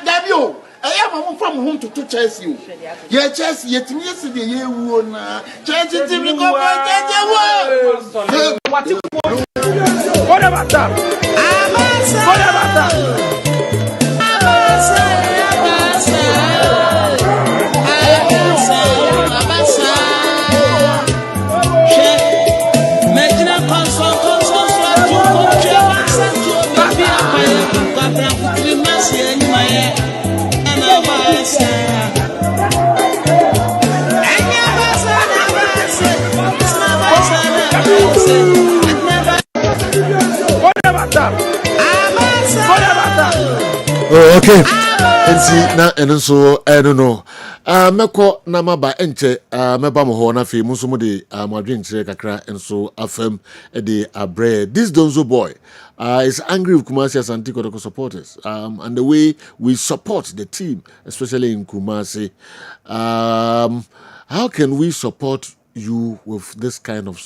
Speaker 3: Dabio, I am from home to Chelsea. Yeah, Chelsea, yet yesterday you won. Chelsea, what about that? What about that?
Speaker 1: Oh, okay. And see now, and so I don't know. meko na maba enche meba mo ho na fe mu so mu de mwadwenkyere kakra enso afam de abre. This Donzo boy is angry with Kumasi Asante Kotoko supporters and the way we support the team, especially in Kumasi. How can we support you with this kind of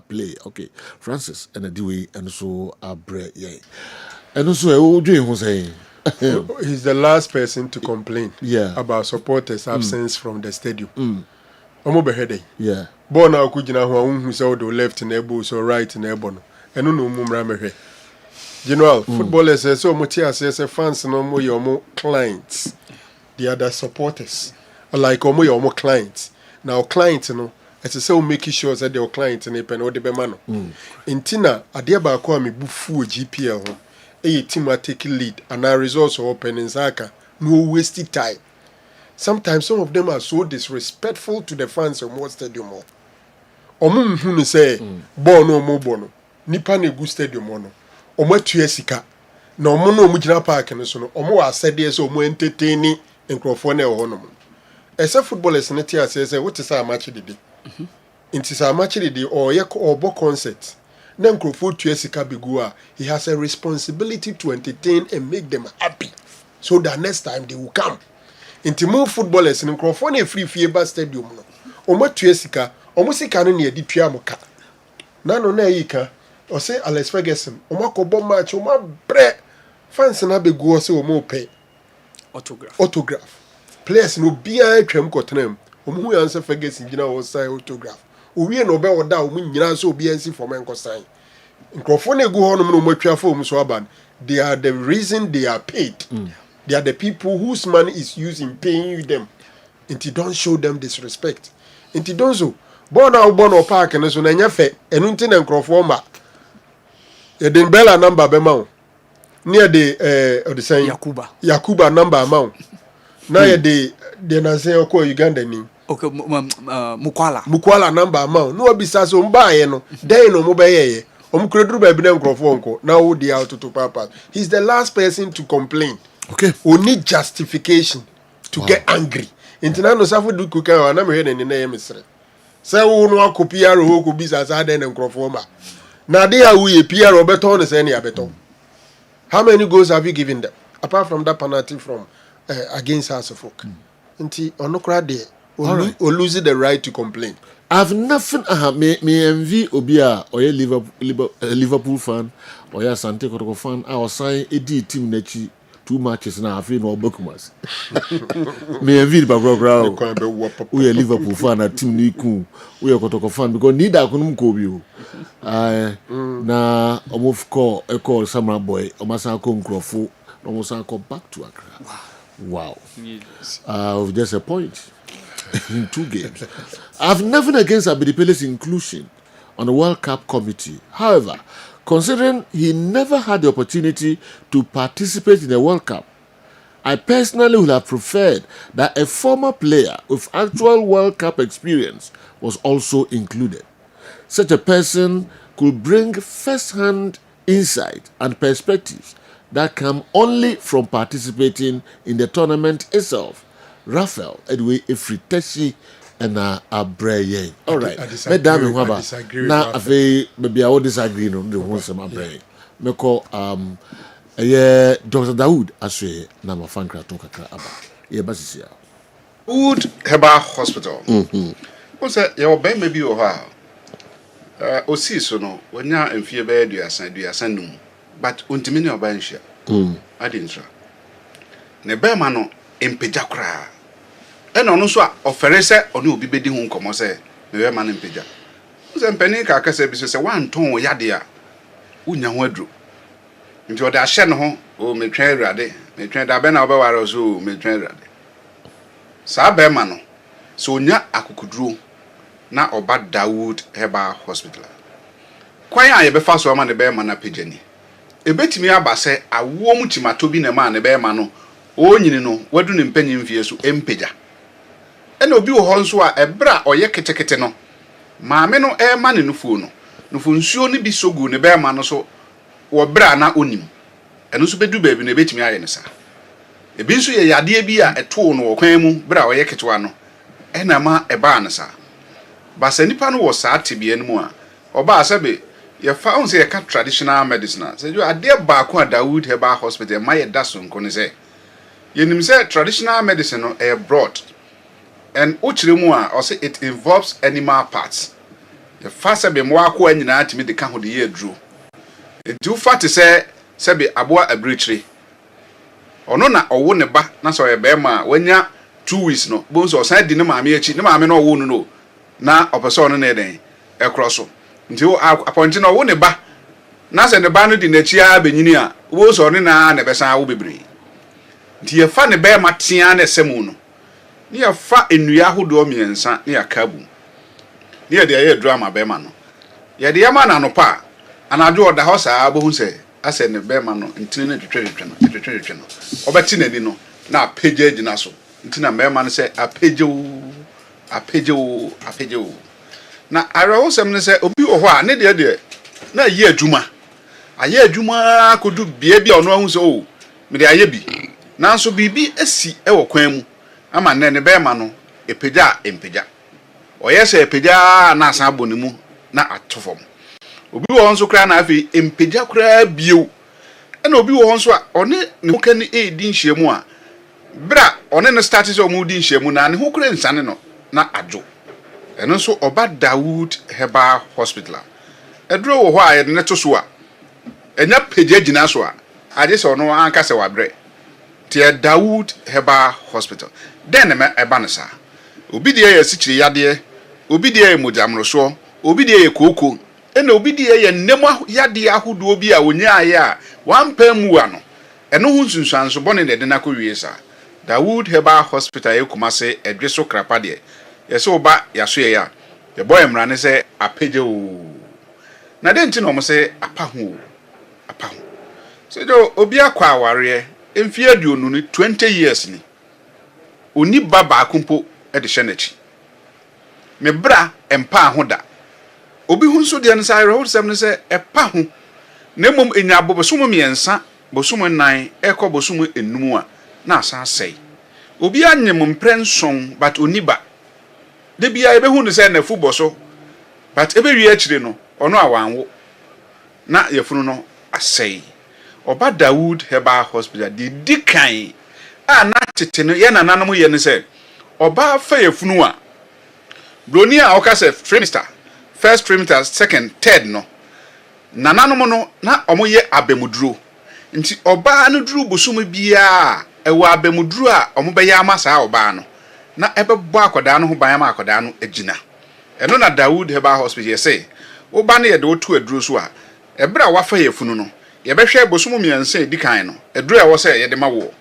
Speaker 1: play? Okay, Francis and the way and so abre and also who saying
Speaker 18: he's the last person to complain about supporters' absence from the stadium.
Speaker 1: Yeah.
Speaker 18: Born now could you know who saw the left in elbow, so right in elbow. And no mumramehe. General, footballers say so much as fans no more your more clients. The other supporters. Like your more clients. Now clients, you know, as I say, making sure that your clients in a pen or the bemano. In Tina, a dear Bakwami bufu GPL. A team are taking lead and our results are open in Zaka. No wasted time. Sometimes some of them are so disrespectful to the fans of more stadium. Omu hunu say bono mo bono. Nipa ne gu stadium no. Omo tuesika. Na omo no omo gina park no so no. Omo asede so omo entertain nkrofo na e ho no. Ese footballers ne tia say what is our match today? It is our match today or ye obo concert. Na nkrofo tuesika begu a he has a responsibility to entertain and make them happy so that next time they will come. Inti more footballers in nkrofo na free fieba stadium no. Omo tuesika omo sika no na edi tua moka. Na no na yika o say Alex Ferguson omo akobọ match omo bre fans na begu o say omo pay autograph players no bia atwam kotram omo hu answer Ferguson gina o sign autograph owie no be oda omo nyina so obi ansi for men ko sign nkrofo na egu ho no no matwa for omo so aban. They are the reason they are paid. They are the people whose money is used in paying you them. And you don't show them disrespect. And you don't so. Born or park and so na nyafe enunti na nkrofo ma. E den bella number be ma. Near the saying Yakuba number amount. Na ye de na say okọ Uganda ni.
Speaker 4: Okay,
Speaker 18: Mukwala number amount. No bisa so mba ye no. Den no mo be ye. Omkredru ba bi na nkrofo nko. Na wo dey out to papa. He's the last person to complain.
Speaker 1: Okay.
Speaker 18: We need justification to get angry. Intina no safo du kuka na me hwe ne na ye mesre. Say wo no akopia ro ko bisa sa den nkrofo ma. Na dey a we PR obeton ne say ne abeton. How many goals have you given them apart from that penalty from against House of Folk? Inti onokra dey or losing the right to complain.
Speaker 1: I've nothing me envy Obia or Liverpool fan or ya Asante Kotoko fan. I was saying a team nechi 2 matches now. I feel no Bokumas. Me envy the background. We are Liverpool fan a team niku. We are Kotoko fan because neither kunum kobio. Na almost call Samurai boy. Omasa ko nkrofo. Omasa ko back to Accra. Wow. Just a point. In 2 games. I've nothing against Abidipele's inclusion on the World Cup committee. However, considering he never had the opportunity to participate in the World Cup, I personally would have preferred that a former player with actual World Cup experience was also included. Such a person could bring first-hand insight and perspectives that come only from participating in the tournament itself. Raphael Edway Efriteshi and Abreye. All right. Madam Waba. Now maybe I will disagree on the one some Abreye. Meko Dr. Dawood aswe na mafankra toka kra aba. Ye basisia.
Speaker 17: Wood Heba Hospital. What's that? Your baby maybe o ha. Osi so no wonya emfie be duasan num. But untimi ne oba nhia. Adintra. Ne be ma no empeja kra. And on so ofere se oni obi bedi hu nkomo se mewe ma npeja se mpani ka aka se bi se wan ton wo yade a unya ho adru nti o da hye no ho o metwen awrade metwen da be na obeware so metwen awrade sa be ma no so onya akukudru na oba Dawood Heba Hospital kwan a ye be fa so ma ne be ma na pejani ebetimi aba se awo mu timato bi na ma ne be ma no o nyini no wadu ne mpanyi mfie so empeja ena obi wo ho nso a ebra oye ketekete no maame no e ma ne nufu no nufu nsuo ne bi sogu ne be ma no so wo bra na onim eno so bedu baabi na betimi aye ne sa ebi nso ye yade bi a eto no kwan mu bra oye ketewa no ena ma eba na sa ba sa nipa no wo sa tebie no mu a oba asabe ye fa on say ye ka traditional medicine say you ade ba ko Dawood Herbal Hospital ma ye daso nko ne say ye nim say traditional medicine no e broad and ochire mu a o say it involves animal parts ye fa say be mo akọ anyina atimi de ka ho de ye aduro e do fa te say be aboa abrichire ono na owo ne ba na so ye be ma wanya 2 weeks no bo so san di ne maame achi ne maame no owo no na opeso no na eden e kroso nti appoint no wo ne ba na se ne ba no di na chi a benyini a wo so ne na na besan wo bebre nti ye fa ne be ma tia na semu no ne ye fa enua hodo miensa ne akabu ne ye de ye drama be ma no ye de yama na no pa anajo oda ho saa bo hu se ase ne be ma no ntini ne twetwe no obeti na ni no na page agina so ntina be ma no se apejewo na arawo sem ne se obi wo ho a ne de na ye adwuma kodu bia bia ono ahu se o me de aye bi nanso bibi esi e wo kwan mu ama ne be ma no epeja oye se epeja na asan aboni mu na atofom obi wo nso kra na afi empeja kra bio na obi wo nso a one ne ho kan e di nhyiemu a bra one ne start se o mu di nhyiemu na ne ho kra nsane no na adwo eno nso oba Dawood Herbal Hospital edro wo ho a ye ne to so a enya peja gina so a ade se ono anka se wabre tie Dawood Herbal Hospital den me eba ne sa obi de ye sichiri yade obi de ye mojamroso obi de ye koko ena obi de ye nemu yade ahodo bi a onya aye a wampa mu ano eno hu nsunsuan so bone ne de na ko wie sa Dawood Herbal Hospital e kumase edweso krapa de yese oba yaso ye ya ye boy mra ne se apeje o na de nti no mo se apahu se jo obi akwa aware emfi aduonu ni 20 years ni oni baba akumpo e de hyenachi me bra empa ahoda obi hu nso de ne sai ro sem ne se epa hu na mom enya bobosom miensa bosom nan ekọ bosom enum a na asa sei obi anyem mprenson but oniba de bia ebe hu ne se na fubo so but ebe wi akire no ono awanwo na yefunu no asei oba Dawood Herbal Hospital di dikan a na tete no ye nananom ye ne se oba fa yefunu a broni a okase trimester first trimester second third no nananom no na omoye abemuduro nti oba no duru bosum bia ewa abemuduro a omobe ya amasa oba no na ebebo akoda no ho ban ma akoda no agina eno na Dawood Herbal Hospital ye say oba no ye de otu aduro so a ebra wafa yefunu no ye behwe bosum miensa edikan no aduro e wo say ye de mawo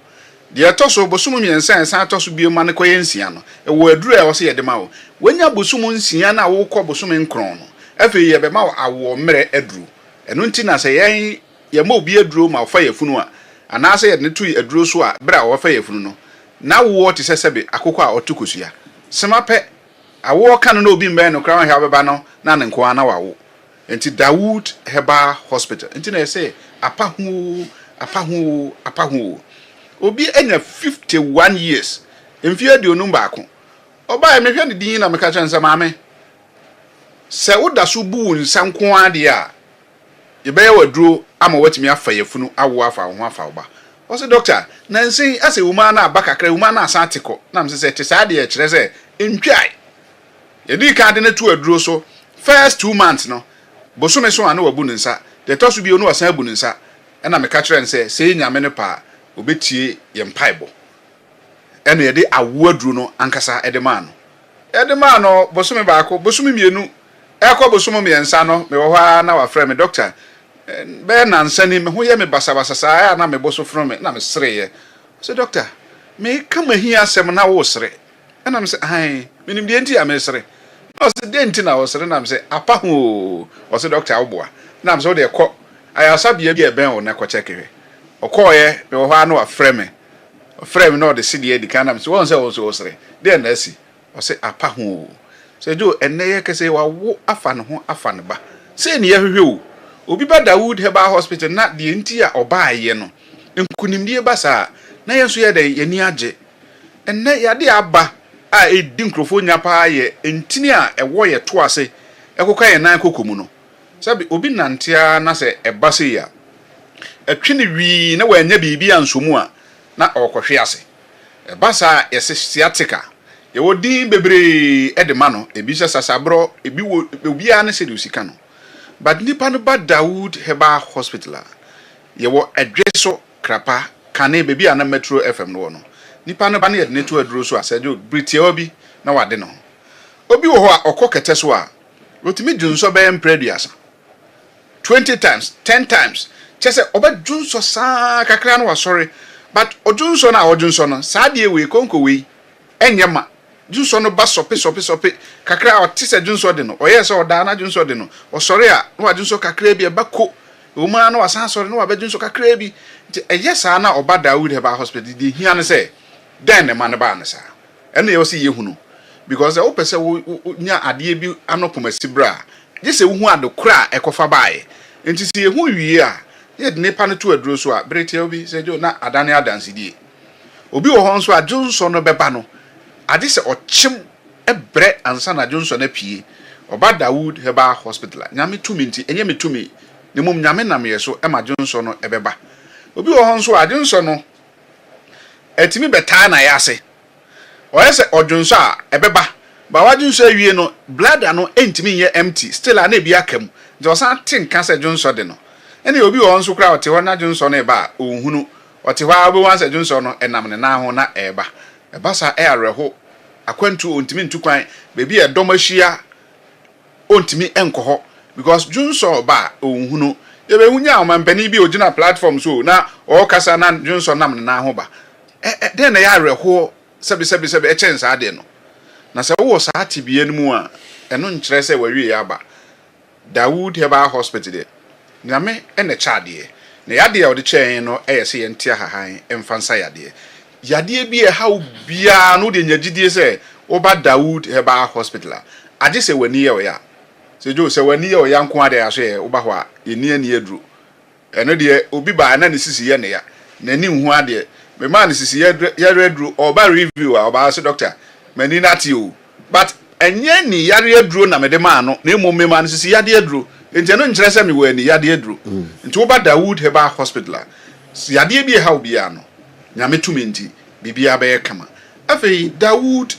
Speaker 17: de etoso bosum miensa ensa atoso biema ne koyensia no e wo aduro e wo say ye de mawo wenya bosum nsia na wo kọ bosum nkron no afi ye be mawo awo mere aduro eno nti na say ye ma obi aduro ma wafa yefunu a ana say ye ne tu aduro so a bra wafa yefunu no na wo ti sesebe akoko a otukosua semape awo kan no obi mbe no kra ha beba no na ne nko ana wawo enti Dawood Herbal Hospital enti na say apahu obi enya 51 years emfi aduonu baako oba me hwe ne din na me ka kyan maame se woda so bu nsa nko ade a ye be waduro ama watimi afa yefunu awo afa ho afa oba o se doctor na nsin ase wuma na abakakra wuma na asa atiko na me se te sa de e kire se entwai ye di ka de na tu aduro so first 2 months no bosome so ana wabu nsa de toso bi onu wasan abu nsa na me ka kire nse se nyame ne pa obetie ye mpaibo ene ye de awo aduro no ankasa edema no bosome baako bosome mienu ekọ bosome miensa no me wo ha na wa frɛ me doctor be na nsani me ho ye me basabasa saa na me boso from me na me sreye so doctor me kama hi asem na wo sre na me se ai minim de enti a me sre o se de enti na wo sre na me se apa ho o se doctor wo boa na me se wo de kɔ ayasa bia bi e ben wo na kɔ chekere okoye me wo ha na wa frɛ me no de sidie di kana me se won se wo sre de na asi o se apa ho se jo enne ye kese wa wo afa ne ho afa ne ba se ne ye hwehwe o obi ba Dawood Herbal Hospital na de enti a oba aye no nkunimdie ba sa na yeso ye de ye ni age enne ya de aba a edi nkrofo nya pa ye entini a ewo ye to ase ekoka ye nan kokomu no sabi obi nantia na se eba se ya atwini wi na wanya bibi ansomu a na okohwe ase eba sa yese sciatica ye wodi bebre edema no ebi sasabro ebi wo obi a na se de usika no but nipa no ba Dawood Herbal Hospital ye wo adweso krapa kane bebi a na Metro FM no no nipa no ba na ye ne to aduro so asajo britia obi na wade no obi wo ho a okokete so a rotimi dwunso be empreduasa 20 times 10 times chese oba dwunso sa kakra no wasori but odwunso na odwunso no sa de we konko we enyema dwunso no ba sope kakra otise dwunso de no oye se oda na dwunso de no osori a no dwunso kakra bi e ba ko oma na wasan sori no ba dwunso kakra bi eye sa na oba Dawood Herbal Hospital di hia ne se den ne man ba ne sa ene ye o se yehunu because o pese wo nya ade bi anopoma sibra gese wo hu adokra ekofa baaye enti se yehu wie a ye de nepa no to aduro so a brete obi se jo na adane adanse die obi wo ho nso a Johnson no beba no ade se ochim ebre ansa na Johnson na pie oba Dawood Herbal Hospital nyame tumi nti enye metumi ne mum nyame nam ye so e ma Johnson no ebeba obi wo ho nso a Johnson no etimi beta na ya se oyese odwunso a ebeba ba wadwunso awie no blood ano entimi ye empty still ana bi akam je osan tinka se dwunso de no ene obi wo nso kra ote ho na dwunso no eba ohunu ote ho abo wan se dwunso no enam ne na ho na eba sa e areho akwantu ontimi ntukwan bebi e domahia ontimi enkoho because dwunso ba ohunu ye be hunya o mampani bi ogina platform so na o kasa na dwunso nam ne na ho ba den na ya areho sebe e chense ade no na se wo sa tibie nmu a eno nkyere se wawie ya ba Dawood Herbal Hospital de nyame ene chade na yade ya ode chen no eyese ye ntia hahan emfansa yade bi e hawo bia no de nyagidie se oba Dawood Herbal Hospital age se wani ye oya se jo se wani ye oya nko ade aso ye oba ho a eni eduru eno de obi ba na ne sisi ye ne ya na ni hu ade me man sisi ye redru oba review a oba se doctor mani nati o but enye ni yare aduro na mede ma no na emo me man sisi yade aduro enti no nkyere se me we ni yade aduro enti oba Dawood Herbal Hospital yade bi e ha obi ano nyame tumi enti bibia be kama afei Dawood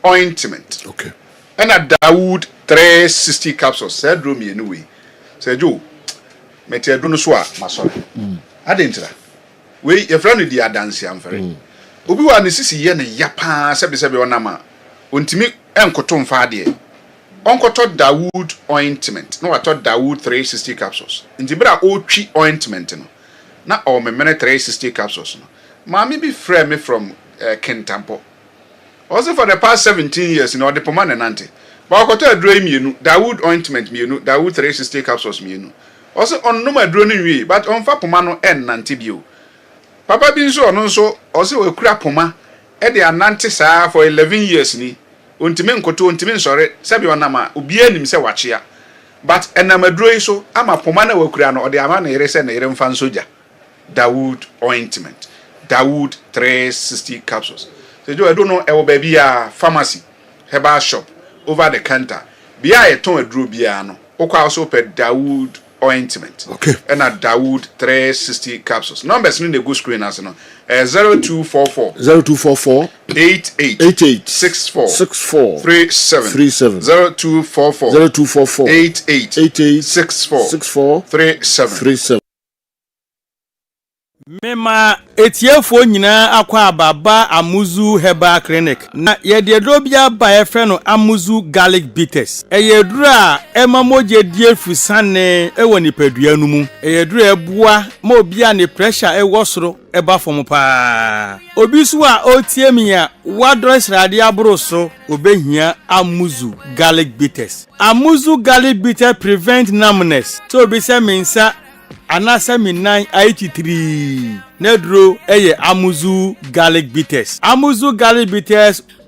Speaker 17: ointment
Speaker 1: okay
Speaker 17: and a Dawood 360 capsules said room ye anyway said jo meti aduro no so a masore adentira we your friend di adanse amfere obi wa ne sisi ye ne yapa sebe onama ontimi enkoto mfa de onkoto Dawood ointment no wato Dawood 360 capsules ndibra otwi ointment no na o memene 360 capsules no maami bi frame me from Kentampo also for the past 17 years in the pomane nante ba okoto aduro mienu Dawood ointment mienu Dawood 360 capsules mienu also on no aduro ni wi but on fa poma no en nante bio papa bi nso ono nso ose we kura poma e de anante saa for 11 years ni ontime nkoto ontime nsore sabi onama obi anim se wachia but enamaduro iso ama poma na we kura no ode ama na yere se na yere mfa nsoja Dawood ointment Dawood 360 capsules so I don't know e wo ba bia pharmacy herbal shop over the counter bia e ton aduro bia no okwa also pe Dawood ointment
Speaker 1: okay
Speaker 17: and a Dawood 360 capsules numbers in the go screen as no 0244 88 64 37 0244 88 64 37
Speaker 5: Mema etiefo nyina akwa ababa Amuzu Herbal Clinic na yededro bia ba efre Amuzu garlic bitters eyedura emamoje die fusane ewo nipadua nu mu eyedura ebua ma obia ne pressure ewo soro eba fom pa obi so a otiemi a wadros rade abroso obehia Amuzu garlic bitters Amuzu garlic bitter prevent numbness so obi se mensa anasa minan 83 nedro eye Amuzu garlic bitters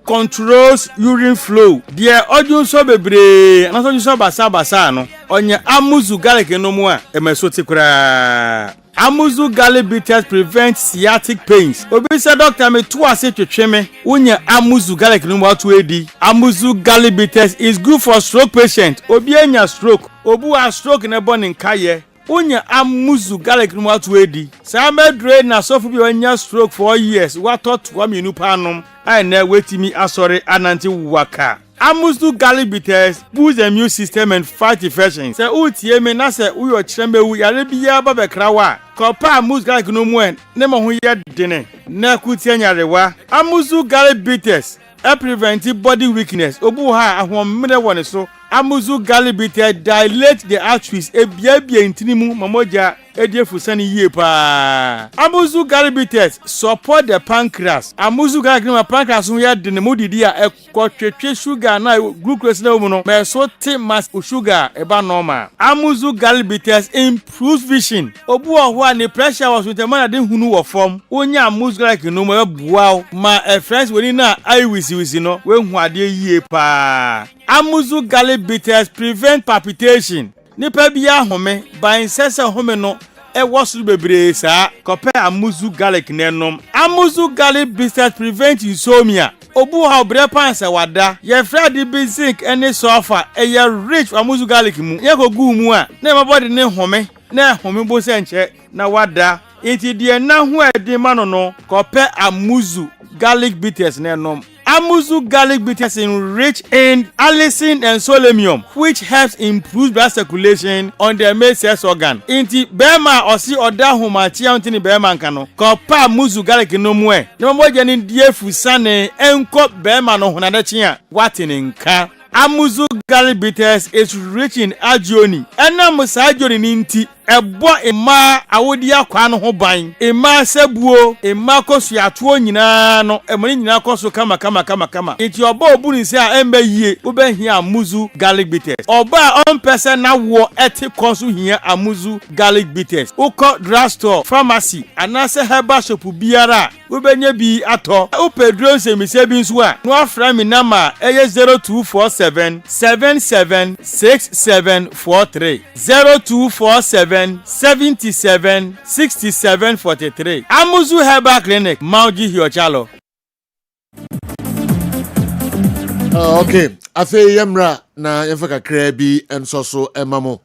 Speaker 5: controls urine flow die odunso bebre anaso junso basa no onye Amuzu garlic no mu a emeso tikura Amuzu garlic bitters prevent sciatic pains. Obi say doctor me to ase twetwe me. Unya amuzu garlic no watu edi. Amuzu garlic bitters is good for stroke patient. Obi enya stroke. Obu a stroke na born in kaye. Unya amuzu garlic no watu edi. Sambe drain na sofu bi enya stroke for years. What thought wa minu panom. I na wetimi asore ananti waka. Amuzu garlic bitters boost the immune system and fight infections. Se utie me na se uyo chembe wu yare biya ba bekrawa. Kopa amuzu garlic no muen ne mo ho ye dene. Na kutie nyarewa. Amuzu garlic bitters prevent body weakness. Obu ha ahomre woni so. Amuzu garlic bitters dilate the arteries ebiabia intinimu mamoja ediefusani yie pa. Amuzu garlic bitters support the pancreas. Amuzu garlic no pancreas ho ya de ne modidi a ekotwetwe sugar na glucose na omuno me so te mass sugar eba normal. Amuzu garlic bitters improves vision. Obu oho a ne pressure was with man de hunu wo form. Onya amuzu garlic no mo buaw ma friends woni na eye wisi no we hu ade yie pa. Amuzu garlic bitters prevent palpitation. Nipa bia home ban sese home no e wosu bebre sa kope amuzu garlic nenom. Amuzu garlic bitters prevent insomnia. Obu ha obre panse wada ye fredi basic any sulfur e ye rich amuzu garlic mu ye kogu mu a na my body ne home na home bo se nche na wada enti de na ho edi ma no kope amuzu garlic bitters nenom. Amuzu garlic bitters is rich in allicin and selenium, which helps improve blood circulation on the male sex organ. Inti bema osi oda humachi antini bema nkano. Kopa amuzu garlic no mwe. Nemo moja ni diefu sane enko bema no hunadechia watini nka. Amuzu garlic bitters is rich in agioni. Ena musa agioni ninti ebo ema awodi akwa no ho ban. Ema sebuo, ema kosu atuo nyina no, emoni nyina kosu kama. Iti oba obu ni se a embe yie, ube hia amuzu garlic bitters. Oba on person na wo eti kosu hia amuzu garlic bitters. Uko drugstore, pharmacy, anase herbal shop biara, ube nye bi ato. Upe drone se mise bi nso a, no afra mi nama eye 0247 776743 0247 77 67 43. Amuzu Herbal Clinic, Mauji Hiochalo.
Speaker 1: Okay, afe yemra na yemfaka krebi ensoso emamo.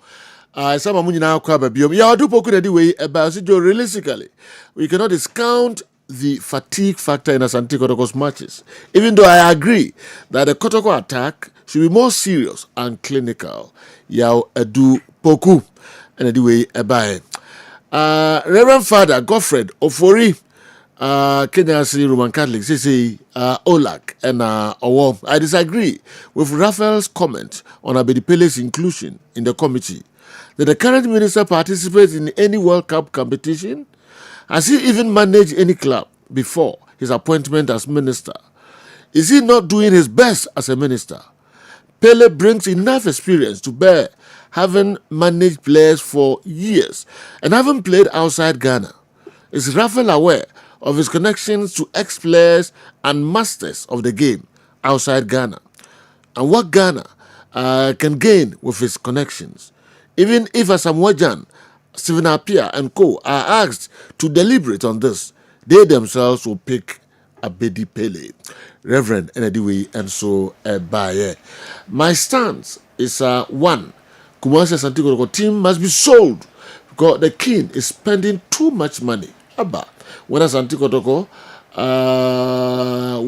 Speaker 1: Some of you kwa biom. Ya do poku de way about realistically. We cannot discount the fatigue factor in Asante Kotoko's matches. Even though I agree that the Kotoko attack should be more serious and clinical. Yao do poku and the way about Reverend Father Godfred Ofori, Kenya City Roman Catholic, say Olak and Owo. I disagree with Raphael's comment on Abedipele's inclusion in the committee. Did the current minister participate in any World Cup competition? Has he even managed any club before his appointment as minister? Is he not doing his best as a minister? Pele brings enough experience to bear, having managed players for years and having played outside Ghana. Is Raphael aware of his connections to ex-players and masters of the game outside Ghana? And what Ghana can gain with his connections? Even if Asamoah Stephen Appiah and co. are asked to deliberate on this, they themselves will pick Abedi Pele, Reverend Enediwe, and so Baye. My stance is one. Kumasi Asante Kotoko team must be sold because the king is spending too much money. Abba, when Asante Kotoko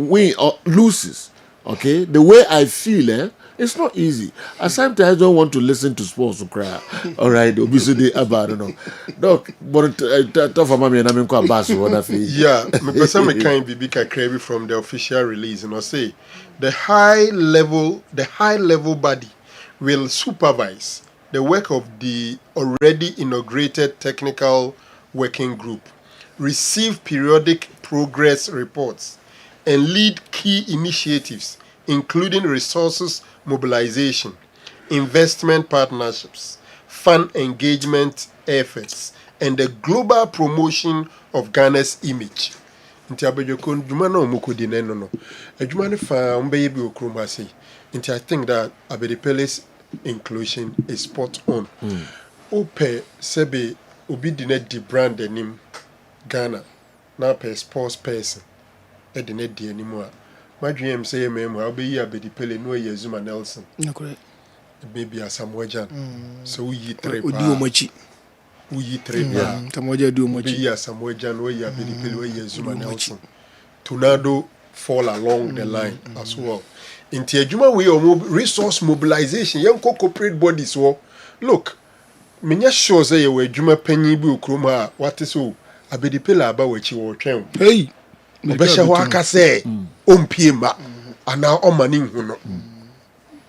Speaker 1: win or loses, okay, the way I feel, it's not easy. I sometimes don't want to listen to sports to cry. All right, obviously, I don't know. Doc, but tough for mommy and I'm quite bad.
Speaker 18: Yeah, my person me kind be crazy from the official release, and I say the high level body will supervise the work of the already inaugurated technical working group, receive periodic progress reports, and lead key initiatives, including resources mobilization, investment partnerships, fan engagement efforts, and the global promotion of Ghana's image. Nti abejoko nduma na omukodi neno no. Adwuma ne fa mbeye bi okroma sei. Nti I think that Abedi Pele's inclusion is spot on. Ope sebe obi di na di brand anim Ghana na per sports person e di na di anim a madwen am say me mu obeyi Abedi Pele no ye Zuma Nelson maybe Asamoah Gyan so we three
Speaker 24: odi omachi
Speaker 18: we three ba
Speaker 24: tamoja di omachi
Speaker 18: be Asamoah Gyan we Abedi Pele we ye Zuma Nelson tornado fall along the line as well inti adwuma we resource mobilization yan corporate bodies wo look menya sure say ye we adwuma panyin bi okrom a what so Abedi Pele aba wachi wo twen
Speaker 24: hey
Speaker 18: obesha ho aka say ompie ma ana omani hu no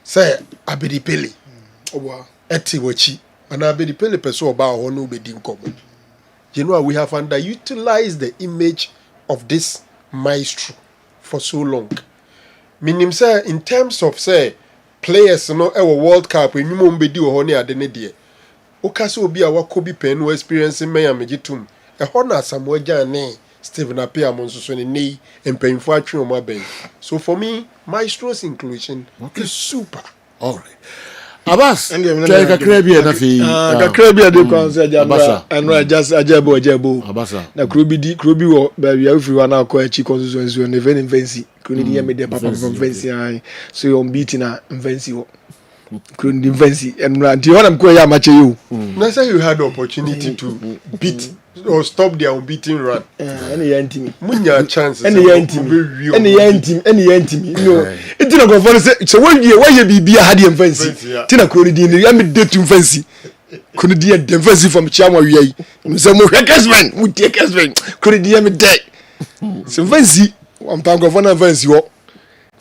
Speaker 18: say Abedi Pele
Speaker 24: owa
Speaker 18: eti wachi ana Abedi Pele person oba ho no obedi nkomo. You know we have underutilized the image of this maestro for so long. Meaning say in terms of say players no e World Cup enyumo mbedi wo ho ne ade ne de. Okase obi a wakobi pen no experience me ya megitum. E ho na Samuel Gyan Stephen Apia monso ne nei empemfo atwe o maben. So for me maestro's inclusion is super.
Speaker 1: All right. Abbas, ka krabia na fi.
Speaker 24: Ka krabia de kwa nse jamba. Eno just ajebo.
Speaker 1: Abasa.
Speaker 24: Na krobi wo ba wi afiri wa na akọ achi constituency on even invency. Kroni di me de papa from invency ai. So you beating na invency wo. Kroni di invency eno anti what am ko ya mache you.
Speaker 18: Na say you had the opportunity to beat or stop their unbeaten run.
Speaker 24: Any yantim.
Speaker 18: Munya chances.
Speaker 24: Any yantim. No. It didn't go for say so when you be had the fancy. Tina Kuri di ya me de to fancy. Kuri di the fancy from Chama wi. So mo Kessben, mu tie Kessben. Kuri di ya me de. So fancy, am tan go for na fancy wo.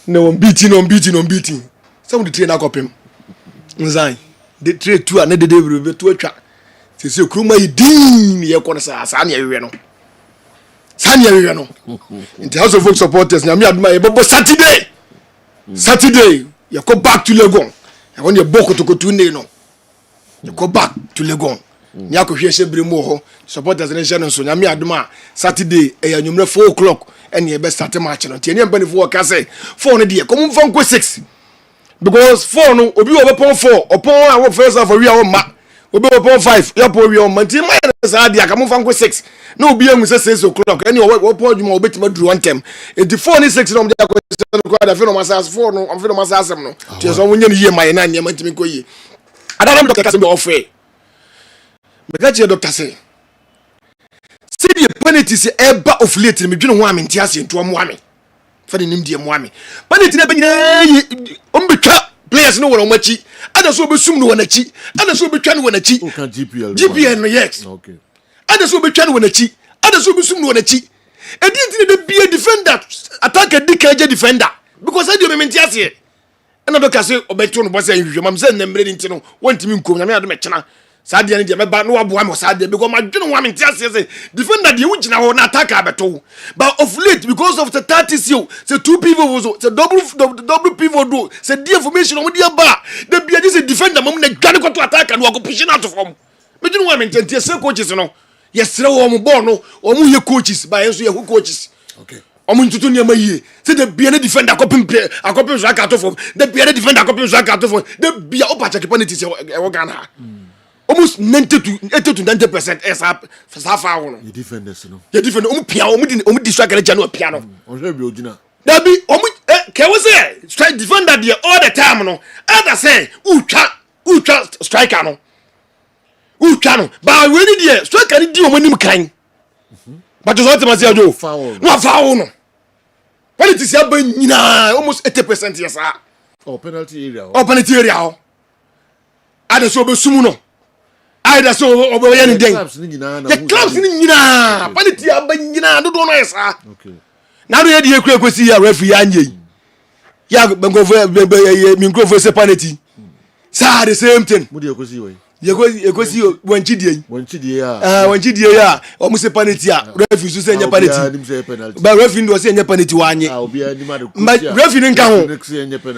Speaker 24: No beating. Some the train akopem. Nzai. The trade two and the day we to atwa. Se kuruma idin ye kɔ sa ne awewe no in House of Folk supporters na me aduma ye bobo Saturday ye go back to Legon ye won ye bokotokotu ne no ye go back to Legon ni akohwe hye mu ho supporters ne hye no so na me aduma Saturday e ya nwumre 4 o'clock ene ye be start match no tie ne mpanifo ka say 4 no de come mfa nko 6 because 4 no obi wo be pon 4 opon a wo first half wi a wo ma obi wo pon 5 ya po wi o manti ma sa dia ka mo fa nko 6 na obi emu say 6 o'clock any wo pon adwuma obetima duru one time enti 4 ni 6 no mo dia ko da fe no masas 4 no am fe no masas no tie so wonye ni ye ma ye na ne mantimi ko ye adana doctor ka se be offer me ga je doctor say see the penalty say eba of late me dwene ho amenti ase nto mo ame fa de nim die mo ame penalty na be nyina ombetwa players no won machi ada so obesum no wanachi ada so obetwa no wanachi
Speaker 1: o kan
Speaker 18: GPL no yes
Speaker 1: okay
Speaker 18: ada so obetwa no wanachi ada so obesum no wanachi edinti de be defender attacker dikaje defender because I do mementi ase na do ka say obeto no boss ahwehwe mam say na mbre nti no wantimi nkom na me ado mechena sadia ne de meba no waboa mo sadia because my dwene wa menti ase say defender de wugina ho na attacker abeto but of late because of the 30 seal say two people was say double pivot do say the information on dia ba the bia say defender mom na gane ko to attacker no go push out from me dwene wa menti ante say coaches no yesre wo mo ball no o mu ye coaches ba yenso ye coaches
Speaker 1: okay
Speaker 18: omo ntutu ne maye say the bia na defender akopim so aka to from the bia na defender akopim so aka to from the bia opa check penalty say e Ghana almost 80 to 90% is up for far one.
Speaker 1: You defenders no.
Speaker 18: You defend piano di strike no piano.
Speaker 1: On be original.
Speaker 18: That be can we say strike defender there all the time no. Other say ucha striker no. Ucha no. But when there striker ni di o manim kan. But just what must you do? No foul no. When it is happen nyina almost 80% yes ah.
Speaker 1: Oh penalty area.
Speaker 18: Oh penalty area. Ada so be sumu no. Either so oboye ni den. The clubs ni nyina. Paniti abanyina do no yesa.
Speaker 1: Okay.
Speaker 18: Na do ye de ekura kwesi ya referee anye. Ya minkofo se paniti. Sa the same thing.
Speaker 1: Mu de kwesi we.
Speaker 18: Yekosi wanchidie.
Speaker 1: Wanchidie ya.
Speaker 18: Wanchidie ya. O mu se paniti ya. Referee so se nya paniti. Ba referee ndo se nya paniti wanye.
Speaker 1: Obi ani ma de
Speaker 18: kusia. Referee nka ho.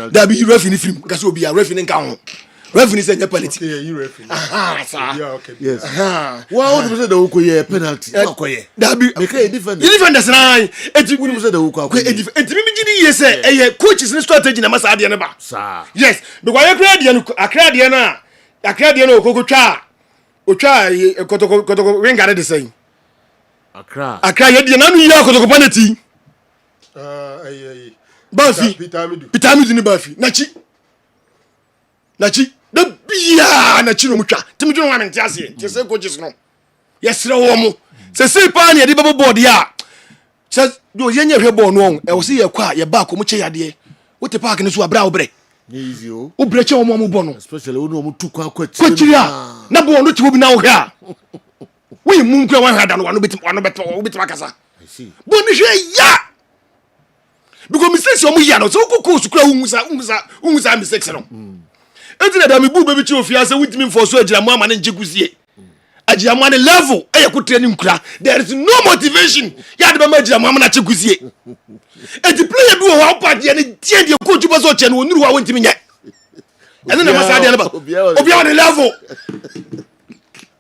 Speaker 1: Da
Speaker 18: bi referee film. Kasi obi ya referee nka ho. Referee say penalty.
Speaker 1: Okay, you referee.
Speaker 18: Sir.
Speaker 1: Yeah, okay. Yes. Why would you say the uko penalty?
Speaker 18: Okoye. That be
Speaker 1: make a defender.
Speaker 18: The defenders na.
Speaker 1: Eti would say the uko.
Speaker 18: Eti mi gidi yes say coaches ni strategy na masa ade ne ba.
Speaker 1: Sir.
Speaker 18: Yes, because akra de no okokotwa.
Speaker 7: otwa kotoko ringare de say
Speaker 1: Accra
Speaker 7: ye de na no yi kotoko paneti Bafi Pitamidu ni Bafi nachi da bia nachi no mutwa timidu no amente ase te say coaches no yesre wo mo se pa na ye de babo board ya se do ye nya hwe ball no on e wo se ye kwa ye ba ko mu che yade wote park ne so abra wo bre
Speaker 1: easy o
Speaker 7: bre che wo mo bo no
Speaker 1: especially wo no mo tu kwa
Speaker 7: kwatiri a na bo no ti wo bi na wo hwa we mu nkwa wan hada no wano betim akasa
Speaker 1: I see
Speaker 7: bo ni hwe ya because mistakes omu ya no so ko sukura ungusa mistakes no enti na da me bu be bi chi ofia se witimi for so agira mu ama ne njigusie agira mu ne level e ya kutre ni nkura there is no motivation ya de ba ma agira mu ama na chigusie enti player bi wo wa pa de ne tie de coach bo so che no onuru wa wontimi nye ene na masa de ne ba obi on the level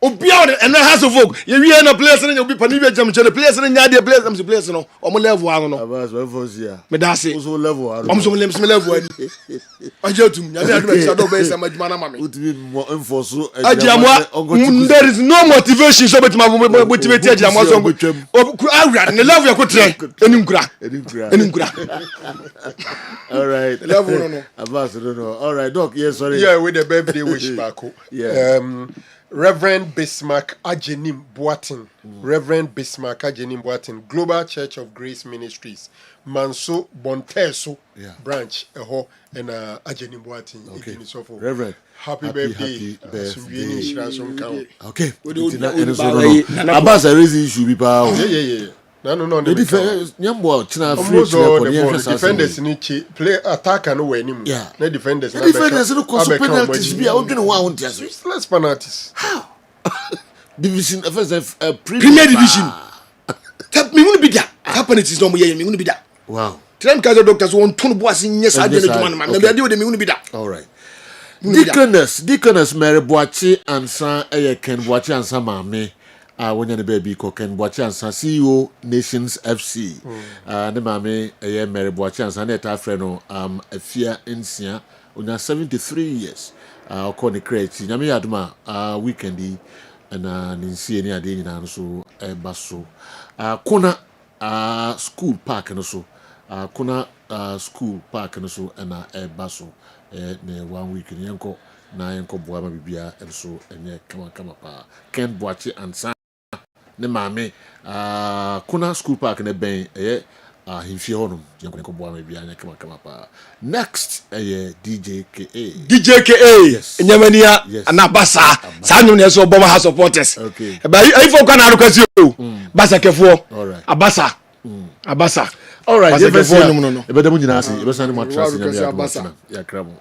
Speaker 7: Obia and has of folk. You hear no players in your Panibia Jam, the players in the players, the players, no, or level. I don't know. Medasi, also level. I'm so level. I just to base and my mamma. There is no motivation. So, but my motivated Jamazon, the level you could say,
Speaker 1: all right, level. No. All right, Doc. Yes, sorry.
Speaker 18: Yeah, with the birthday wish back. Yeah. Reverend Bismarck Ajenim Boatin, Reverend Bismarck Ajenim Boatin, Global Church of Grace Ministries, Manso Bonteso branch, and Ajenim Boatin.
Speaker 1: Okay, Reverend, happy birthday. Okay, Abbas, I raise the issue.
Speaker 18: Yeah. No.
Speaker 1: The defenders,
Speaker 18: defenders need to play attacker no way anymore.
Speaker 1: Yeah,
Speaker 18: the defenders.
Speaker 1: The defenders no cause penalties. Be out doing one
Speaker 18: less penalties.
Speaker 1: How? Division first
Speaker 7: Premier Division. Tap me won't be there. Penalties no more. Me won't be there.
Speaker 1: Wow.
Speaker 7: Tell me doctors want to boss in yes. I don't man. Maybe I do them. Me won't be there.
Speaker 1: All right. Deaconess Mary Boachi and San Ken Boachi and San Mame. When the baby Ken Boachi and San CEO Nations FC. The mame Mary Boachi and San Eta Freno a fear in Sia. Una 73 years. Call the crate. Yami Adma weekendi and Ninsi any idea in so basso. Kona school park and so. Kona school park and so and basso. Ne 1 week in Yanko. Na Yanko Boama Bibia and so and kama pa. Ken Boachi and San. Ne mame kuna school park ne ben himfie honum yanko boa me bia nyaka kama pa next DJ
Speaker 7: yes nyamania na basa sanyo ne so boma ha supporters
Speaker 1: okay
Speaker 7: ba ifo kwa na arukwasi o basa kefo abasa
Speaker 1: all right no ebeda mu nyina ase ebesa ne matrasi nyamia ya kramo